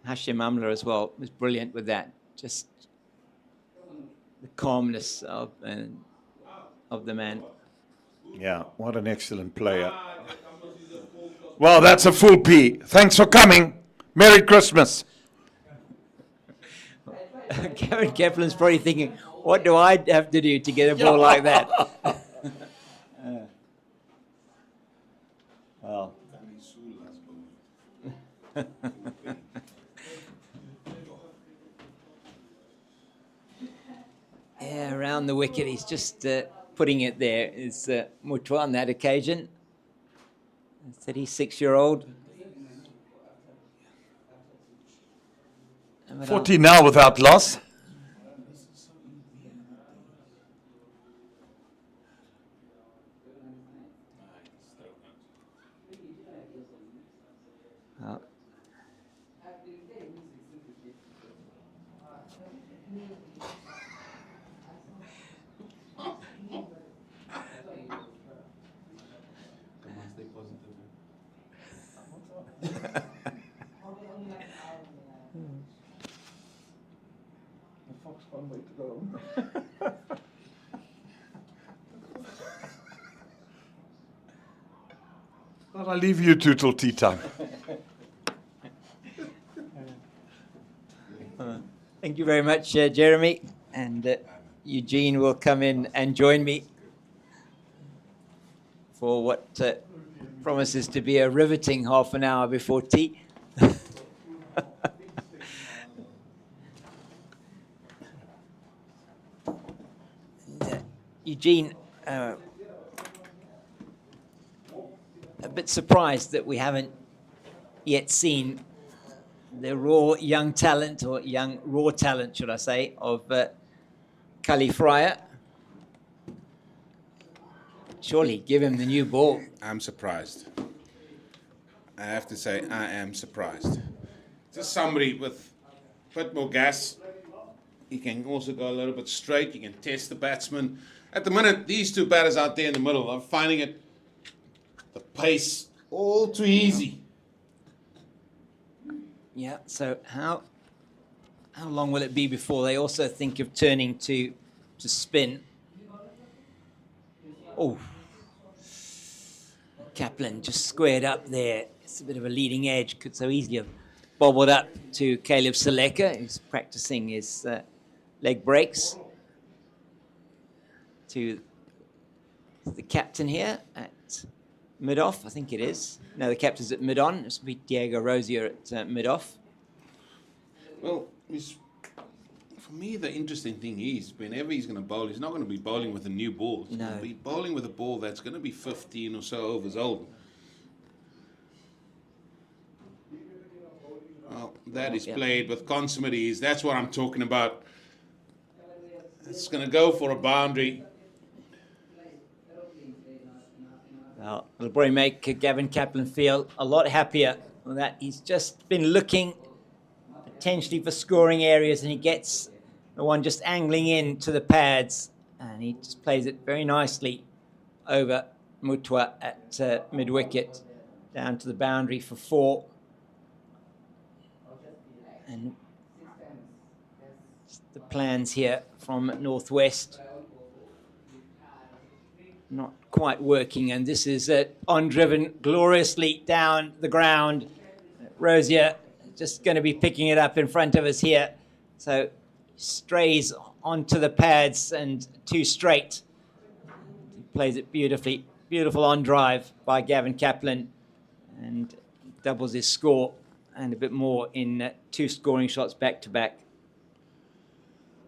Hashim Amla as well was brilliant with that. Just the calmness of the man. Yeah, what an excellent player. Well, that's a full P. Thanks for coming. Merry Christmas. Gavin Kaplan's probably thinking, what do I have to do to get a ball like that? Well. Yeah, around the wicket, he's just putting it there. Is Mutwa on that occasion. 36-year-old. 40 now without loss. But I'll leave you two till tea time. Thank you very much, Jeremy. And Eugene will come in and join me for what promises to be a riveting half an hour before tea. Eugene, a bit surprised that we haven't yet seen the raw young talent, or young raw talent, should I say, of Cully Fryer. Surely give him the new ball. I'm surprised. I have to say, I am surprised. Just somebody with a bit more gas. He can also go a little bit straight. He can test the batsman. At the minute, these two batters out there in the middle, I'm finding it, the pace, all too easy. Yeah, so how long will it be before they also think of turning to spin? Oh, Kaplan just squared up there. It's a bit of a leading edge. Could so easily have bobbled up to Caleb Seleka, who's practicing his leg breaks. To the captain here at mid-off, I think it is. No, the captain's at mid-on. It's be Diego Rosier at mid-off. Well, for me, the interesting thing is, whenever he's going to bowl, he's not going to be bowling with a new ball. He's going to be bowling with a ball that's going to be 15 or so overs old. Well, that is played with consummate ease. That's what I'm talking about. It's going to go for a boundary. Well, it'll probably make Gavin Kaplan feel a lot happier with that. He's just been looking potentially for scoring areas, and he gets the one just angling in to the pads, and he just plays it very nicely over Mutwa at mid-wicket, down to the boundary for 4. And the plans here from Northwest not quite working, and this is on driven gloriously down the ground. Rosier just going to be picking it up in front of us here, so strays onto the pads and 2 straight. He plays it beautifully. Beautiful on drive by Gavin Kaplan, and doubles his score and a bit more in 2 scoring shots back to back.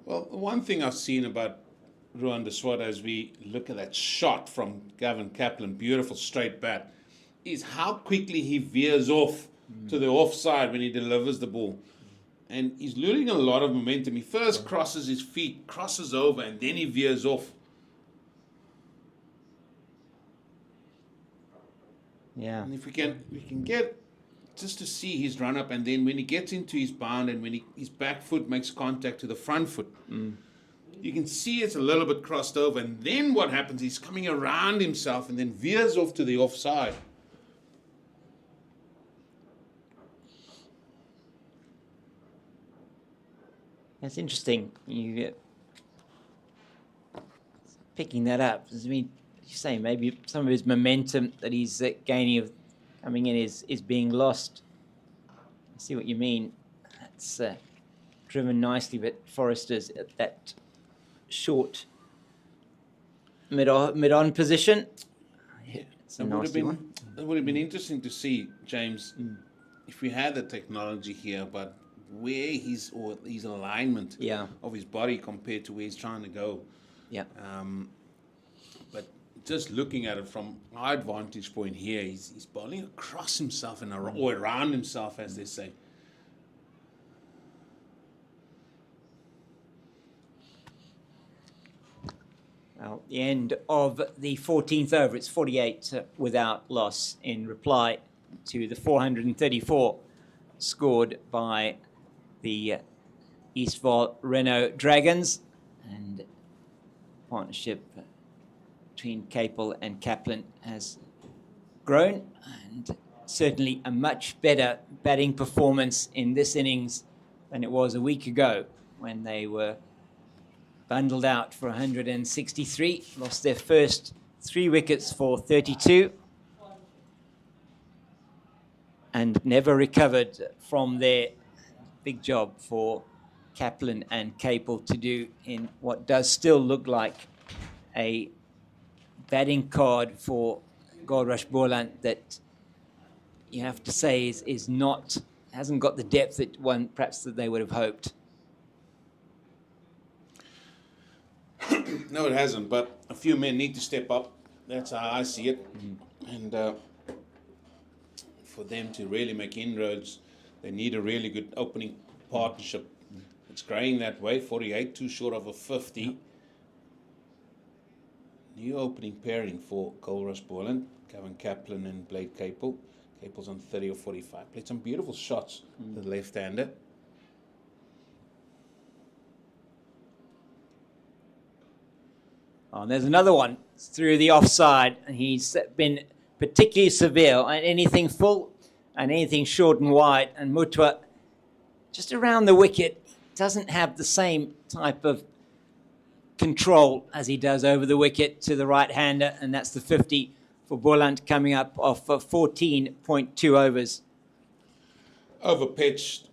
Well, the one thing I've seen about Ruan de Swart as we look at that shot from Gavin Kaplan, beautiful straight bat, is how quickly he veers off to the offside when he delivers the ball. And he's losing a lot of momentum. He first crosses his feet, crosses over, and then he veers off. Yeah. And if we can get just to see his run up, and then when he gets into his bound and when his back foot makes contact to the front foot, you can see it's a little bit crossed over. And then what happens, he's coming around himself and then veers off to the offside. That's interesting. You picking that up. I mean, you say maybe some of his momentum that he's gaining of coming in is being lost. I see what you mean. That's driven nicely, but Forrester's at that short mid-on position. Yeah, it's a nasty one. It would have been interesting to see, James, if we had the technology here, but where his alignment of his body compared to where he's trying to go. Yeah. But just looking at it from our vantage point here, he's bowling across himself and or around himself, as they say. Well, the end of the 14th over, it's 48 without loss in reply to the 434 scored by the Eastvaal Renault Dragons, and partnership between Capel and Kaplan has grown, and certainly a much better batting performance in this innings than it was a week ago when they were bundled out for 163, lost their first 3 wickets for 32, and never recovered from their big job for Kaplan and Capel to do in what does still look like a batting card for Goldrush Boland that you have to say hasn't got the depth that perhaps that they would have hoped. No, it hasn't, but a few men need to step up. That's how I see it. And for them to really make inroads, they need a really good opening partnership. It's growing that way, 48, too short of a 50. New opening pairing for Goldrush Boland, Gavin Kaplan and Blade Capel. Capel's on 30 or 45. Played some beautiful shots, the left-hander. Oh, and there's another one through the offside, and he's been particularly severe on anything full and anything short and wide. And Mutwa, just around the wicket, doesn't have the same type of control as he does over the wicket to the right-hander, and that's the 50 for Boland coming up off 14.2 overs. Overpitched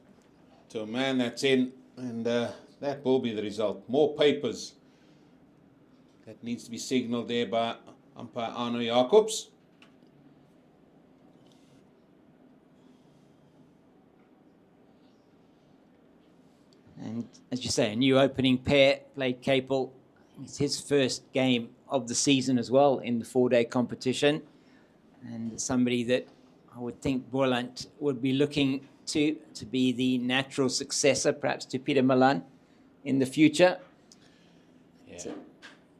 to a man that's in, and that will be the result. More papers. That needs to be signalled there by umpire Arno Jacobs. And as you say, a new opening pair, Blade Capel. It's his first game of the season as well in the 4-day competition. And somebody that I would think Boland would be looking to be the natural successor, perhaps to Peter Malan in the future. Yeah.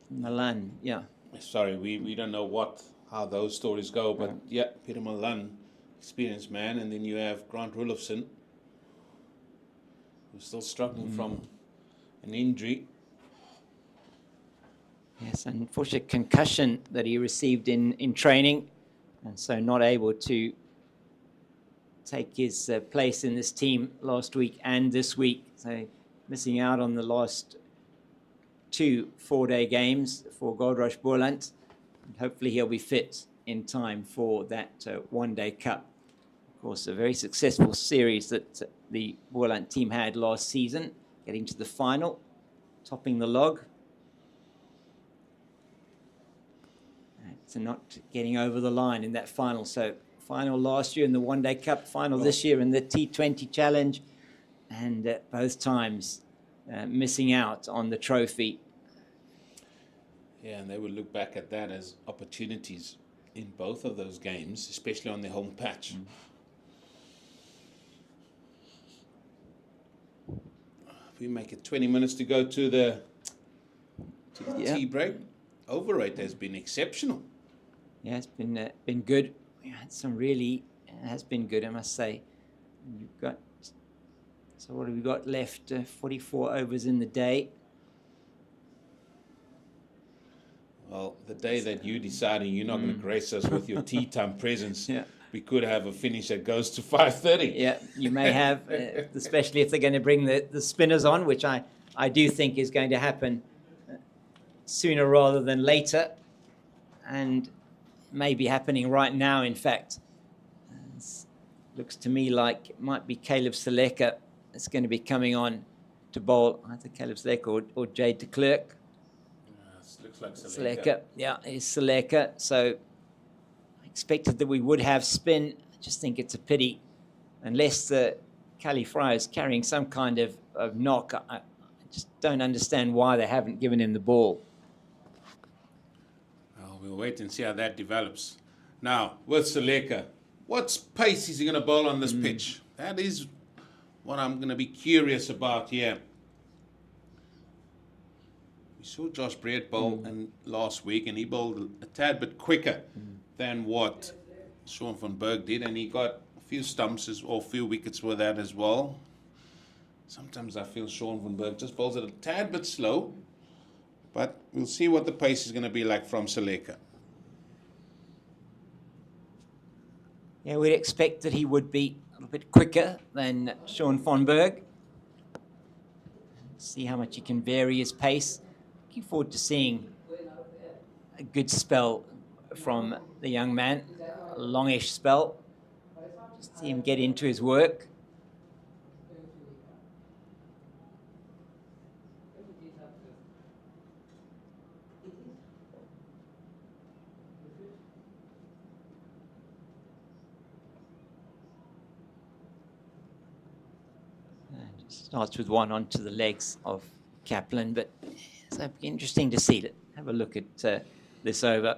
Malan, yeah. Sorry, we don't know how those stories go, but yeah, Peter Malan, experienced man, and then you have Grant Rulofson, who's still struggling from an injury. Yes, unfortunate concussion that he received in training, and so not able to take his place in this team last week and this week. So missing out on the last 2 4-day games for Goldrush Boland. Hopefully he'll be fit in time for that 1-day cup. Of course, a very successful series that the Boland team had last season, getting to the final, topping the log. So not getting over the line in that final. So final last year in the 1-day cup, final this year in the T20 Challenge, and both times missing out on the trophy. Yeah, and they would look back at that as opportunities in both of those games, especially on their home patch. We make it 20 minutes to go to the tea break. Overrate has been exceptional. Yeah, it's been good. We had some really, it has been good, I must say. You've got, so what have we got left? 44 overs in the day. Well, the day that you decided you're not going to grace us with your tea time presence, we could have a finish that goes to 5:30. Yeah, you may have, especially if they're going to bring the spinners on, which I do think is going to happen sooner rather than later, and maybe happening right now, in fact. Looks to me like it might be Caleb Seleka that's going to be coming on to bowl. Either Caleb Seleka or Jade de Klerk. Looks like Seleka. Yeah, it's Seleka. So I expected that we would have spin. I just think it's a pity. Unless Cali Fry is carrying some kind of knock, I just don't understand why they haven't given him the ball. Well, we'll wait and see how that develops. Now, with Seleka, what pace is he going to bowl on this pitch? That is what I'm going to be curious about here. We saw Josh Brett bowl last week, and he bowled a tad bit quicker than what Sean van Berg did, and he got a few stumps or a few wickets with that as well. Sometimes I feel Sean van Berg just bowls it a tad bit slow, but we'll see what the pace is going to be like from Seleka. Yeah, we'd expect that he would be a little bit quicker than Sean van Berg. See how much he can vary his pace. Looking forward to seeing a good spell from the young man, a longish spell. Just see him get into his work. Starts with one onto the legs of Kaplan, but it's interesting to see. Have a look at this over.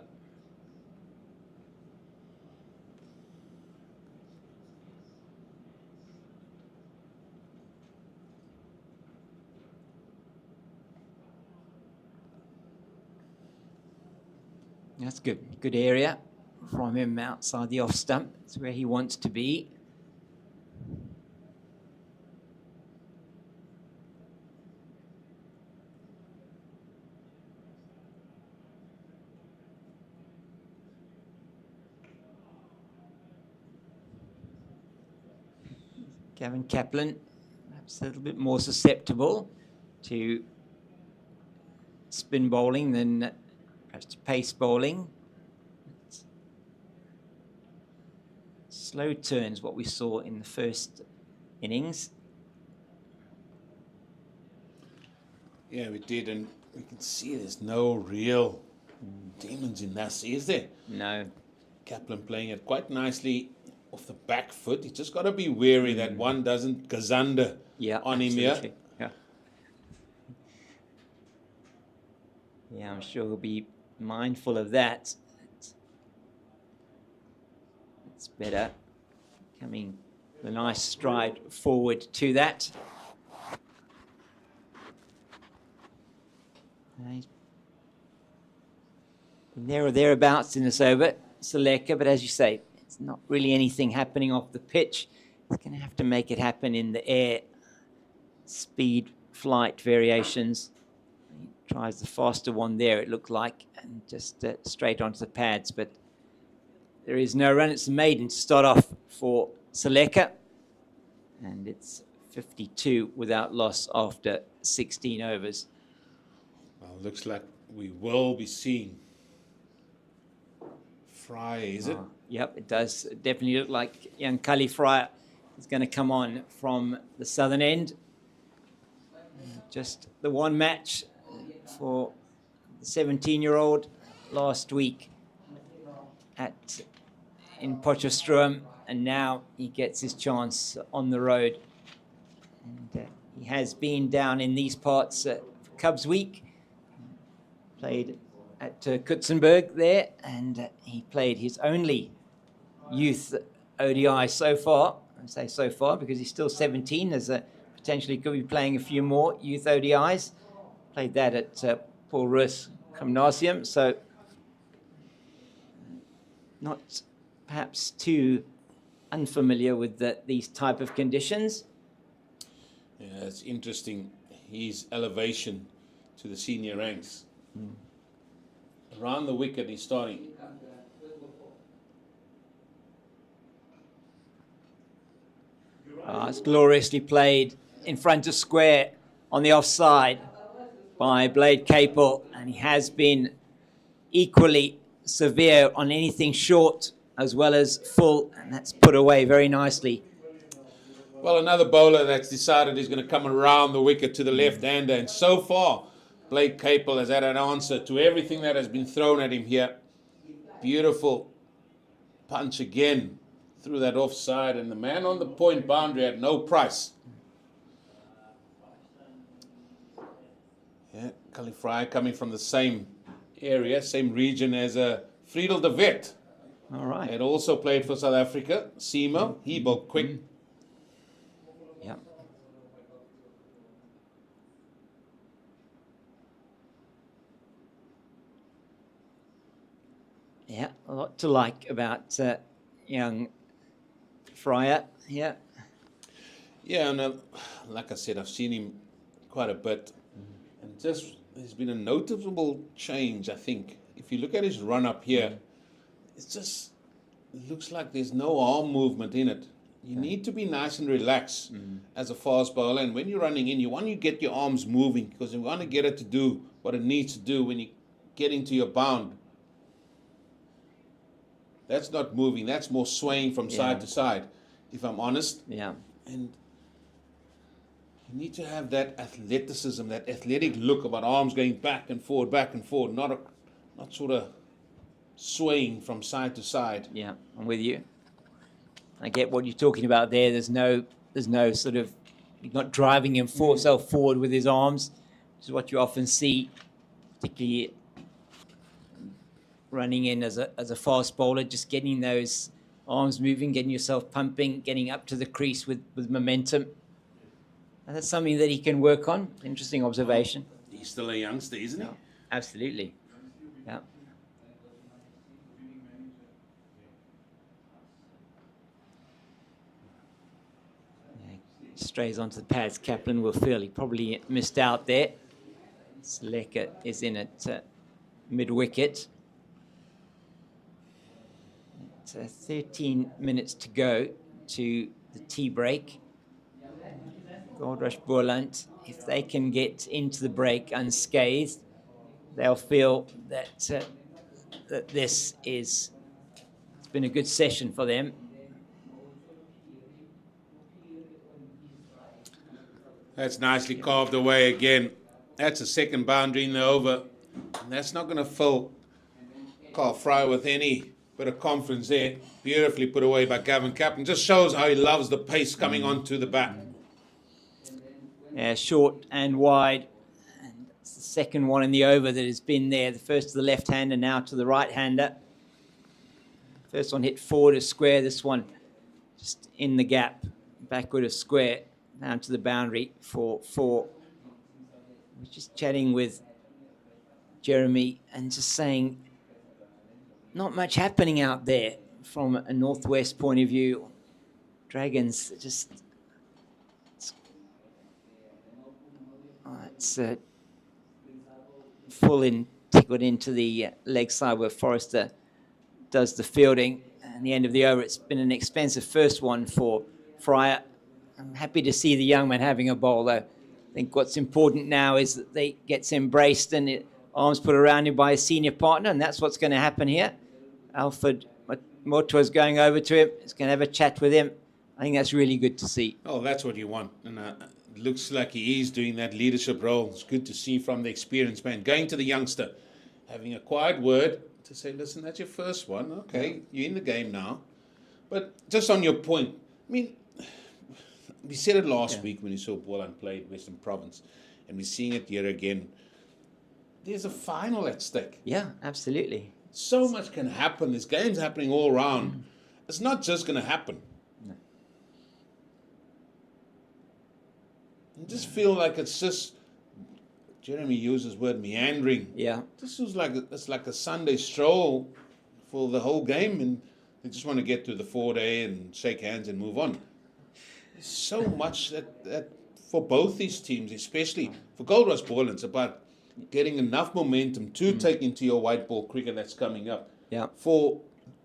That's good. Good area from him outside the off stump. It's where he wants to be. Gavin Kaplan, perhaps a little bit more susceptible to spin bowling than perhaps to pace bowling. Slow turns, what we saw in the first innings. Yeah, we did, and we can see there's no real demons in that, is there? No. Kaplan playing it quite nicely off the back foot. He's just got to be wary that one doesn't gazunder on him here. Yeah. Yeah, I'm sure he'll be mindful of that. It's better coming a nice stride forward to that. He's been there or thereabouts in this over, Seleka, but as you say, it's not really anything happening off the pitch. He's going to have to make it happen in the air. Speed, flight variations. He tries the faster one there, it looked like, and just straight onto the pads. But there is no run. It's a maiden to start off for Seleka. And it's 52 without loss after 16 overs. Well, looks like we will be seeing Fry, is it? Yep, it does definitely look like young Cali Fry is going to come on from the southern end. Just the one match for the 17-year-old last week in Potchefstroom, and now he gets his chance on the road. And He has been down in these parts for Cubs Week. Played at Kutzenberg there, and he played his only youth ODI so far. I say so far because he's still 17. There's potentially could be playing a few more youth ODIs. Played that at Paarl Gymnasium, so not perhaps too unfamiliar with these type of conditions. Yeah, it's interesting. His elevation to the senior ranks. Around the wicket, he's starting. It's gloriously played in front of square on the offside by Blade Capel, and he has been equally severe on anything short as well as full, and that's put away very nicely. Well, another bowler that's decided he's going to come around the wicket to the left-hander, and so far, Blake Capel has had an answer to everything that has been thrown at him here. Beautiful punch again through that offside, and the man on the point boundary had no price. Yeah, Cully Fry coming from the same area, same region as Friedel de Wet. All right. Had also played for South Africa. Simo, he bowled quick. Yeah. Yeah, a lot to like about young Fryer here. Yeah, and like I said, I've seen him quite a bit. And just, there's been a noticeable change, I think. If you look at his run up here, it looks like there's no arm movement in it. You need to be nice and relaxed as a fast bowler. And when you're running in, you want to get your arms moving because you want to get it to do what it needs to do when you get into your bound. That's not moving. That's more swaying from side to side, if I'm honest. Yeah. And you need to have that athleticism, that athletic look about arms going back and forward, not sort of swaying from side to side. Yeah, I'm with you. I get what you're talking about there. There's no sort of, he's not driving himself forward with his arms, which is what you often see, particularly running in as a fast bowler, just getting those arms moving, getting yourself pumping, getting up to the crease with momentum. And that's something that he can work on. Interesting observation. He's still a youngster, isn't he? Absolutely. Yeah. Strays onto the pads. Kaplan will feel he probably missed out there. Seleka is in at mid-wicket. 13 minutes to go to the tea break. Goldrush Boland, if they can get into the break unscathed, they'll feel that this it's been a good session for them. That's nicely carved away again. That's a second boundary in the over. And that's not going to fill Carl Fry with any bit of confidence there. Beautifully put away by Gavin Kaplan. Just shows how he loves the pace coming onto the bat. Yeah, short and wide. And it's the second one in the over that has been there. The first to the left-hander, now to the right-hander. First one hit forward of square. This one just in the gap, backward of square, down to the boundary for four. We're just chatting with Jeremy and just saying, not much happening out there from a northwest point of view. Dragons just... It's full in, tickled into the leg side where Forrester does the fielding. And the end of the over, it's been an expensive first one for Fryer. I'm happy to see the young man having a bowl, though. I think what's important now is that they gets embraced and arms put around him by a senior partner, and that's what's going to happen here. Alfred Motua is going over to him. He's going to have a chat with him. I think that's really good to see. Oh, that's what you want. And it looks like he is doing that leadership role. It's good to see from the experienced man. Going to the youngster, having a quiet word to say, listen, that's your first one. Okay, you're in the game now. But just on your point, I mean, we said it last week when we saw Boland play Western Province, and we're seeing it here again. There's a final at stake. Yeah, absolutely. So much can happen. There's games happening all around. It's not just going to happen. No. I just feel like it's just, Jeremy uses the word meandering. Yeah. This was like it's like a Sunday stroll for the whole game, and they just want to get to the 4-day and shake hands and move on. There's so much that for both these teams, especially for Goldrush Boland, it's about getting enough momentum to take into your white ball cricket that's coming up. Yeah. For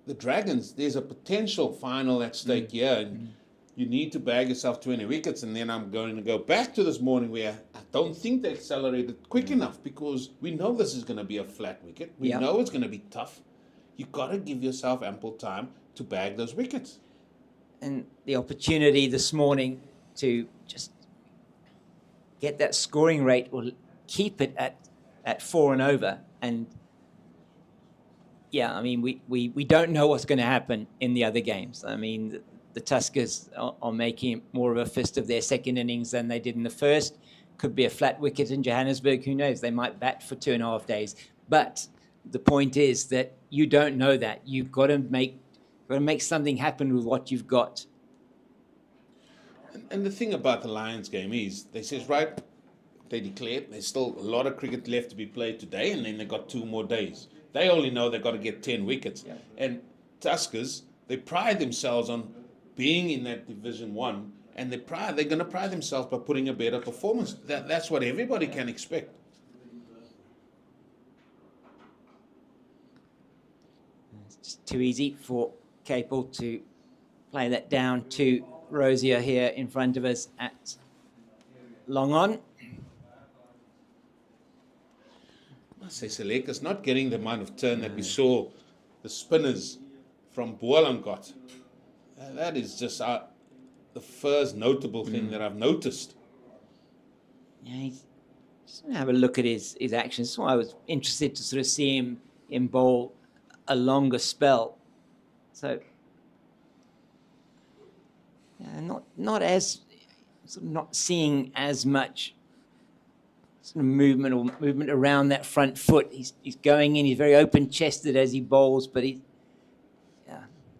the Dragons, there's a potential final at stake here, and you need to bag yourself 20 wickets. And then I'm going to go back to this morning where I don't think they accelerated quick enough, because we know this is going to be a flat wicket. We know it's going to be tough. You've got to give yourself ample time to bag those wickets. And the opportunity this morning to just get that scoring rate or keep it at 4 and over. And yeah, I mean, we don't know what's going to happen in the other games. I mean, the Tuskers are making more of a fist of their second innings than they did in the first. Could be a flat wicket in Johannesburg. Who knows? They might bat for 2.5 days. But the point is that you don't know that. You've got to make something happen with what you've got. And the thing about the Lions game is, they says, right, they declared there's still a lot of cricket left to be played today, and then they got 2 more days. They only know they've got to get 10 wickets. Yeah. And Tuskers, they pride themselves on being in that Division 1, and they're going to pride themselves by putting a better performance. That's what everybody can expect. It's just too easy for Capel to play that down to Rosier here in front of us at long on. I say Seleka's not getting the amount of turn that we saw the spinners from Boland got. That is just the first notable thing that I've noticed. Yeah, just have a look at his actions. That's why I was interested to sort of see him bowl a longer spell. So, not as sort of not seeing as much sort of movement around that front foot. He's going in. He's very open chested as he bowls, but he.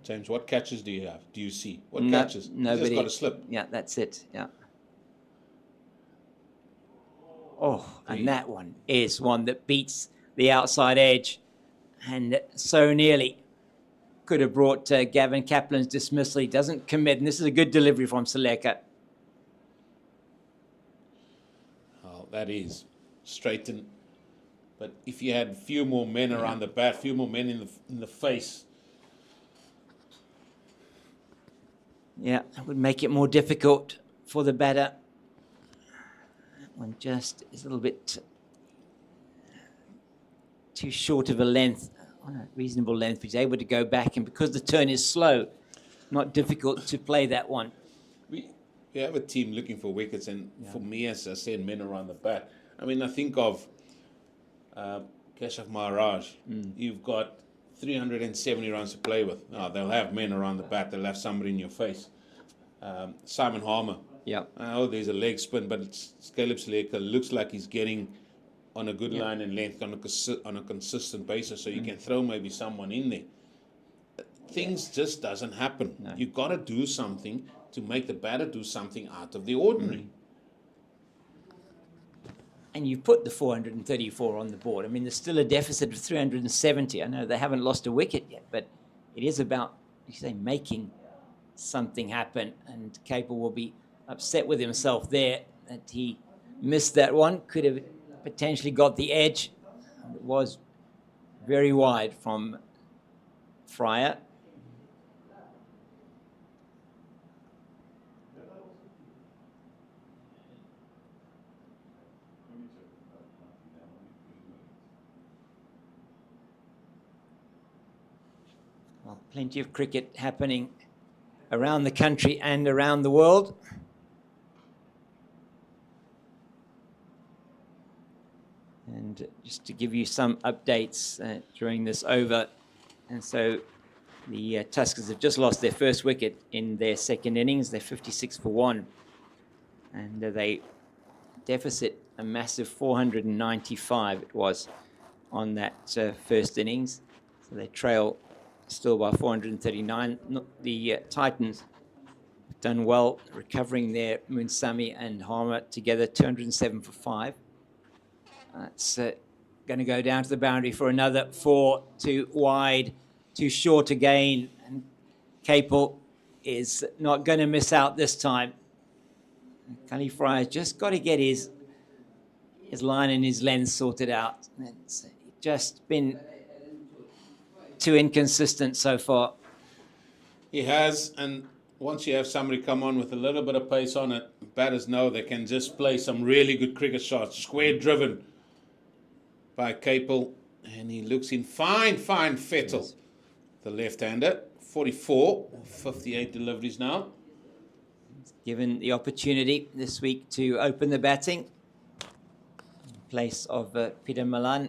James, what catches do you have? Do you see? What catches? Nobody. He's just got a slip. Yeah, that's it. Yeah. Oh, and that one is one that beats the outside edge, and so nearly could have brought Gavin Kaplan's dismissal. He doesn't commit, and this is a good delivery from Seleka. Oh, that is straight in. But if you had a few more men around the bat, a few more men in the face. Yeah, it would make it more difficult for the batter. That one just is a little bit too short of a length, on a reasonable length. He's able to go back, and because the turn is slow, not difficult to play that one. We have a team looking for wickets, and for me, as I said, men around the bat. I mean, I think of Keshav Maharaj. You've got 370 runs to play with. Oh, they'll have men around the bat. They'll have somebody in your face. Simon Harmer. Yeah. I know there's a leg spin, but Caleb Seleka looks like he's getting on a good line and length on a consistent basis, so you can throw maybe someone in there. Things just doesn't happen. No. You've got to do something to make the batter do something out of the ordinary. And you put the 434 on the board. I mean, there's still a deficit of 370. I know they haven't lost a wicket yet, but it is about, you say, making something happen. And Capel will be upset with himself there that he missed that one. Could have potentially got the edge. It was very wide from Fryer. Well, plenty of cricket happening around the country and around the world. And just to give you some updates during this over. And so the Tuskers have just lost their first wicket in their second innings. They're 56 for 1 And they deficit a massive 495 it was on that first innings. So they trail still by 439. The Titans have done well, recovering their Munsami and Harmer together, 207 for 5. That's going to go down to the boundary for another 4, too wide, too short again. And Capel is not going to miss out this time. Cully Fry's just got to get his line and his lens sorted out. It's just been too inconsistent so far. He has, and once you have somebody come on with a little bit of pace on it, batters know they can just play some really good cricket shots. Square driven by Capel, and he looks in fine fettle. Yes. The left-hander, 44, 58 deliveries now. Given the opportunity this week to open the batting in place of Peter Malan.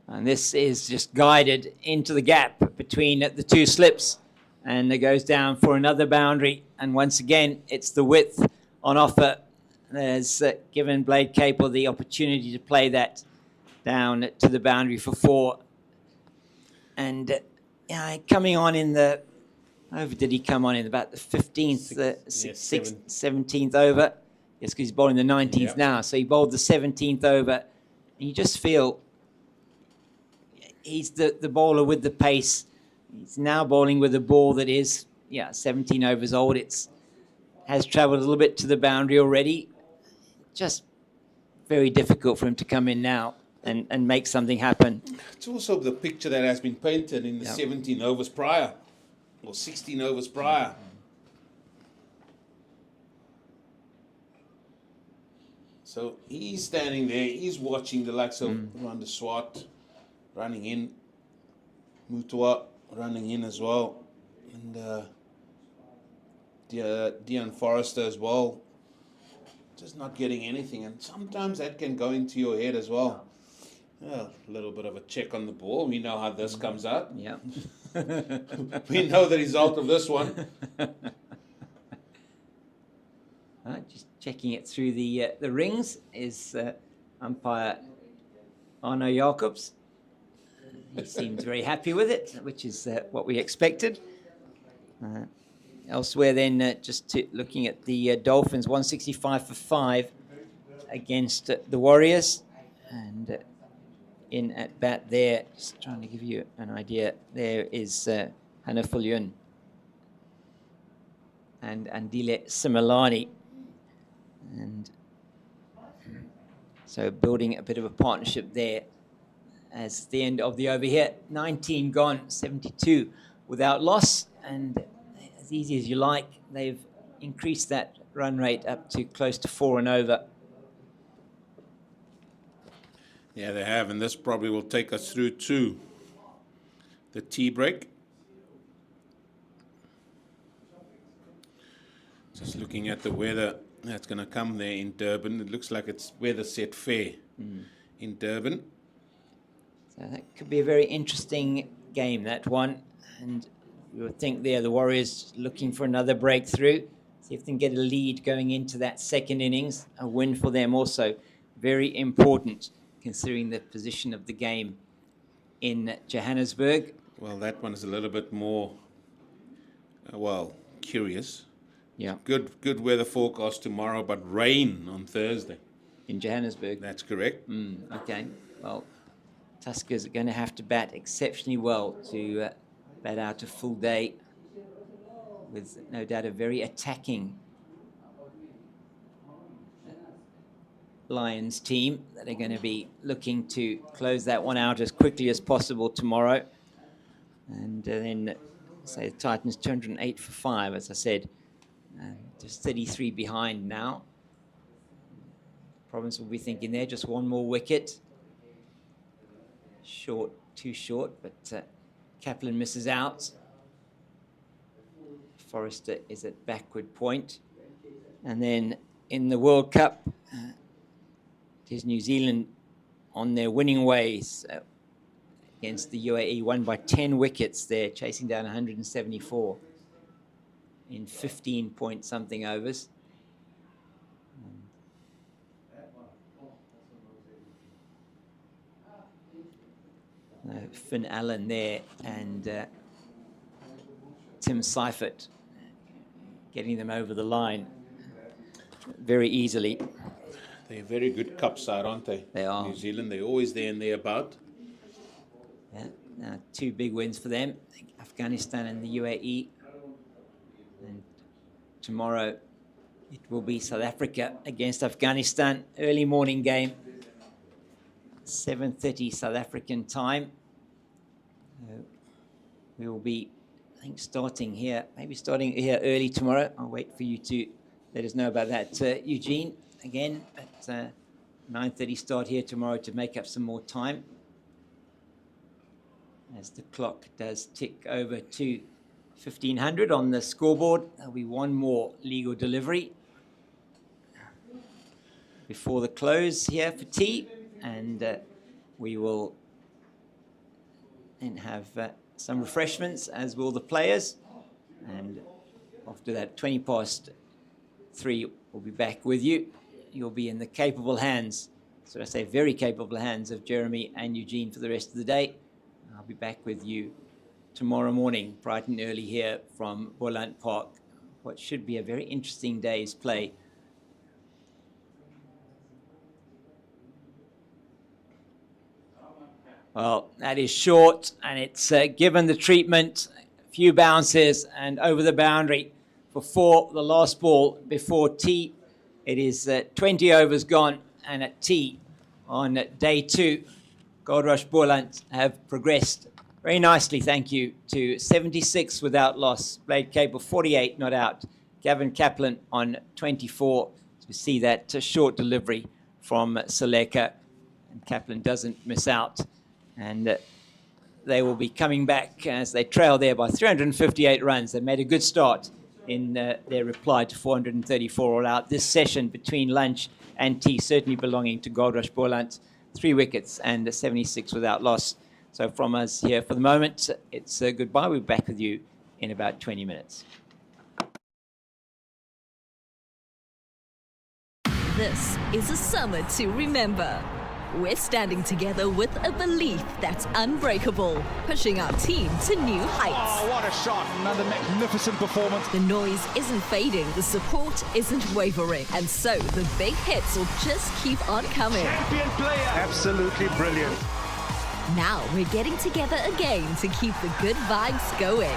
And this is just guided into the gap between the two slips, and it goes down for another boundary. And once again, it's the width on offer. There's given Blade Capel the opportunity to play that down to the boundary for 4. And coming on in the, over did he come on in about the 15th, 17th over? Yes, because he's bowling the 19th now. So he bowled the 17th over. And you just feel he's the bowler with the pace. He's now bowling with a ball that is, 17 overs old. Has travelled a little bit to the boundary already. Just very difficult for him to come in now and make something happen. It's also the picture that has been painted in the 17 overs prior, or 16 overs prior. So he's standing there, he's watching the likes of Van der Swart running in, Mutua running in as well, and Dean Forrester as well, just not getting anything. And sometimes that can go into your head as well. A little bit of a check on the ball. We know how this comes out. Yeah. We know the result of this one. Just checking it through the rings is umpire Arno Jacobs. He seems very happy with it, which is what we expected. Elsewhere then, looking at the Dolphins, 165 for 5 against the Warriors. And in at bat there, just trying to give you an idea, there is Hannah Fulyun and Andile Similani. And so building a bit of a partnership there as the end of the over here. 19 gone, 72 without loss. And as easy as you like, they've increased that run rate up to close to 4 and over. Yeah, they have, and this probably will take us through to the tea break. Just looking at the weather that's going to come there in Durban. It looks like it's weather set fair in Durban. So that could be a very interesting game, that one. And you would think there the Warriors looking for another breakthrough. See if they can get a lead going into that second innings. A win for them also very important, considering the position of the game in Johannesburg. Well, that one is a little bit more, curious. Yeah. Good weather forecast tomorrow, but rain on Thursday. In Johannesburg? That's correct. Okay. Well, Tuskers are going to have to bat exceptionally well to bat out a full day with no doubt a very attacking Lions team that are going to be looking to close that one out as quickly as possible tomorrow. And then, say, the Titans 208 for 5, as I said. Just 33 behind now. Province will be thinking there, just one more wicket. Short, too short, but Kaplan misses out. Forrester is at backward point. And then in the World Cup, it is New Zealand on their winning ways. against the UAE, won by 10 wickets there, chasing down 174 in 15 point something overs. Finn Allen there and Tim Seifert getting them over the line very easily. They're a very good cup side, aren't they? They are. New Zealand, they're always there and thereabout. Yeah, two big wins for them, Afghanistan and the UAE. And tomorrow it will be South Africa against Afghanistan, early morning game, 7:30 South African time. We will be, I think, starting here, maybe starting here early tomorrow. I'll wait for you to let us know about that, Eugene. Again, at 9:30 start here tomorrow to make up some more time. As the clock does tick over to 1500 on the scoreboard, there'll be one more legal delivery before the close here for tea, and we will then have some refreshments, as will the players, and after that 3:20, we'll be back with you. You'll be in the capable hands, so I say very capable hands, of Jeremy and Eugene for the rest of the day. I'll be back with you tomorrow morning, bright and early here from Boland Park. What should be a very interesting day's play. Well, that is short, and it's given the treatment, a few bounces and over the boundary before the last ball, before tea. It is 20 overs gone, and at tea on day 2, Goldrush Boland have progressed very nicely, thank you, to 76 without loss. Blade Cable 48 not out. Gavin Kaplan on 24 to see that short delivery from Seleka, and Kaplan doesn't miss out. And they will be coming back as they trail there by 358 runs. They made a good start in their reply to 434 all out. This session between lunch and tea certainly belonging to Goldrush Boland. 3 wickets and 76 without loss. So from us here for the moment, it's goodbye. We'll be back with you in about 20 minutes. This is a summer to remember. We're standing together with a belief that's unbreakable, pushing our team to new heights. Oh, what a shot. Another magnificent performance. The noise isn't fading, the support isn't wavering, and so the big hits will just keep on coming. Champion player. Absolutely brilliant. Now we're getting together again to keep the good vibes going.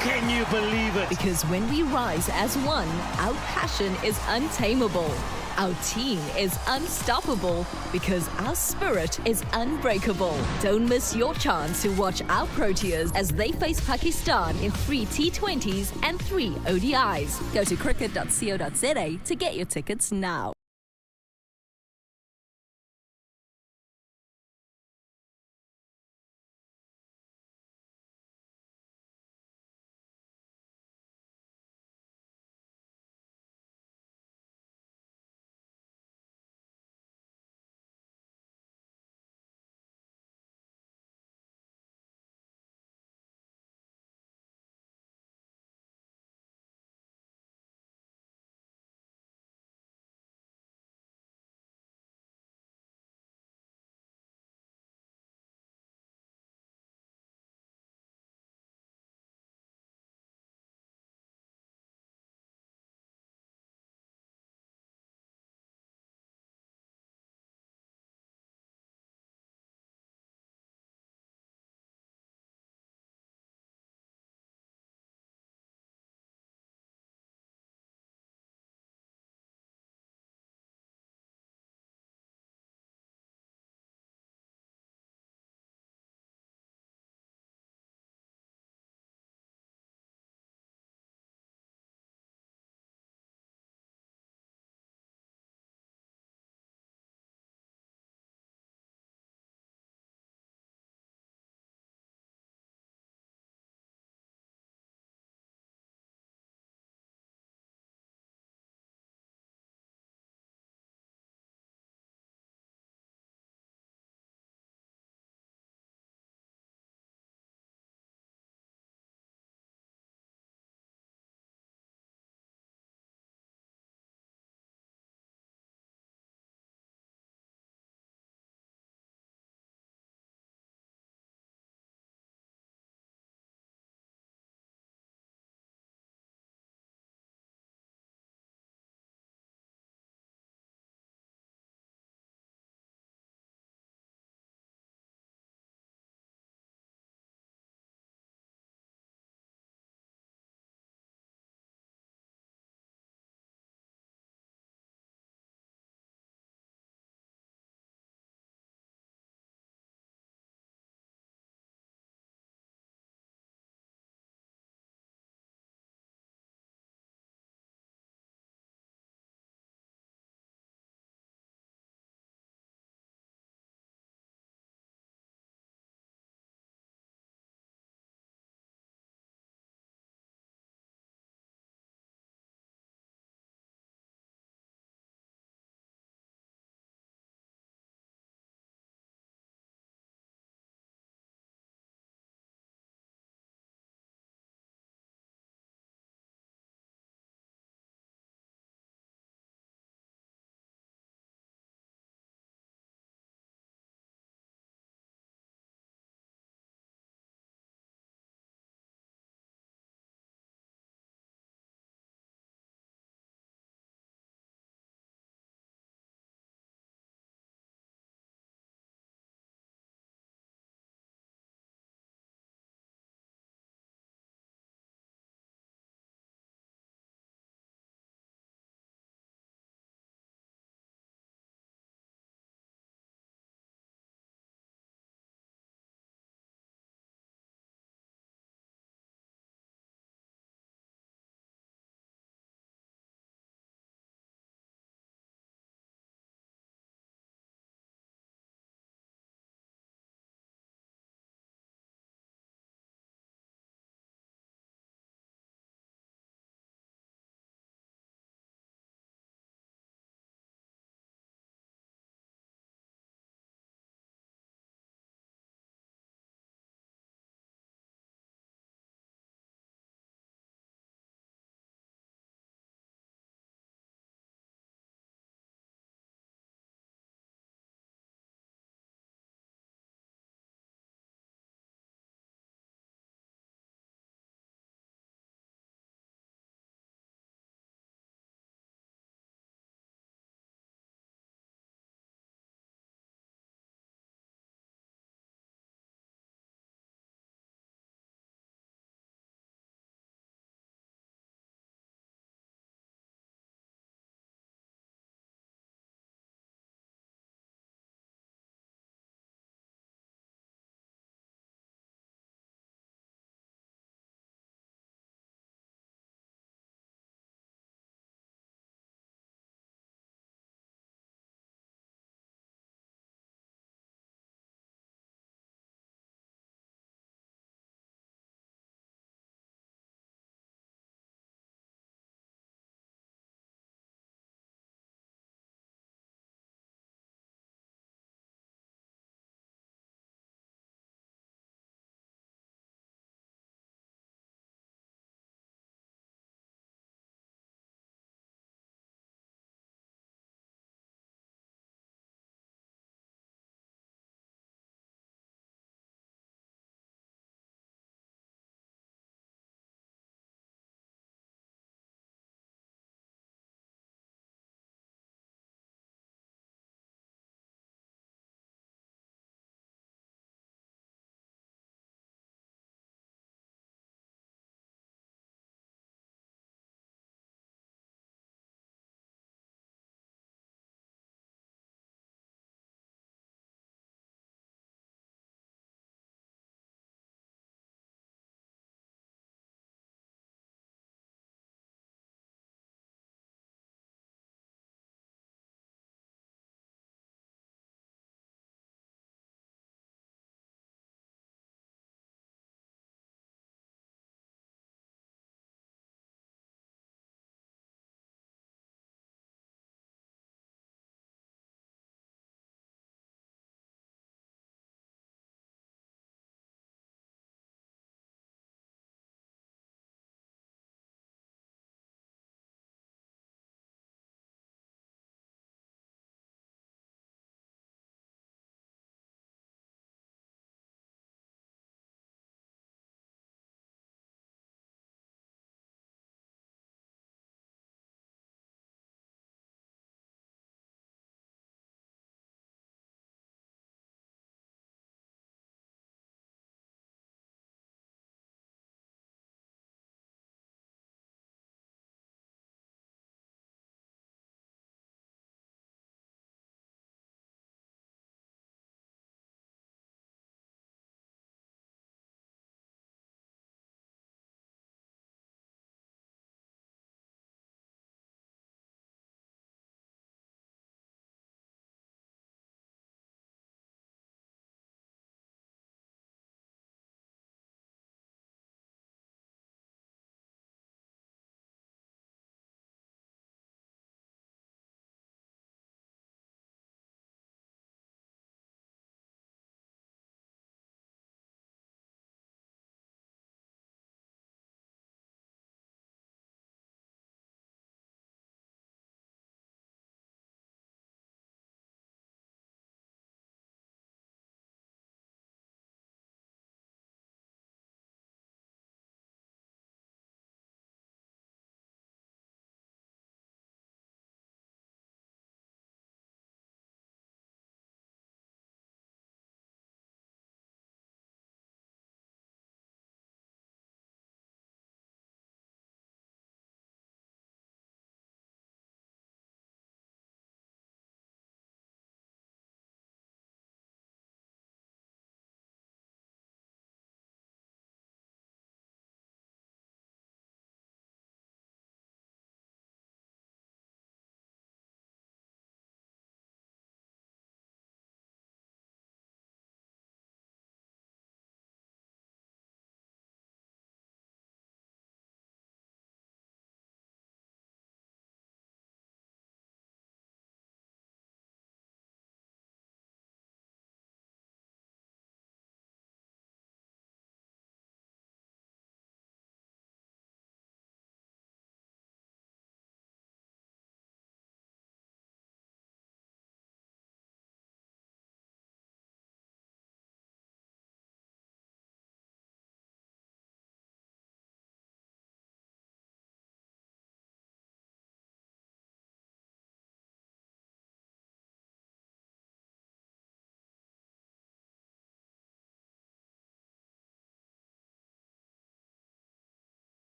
Can you believe it? Because when we rise as one, our passion is untamable. Our team is unstoppable because our spirit is unbreakable. Don't miss your chance to watch our Proteas as they face Pakistan in 3 T20s and 3 ODIs. Go to cricket.co.za to get your tickets now.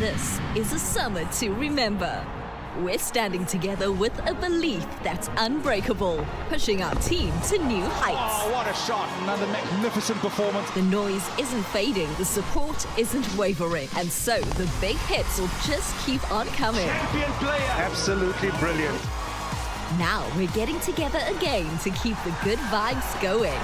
This is a summer to remember. We're standing together with a belief that's unbreakable, pushing our team to new heights. Oh, what a shot. Another magnificent performance. The noise isn't fading, the support isn't wavering, and so the big hits will just keep on coming. Champion player. Absolutely brilliant. Now we're getting together again to keep the good vibes going.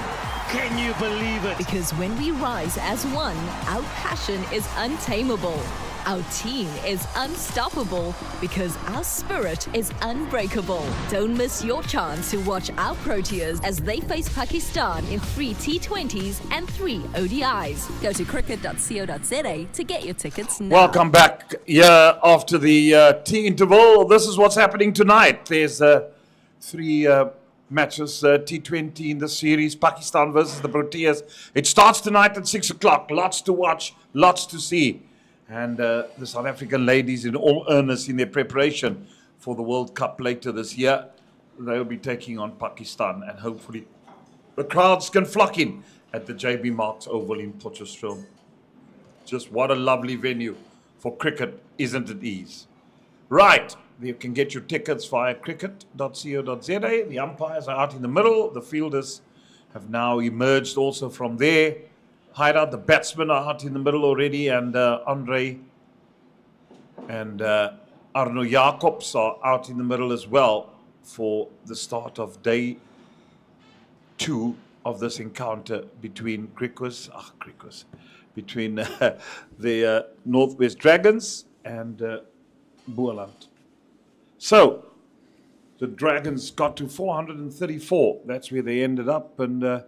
Can you believe it? Because when we rise as one, our passion is untamable. Our team is unstoppable because our spirit is unbreakable. Don't miss your chance to watch our Proteas as they face Pakistan in 3 T20s and 3 ODIs. Go to cricket.co.za to get your tickets now. Welcome back here after the tea interval. This is what's happening tonight. There's 3 matches, T20 in the series, Pakistan versus the Proteas. It starts tonight at 6 o'clock. Lots to watch, lots to see. And the South African ladies in all earnest in their preparation for the World Cup later this year. They'll be taking on Pakistan, and hopefully the crowds can flock in at the JB Marks Oval in Potchefstroom. Just what a lovely venue for cricket, isn't it ease? Right, you can get your tickets via cricket.co.za. The umpires are out in the middle. The fielders have now emerged also from there. Hideout, the batsmen are out in the middle already, and Andre and Arno Jacobs are out in the middle as well for the start of day 2 of this encounter between between the Northwest Dragons and Boland. So the Dragons got to 434. That's where they ended up, and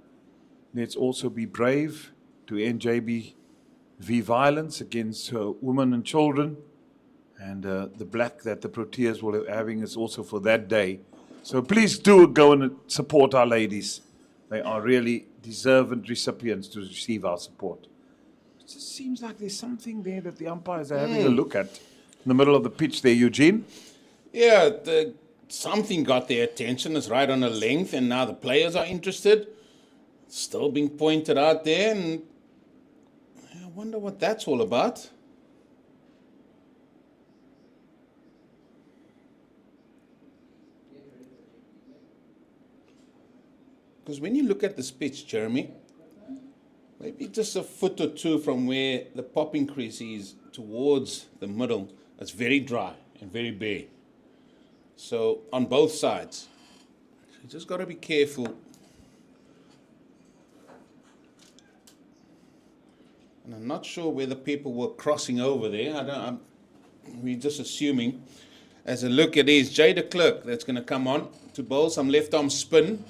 let's also be brave to end JB v violence against women and children, and the black that the Proteas will be having is also for that day. So please do go and support our ladies. They are really deserving recipients to receive our support. It just seems like there's something there that the umpires are having a look at in the middle of the pitch there, Eugene. Yeah, something got their attention. It's right on a length, and now the players are interested. Still being pointed out there, and I wonder what that's all about. Because when you look at this pitch, Jeremy, maybe just a foot or two from where the popping crease is towards the middle, it's very dry and very bare. So on both sides, you just got to be careful. And I'm not sure whether people were crossing over there. We're just assuming. As a look, it is Jay de Klerk that's going to come on to bowl some left arm spin.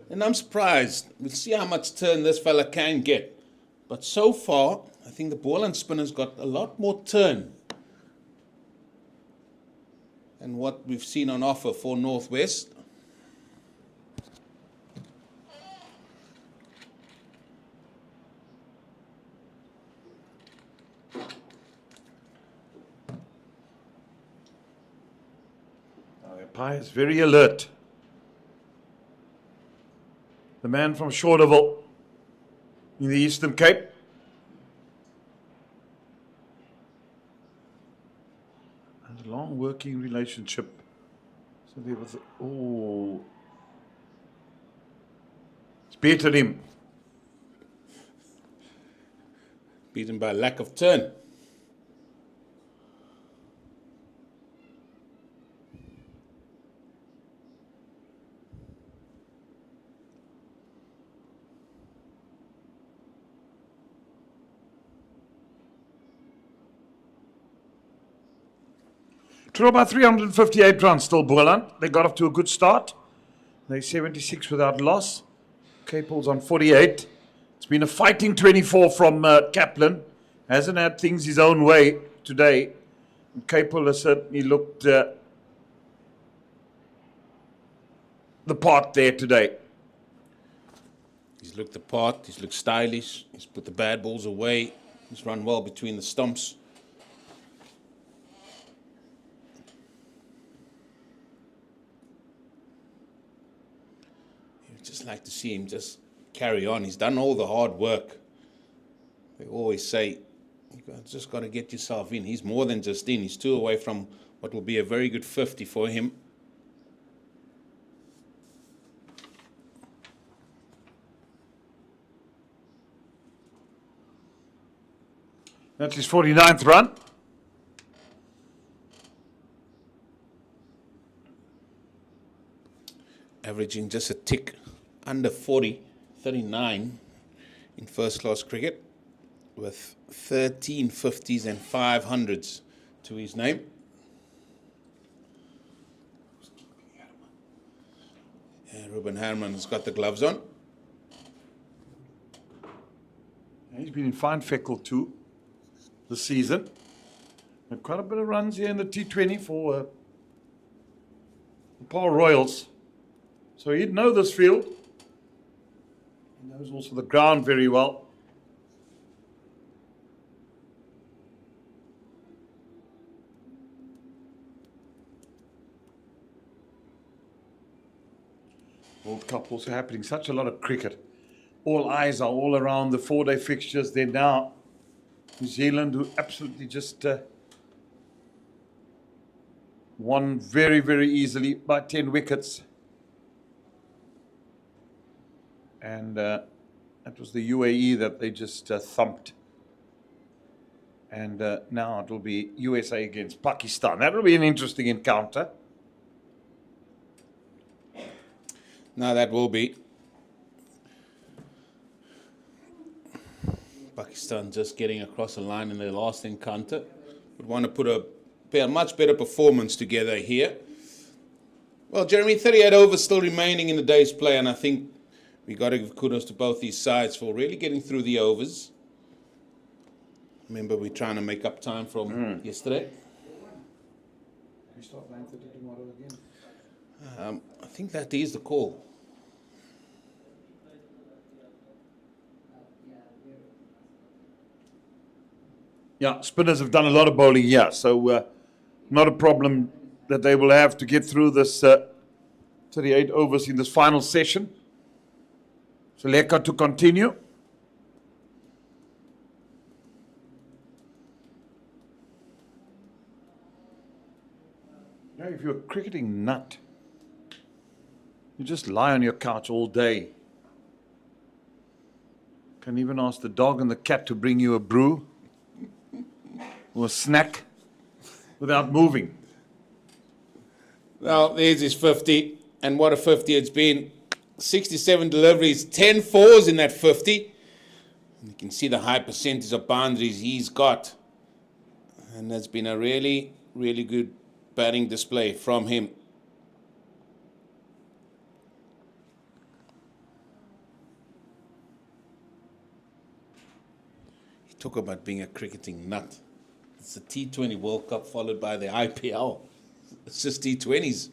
And I'm surprised. We'll see how much turn this fella can get. But so far, I think the Boland spinner's got a lot more turn than what we've seen on offer for Northwest. Umpire is very alert. The man from Shorterville in the Eastern Cape. And a long working relationship. So there was, it's beaten him. Beaten by lack of turn. Draw by 358 runs, still Boland. They got off to a good start. They're 76 without loss. Capel's on 48. It's been a fighting 24 from Kaplan. Hasn't had things his own way today. Capel has certainly looked the part there today. He's looked the part, he's looked stylish, he's put the bad balls away, he's run well between the stumps. Just like to see him just carry on. He's done all the hard work. They always say You've just got to get yourself in. He's more than just in. He's 2 away from what will be a very good 50 for him. That's his 49th run. Averaging just a tick under 40, 39 in first class cricket, with 13 50s and 500s to his name. Ruben Herman's got the gloves on. He's been in fine feckle too this season. Had quite a bit of runs here in the T20 for the Paarl Royals. So he'd know this field. He knows also the ground very well. World Cup also happening. Such a lot of cricket. All eyes are all around the 4-day fixtures. They're now New Zealand, who absolutely just won very, very easily by 10 wickets. And that was the UAE that they just thumped. And now it will be USA against Pakistan. That will be an interesting encounter. Now that will be. Pakistan just getting across the line in their last encounter. Would want to put a much better performance together here. Well, Jeremy, 38 overs still remaining in the day's play, and I think we got to give kudos to both these sides for really getting through the overs. Remember, we're trying to make up time from yesterday. We start 9:30 tomorrow again. I think that is the call. Yeah, spinners have done a lot of bowling here, so not a problem that they will have to get through this 38 overs in this final session. So Leka to continue. Yeah, if you're a cricketing nut, you just lie on your couch all day. Can even ask the dog and the cat to bring you a brew or a snack without moving. Well, there's his 50, and what a 50 it's been. 67 deliveries, 10 fours in that 50. You can see the high percentage of boundaries he's got. And that's been a really, really good batting display from him. He talk about being a cricketing nut. It's the T20 World Cup followed by the IPL. It's just T20s.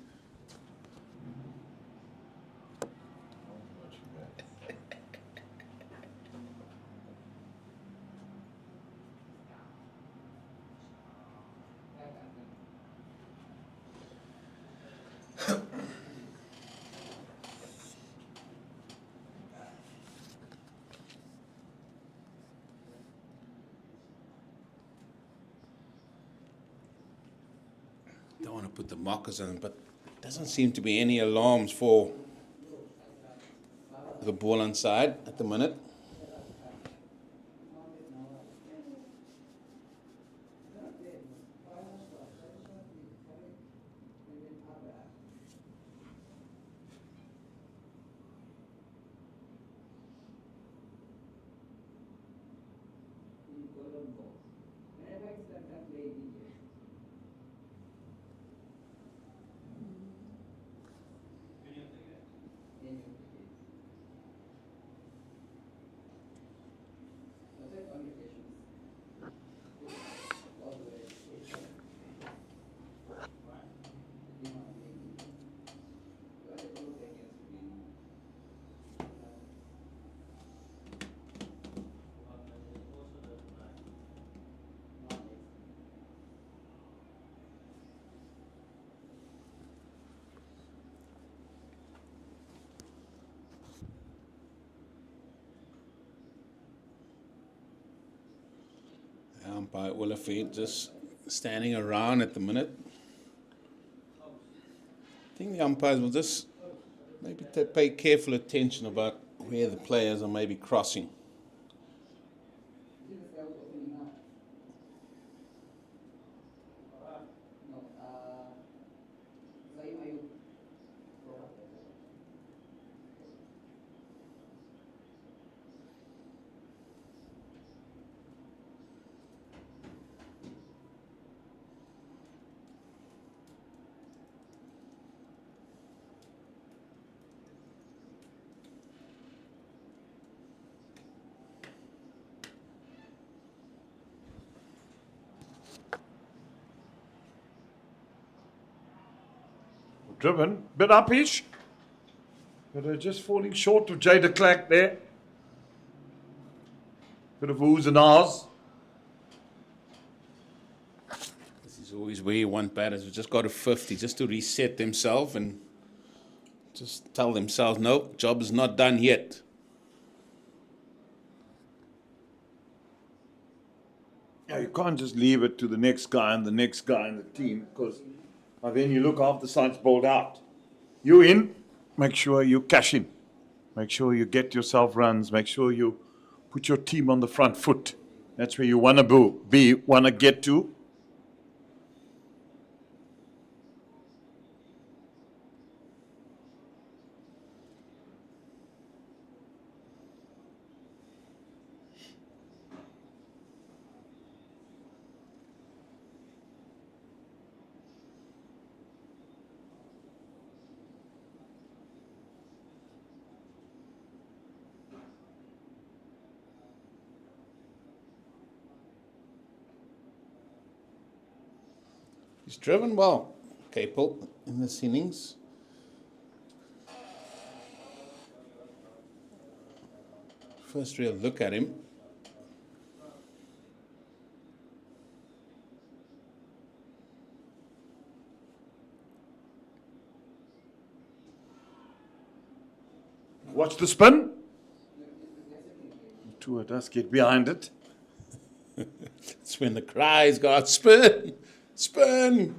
Don't want to put the markers on, but doesn't seem to be any alarms for the Boland side at the minute. umpire Olafie just standing around at the minute. I think the umpires will just maybe pay careful attention about where the players are maybe crossing. Driven, bit uppish, but they're just falling short of Jay de Klerk there. Bit of oohs and ahs. This is always where you want batters. We've just got to 50 just to reset themselves and just tell themselves, no, job is not done yet. Yeah, you can't just leave it to the next guy and the next guy in the team, because by then you look after the side's bowled out. You in, make sure you cash in. Make sure you get yourself runs. Make sure you put your team on the front foot. That's where you want to be, want to get to. He's driven well, Capel, in this innings. First real look at him. Watch the spin. Tour does get behind it. It's when the cries go out, spin, spin.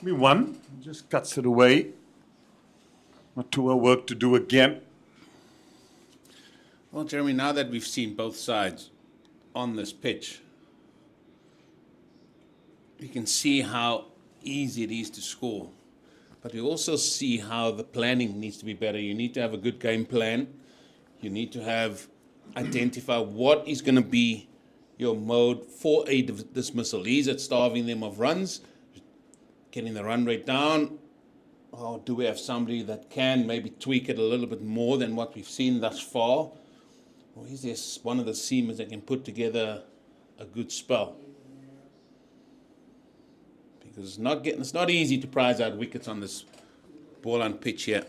We won, just cuts it away. Not too much work to do again. Well, Jeremy, now that we've seen both sides on this pitch, we can see how easy it is to score. But we also see how the planning needs to be better. You need to have a good game plan. You need to identify what is going to be your mode for a dismissal. Is it starving them of runs? Getting the run rate down, or do we have somebody that can maybe tweak it a little bit more than what we've seen thus far? Or is there one of the seamers that can put together a good spell? Because it's not easy to prize out wickets on this Boland pitch here.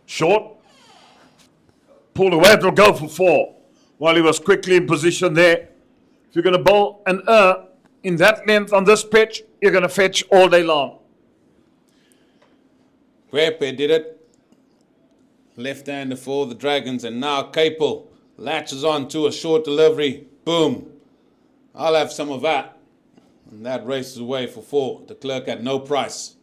Short. pulled away, it'll go for 4. While he was quickly in position there. If you're going to bowl an in that length on this pitch, you're going to fetch all day long. Pepe did it. Left-hander for the Dragons, and now Capel latches on to a short delivery. Boom. I'll have some of that. And that races away for 4. The Clerk at no price.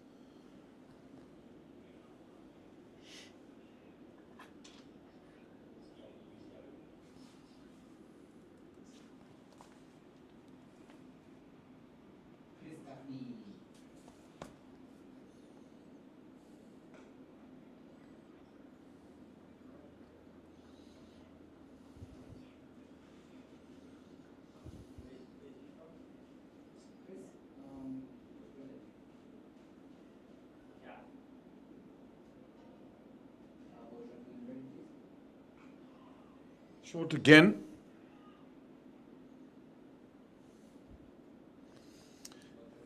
Short again.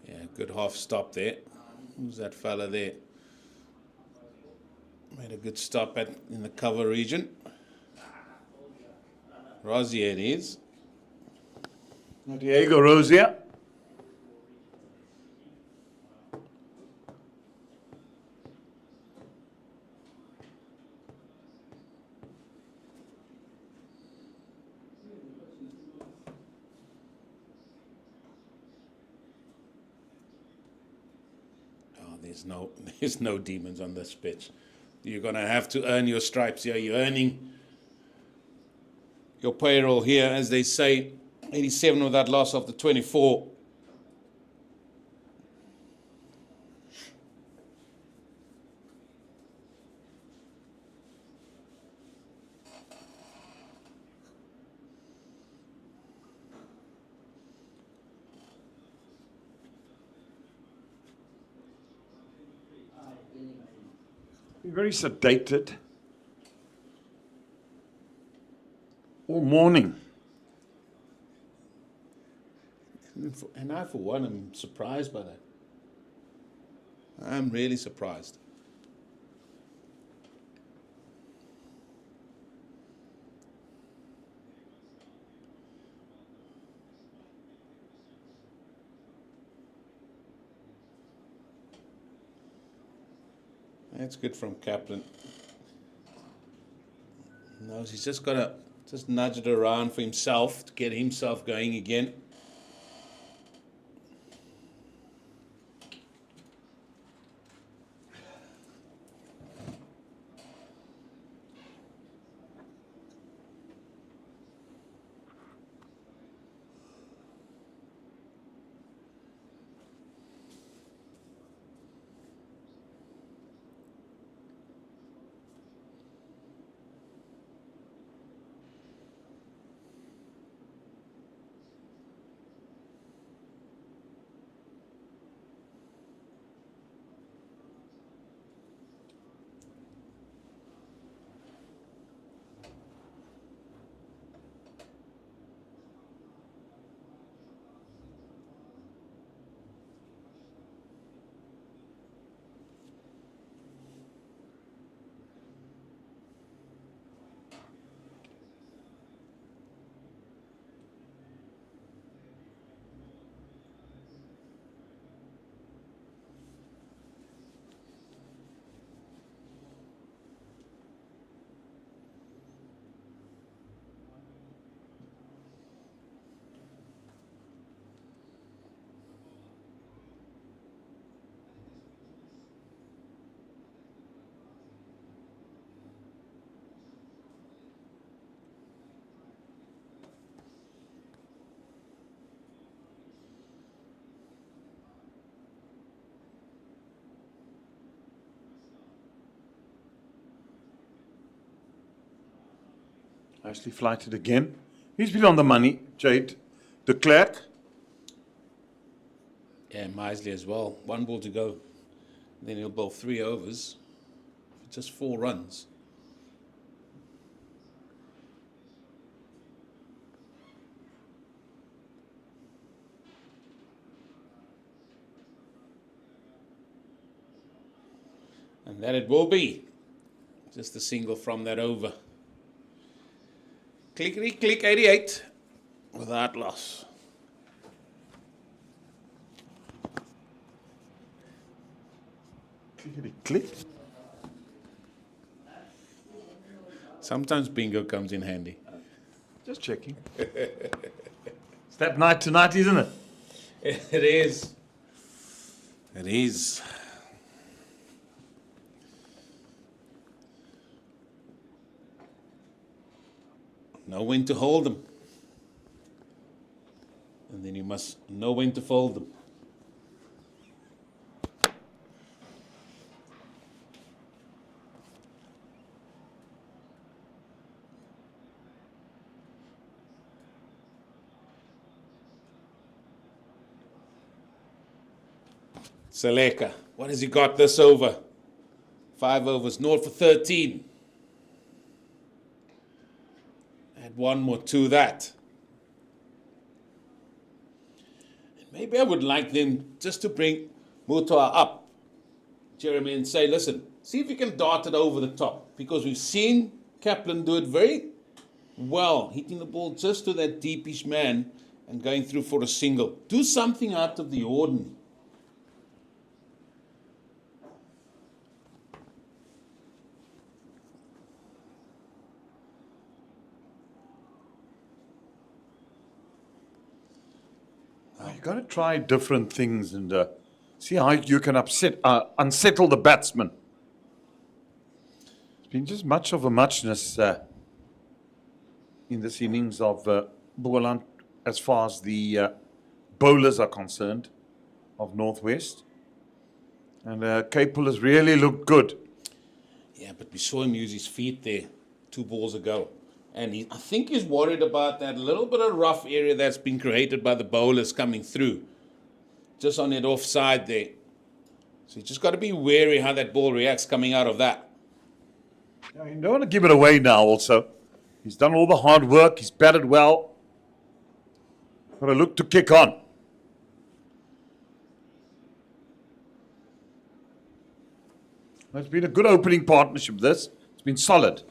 Yeah, good half stop there. Who's that fella there? Made a good stop in the cover region. Rosier it is. Diego Rosier. There's no demons on this pitch. You're going to have to earn your stripes here. You're earning your payroll here, as they say. 87 with that loss of the 24. Very sedated all morning. And I, for one, am surprised by that. I'm really surprised. That's good from Kaplan. No, he's just got to just nudge it around for himself to get himself going again. Nicely flighted again. He's been on the money, Jade. De Klerk. Yeah, Misley as well. 1 ball to go. Then he'll bowl 3 overs for just 4 runs. And that it will be. Just a single from that over. Clickety click 88 without loss. Clickety click. Sometimes bingo comes in handy. Just checking. It's that night tonight, isn't it? It is. It is. Know when to hold them. And then you must know when to fold them. Seleka, what has he got this over? 5 overs, 0 for 13. Add one more to that. And maybe I would like them just to bring Mutua up, Jeremy, and say, listen, see if you can dart it over the top. Because we've seen Kaplan do it very well, hitting the ball just to that deepish man and going through for a single. Do something out of the ordinary. You've got to try different things and see how you can unsettle the batsman. It's been just much of a muchness in this innings of Boland as far as the bowlers are concerned of Northwest. And Capel has really looked good. Yeah, but we saw him use his feet there 2 balls ago. And I think he's worried about that little bit of rough area that's been created by the bowlers coming through. Just on that offside there. So you just got to be wary how that ball reacts coming out of that. Yeah, you don't want to give it away now also. He's done all the hard work. He's batted well. Got to look to kick on. It's been a good opening partnership, this. It's been solid.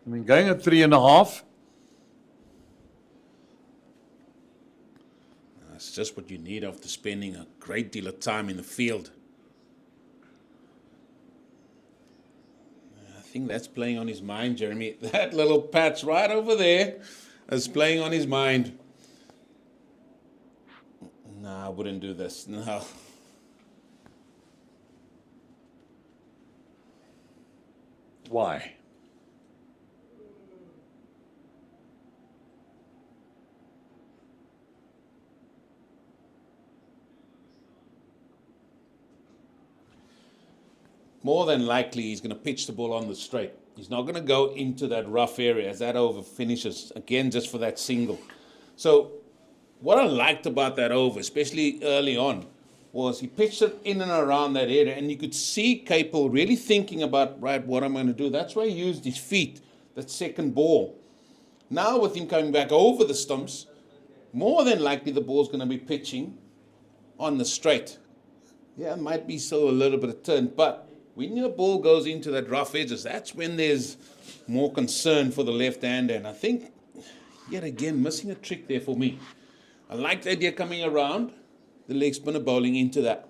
I mean, going at 3.5. That's just what you need after spending a great deal of time in the field. I think that's playing on his mind, Jeremy. That little patch right over there is playing on his mind. No, I wouldn't do this. No. Why? More than likely, he's going to pitch the ball on the straight. He's not going to go into that rough area as that over finishes, again, just for that single. So what I liked about that over, especially early on, was he pitched it in and around that area, and you could see Capel really thinking about, right, what I'm going to do. That's why he used his feet, that second ball. Now with him coming back over the stumps, more than likely the ball's going to be pitching on the straight. Yeah, it might be still a little bit of turn, but when the ball goes into that rough edges, that's when there's more concern for the left-hander. And I think, yet again, missing a trick there for me. I like the idea coming around, the leg spinner bowling into that.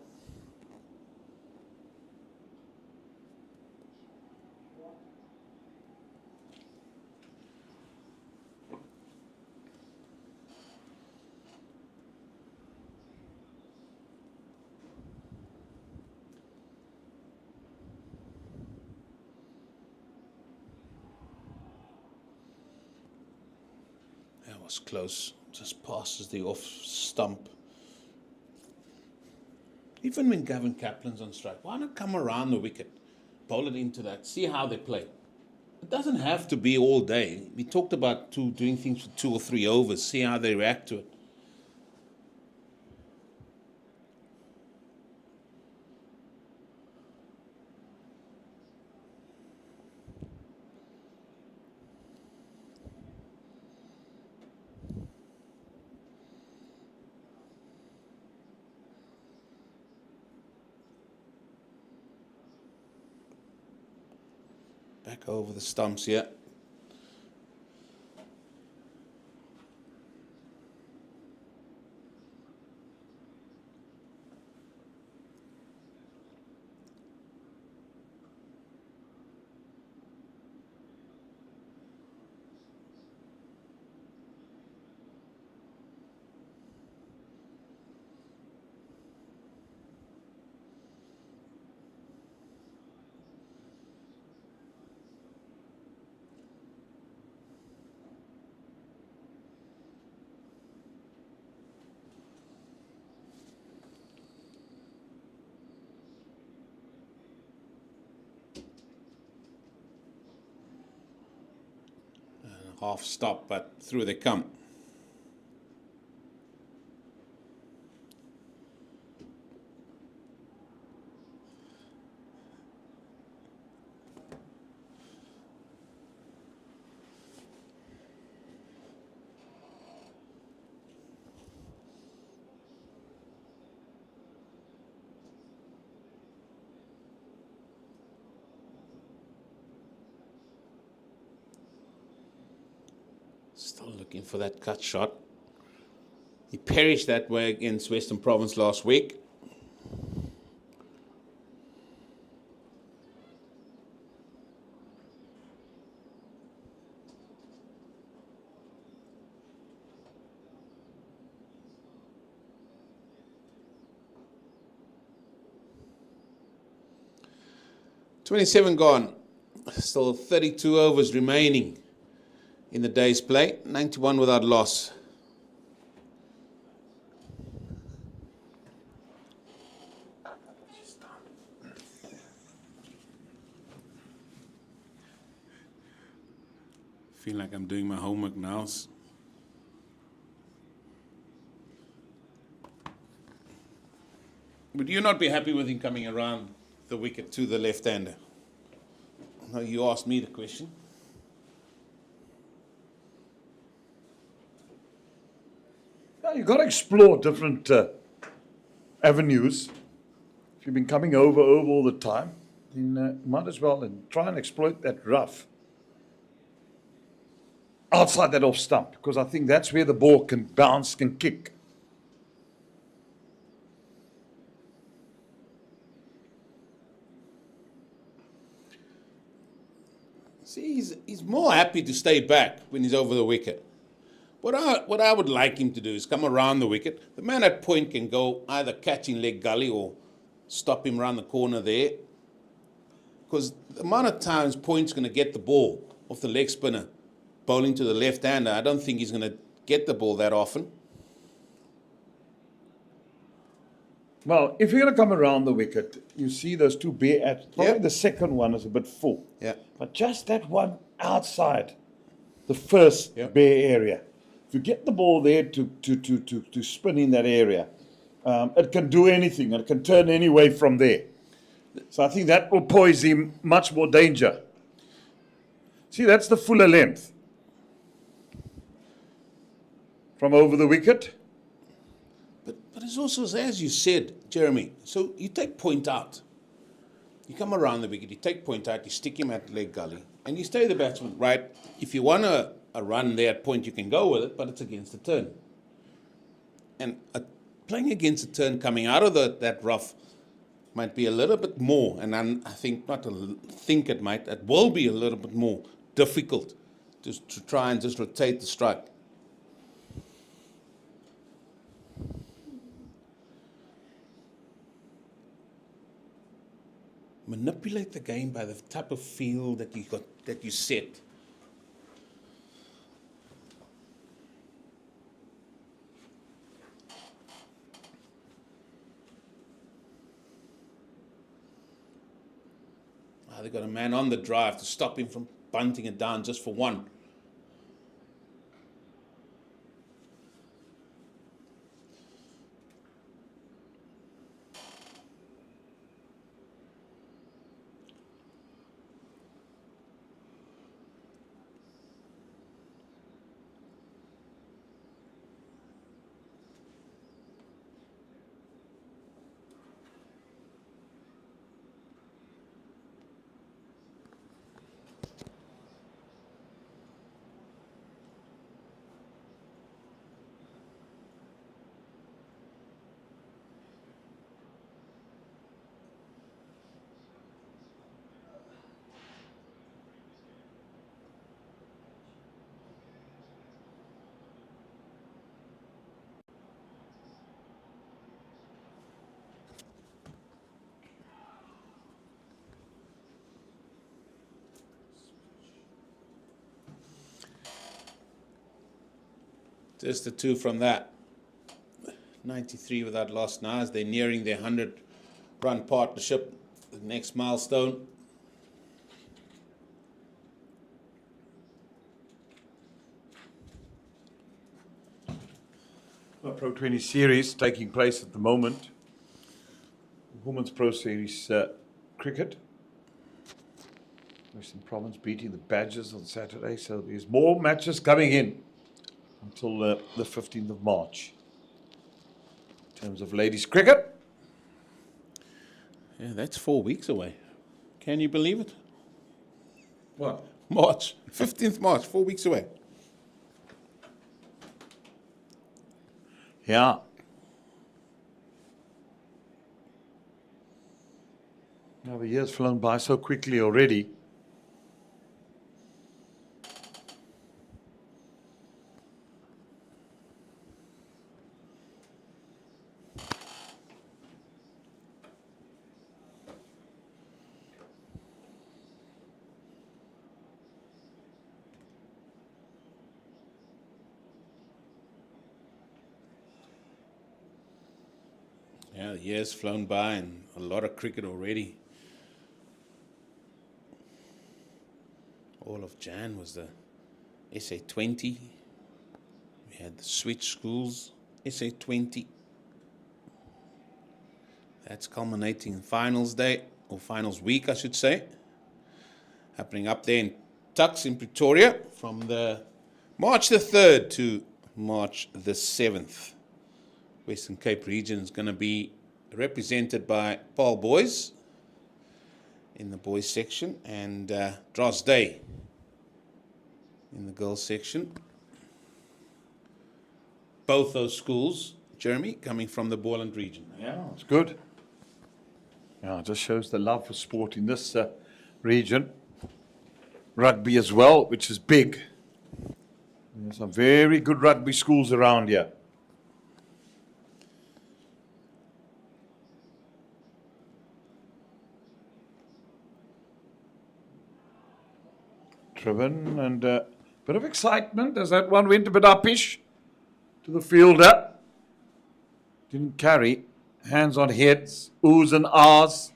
Was close, just passes the off stump. Even when Gavin Kaplan's on strike, why not come around the wicket, bowl it into that, see how they play. It doesn't have to be all day. We talked about doing things for 2 or 3 overs, see how they react to it. Back over the stumps here. half stop, but through they come. Still looking for that cut shot. He perished that way against Western Province last week. "27 gone. Still 32 overs remaining in the day's play. 91 without loss. Feel like I'm doing my homework now. Would you not be happy with him coming around the wicket to the left-hander? No, you asked me the question. You've got to explore different avenues. If you've been coming over all the time, then might as well try and exploit that rough outside that off stump, because I think that's where the ball can bounce, can kick. See, he's more happy to stay back when he's over the wicket. What I would like him to do is come around the wicket. The man at point can go either catch in leg gully or stop him around the corner there. Because the amount of times Point's going to get the ball off the leg spinner, bowling to the left-hander, I don't think he's going to get the ball that often. Well, if you're going to come around the wicket, you see those two bare at probably the second one is a bit full. Yeah. But just that one outside the first bare area. If you get the ball there to spin in that area, it can do anything. It can turn any way from there. So I think that will pose him much more danger. See, that's the fuller length from over the wicket. But it's also, as you said, Jeremy, so you take Point out. You come around the wicket, you take Point out, you stick him at leg gully, and you stay the batsman, right? If you want a run there at Point, you can go with it, but it's against the turn. And playing against the turn, coming out of that rough, might be a little bit more, and I think it will be a little bit more difficult to try and just rotate the strike. Manipulate the game by the type of field that you set. They've got a man on the drive to stop him from bunting it down just for one. Just the two from that. 93 without loss now as they're nearing their 100-run partnership, the next milestone. Pro 20 series taking place at the moment. Women's Pro Series cricket. Western Province beating the Badgers on Saturday, so there's more matches coming in until the 15th of March. In terms of ladies cricket. Yeah, that's 4 weeks away. Can you believe it? What? March, 15th March, 4 weeks away. Yeah. Now the year's flown by so quickly already. Yeah, the year's flown by and a lot of cricket already. All of Jan was the SA20. We had the switch schools, SA20. That's culminating in finals day, or finals week, I should say. Happening up there in Tux in Pretoria from the March the 3rd to March the 7th. Western Cape region is going to be represented by Paarl boys in the boys section and Dros Day in the girls section. Both those schools, Jeremy, coming from the Boland region. Yeah, it's good. Yeah, it just shows the love for sport in this region. Rugby as well, which is big. There's some very good rugby schools around here. Driven and a bit of excitement as that one went a bit uppish to the fielder. Didn't carry. Hands on heads, oohs and ahs.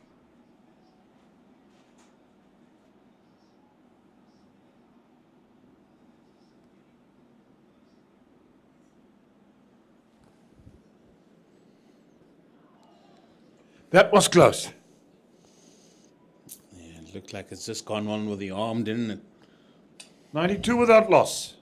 That was close. Yeah, it looked like it's just gone on with the arm, didn't it? 92 without loss.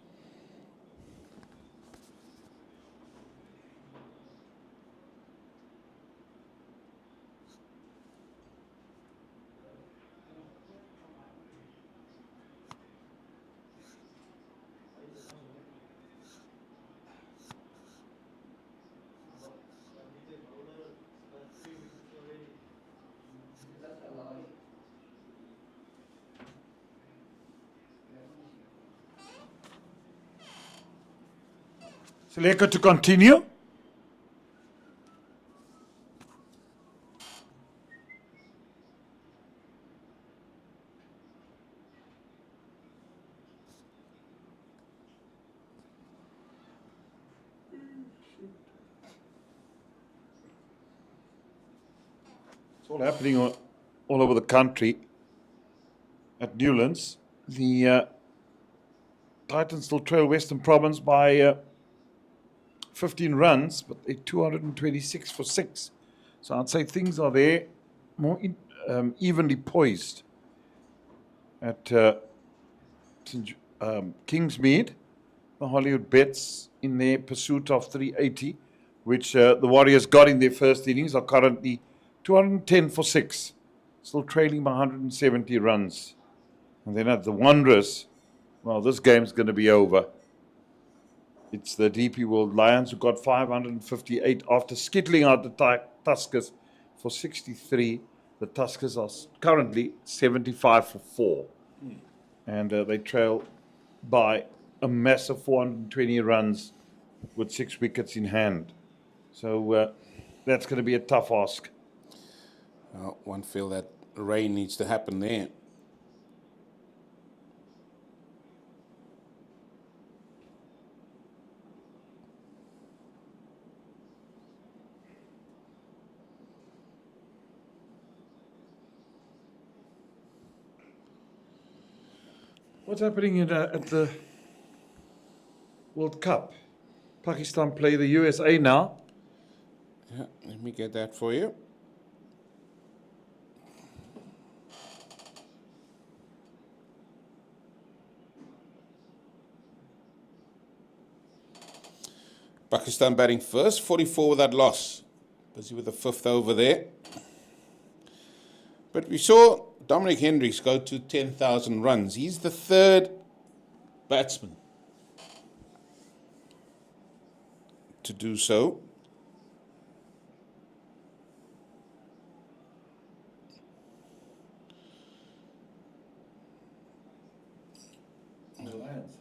Seleka to continue. It's all happening all over the country. At Newlands, the Titans still trail Western Province by 15 runs, but they're 226 for 6. So I'd say things are there more evenly poised at Kingsmead. The Hollywood Bets in their pursuit of 380, which the Warriors got in their first innings, are currently 210 for 6, still trailing by 170 runs. And then at the Wanderers, well, this game's going to be over. It's the DP World Lions who got 558 after skittling out the Tuskers for 63. The Tuskers are currently 75 for 4. And they trail by a massive 420 runs with 6 wickets in hand. So that's going to be a tough ask. One feel that rain needs to happen there. What's happening at the World Cup? Pakistan play the USA now. Yeah, let me get that for you. Pakistan batting first, 44 without loss. Busy with the fifth over there. But we saw Dominic Hendricks go to 10,000 runs. He's the third batsman to do so. The Lions.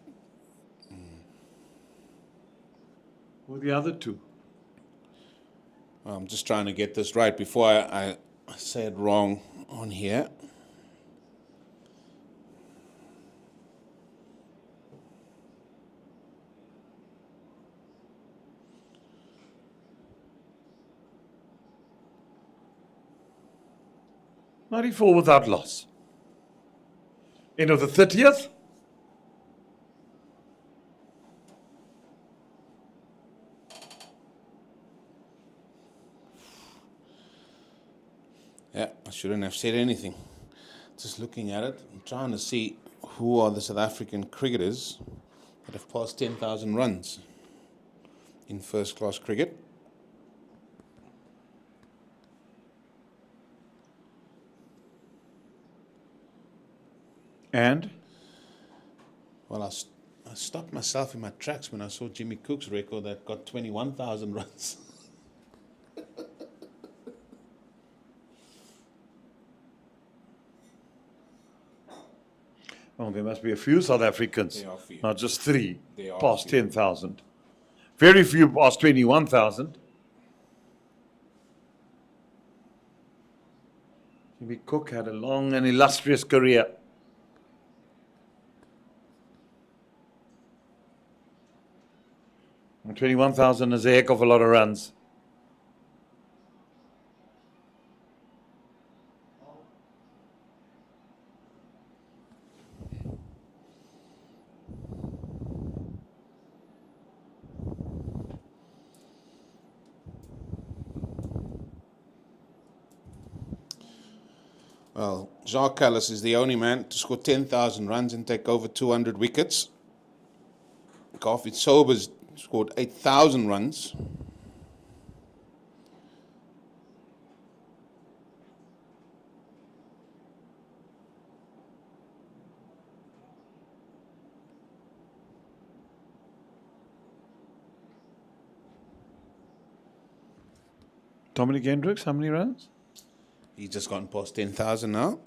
Who are the other two? I'm just trying to get this right before I say it wrong on here. "94 without loss. End of the 30th. Yeah, I shouldn't have said anything. Just looking at it, I'm trying to see who are the South African cricketers that have passed 10,000 runs in first-class cricket. And? Well, I stopped myself in my tracks when I saw Jimmy Cook's record that got 21,000 runs. Oh, there must be a few South Africans, There are a few. not just three, There are a past few. 10,000. Very few past 21,000. Jimmy Cook had a long and illustrious career. And 21,000 is a heck of a lot of runs. Well, Jacques Callis is the only man to score 10,000 runs and take over 200 wickets. Garfield Sobers scored 8,000 runs. Dominic Hendricks, how many runs? He's just gotten past 10,000 now.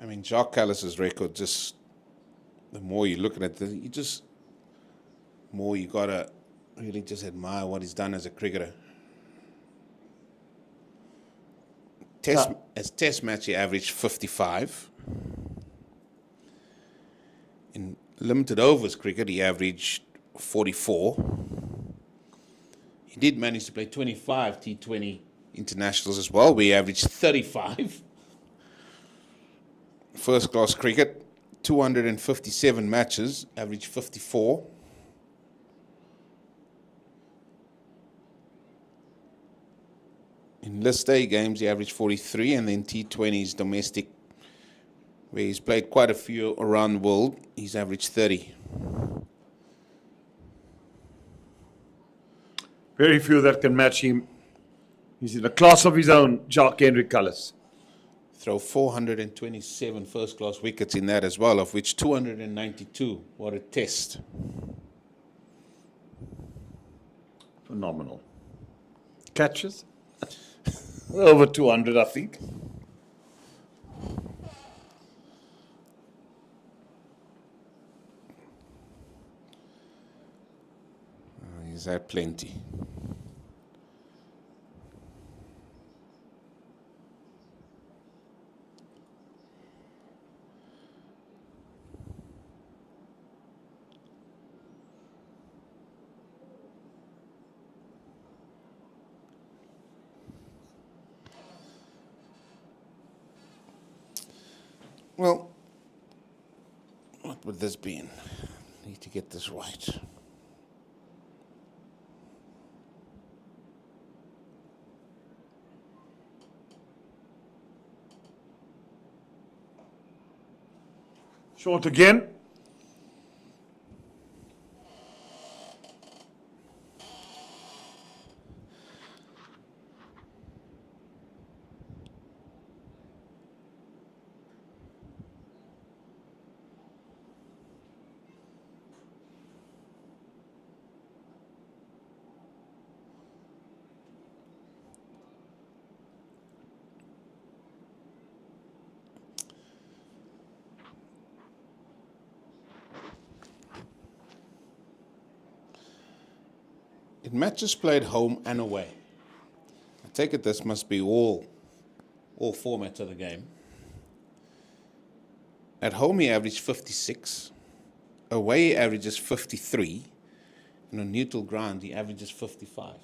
I mean, Jacques Callis's record, just the more you look at it, more you gotta really just admire what he's done as a cricketer. As test match, he averaged 55. In limited overs cricket, he averaged 44. He did manage to play 25 T20 internationals as well, where he averaged 35. First class cricket, 257 matches, averaged 54. In list A games, he averaged 43, and then T20s domestic, where he's played quite a few around the world, he's averaged 30. Very few that can match him. He's in a class of his own, Jacques Hendrick Callis. Throw 427 first-class wickets in that as well, of which 292 were a test. Phenomenal. Catches? Over 200, I think. He's had plenty. Well, what would this be in? Need to get this right. Short again. It matches played home and away. I take it this must be all formats of the game. At home he averaged 56. Away he averages 53. And on neutral ground he averages 55.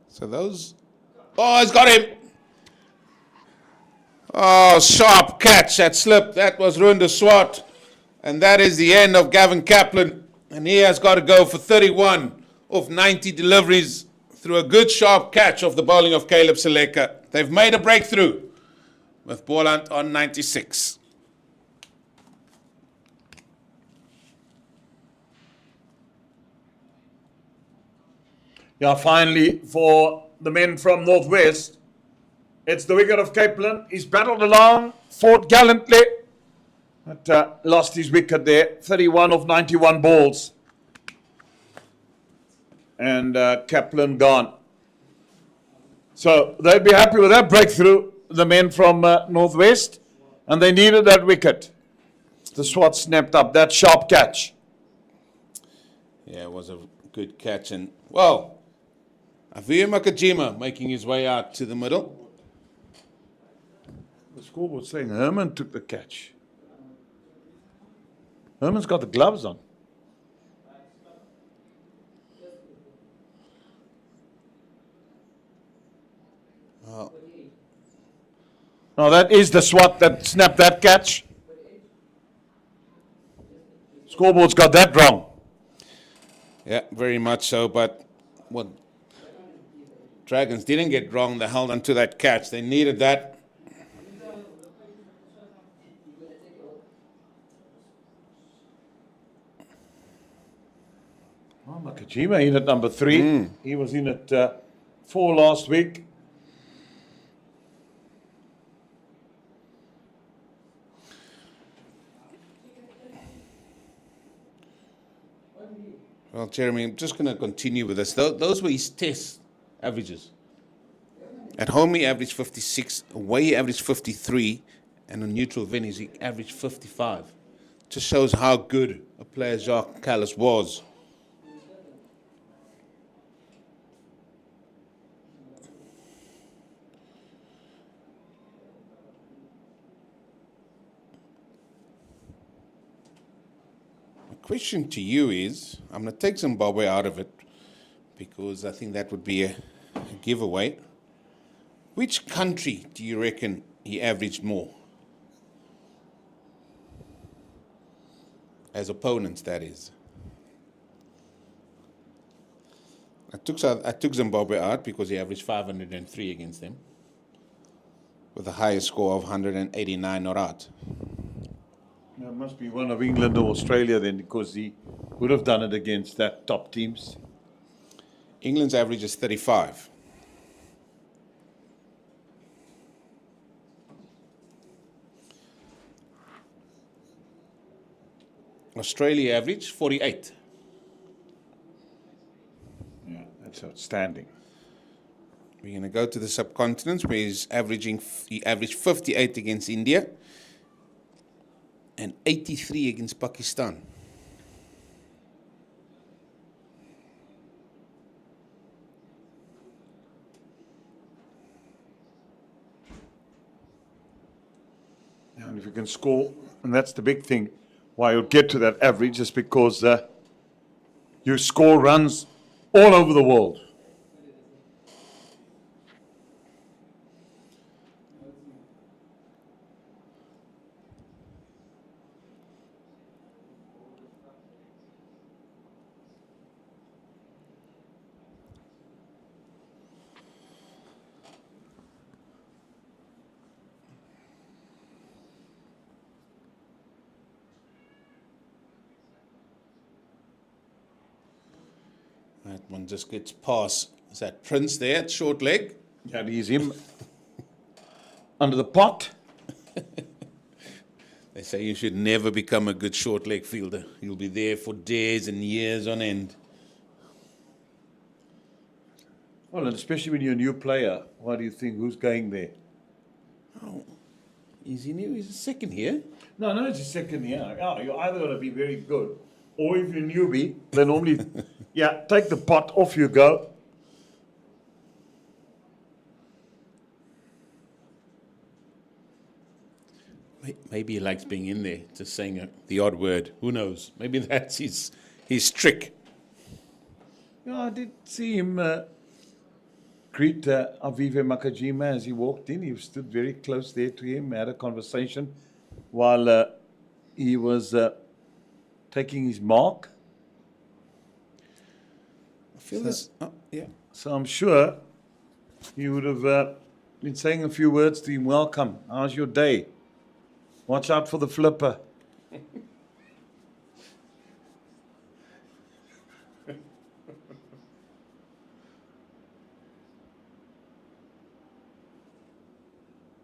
So those, oh, he's got him. Oh, sharp catch, that slip, that was Runda Swart. And that is the end of Gavin Kaplan. And he has got to go for 31 of 90 deliveries through a good sharp catch of the bowling of Caleb Seleka. They've made a breakthrough with Boland on 96. Yeah, finally, for the men from Northwest, it's the wicket of Kaplan. He's battled along, fought gallantly, but lost his wicket there. 31 of 91 balls. And Kaplan gone. So they'd be happy with that breakthrough, the men from Northwest, and they needed that wicket. The Swat snapped up that sharp catch. Yeah, it was a good catch. And, well, Avuya Makajima making his way out to the middle. The scoreboard saying Herman took the catch. Herman's got the gloves on. Oh. No, that is the Swat that snapped that catch. Scoreboard's got that wrong. Yeah, very much so. But what Dragons didn't get wrong, they held on to that catch. They needed that. Oh, Makajima in at number 3. He was in at 4 last week. Well, Jeremy, I'm just going to continue with this. Those were his test averages. At home, he averaged 56. Away, he averaged 53. And on neutral venues, he averaged 55. Just shows how good a player Jacques Callis was. Question to you is, I'm going to take Zimbabwe out of it because I think that would be a giveaway. Which country do you reckon he averaged more? As opponents, that is. I took Zimbabwe out because he averaged 503 against them with a higher score of 189 not out. It must be one of England or Australia then, because he would have done it against that top teams. England's average is 35. Australia average 48. Yeah, that's outstanding. We're going to go to the subcontinents where he averaged 58 against India. and 83 against Pakistan. And if you can score, and that's the big thing, why you'll get to that average is because you score runs all over the world. That one just gets past. Is that Prince there at short leg? That is him under the pot. They say you should never become a good short leg fielder. You'll be there for days and years on end. Well, and especially when you're a new player, what do you think? Who's going there? Oh, is he new? He's a second here. No, it's a second year. Oh, you're either going to be very good, or if you're a newbie, they normally, take the pot, off you go. Maybe he likes being in there, just saying the odd word. Who knows? Maybe that's his trick. Yeah, I did see him greet Avive Makajima as he walked in. He stood very close there to him, had a conversation while he was taking his mark. I feel this. Oh, yeah. So I'm sure he would have been saying a few words to him. Welcome. How's your day? Watch out for the flipper.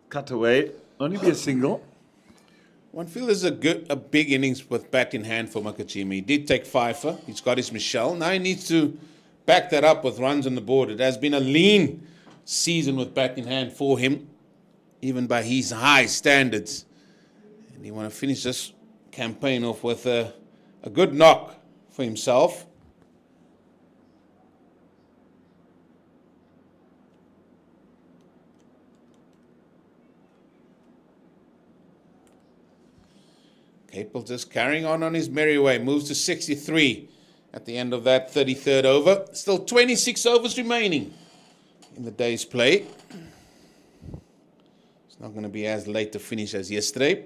Cut away. Only be a single. One feels there's a big innings with bat in hand for Makajima. He did take fifer. He's got his Michelle. Now he needs to back that up with runs on the board. It has been a lean season with bat in hand for him, even by his high standards. And he want to finish this campaign off with a good knock for himself. Capel just carrying on his merry way. Moves to 63 at the end of that 33rd over. Still 26 overs remaining in the day's play. It's not going to be as late to finish as yesterday.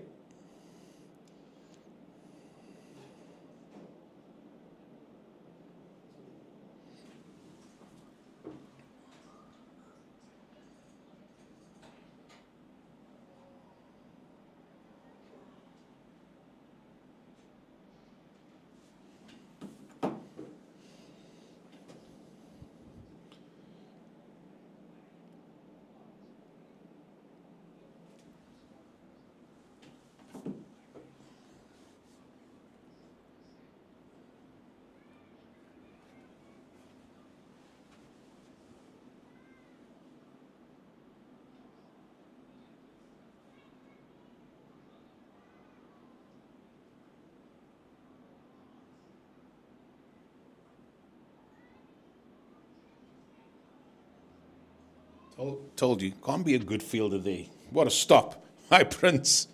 Told you, can't be a good fielder there. What a stop. Hi, Prince.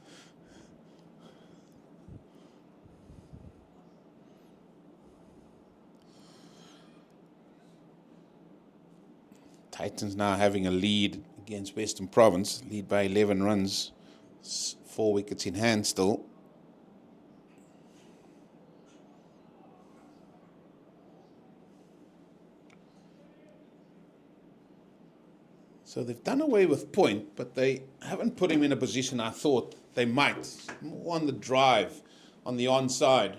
Titans now having a lead against Western Province. Lead by 11 runs. 4 wickets in hand still. So they've done away with Point, but they haven't put him in a position I thought they might. More on the drive, on the onside.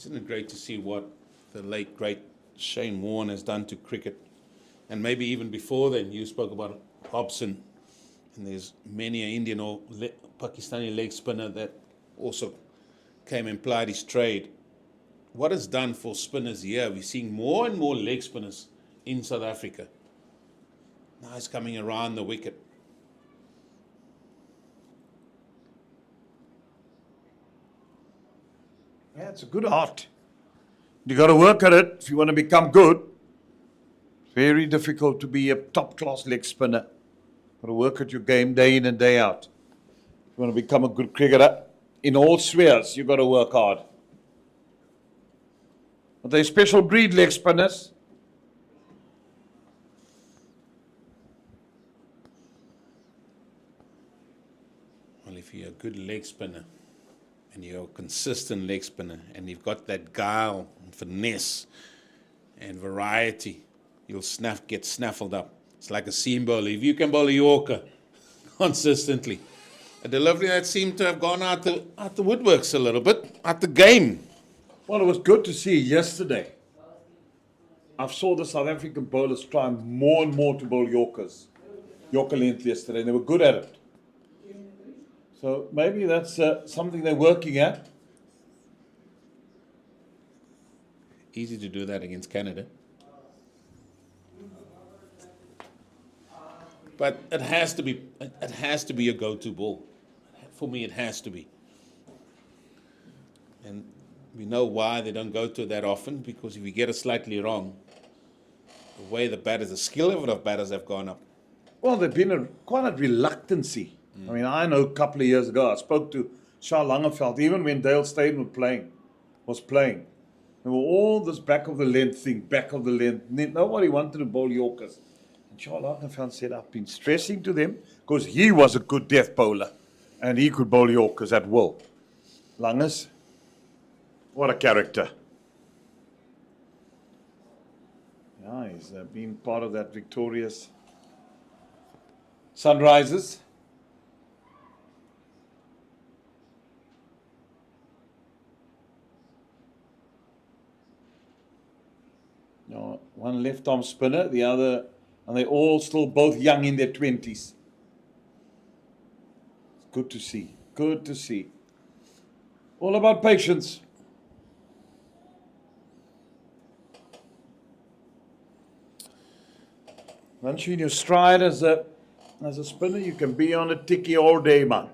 Isn't it great to see what the late, great Shane Warne has done to cricket? And maybe even before then, you spoke about Hobson, and there's many an Indian or Pakistani leg spinner that also came and plied his trade. What it's done for spinners here, we're seeing more and more leg spinners in South Africa. Now it's coming around the wicket. Yeah, it's a good art. You got to work at it if you want to become good. Very difficult to be a top-class leg spinner. Got to work at your game day in and day out. If you want to become a good cricketer, in all spheres, you've got to work hard. But they're special breed leg spinners. Well, if you're a good leg spinner, and you're a consistent leg spinner, and you've got that guile and finesse and variety, you'll get snaffled up. It's like a seam bowler. If you can bowl a Yorker consistently, a delivery that seemed to have gone out the woodworks a little bit, out the game. Well, it was good to see yesterday. I saw the South African bowlers try more and more to bowl Yorkers. Yorker length yesterday, and they were good at it. So maybe that's something they're working at. Easy to do that against Canada. But it has to be a go-to ball. For me, it has to be. And we know why they don't go to it that often, because if you get it slightly wrong, the way the skill level of batters have gone up. Well, there's been quite a reluctancy. I mean, I know a couple of years ago, I spoke to Charles Langeveld, even when Dale Steyn was playing. There were all this back of the length thing, back of the length. Nobody wanted to bowl Yorkers. And Charles Langeveld said, I've been stressing to them, because he was a good death bowler, and he could bowl Yorkers at will. Langes, what a character. Yeah, he's been part of that victorious Sunrisers. One left-arm spinner, the other, and they're all still both young in their 20s. It's good to see. Good to see. All about patience. Once you're in your stride as a spinner, you can be on a ticky all day, man.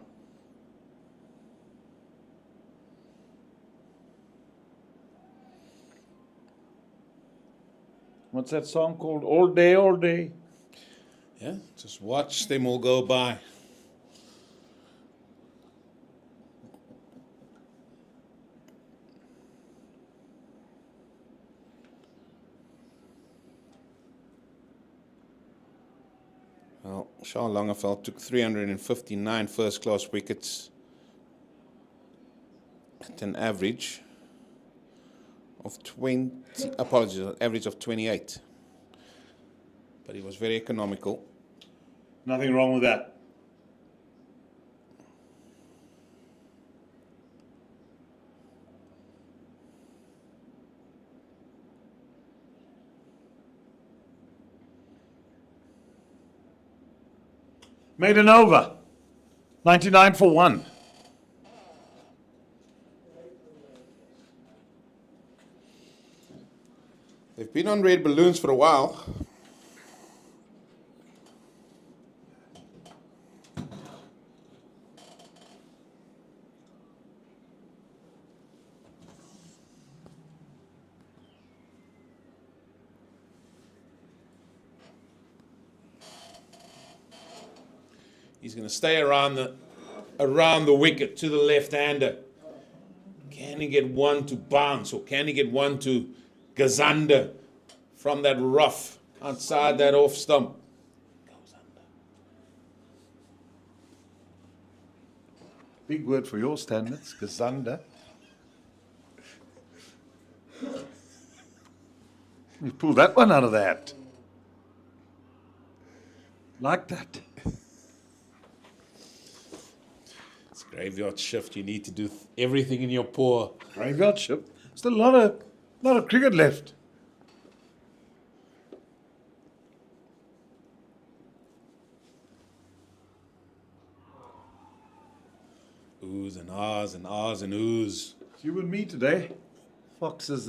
What's that song called? All day, all day. Yeah, just watch them all go by. Well, Charles Langeveld took 359 first-class wickets at an average of average of 28. But he was very economical. Nothing wrong with that. Made an over. 99 for 1. They've been on red balloons for a while. He's going to stay around the wicket to the left-hander. Can he get one to bounce, or can he get one to Gazander from that rough outside that off stump? Goes under. Big word for your standards, Gazander. You pulled that one out of the hat. Like that. It's graveyard shift. You need to do everything in your paw. Graveyard shift? Still a lot of cricket left. Oohs and ahs and ahs and oohs. It's you and me today. Fox has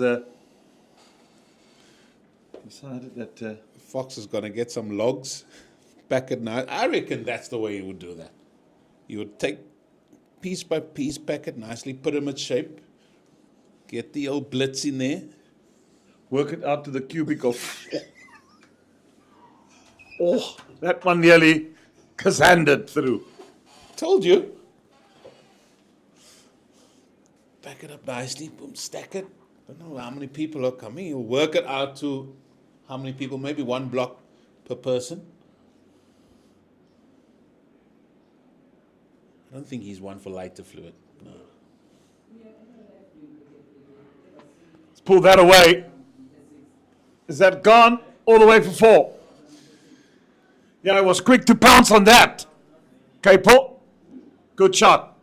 decided that... Fox is going to get some logs back at night. I reckon that's the way he would do that. You would take piece by piece, pack it nicely, put them in shape, get the old blitz in there. Work it out to the cubicle. Oh, that one nearly cassandered through. Told you. Pack it up nicely, boom, stack it. Don't know how many people are coming. You'll work it out to how many people, maybe 1 block per person. I don't think he's one for lighter fluid. No. Let's pull that away. Is that gone? All the way for 4. Yeah, I was quick to pounce on that. Okay, Paul. Good shot.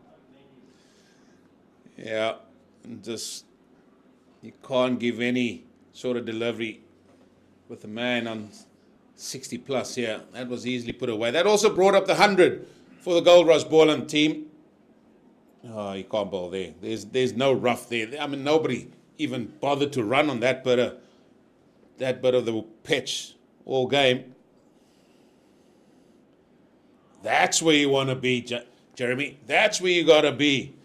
Yeah, and just you can't give any sort of delivery with a man on 60 plus here. That was easily put away. That also brought up the 100 for the Goldrush Boland team. Oh, you can't bowl there. There's no rough there. I mean, nobody even bothered to run on that bit of the pitch all game. That's where you want to be, Jeremy. That's where you got to be.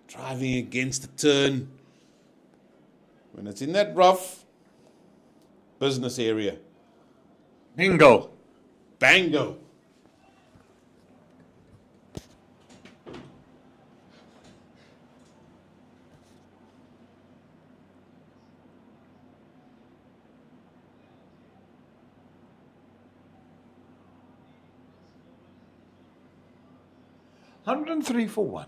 Driving against the turn. When it's in that rough business area. Bingo. Bango. $103 for 1.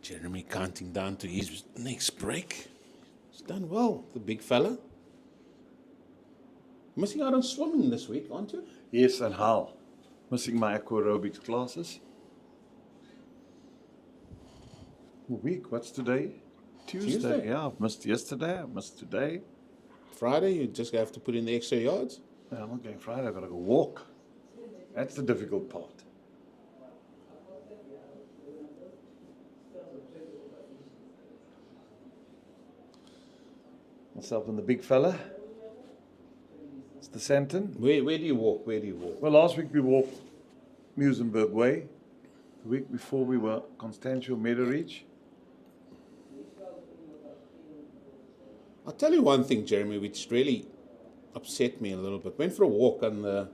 Jeremy counting down to his next break. He's done well, the big fella. Missing out on swimming this week, aren't you? Yes, and how? Missing my aqua aerobics classes. Week, what's today? Tuesday. Yeah, I've missed yesterday, I've missed today. Friday, you just have to put in the extra yards. No, I'm not going Friday, I've got to go walk. That's the difficult part. Myself and the big fella. It's the Santon. Where do you walk? Where do you walk? Well, last week we walked Muizenberg Way. The week before we were Constantia Meadow Reach. I'll tell you one thing, Jeremy, which really upset me a little bit. Went for a walk on the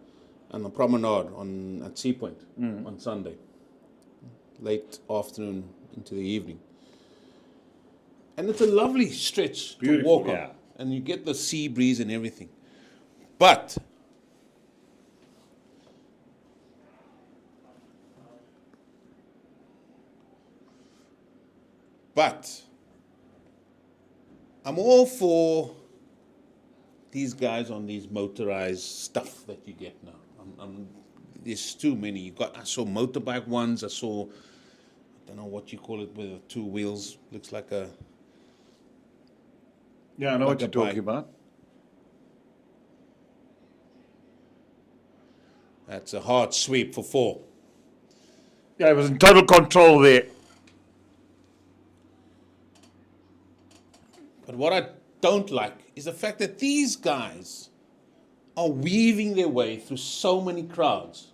promenade at Sea Point on Sunday. Late afternoon into the evening. And it's a lovely stretch to walk on. And you get the sea breeze and everything. But I'm all for these guys on these motorized stuff that you get now. There's too many. I saw motorbike ones. I don't know what you call it with the 2 wheels. Looks like a... Yeah, I know what you're talking about. That's a hard sweep for 4. Yeah, he was in total control there. But what I don't like is the fact that these guys are weaving their way through so many crowds.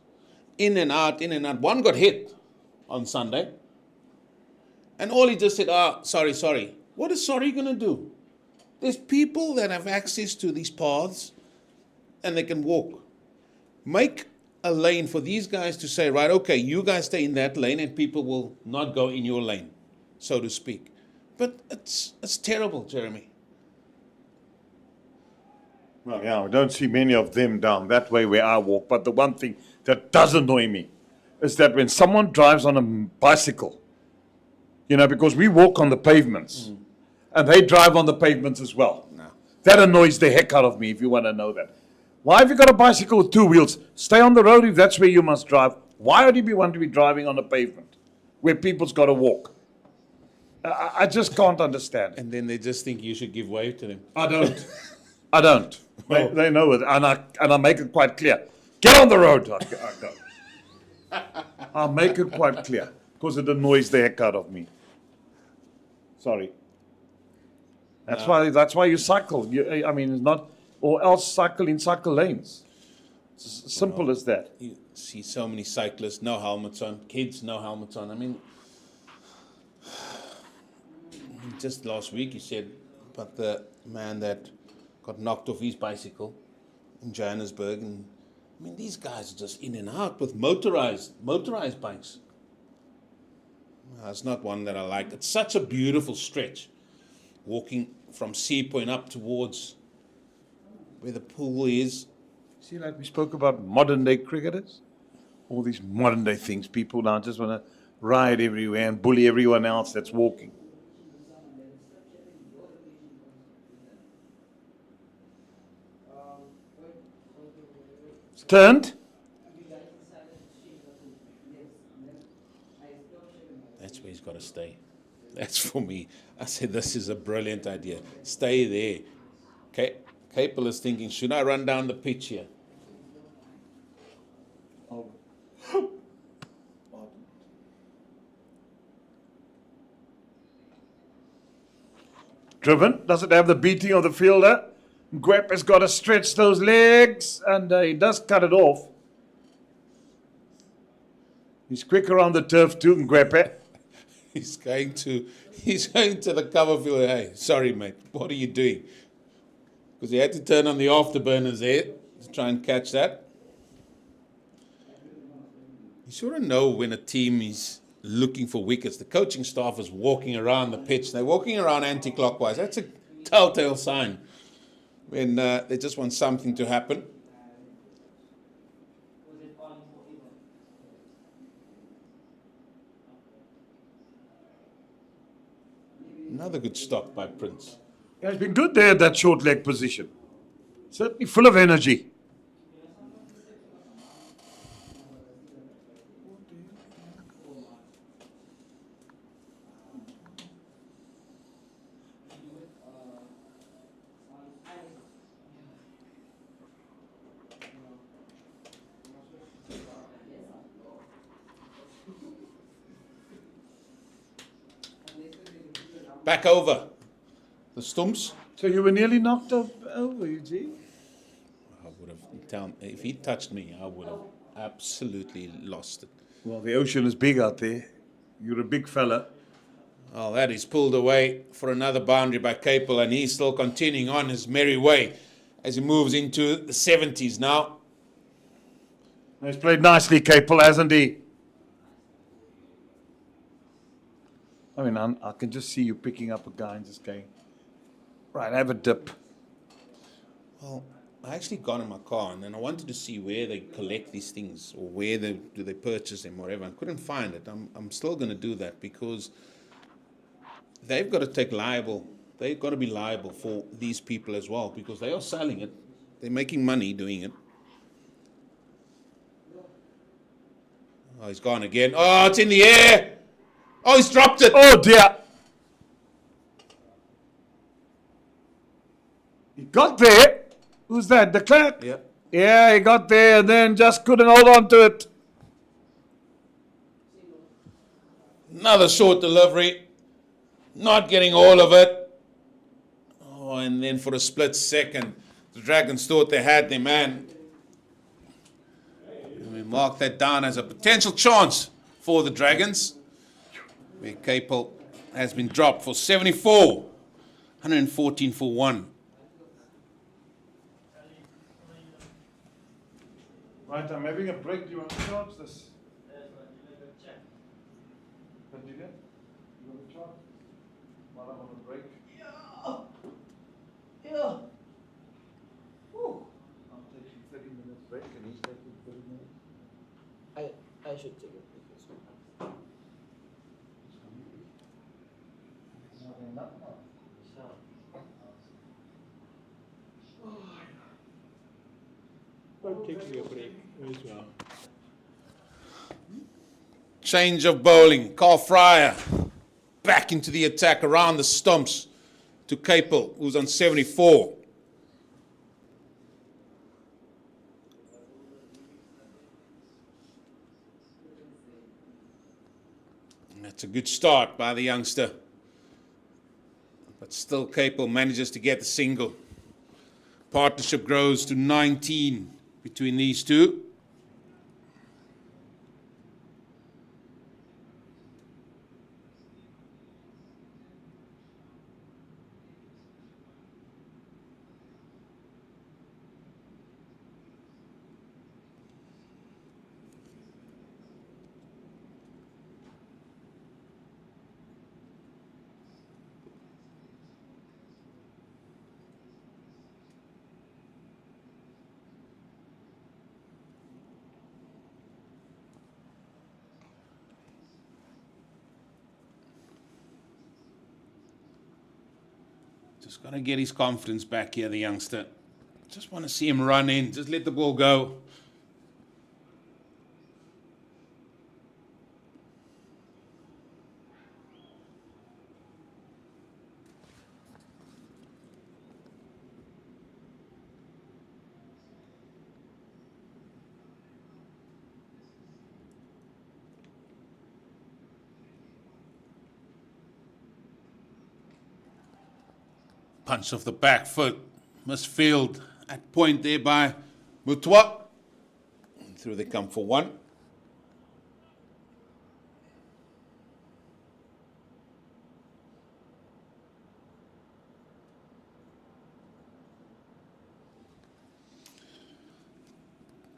In and out, in and out. One got hit on Sunday. And all he just said, sorry. What is sorry going to do? There's people that have access to these paths and they can walk. Make a lane for these guys to say, right, okay, you guys stay in that lane and people will not go in your lane, so to speak. But it's terrible, Jeremy. Well, yeah, we don't see many of them down that way where I walk. But the one thing that does annoy me is that when someone drives on a bicycle, you know, because we walk on the pavements, and they drive on the pavements as well. No. That annoys the heck out of me, if you want to know that. Why have you got a bicycle with two wheels? Stay on the road if that's where you must drive. Why would you want to be driving on the pavement where people's got to walk? I just can't understand. And then they just think you should give way to them. I don't. I don't. They know it, and I make it quite clear. Get on the road. I go. I'll make it quite clear because it annoys the heck out of me. Sorry. That's why you cycle. I mean, it's not, or else cycle in cycle lanes. It's as simple as that. You see so many cyclists, no helmets on, kids, no helmets on. I mean, just last week you said about the man that got knocked off his bicycle in Johannesburg, and I mean, these guys are just in and out with motorized bikes. It's not one that I like. It's such a beautiful stretch, walking from Sea Point up towards where the pool is. See, like we spoke about modern day cricketers, all these modern day things. People now just want to ride everywhere and bully everyone else that's walking. It's turned. That's where he's got to stay. That's for me. I said, this is a brilliant idea. Stay there. Okay. Capel is thinking, should I run down the pitch here? Driven. Does it have the beating of the fielder? Gwep has got to stretch those legs, and he does cut it off. He's quick around the turf too, Ngwepe. He's going to the cover field. Hey, sorry, mate. What are you doing? Because he had to turn on the afterburners there to try and catch that. You sort of know when a team is looking for wickets. The coaching staff is walking around the pitch. They're walking around anti-clockwise. That's a telltale sign when they just want something to happen. Another good stop by Prince. Yeah, he's been good there at that short leg position. Certainly full of energy. Back over the stumps. So you were nearly knocked over, Eugene? I would have, if he touched me, I would have absolutely lost it. Well, the ocean is big out there. You're a big fella. Oh, that is pulled away for another boundary by Capel, and he's still continuing on his merry way as he moves into the 70s now. He's played nicely, Capel, hasn't he? I mean, I can just see you picking up a guy and just going, right, have a dip. Well, I actually got in my car and then I wanted to see where they collect these things or where do they purchase them, whatever. I couldn't find it. I'm still going to do that because they've got to take liable. They've got to be liable for these people as well because they are selling it. They're making money doing it. Oh, he's gone again. Oh, it's in the air. Oh, he's dropped it. Oh, dear. He got there. Who's that? The clerk? Yeah. Yeah, he got there and then just couldn't hold on to it. Another short delivery. Not getting all of it. Oh, and then for a split second, the Dragons thought they had their man. And we marked that down as a potential chance for the Dragons, where Capel has been dropped for 74, 114 for 1. Right, I'm having a break. Do you want to charge this? What did you get? You want to charge? While I'm on a break? Yeah. I should take it. Change of bowling. Carl Fryer back into the attack around the stumps to Capel, who's on 74. And that's a good start by the youngster. But still Capel manages to get the single. Partnership grows to 19 between these two. Just got to get his confidence back here, the youngster. Just want to see him run in. Just let the ball go. Punch off the back foot. Misfield at point there by Mutwa. Through they come for one.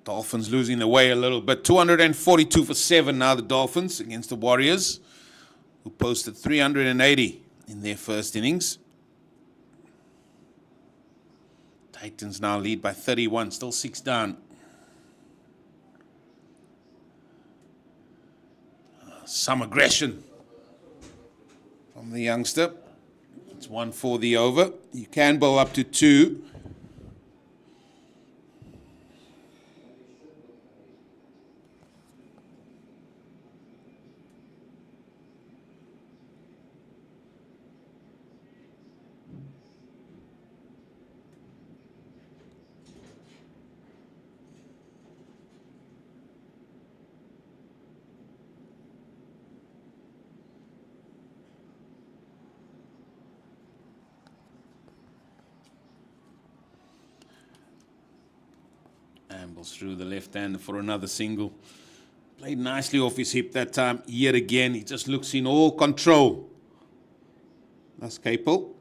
Dolphins losing the way a little bit. 242 for 7 now, the Dolphins against the Warriors, who posted 380 in their first innings. Titans now lead by 31, still 6 down. Some aggression from the youngster. It's 1 for the over. You can bowl up to 2. Ambles through the left hand for another single. Played nicely off his hip that time. Yet again, he just looks in all control. That's Capel.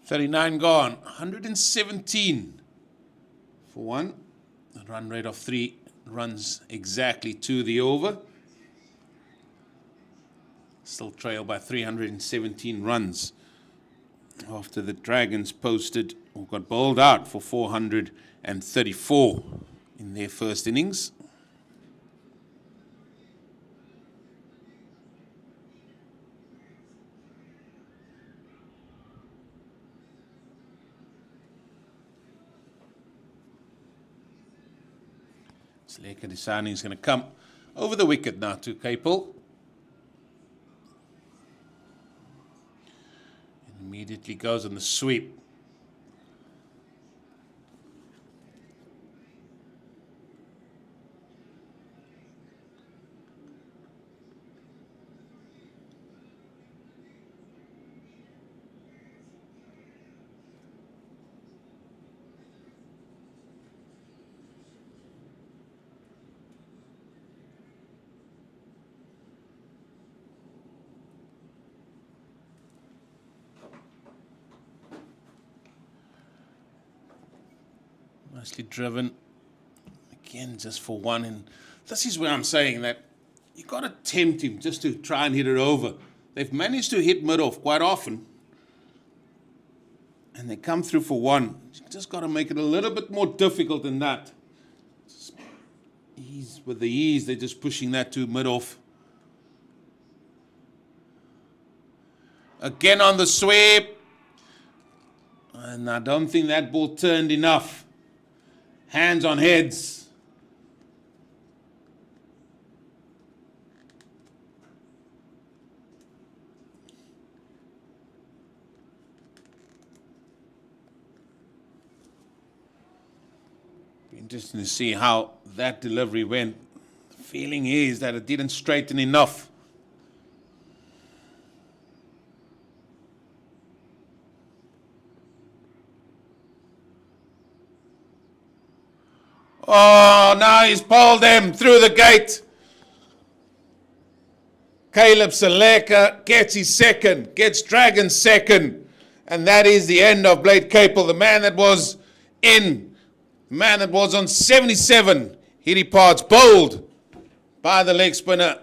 .39 gone, 117 for 1. A run rate of 3 runs exactly to the over. Still trailed by 317 runs after the Dragons posted or got bowled out for 434 in their first innings. Leka Disani is going to come over the wicket now to Capel. And immediately goes on the sweep. Nicely driven. Again, just for one. And this is where I'm saying that you got to tempt him just to try and hit it over. They've managed to hit mid-off quite often. And they come through for one. You just got to make it a little bit more difficult than that. Just ease with the ease, they're just pushing that to mid-off. Again on the sweep. And I don't think that ball turned enough. Hands on heads. Interesting to see how that delivery went. The feeling is that it didn't straighten enough. Oh, now he's pulled them through the gate. Caleb Seleka gets his second, gets Dragon's second. And that is the end of Blade Capel, the man that was in. Man that was on 77, he departs bowled by the leg spinner.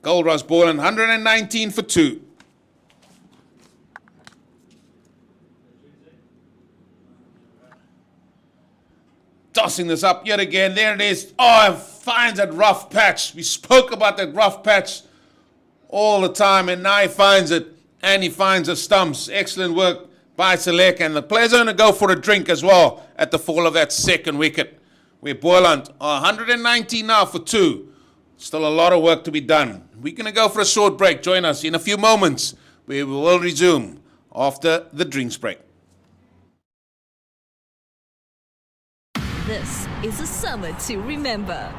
Goldrush Boland, 119 for 2. Tossing this up yet again. There it is. Oh, it finds that rough patch. We spoke about that rough patch all the time, and now he finds it, and he finds the stumps. Excellent work by Selek, and the players are going to go for a drink as well at the fall of that second wicket. We're Boland, 119 now for 2. Still a lot of work to be done. We're going to go for a short break. Join us in a few moments. We will resume after the drinks break. This is a summer to remember.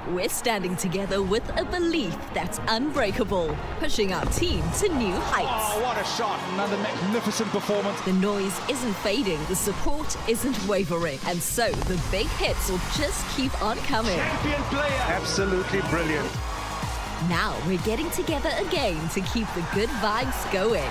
We're standing together with a belief that's unbreakable, pushing our team to new heights. Oh, what a shot. Another magnificent performance. The noise isn't fading, the support isn't wavering, and so the big hits will just keep on coming. Champion player. Absolutely brilliant. Now we're getting together again to keep the good vibes going.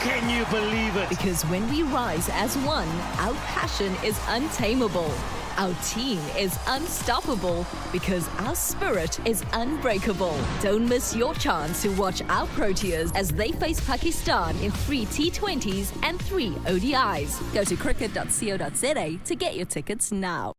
Can you believe it? Because when we rise as one, our passion is untamable. Our team is unstoppable because our spirit is unbreakable. Don't miss your chance to watch our Proteas as they face Pakistan in 3 T20s and 3 ODIs. Go to cricket.co.za to get your tickets now.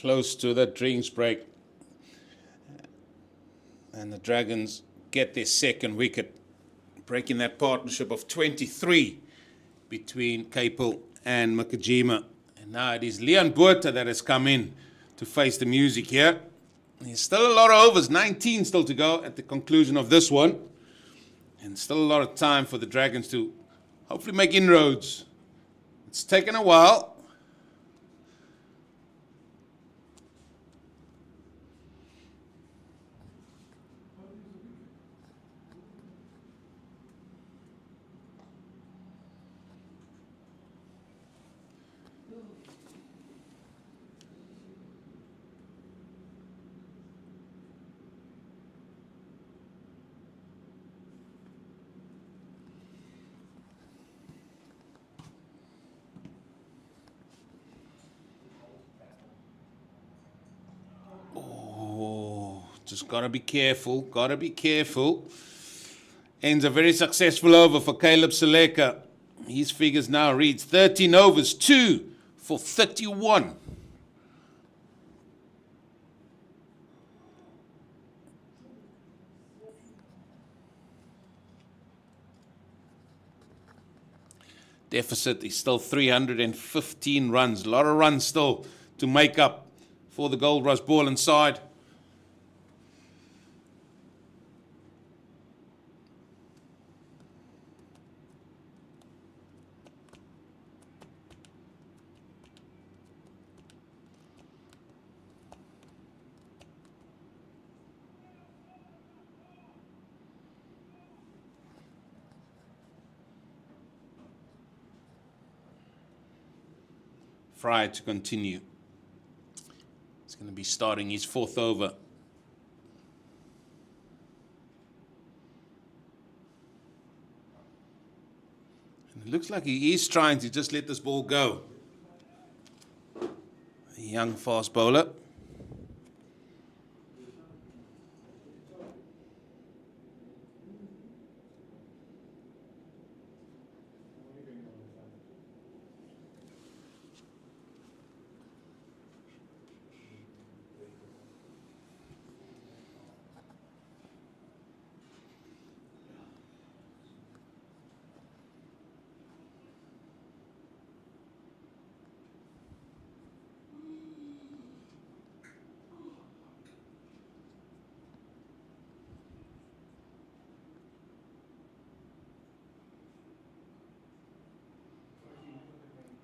close to the drinks break. And the Dragons get their second wicket, breaking that partnership of 23 between Capel and Makajima. And now it is Leon Botha that has come in to face the music here. There's still a lot of overs, 19 still to go at the conclusion of this one. And still a lot of time for the Dragons to hopefully make inroads. It's taken a while. Just gotta be careful, gotta be careful. Ends a very successful over for Caleb Seleka. His figures now reads 13 overs, 2 for 31. Deficit is still 315 runs. A lot of runs still to make up for the Goldrush Boland side. Fry to continue. He's going to be starting his 4th over. And it looks like he is trying to just let this ball go. A young fast bowler.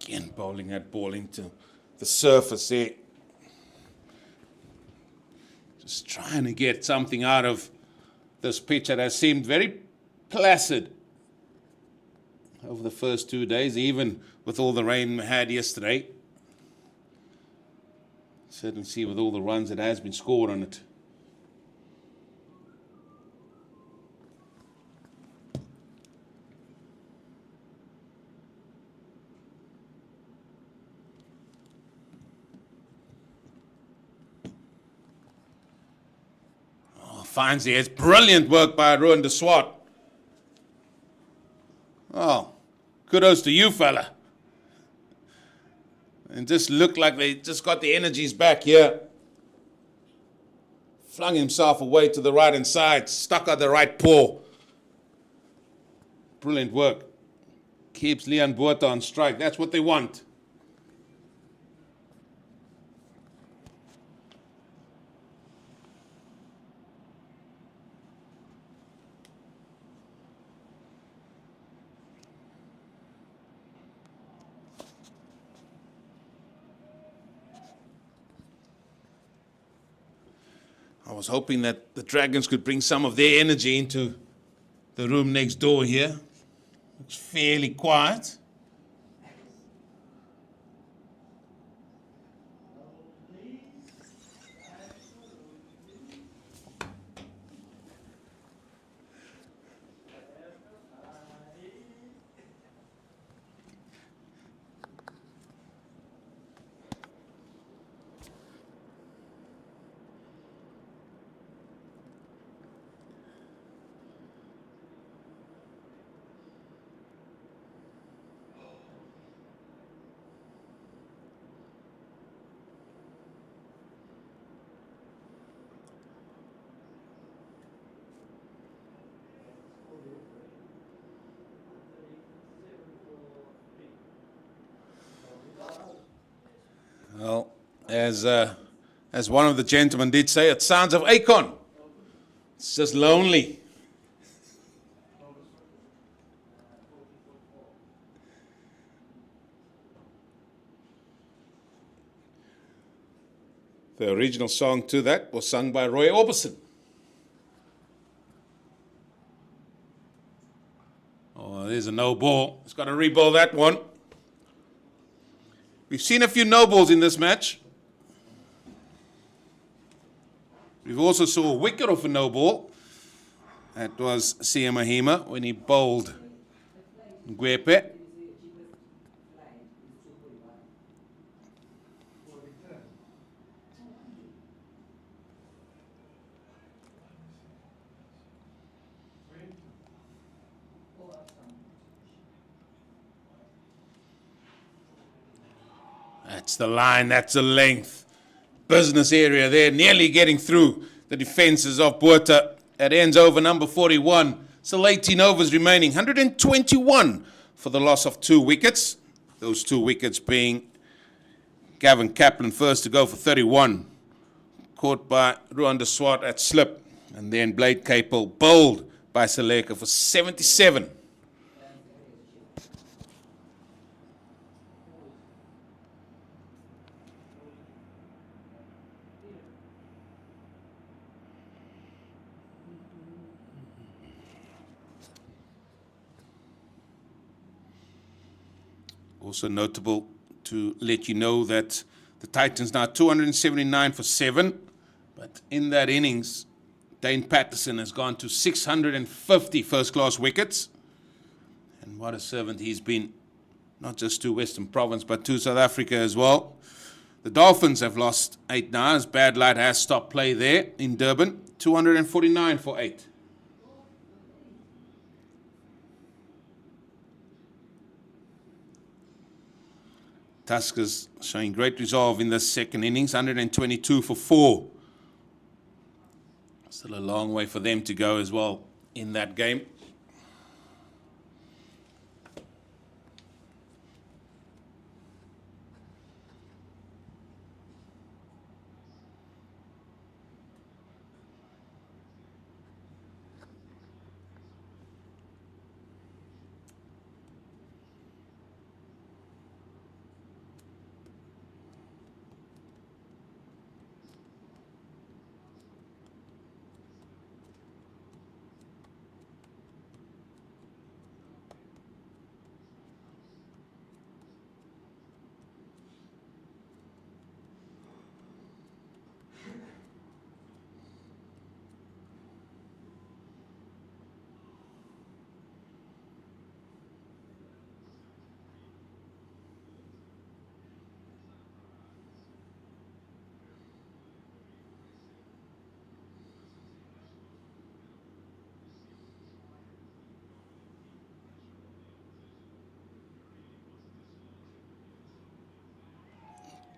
Again, bowling that ball into the surface there. Just trying to get something out of this pitch that has seemed very placid over the first 2 days, even with all the rain we had yesterday. Certainly see with all the runs that has been scored on it. Finds there. It's brilliant work by Ruan de Swart. Oh, kudos to you, fella. And just looked like they just got the energies back here. Flung himself away to the right-hand side, stuck out the right paw. Brilliant work. Keeps Leon Botha on strike. That's what they want. I was hoping that the Dragons could bring some of their energy into the room next door here. Looks fairly quiet. Well, as one of the gentlemen did say, it sounds of Akon. It's just lonely. The original song to that was sung by Roy Orbison. Oh, there's a no ball. He's got to reball that one. We've seen a few no balls in this match. We've also saw a wicket off a no ball. That was Sia Mahima when he bowled Ngwepe. That's the line, that's the length. Business area there, nearly getting through the defences of Botha. At ends over number 41. Still 18 overs remaining. 121 for the loss of 2 wickets. Those 2 wickets being Gavin Kaplan first to go for 31. Caught by Ruan de Swart at slip. And then Blade Capel bowled by Seleka for 77. Also notable to let you know that the Titans now 279 for 7. But in that innings, Dane Patterson has gone to 650 first-class wickets. And what a servant he's been, not just to Western Province, but to South Africa as well. The Dolphins have lost 8 now, as Bad Light has stopped play there in Durban. 249 for 8. Tuskers showing great resolve in the second innings, 122 for 4. Still a long way for them to go as well in that game.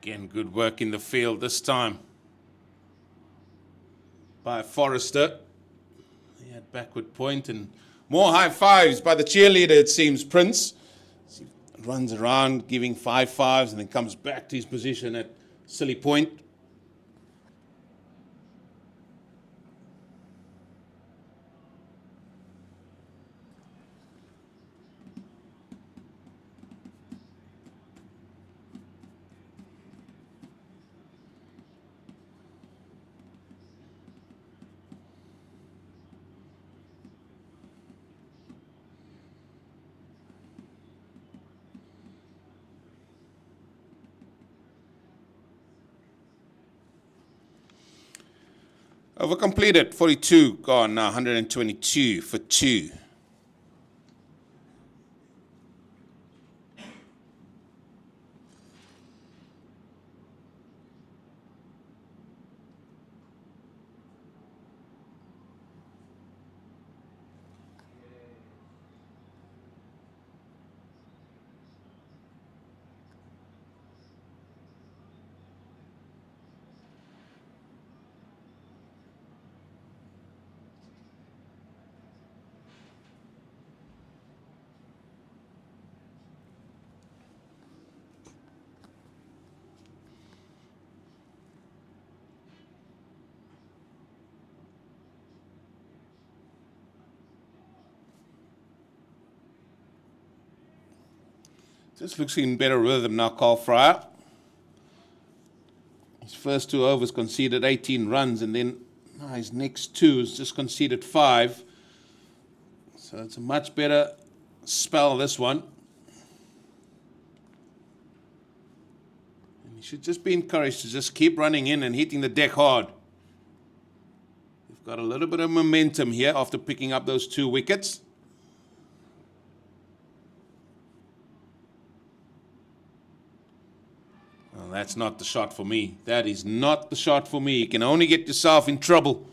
Again, good work in the field this time by Forrester. He had backward point and more high fives by the cheerleader, it seems, Prince. He runs around giving 5 fives and then comes back to his position at silly point. Over completed, 42 gone now, 122 for 2. Just looks in better rhythm now, Carl Fryer. His first 2 overs conceded 18 runs, and then his next 2 has just conceded 5. So it's a much better spell, this one. And he should just be encouraged to just keep running in and hitting the deck hard. We've got a little bit of momentum here after picking up those 2 wickets. Well, that's not the shot for me. That is not the shot for me. You can only get yourself in trouble.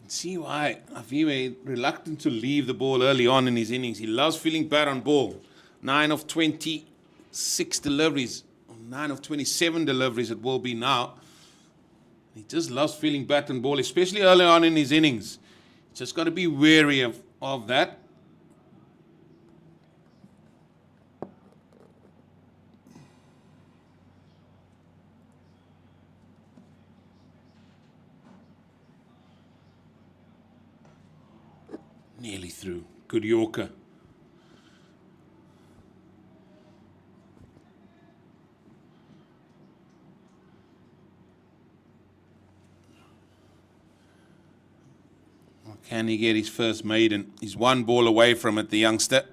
See why Aviwe reluctant to leave the ball early on in his innings. He loves feeling bad on ball. 9 of 26 deliveries, 9 of 27 deliveries it will be now. He just loves feeling bad on ball, especially early on in his innings. Just got to be wary of that. Nearly through. Good Yorker. Can he get his first maiden? He's 1 ball away from it, the youngster.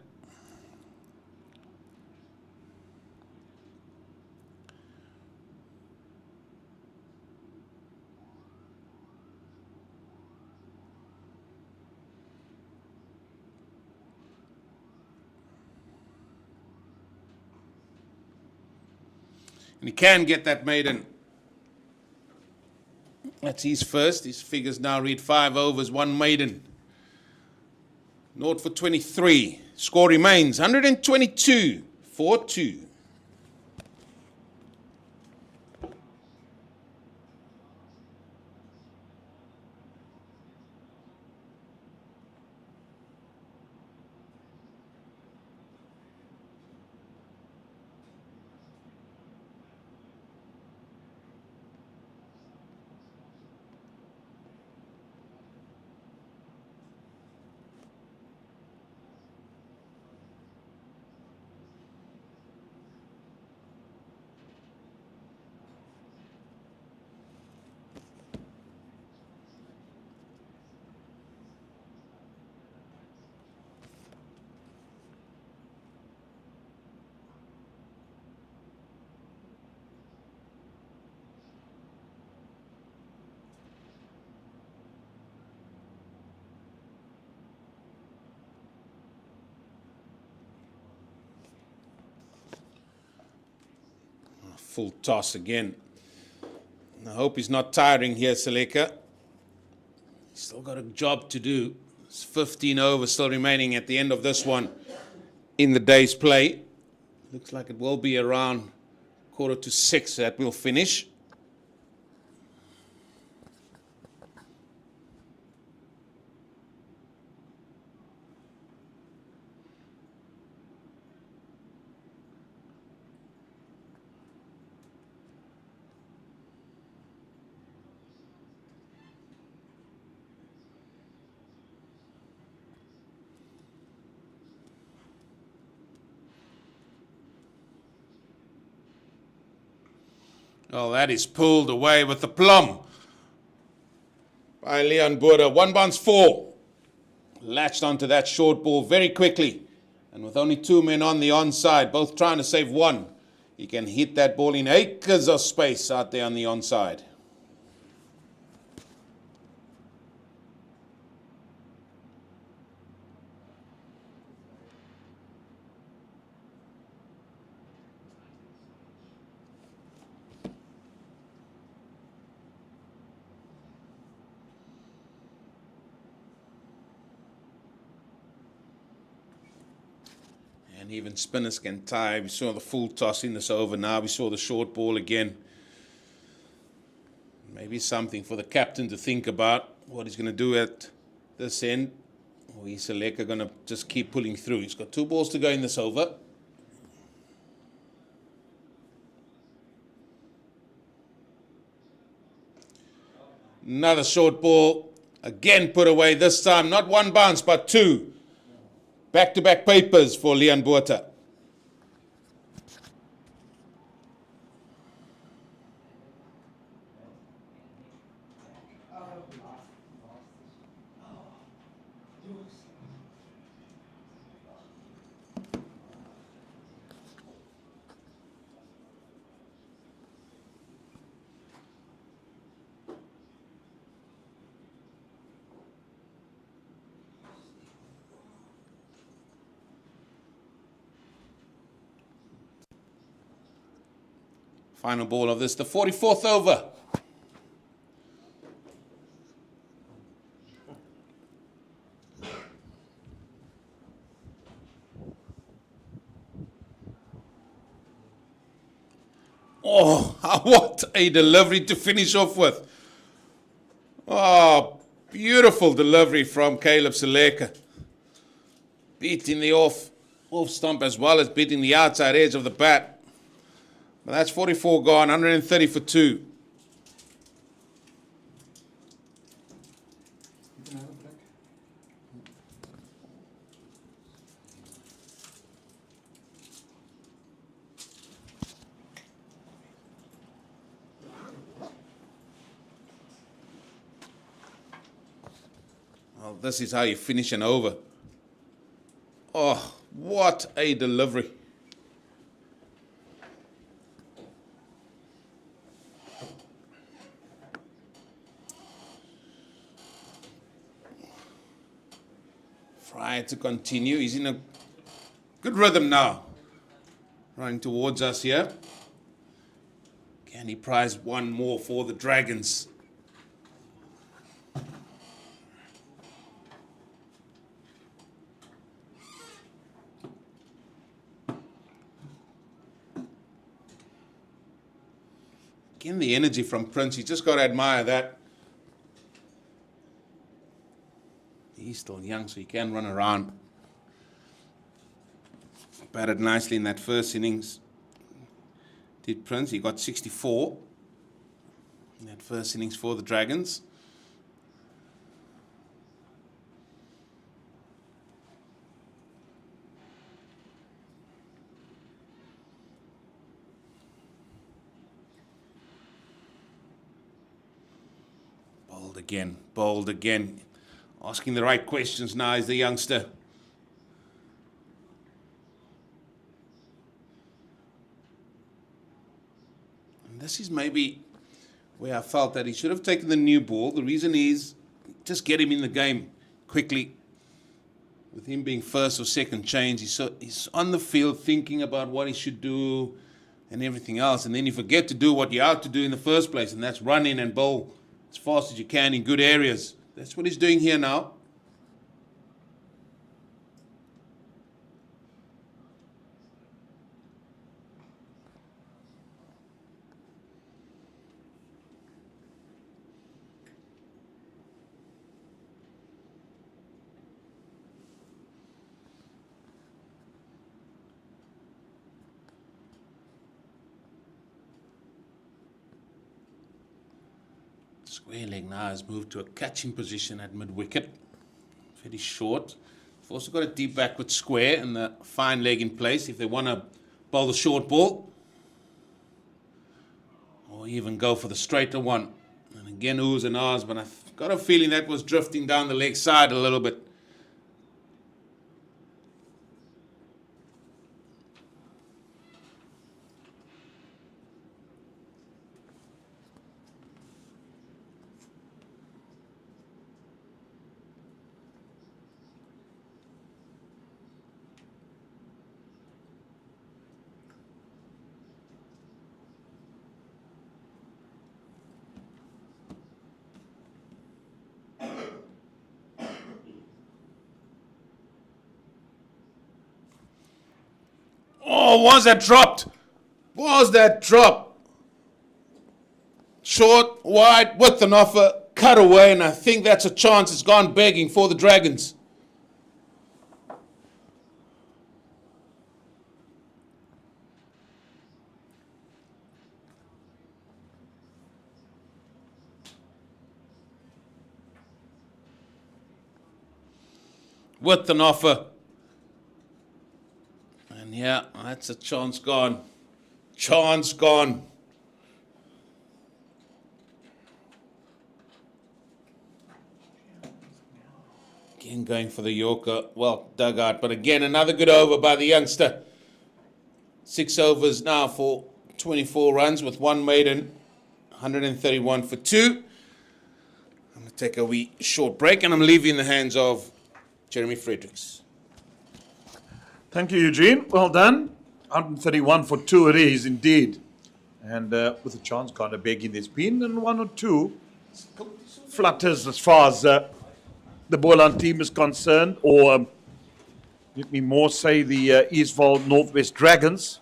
And he can get that maiden. That's his first. His figures now read 5 overs, 1 maiden. 0 for 23. Score remains 122 for 2. Full toss again. I hope he's not tiring here, Seleka. He's still got a job to do. There's 15 overs still remaining at the end of this one in the day's play. Looks like it will be around 5:45 that we'll finish. Oh, that is pulled away with the plum. by Leon Botha. 1 bounce 4. Latched onto that short ball very quickly. And with only 2 men on the onside, both trying to save 1, he can hit that ball in acres of space out there on the onside. And even spinners can tie. We saw the full toss in this over. Now we saw the short ball again. Maybe something for the captain to think about, what he's going to do at this end. Or is Seleka going to just keep pulling through? He's got 2 balls to go in this over. Another short ball. Again put away this time. Not 1 bounce, but 2. Back-to-back papers for Leon Botha. Final ball of this, the 44th over. Oh, what a delivery to finish off with. Oh, beautiful delivery from Caleb Seleka. Beating the off stump as well as beating the outside edge of the bat. But that's 44 gone, 130 for 2. Well, this is how you finish an over. Oh, what a delivery. Try to continue. He's in a good rhythm now. Running towards us here. Can he prize 1 more for the Dragons? Again, the energy from Prince. You just got to admire that. He's still young, so he can run around. Batted nicely in that first innings. Did Prince. He got 64 in that first innings for the Dragons. Bowled again. Asking the right questions now is the youngster. And this is maybe where I felt that he should have taken the new ball. The reason is, just get him in the game quickly. With him being first or second change, he's on the field thinking about what he should do and everything else. And then you forget to do what you're out to do in the first place, and that's run in and bowl as fast as you can in good areas. That's what he's doing here now. Square leg now has moved to a catching position at mid-wicket. Very short. They've also got a deep backward square and the fine leg in place if they want to bowl the short ball. Or even go for the straighter one. And again, oohs and ahs, but Got a feeling that was drifting down the leg side a little bit. Oh, was that dropped? Was that drop? Short, wide, with an offer, cut away, and I think that's a chance. It's gone begging for the Dragons. With an offer. And yeah, that's a chance gone. Chance gone. Again going for the Yorker. Well dug out, but again another good over by the youngster. 6 overs now for 24 runs with one maiden. 131 for 2. I'm going to take a wee short break and I'm leaving in the hands of Jeremy Fredericks. Thank you, Eugene. Well done. 131 for 2 it is indeed. And with a chance kind of begging, there's been and 1 or 2 flutters as far as the Boland team is concerned, or let me more say the Eastvaal Northwest Dragons.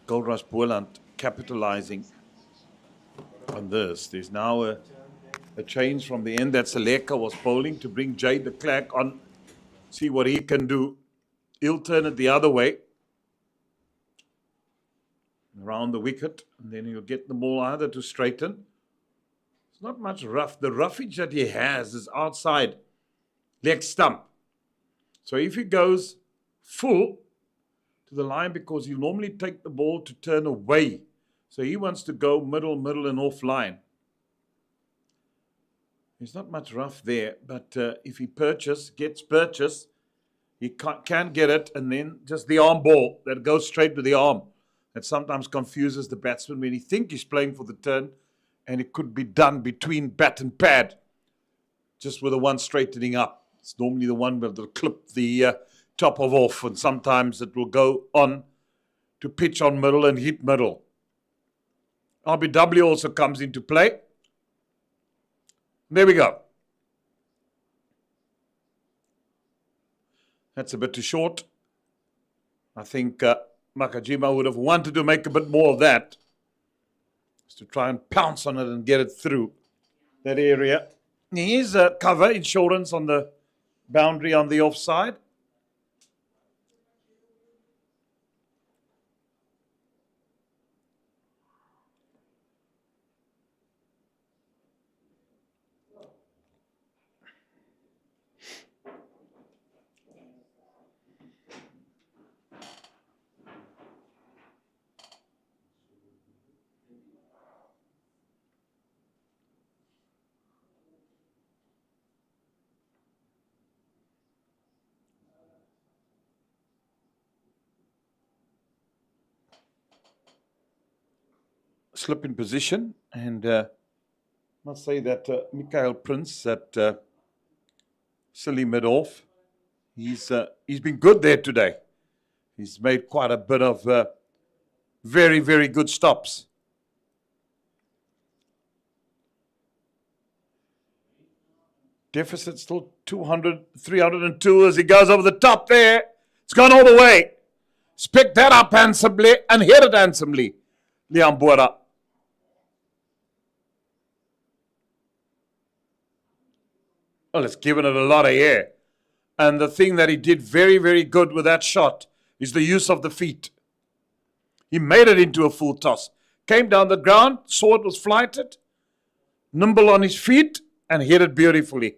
Goldrush Boland capitalizing on this. There's now a change from the end that Seleka was bowling to bring Jade de Klerk on. See what he can do. He'll turn it the other way. Around the wicket. And then he'll get the ball either to straighten. It's not much rough. The roughage that he has is outside leg stump. So if he goes full to the line, because he'll normally take the ball to turn away. So he wants to go middle, and off line. There's not much rough there, but if he gets purchase, he can get it, and then just the arm ball that goes straight to the arm. That sometimes confuses the batsman when he thinks he's playing for the turn, and it could be done between bat and pad, just with the one straightening up. It's normally the one that will clip the top of off, and sometimes it will go on to pitch on middle and hit middle. RBW also comes into play. There we go. That's a bit too short. I think Makajima would have wanted to make a bit more of that. Just to try and pounce on it and get it through that area. Here's a cover insurance on the boundary on the offside. Slip in position, and I must say that Mikael Prince at silly mid-off, he's been good there today. He's made quite a bit of very, very good stops. Deficit still 302 as he goes over the top there. It's gone all the way. Picked that up handsomely and hit it handsomely. Liam Bora. Well, it's given it a lot of air. And the thing that he did very, very good with that shot is the use of the feet. He made it into a full toss. Came down the ground, saw it was flighted, nimble on his feet, and hit it beautifully.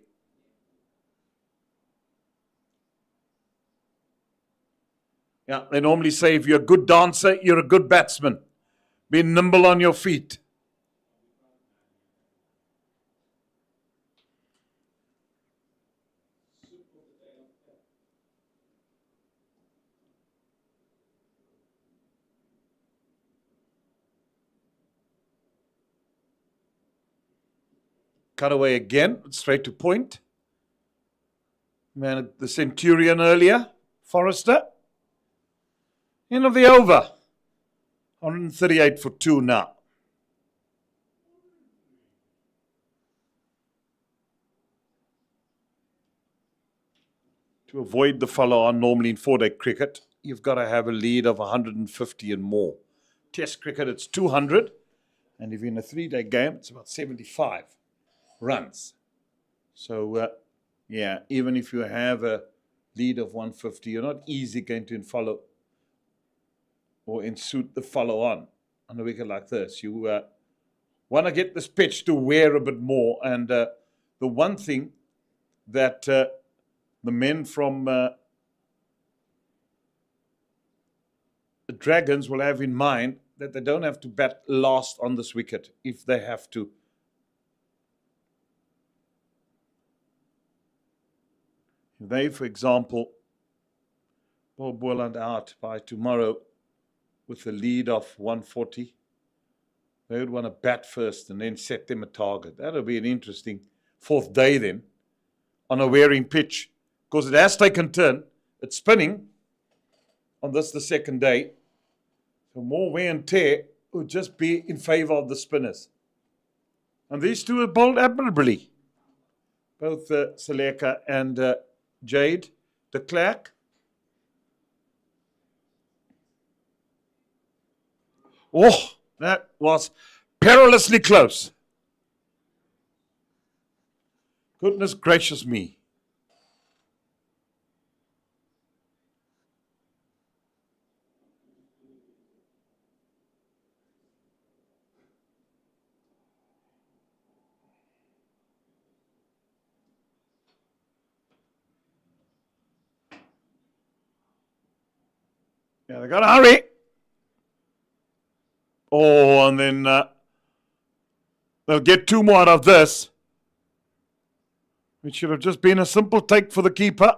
Yeah, they normally say if you're a good dancer, you're a good batsman. Be nimble on your feet. cut away again, straight to point. Man, the Centurion earlier, Forrester. End of the over. 138 for 2 now. To avoid the follow-on, normally in 4-day cricket, you've got to have a lead of 150 and more. Test cricket, it's 200. And if you're in a 3-day game, it's about 75 runs. So, yeah, even if you have a lead of 150, you're not easy going to follow or ensuit the follow-on a wicket like this. You want to get this pitch to wear a bit more. And the one thing that the men from the Dragons will have in mind that they don't have to bat last on this wicket if they have to. If they, for example, pull Boland out by tomorrow with a lead of 140, they would want to bat first and then set them a target. That'll be an interesting 4th day then on a wearing pitch, because it has taken turn. It's spinning on this, the 2nd day. So more wear and tear would just be in favor of the spinners. And these two have bowled admirably. Both Seleka and Jade de Klerk. Oh, that was perilously close. Goodness gracious me. Yeah, they got to hurry. Oh, and then they'll get 2 more out of this. It should have just been a simple take for the keeper.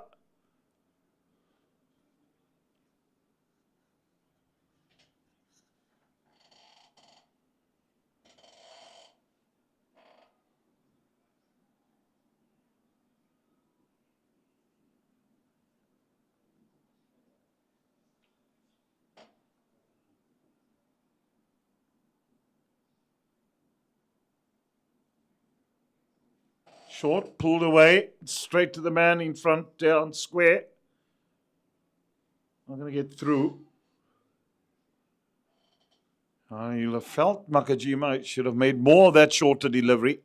Short, pulled away, straight to the man in front, down square. Not going to get through. You'll have felt Nakajima should have made more of that shorter delivery.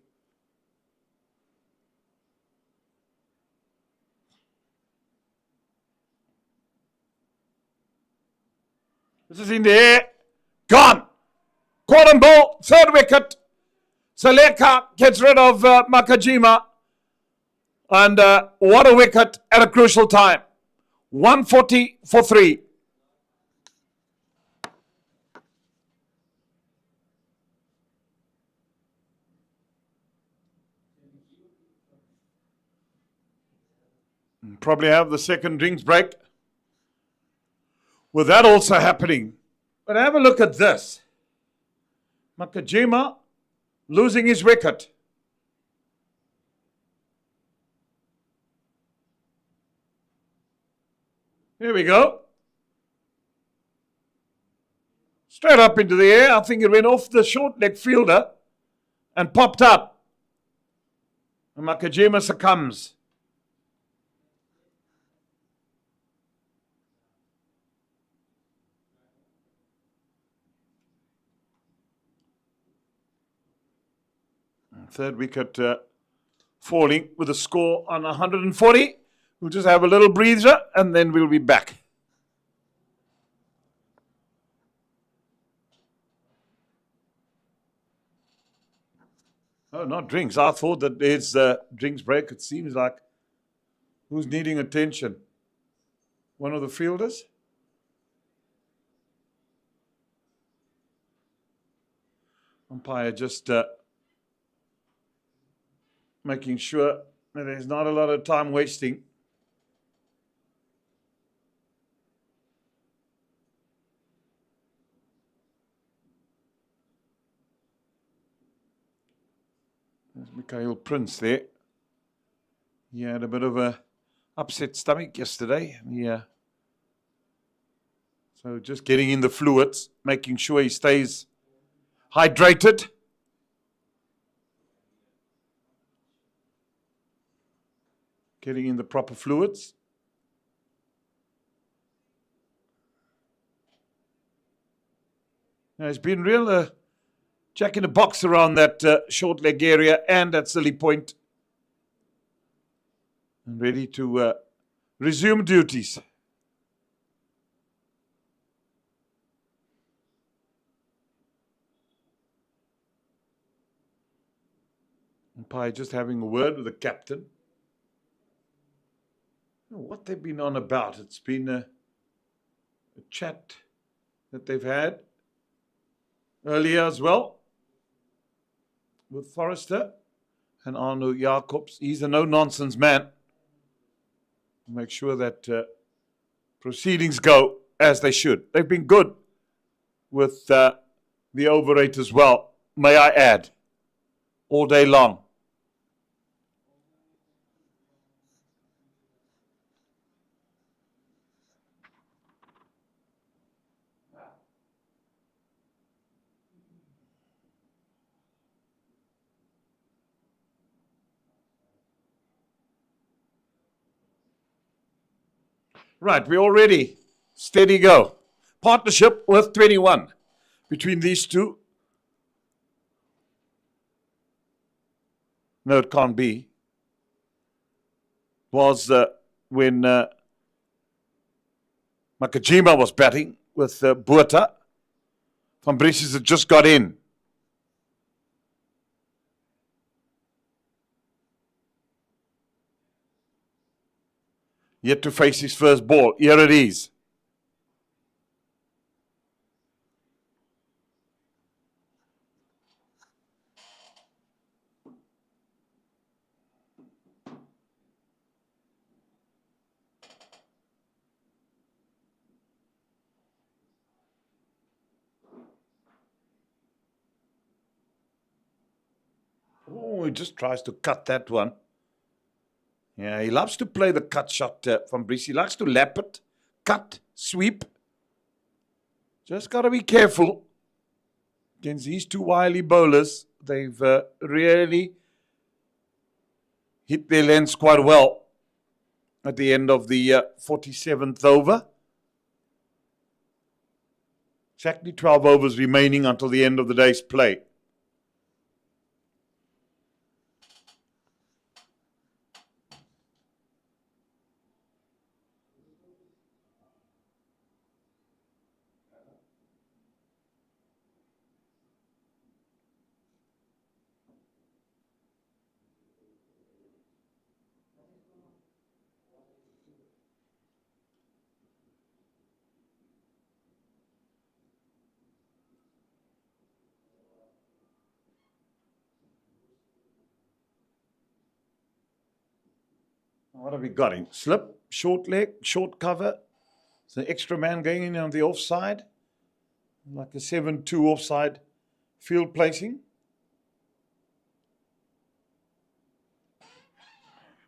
This is in the air. Gone. Quantum ball, 3rd wicket. Seleka gets rid of Nakajima. And what a wicket at a crucial time. 140 for 3. Probably have the 2nd drinks break. With that also happening. But have a look at this. Nakajima losing his wicket. Here we go. Straight up into the air. I think it went off the short leg fielder and popped up. And Nakajima succumbs. Third wicket falling with a score on 140. We'll just have a little breather and then we'll be back. Oh, not drinks. I thought that it's drinks break. It seems like who's needing attention? One of the fielders? Umpire just making sure that there's not a lot of time wasting. Mikhail Prince there. He had a bit of a upset stomach yesterday. Yeah. So just getting in the fluids, making sure he stays hydrated. Getting in the proper fluids. Now, he's been real jack in the box around that short leg area and at silly point. And ready to resume duties. Umpire just having a word with the captain. What they've been on about. It's been a chat that they've had earlier as well with Forrester and Arno Jacobs. He's a no-nonsense man. Make sure that proceedings go as they should. They've been good with the over 8 as well, may I add, all day long. Right, we're all ready. Steady go. Partnership with 21 between these two. No, it can't be. Was when Makajima was batting with Botha. Van Brieses had just got in. Yet to face his first ball. Here it is. Oh, he just tries to cut that one. Yeah, he loves to play the cut shot from Brice. He likes to lap it, cut, sweep. Just got to be careful against these two wily bowlers. They've really hit their lengths quite well at the end of the 47th over. Exactly 12 overs remaining until the end of the day's play. What have we got him? Slip, short leg, short cover. It's an extra man going in on the offside. Like a 7-2 offside field placing.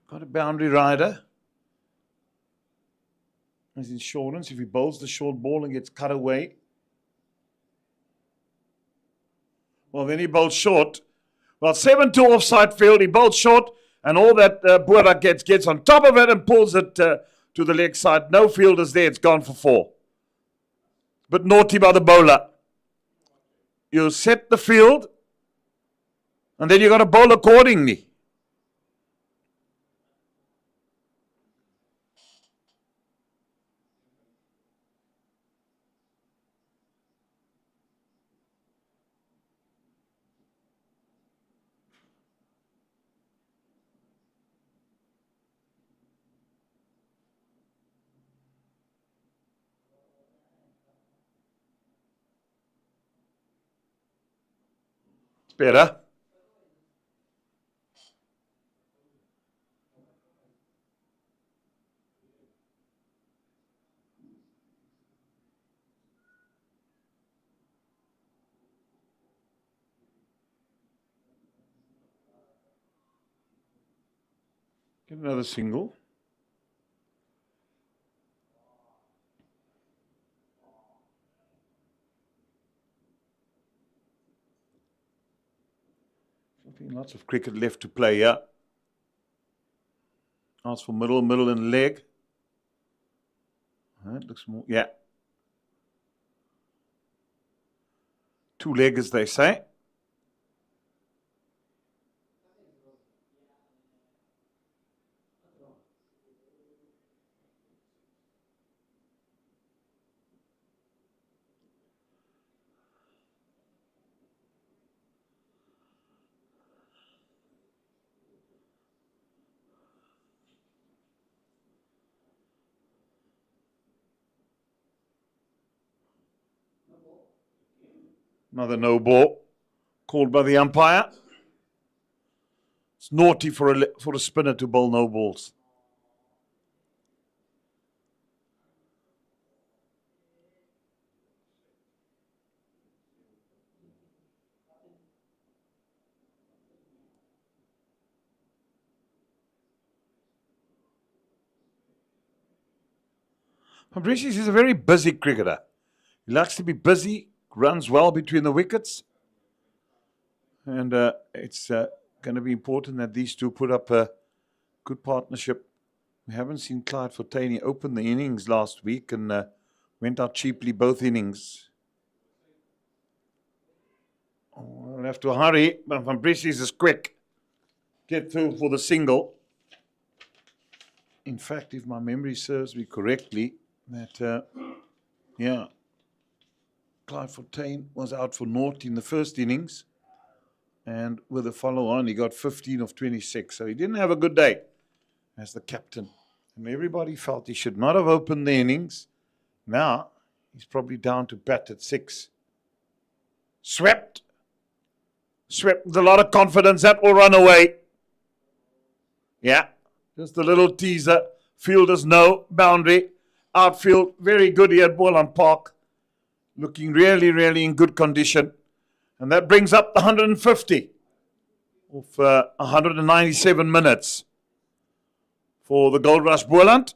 Got a boundary rider. As insurance, if he bowls the short ball and gets cut away. Well, then he bowls short. Well, 7-2 offside field, he bowls short. And all that Botha gets on top of it and pulls it to the leg side. No fielders there. It's gone for 4. But naughty by the bowler. You set the field, and then you got to bowl accordingly. Better. Get another single. Lots of cricket left to play here. Ask for middle, middle and leg. That looks more, yeah. Two leg, as they say. Another no ball called by the umpire. It's naughty for a spinner to bowl no balls. Fabricius is a very busy cricketer. He likes to be busy, runs well between the wickets. And it's going to be important that these two put up a good partnership. We haven't seen Clyde Fortuyn open the innings last week and went out cheaply both innings. Oh, we'll have to hurry, but Fabricius is quick. Get through for the single. In fact, if my memory serves me correctly, that, yeah, Clyde Fortuyn was out for naught in the first innings. And with a follow-on, he got 15 of 26. So he didn't have a good day as the captain. And everybody felt he should not have opened the innings. Now, he's probably down to bat at 6. Swept. Swept with a lot of confidence. That will run away. Yeah, just a little teaser. Fielders no boundary. Outfield, very good here at Boland Park. Looking really, really in good condition. And that brings up the 150 of 197 minutes for the Goldrush Boland.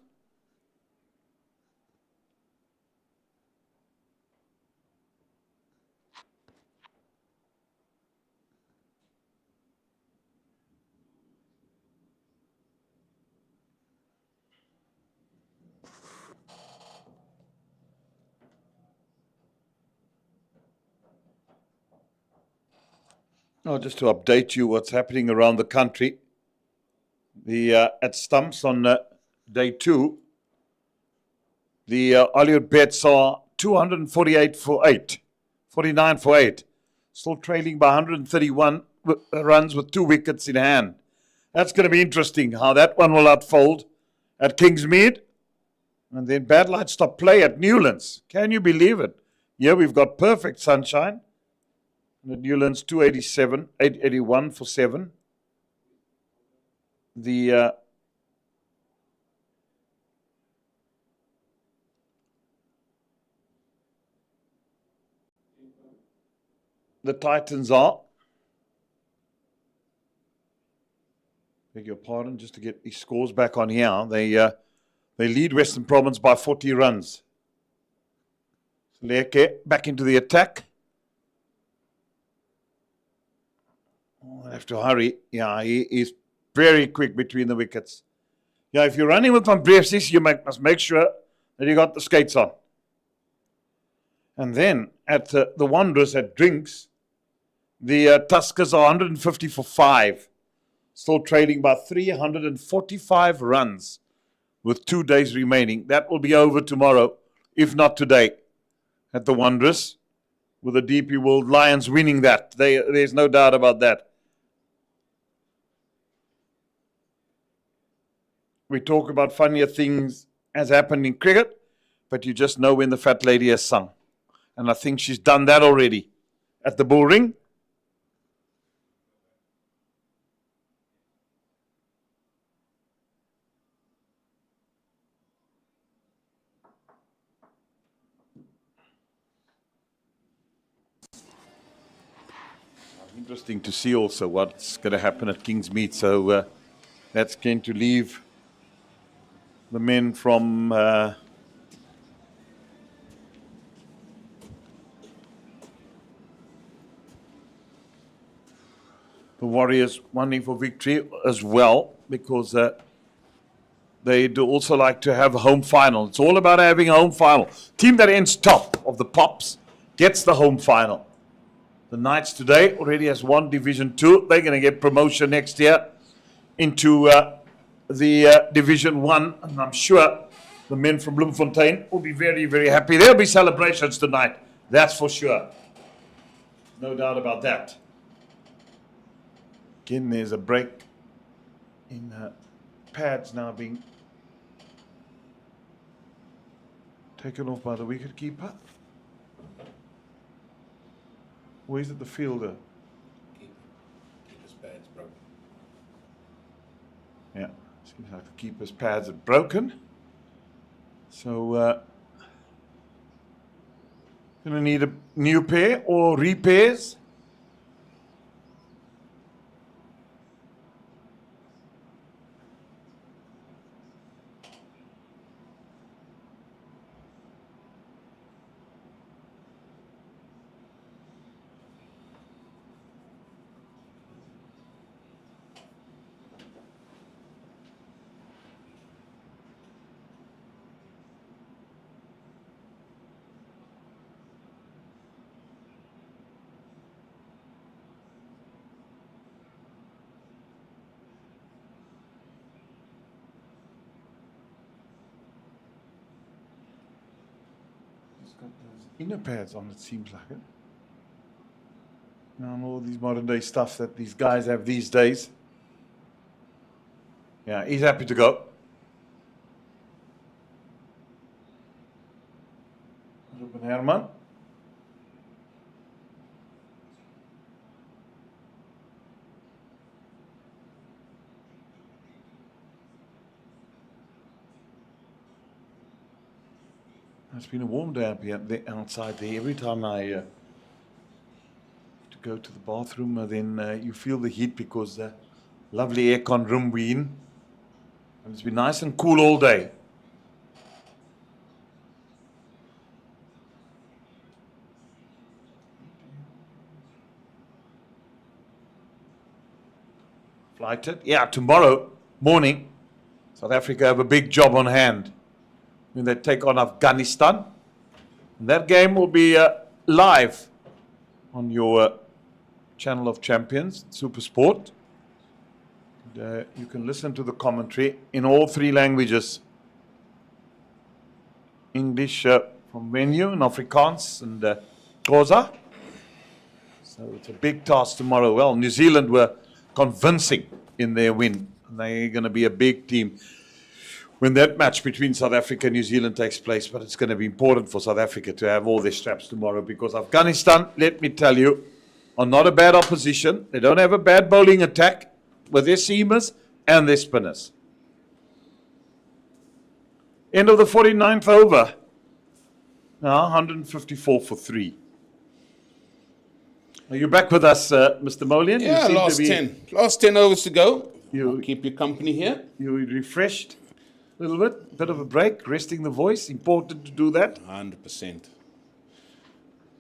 Oh, just to update you what's happening around the country. At stumps on day 2, the Hollywood bets are 248 for 8, 49 for 8. Still trailing by 131 runs with 2 wickets in hand. That's going to be interesting how that one will unfold at Kingsmead. And then bad light stop play at Newlands. Can you believe it? Here we've got perfect sunshine. And at Newlands 287, 881 for 7. The Titans are, beg your pardon, just to get these scores back on here, they lead Western Province by 40 runs. Leke back into the attack. Oh, I have to hurry. Yeah, he is very quick between the wickets. Yeah, if you're running with Fabricius, you must make sure that you got the skates on. And then at the Wanderers at Drinks, the Tuskers are 150 for 5. Still trailing by 345 runs with 2 days remaining. That will be over tomorrow, if not today, at the Wanderers, with the DP World Lions winning that. There's no doubt about that. We talk about funnier things as happened in cricket, but you just know when the fat lady has sung. And I think she's done that already at the Bull Ring. Interesting to see also what's going to happen at Kingsmead. So That's going to leave the men from the Warriors wanting for victory as well, because they do also like to have a home final. It's all about having a home final. Team that ends top of the Pops gets the home final. The Knights today already has won Division 2. They're going to get promotion next year into the Division 1. And I'm sure the men from Bloemfontein will be very, very happy. There'll be celebrations tonight. That's for sure. No doubt about that. Again, there's a break in pads now being taken off by the wicketkeeper. Or is it the fielder? Keeper's pad's broken. Yeah, seems like the keeper's pads are broken. So, going to need a new pair or repairs. Got those inner pads on, it seems like it. Now, and all these modern day stuff that these guys have these days. Yeah, he's happy to go. Ruben Herman. It's been a warm day up here, outside there. Every time I have to go to the bathroom, then you feel the heat because the lovely aircon room we're in. And it's been nice and cool all day. Flighted? Yeah, tomorrow morning, South Africa have a big job on hand when they take on Afghanistan. And that game will be live on your channel of champions, Super Sport. And, you can listen to the commentary in all 3 languages. English from Venue and Afrikaans and Xhosa. So it's a big task tomorrow. Well, New Zealand were convincing in their win. And they're going to be a big team when that match between South Africa and New Zealand takes place. But it's going to be important for South Africa to have all their straps tomorrow, because Afghanistan, let me tell you, are not a bad opposition. They don't have a bad bowling attack with their seamers and their spinners. End of the 49th over. Now 154 for 3. Are you back with us, Mr. Molian? Yeah, last 10 overs to go. I'll keep you company here. You refreshed a little bit of a break, resting the voice. Important to do that. 100%.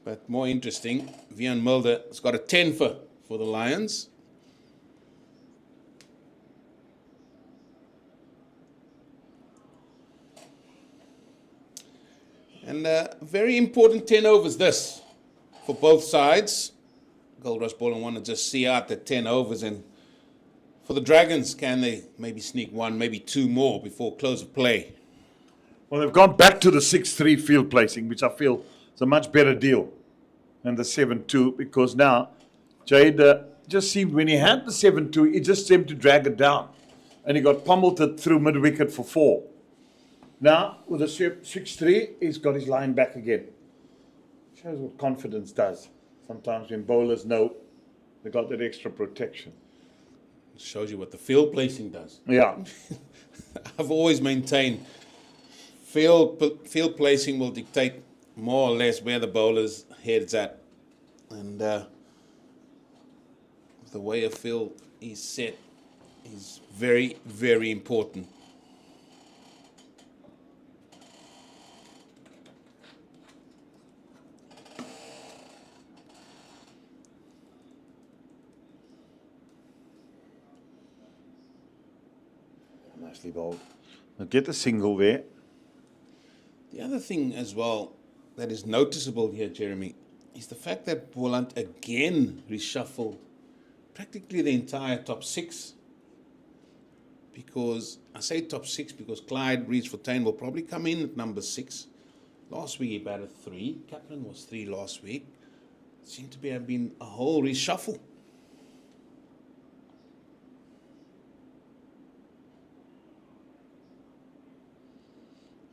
But more interesting, Vian Mulder has got a 10 for the Lions. And very important 10 overs this for both sides. Goldrush Boland want to just see out the 10 overs, and for the Dragons, can they maybe sneak 1, maybe 2 more before close of play? Well, they've gone back to the 6-3 field placing, which I feel is a much better deal than the 7-2, because now Jade just seemed, when he had the 7-2, he just seemed to drag it down, and he got pummeled it through mid-wicket for 4. Now, with the 6-3, he's got his line back again. Shows what confidence does. Sometimes when bowlers know they got that extra protection. Shows you what the field placing does. Yeah. I've always maintained field placing will dictate more or less where the bowler's head's at. And the way a field is set is very, very important. Nicely bowled. Now get the single there. The other thing as well that is noticeable here, Jeremy, is the fact that Boland again reshuffled practically the entire top 6. Because, I say top 6 because Clyde Reeds-Fontaine will probably come in at number 6. Last week he batted 3. Kaplan was 3 last week. Seemed to have been a whole reshuffle.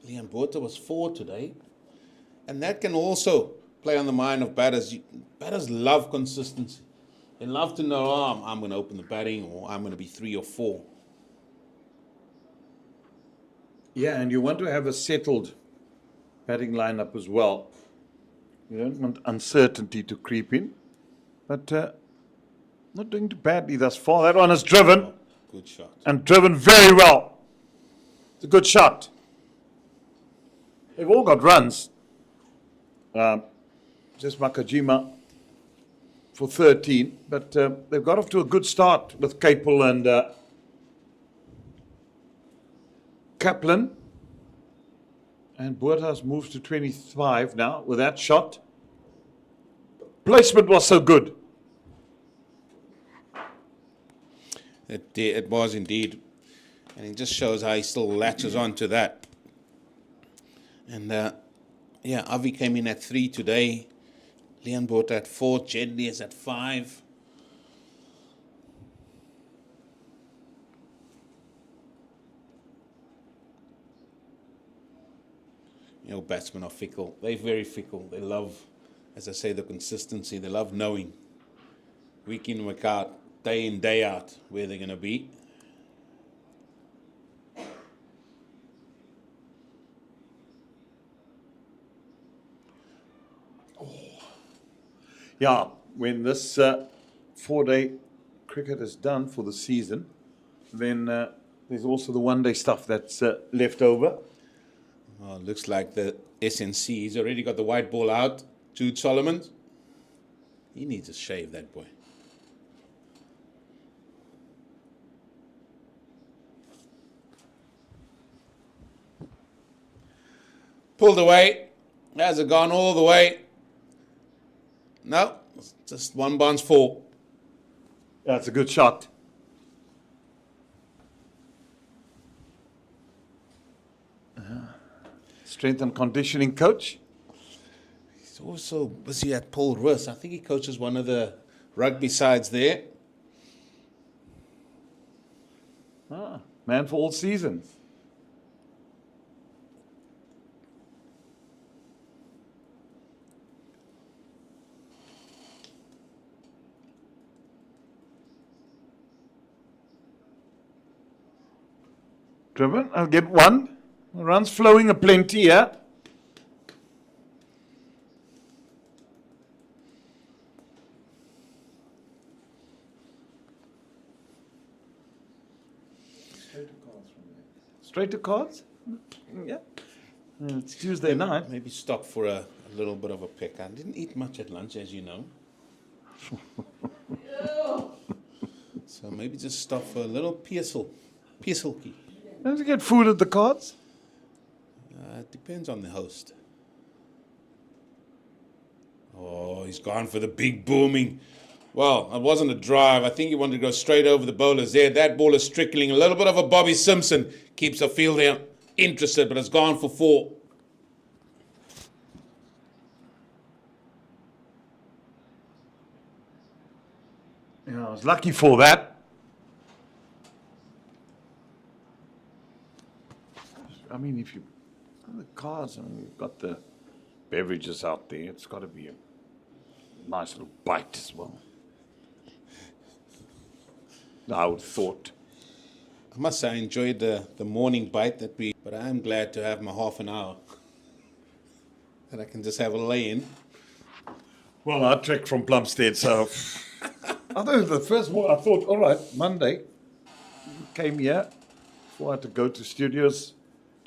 Leon Botha was 4 today. And that can also play on the mind of batters. Batters love consistency. They love to know, oh, I'm going to open the batting, or I'm going to be 3 or 4. Yeah, and you want to have a settled batting lineup as well. You don't want uncertainty to creep in. But not doing too badly thus far. That one is driven. Good shot. And driven very well. It's a good shot. They've all got runs. Just Makajima for 13. But they've got off to a good start with Capel and Kaplan. And Boerta's moves to 25 now with that shot. Placement was so good. It was indeed. And it just shows how he still latches on to that. And yeah, Avi came in at 3 today. Leon Botha at 4. Jedley is at 5. You know, batsmen are fickle. They're very fickle. They love, as I say, the consistency. They love knowing week in, week out, day in, day out, where they're going to be. Yeah, when this 4-day cricket is done for the season, then there's also the one-day stuff that's left over. Well, looks like the SNC, he's already got the white ball out. Jude Solomon. He needs to shave, that boy. Pulled away. Has it gone all the way? No, just 1 bounce 4. That's a good shot. Strength and conditioning coach. He's also busy at Paul Russ. I think he coaches one of the rugby sides there. Man for all seasons. Driven, I'll get 1. Runs flowing aplenty here. Straight to cards? Yeah. It's Tuesday night. Maybe stop for a little bit of a pick. I didn't eat much at lunch, as you know. So maybe just stop for a little pieselkie. Don't you get food at the cards? It depends on the host. Oh, he's gone for the big booming. Well, it wasn't a drive. I think he wanted to go straight over the bowlers there. That ball is trickling. A little bit of a Bobby Simpson. Keeps the fielder interested, but it's gone for 4. Yeah, I was lucky for that. I mean, if you the cards, I mean, you've got the beverages out there. It's got to be a nice little bite as well. I would have thought. I must say I enjoyed the morning bite but I am glad to have my half an hour that I can just have a lay-in. Well, I trekked from Plumstead, so although the first one I thought, all right, Monday, came here before I had to go to studios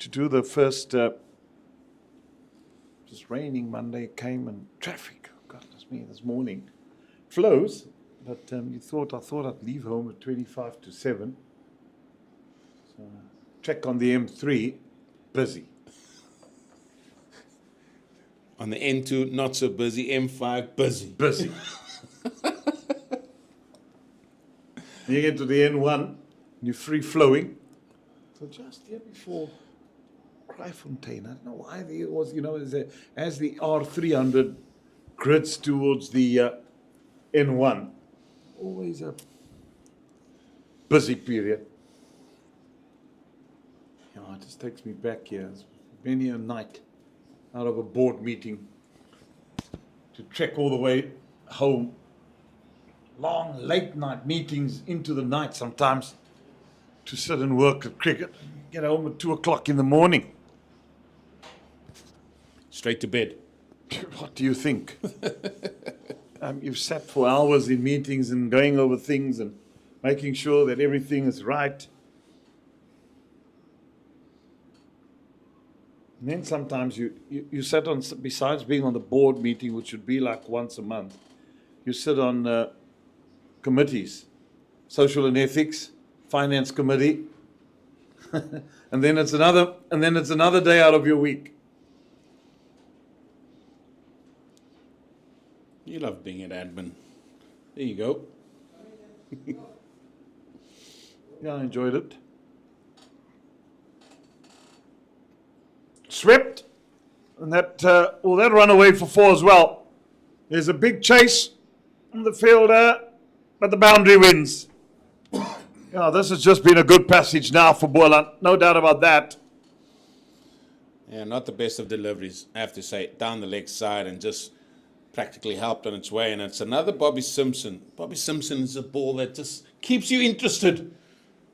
to do the first. It was raining Monday, came and traffic. Goodness me, this morning flows. But I thought I'd leave home at 25 to 7. So check on the M3, busy. On the N2, not so busy. M5, busy. Busy. You get to the N1, you're free flowing. So just here before Kraaifontein, I don't know why there was, as the R300 grids towards the N1, always a busy period. It just takes me back here. It's many a night out of a board meeting to trek all the way home. Long, late night meetings into the night sometimes to sit and work at cricket. Get home at 2 o'clock in the morning. Straight to bed. What do you think? You've sat for hours in meetings and going over things and making sure that everything is right. And then sometimes you sit on, besides being on the board meeting, which should be like once a month, you sit on committees, social and ethics, finance committee, and then it's another day out of your week. You love being at admin. There you go. Yeah, I enjoyed it. Swept, and that run away for 4 as well. There's a big chase on the fielder, but the boundary wins. Yeah, this has just been a good passage now for Boland, no doubt about that. Yeah, not the best of deliveries, I have to say. Down the leg side and just practically helped on its way. And it's another Bobby Simpson. Bobby Simpson is a ball that just keeps you interested.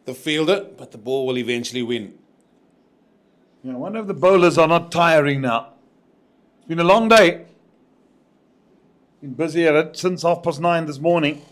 The fielder, but the ball will eventually win. Yeah, I wonder if the bowlers are not tiring now. It's been a long day. Been busy at it since 9:30 this morning.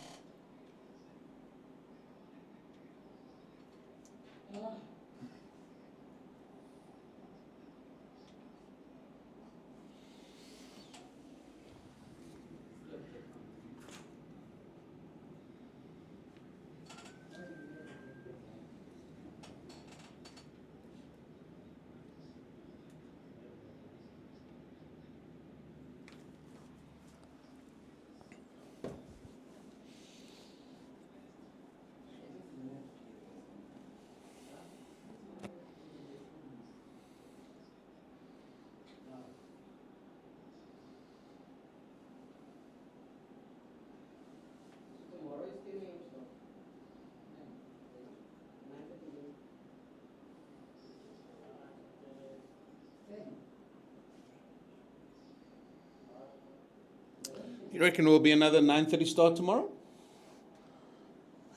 You reckon will be another 9:30 start tomorrow?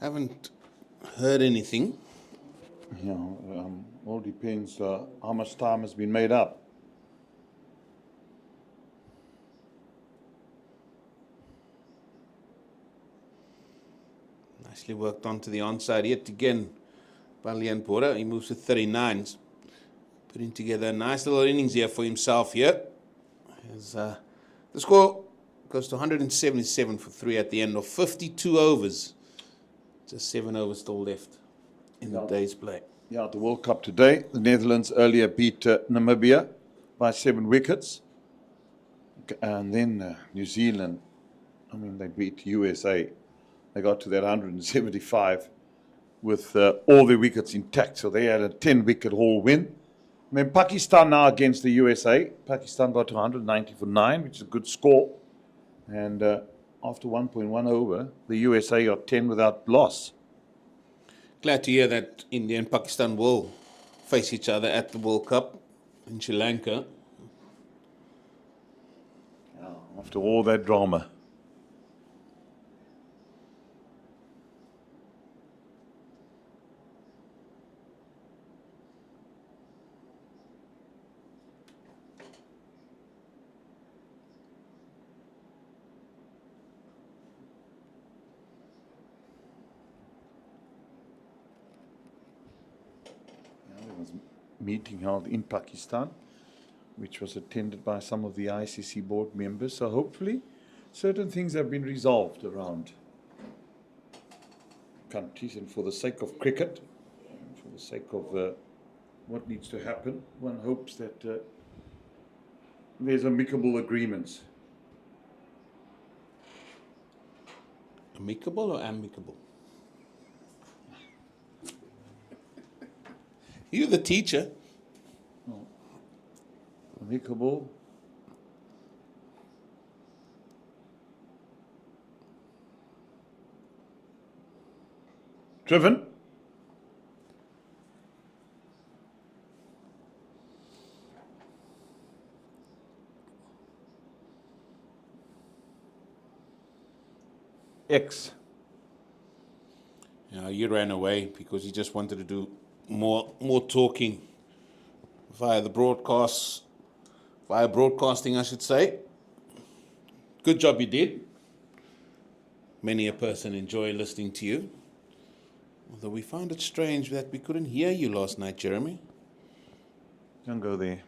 Haven't heard anything. Yeah, all depends how much time has been made up. Nicely worked onto the onside yet again by Leon Porter. He moves to 39s. Putting together a nice little innings here for himself here. As, the score goes to 177 for 3 at the end of 52 overs. Just 7 overs still left in the day's play. Yeah, the World Cup today. The Netherlands earlier beat Namibia by 7 wickets. And then New Zealand, they beat USA. They got to that 175 with all their wickets intact. So they had a 10-wicket haul win. And then Pakistan now against the USA. Pakistan got to 190 for 9, which is a good score. And after 1.1 over, the USA got 10 without loss. Glad to hear that India and Pakistan will face each other at the World Cup in Sri Lanka. After all that drama. was a meeting held in Pakistan, which was attended by some of the ICC board members. So hopefully certain things have been resolved around countries, and for the sake of cricket, and for the sake of what needs to happen, one hopes that there's amicable agreements. Amicable or amicable? You're the teacher. Amicable. Driven. X. You ran away because you just wanted to do more talking via broadcasting, I should say. Good job you did. Many a person enjoy listening to you. Although we found it strange that we couldn't hear you last night, Jeremy. Don't go there.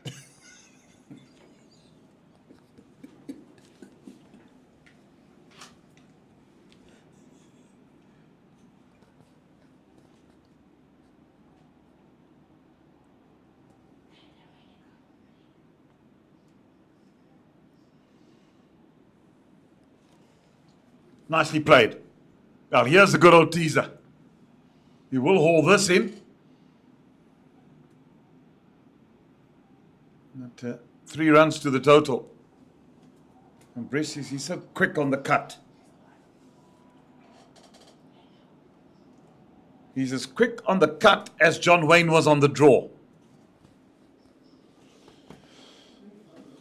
Nicely played. Well, here's the good old teaser. You will haul this in. But, 3 runs to the total. And Bress, he's so quick on the cut. He's as quick on the cut as John Wayne was on the draw.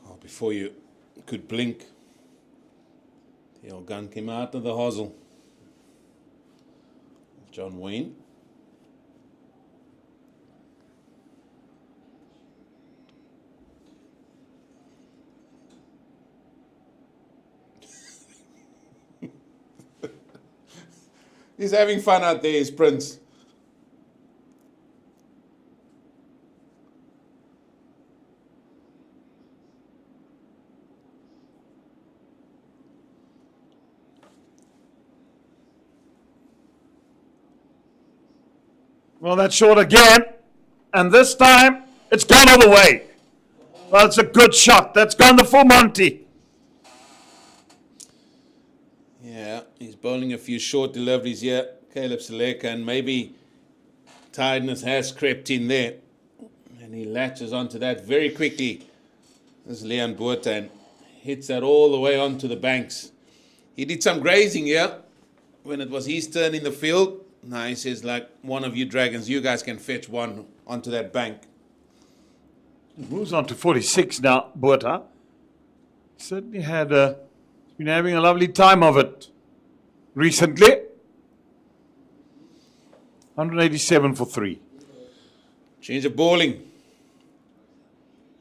Oh, before you could blink, the old gun came out of the hosel. John Wayne. He's having fun out there, his Prince. Well, that's short again. And this time, it's gone all the way. Well, it's a good shot. That's gone the full Monty. Yeah, he's bowling a few short deliveries here, Caleb Seleka, and maybe tiredness has crept in there. And he latches onto that very quickly. This is Leon Botha and hits that all the way onto the banks. He did some grazing here when it was his turn in the field. Now he says, like, one of you dragons, you guys can fetch one onto that bank. He moves on to 46 now, Botha. Certainly been having a lovely time of it recently. 187 for 3. Change of bowling.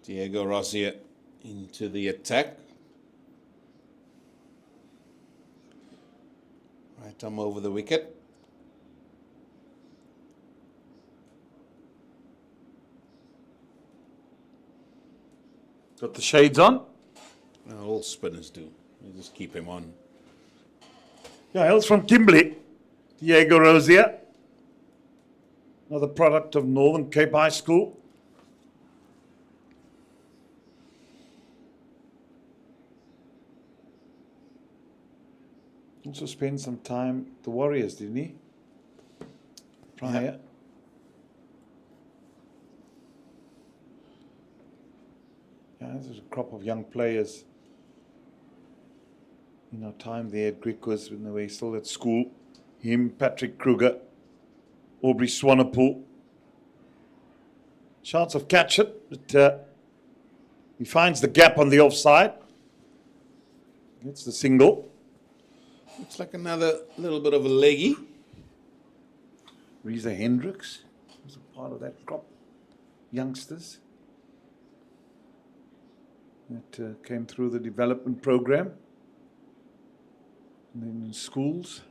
Diego Rossi into the attack. Right arm over the wicket. Got the shades on. Well, all spinners do. You just keep him on. Yeah, hails from Kimberley. Diego Rosier. Another product of Northern Cape High School. Also spent some time at the Warriors, didn't he? Prior. Yeah. Yeah, there's a crop of young players in our time there at Griquas when they were still at school. Him, Patrick Kruger, Aubrey Swanepoel. Chance of catch it, but he finds the gap on the offside. Gets the single. Looks like another little bit of a leggy. Reza Hendricks was a part of that crop. Youngsters that came through the development program. And then in schools.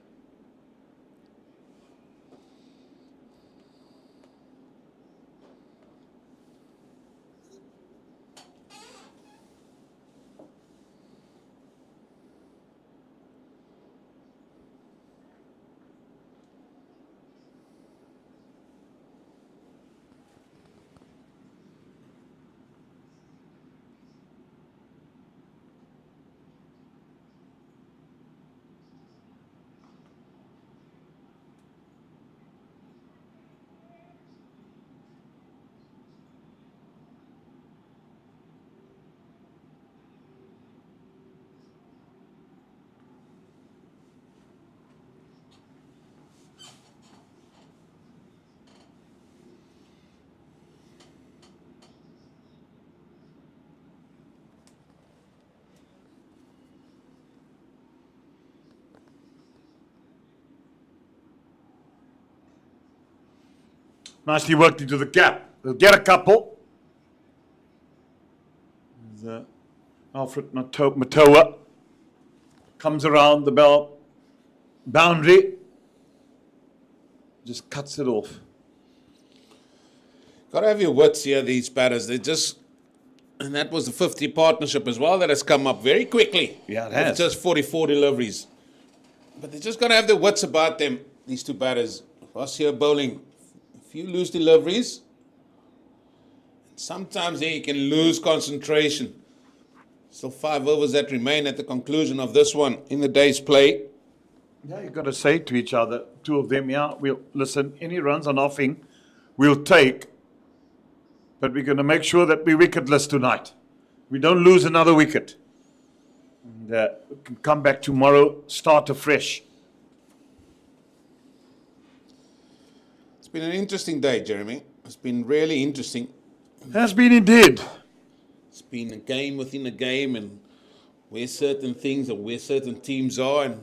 Nicely worked into the gap. They'll get a couple. Alfred Matoa comes around the bell boundary, just cuts it off. Got to have your wits here, these batters. They just, and that was the 50 partnership as well that has come up very quickly. Yeah, it has. With just 44 deliveries. But they just got to have their wits about them, these two batters. Us here bowling, if you lose deliveries, sometimes you can lose concentration. Still 5 overs that remain at the conclusion of this one in the day's play. Yeah, you've got to say to each other, two of them, yeah, we'll listen, any runs on offing, we'll take, but we're going to make sure that we wicketless tonight. We don't lose another wicket. And, we can come back tomorrow, start afresh. It's been an interesting day, Jeremy. It's been really interesting. Has been indeed. It's been a game within a game, and where certain things or where certain teams are. And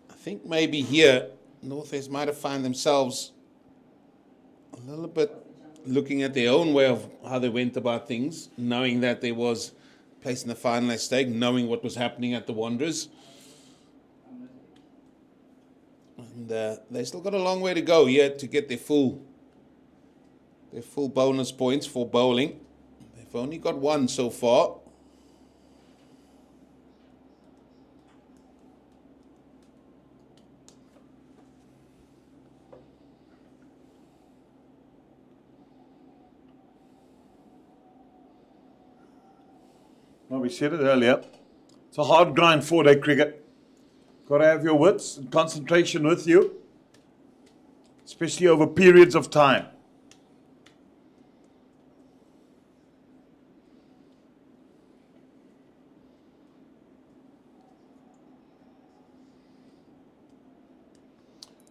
I think maybe here, Northwest might have found themselves a little bit looking at their own way of how they went about things, knowing that there was a place in the finalist stake, knowing what was happening at the Wanderers. And they still got a long way to go here to get their full bonus points for bowling. They've only got one so far. Well, we said it earlier. It's a hard grind 4-day cricket. Got to have your wits and concentration with you, especially over periods of time.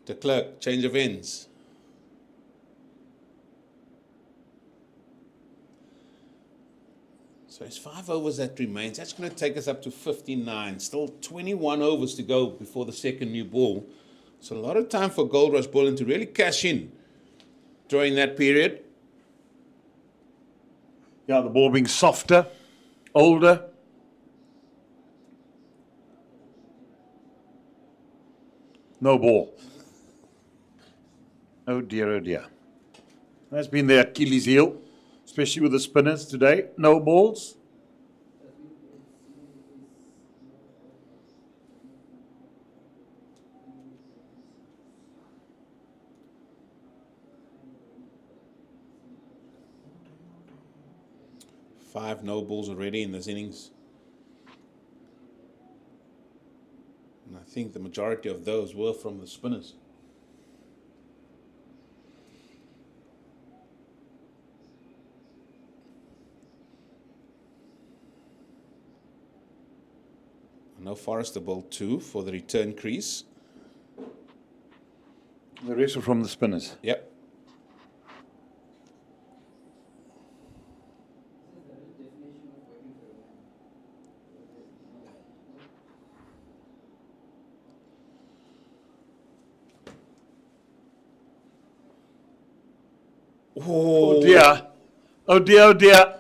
De Klerk, change of ends. So it's 5 overs that remains. That's going to take us up to 59. Still 21 overs to go before the second new ball. So a lot of time for Goldrush Boland to really cash in during that period. Yeah, the ball being softer, older. No ball. Oh dear, oh dear. That's been their Achilles heel, especially with the spinners today. No balls. Five no balls already in this innings. And I think the majority of those were from the spinners. No Forrester ball 2 for the return crease. The rest are from the spinners. Yep. Oh dear. Oh dear, oh dear.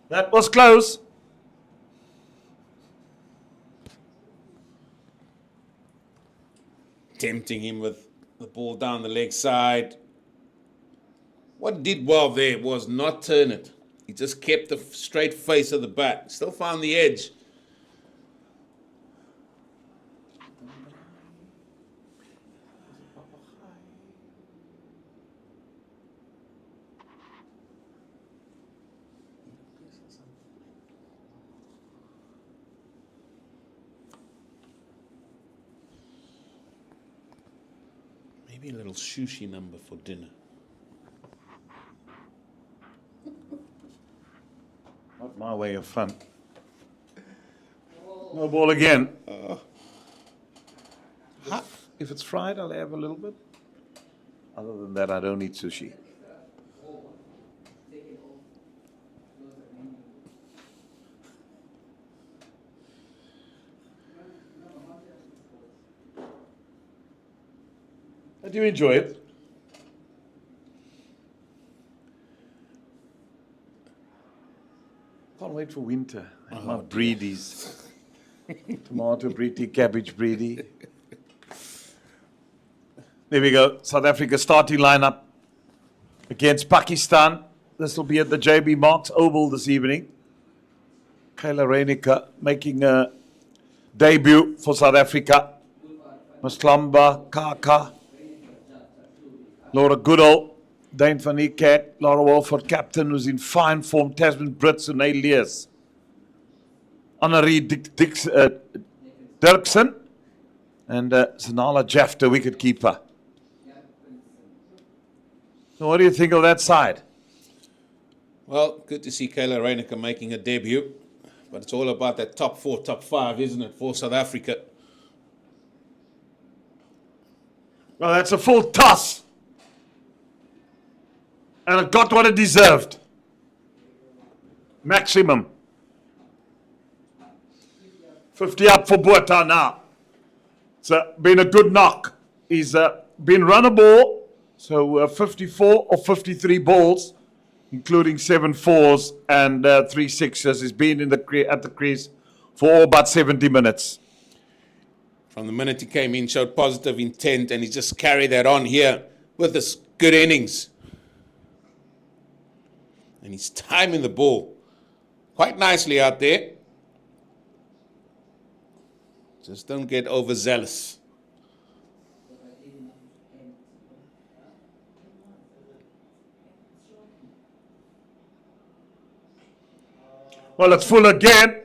That was close. Tempting him with the ball down the leg side. What did well there was not turn it. He just kept the straight face of the bat. Still found the edge. Maybe a little sushi number for dinner. Not my way of fun. No ball again. If it's fried, I'll have a little bit. Other than that, I don't eat sushi. I do enjoy it. Can't wait for winter. My breedies. Tomato breedy, cabbage breedy. There we go. South Africa starting lineup against Pakistan. This will be at the JB Marks Oval this evening. Kayla Reinicke making a debut for South Africa. Maslamba, Kaka, Laura Goodall, Dane van Niekerk, Laura Walford, captain, who's in fine form, Tasman Brits, and Elias. Annerie Dirksen, and Zanala Jafta, wicketkeeper. So what do you think of that side? Well, good to see Kayla Reinicke making a debut. But it's all about that top 4, top 5, isn't it, for South Africa? Well, that's a full toss. And it got what it deserved. Maximum. 50 up for Botha now. It's been a good knock. He's been run a ball, so 54 or 53 balls, including 7 fours and 3 sixes. He's been in at the crease for about 70 minutes. From the minute he came in, showed positive intent, and he just carried that on here with this good innings. And he's timing the ball quite nicely out there. Just don't get overzealous. Well, it's full again.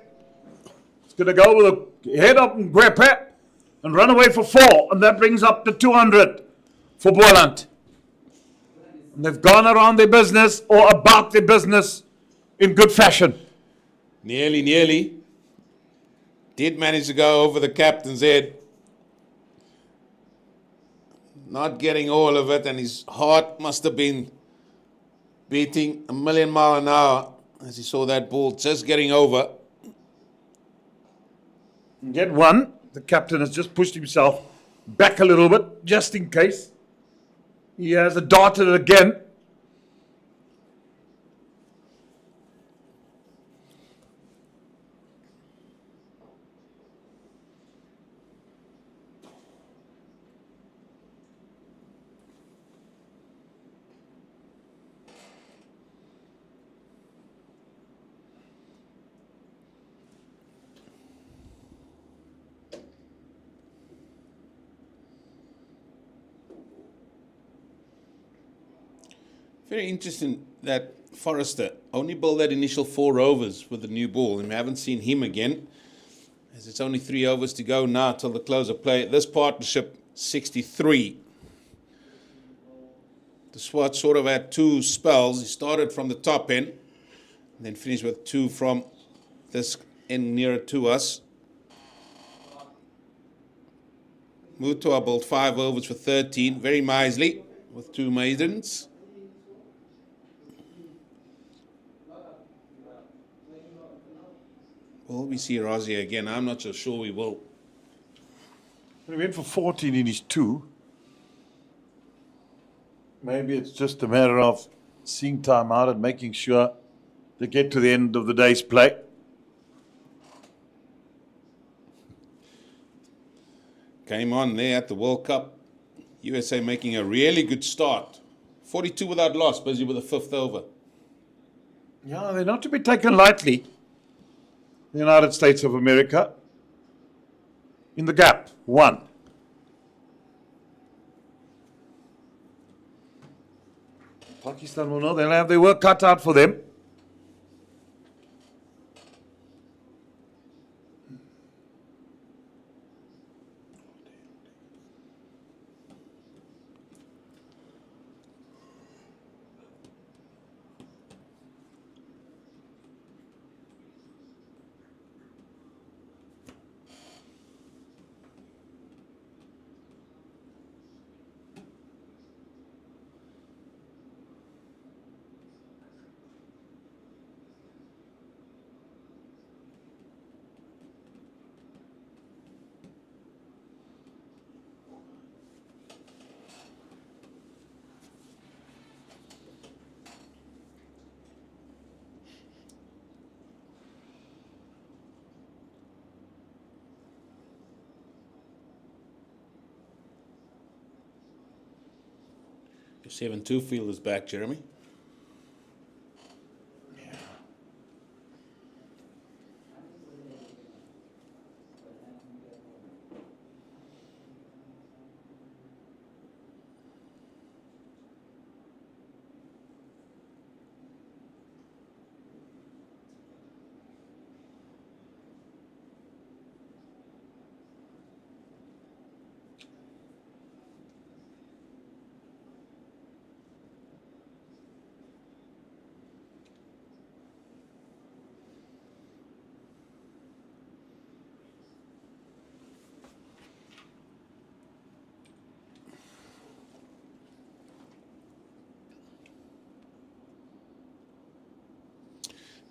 It's going to go with a head up and Gwepe and run away for 4. And that brings up to 200 for Boland. And they've gone around their business or about their business in good fashion. Nearly. Did manage to go over the captain's head. Not getting all of it, and his heart must have been beating a million miles an hour as he saw that ball just getting over. Get one. The captain has just pushed himself back a little bit, just in case. He has a darted again. Very interesting that Forrester only bowled that initial 4 overs with the new ball, and we haven't seen him again, as it's only 3 overs to go now till the close of play. This partnership, 63. The Swat sort of had 2 spells. He started from the top end, and then finished with 2 from this end nearer to us. Mutua bowled 5 overs for 13, very wisely, with 2 maidens. Will we see Razi again? I'm not so sure we will. He went for 14 in his 2. Maybe it's just a matter of seeing time out and making sure they get to the end of the day's play. Came on there at the World Cup. USA making a really good start. 42 without loss, busy with the 5th over. Yeah, they're not to be taken lightly. The United States of America. In the gap, 1. Pakistan will know they'll have their work cut out for them. Your 7-2 field is back, Jeremy.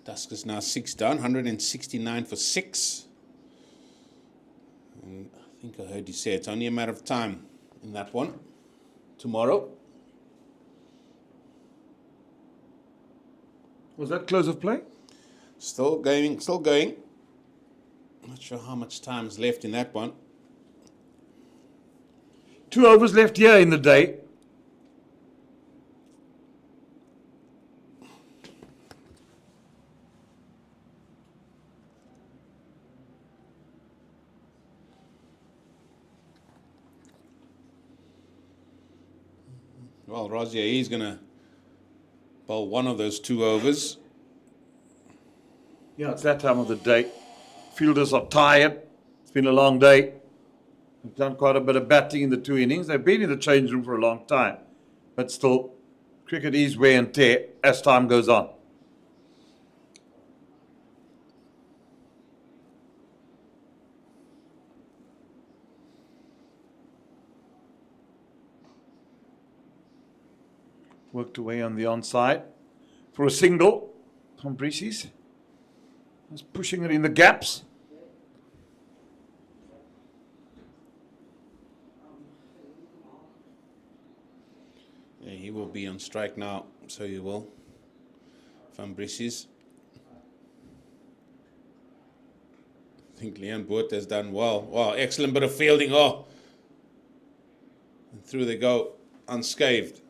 Tuskers now 6 down, 169 for 6. And I think I heard you say it's only a matter of time in that one. Tomorrow. Was that close of play? Still going, still going. Not sure how much time is left in that one. 2 overs left here in the day. Well, Rozier, he's going to bowl one of those 2 overs. Yeah, it's that time of the day. Fielders are tired. It's been a long day. They've done quite a bit of batting in the 2 innings. They've been in the change room for a long time. But still, cricket is wear and tear as time goes on. Worked away on the onside for a single from Proteas. Just pushing it in the gaps. Yeah, he will be on strike now, so he will. Van Brissies. I think Leon Boot has done well. Wow, excellent bit of fielding. Oh, and through they go, unscathed.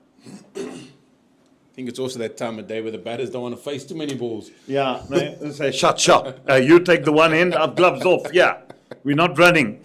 I think it's also that time of day where the batters don't want to face too many balls. Yeah, they say, shut shop. You take the one end, I've gloves off. Yeah, we're not running.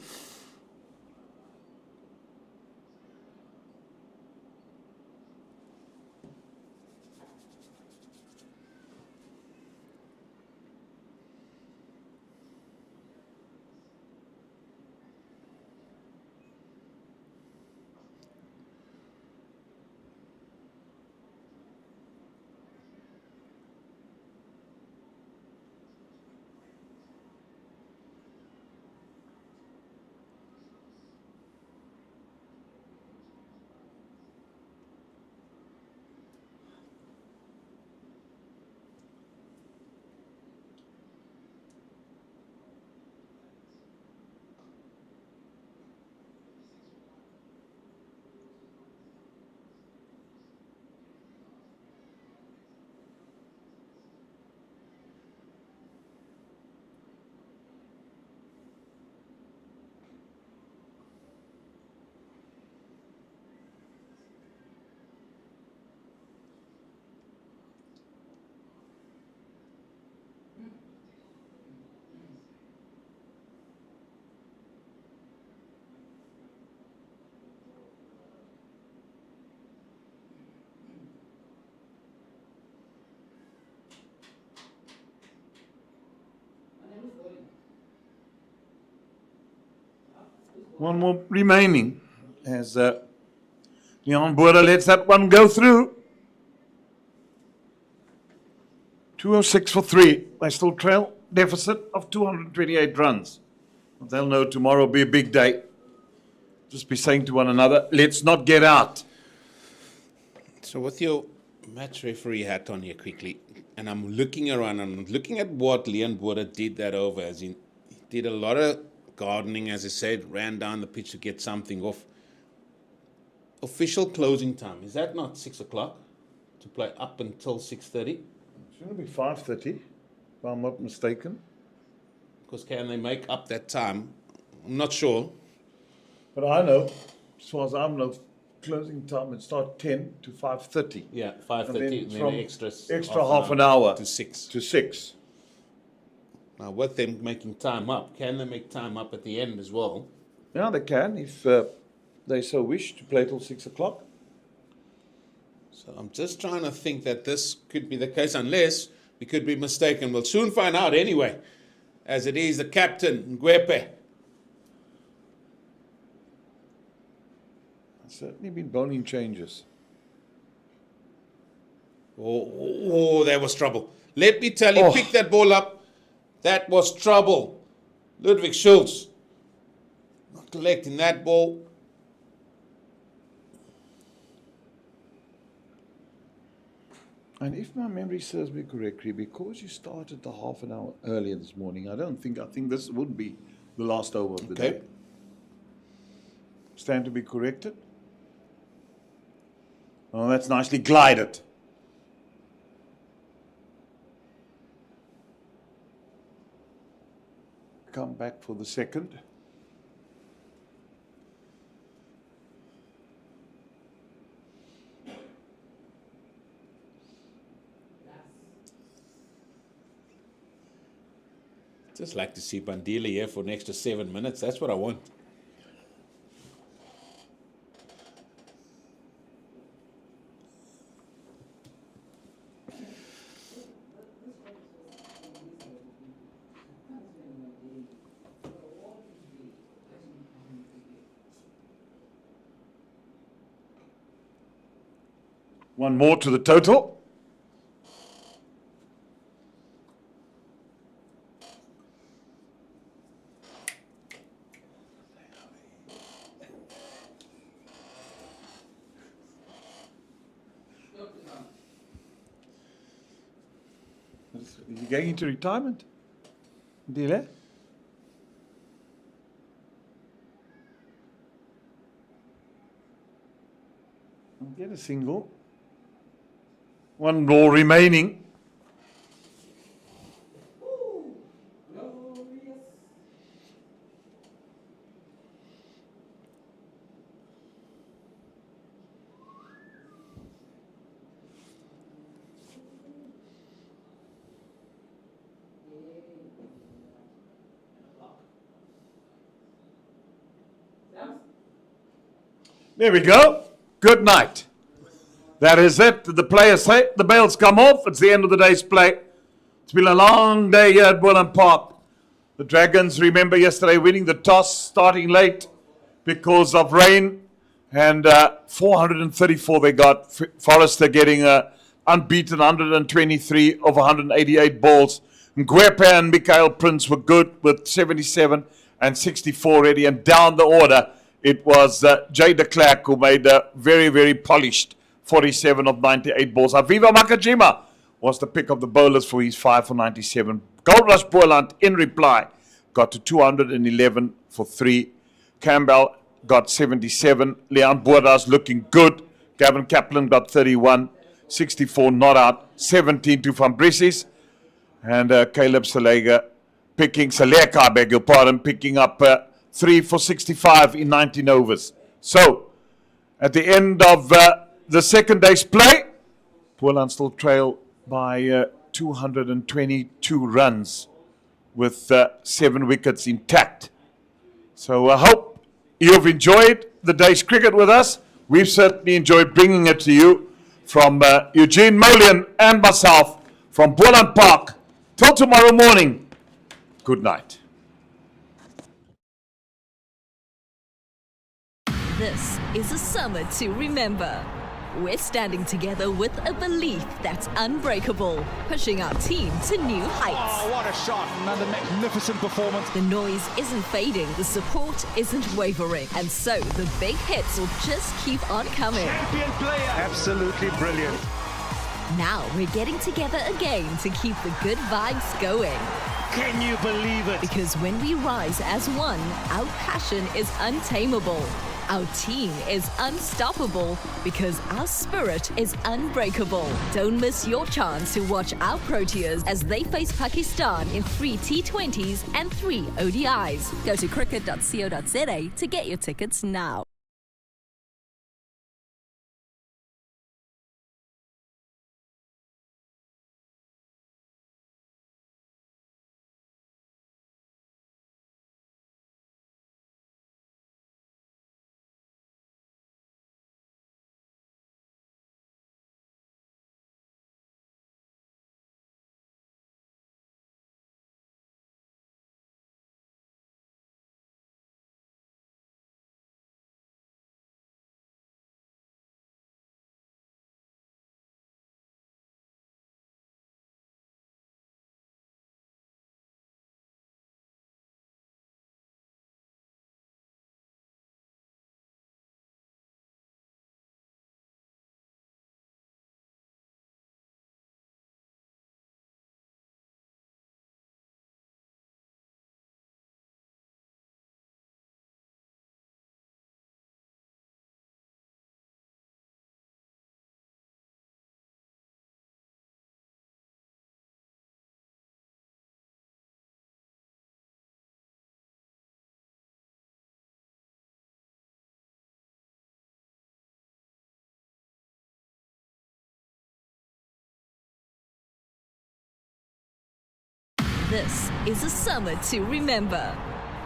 One more remaining as Leon Boer lets that one go through. 206 for 3. They still trail deficit of 228 runs. They'll know tomorrow will be a big day. Just be saying to one another, let's not get out. So with your match referee hat on here quickly, and I'm looking around, I'm looking at what Leon Boer did that over, as in he did a lot of gardening, as I said, ran down the pitch to get something off. Official closing time, is that not 6 o'clock to play up until 6:30? Shouldn't it be 5:30, if I'm not mistaken. Because can they make up that time? I'm not sure. But I know, as far as I know, closing time would start 10 to 5:30. Yeah, 5:30, and then from extra half an hour to 6. To 6. Now, with them making time up, can they make time up at the end as well? Yeah, they can if they so wish to play till 6 o'clock. So I'm just trying to think that this could be the case, unless we could be mistaken. We'll soon find out anyway, as it is the captain, Ngwepe. Certainly been bowling changes. Oh, that was trouble. Let me tell you, pick that ball up. That was trouble. Ludwig Schultz not collecting that ball. And if my memory serves me correctly, because you started the half an hour earlier this morning, I think this would be the last over of the day. Stand to be corrected. Oh, that's nicely glided. Come back for the second. Just like to see Bandile here for an extra 7 minutes. That's what I want. One more to the total. Is he going into retirement? Dile? Get a single. One ball remaining. There we go. Good night. That is it. The players say the bails come off. It's the end of the day's play. It's been a long day here at Boland Park. The Dragons, remember yesterday, winning the toss, starting late because of rain. And 434 they got. Forrester getting unbeaten 123 of 188 balls. Ngwepe and Mikael Prince were good with 77 and 64 already. And down the order, it was Jay de Klerk who made a very, very polished 47 of 98 balls. Aviva Makajima was the pick of the bowlers for his 5 for 97. Goldrush Boland, in reply, got to 211 for 3. Campbell got 77. Leon Boerdas looking good. Gavin Kaplan got 31. 64 not out. 17 to Van Brissis. And Caleb Saleka picking up 3 for 65 in 19 overs. So, at the end of the second day's play, Boland still trail by 222 runs with 7 wickets intact. So I hope you've enjoyed the day's cricket with us. We've certainly enjoyed bringing it to you from Eugene Molian and myself from Boland Park. Till tomorrow morning, good night. This is a summer to remember. We're standing together with a belief that's unbreakable, pushing our team to new heights. Oh, what a shot. Another magnificent performance. The noise isn't fading, the support isn't wavering, and so the big hits will just keep on coming. Champion player. Absolutely brilliant. Now we're getting together again to keep the good vibes going. Can you believe it? Because when we rise as one, our passion is untamable. Our team is unstoppable because our spirit is unbreakable. Don't miss your chance to watch our Proteas as they face Pakistan in 3 T20s and 3 ODIs. Go to cricket.co.za to get your tickets now. This is a summer to remember.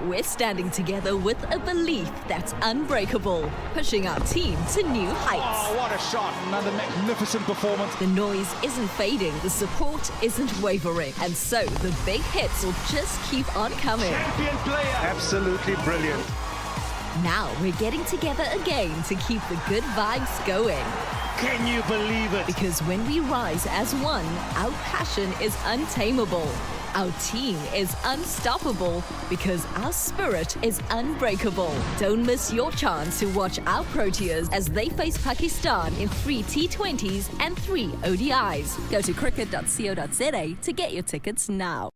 We're standing together with a belief that's unbreakable, pushing our team to new heights. Oh, what a shot. Another magnificent performance. The noise isn't fading, the support isn't wavering, and so the big hits will just keep on coming. Champion player. Absolutely brilliant. Now we're getting together again to keep the good vibes going. Can you believe it? Because when we rise as one, our passion is untamable. Our team is unstoppable because our spirit is unbreakable. Don't miss your chance to watch our Proteas as they face Pakistan in 3 T20s and 3 ODIs. Go to cricket.co.za to get your tickets now.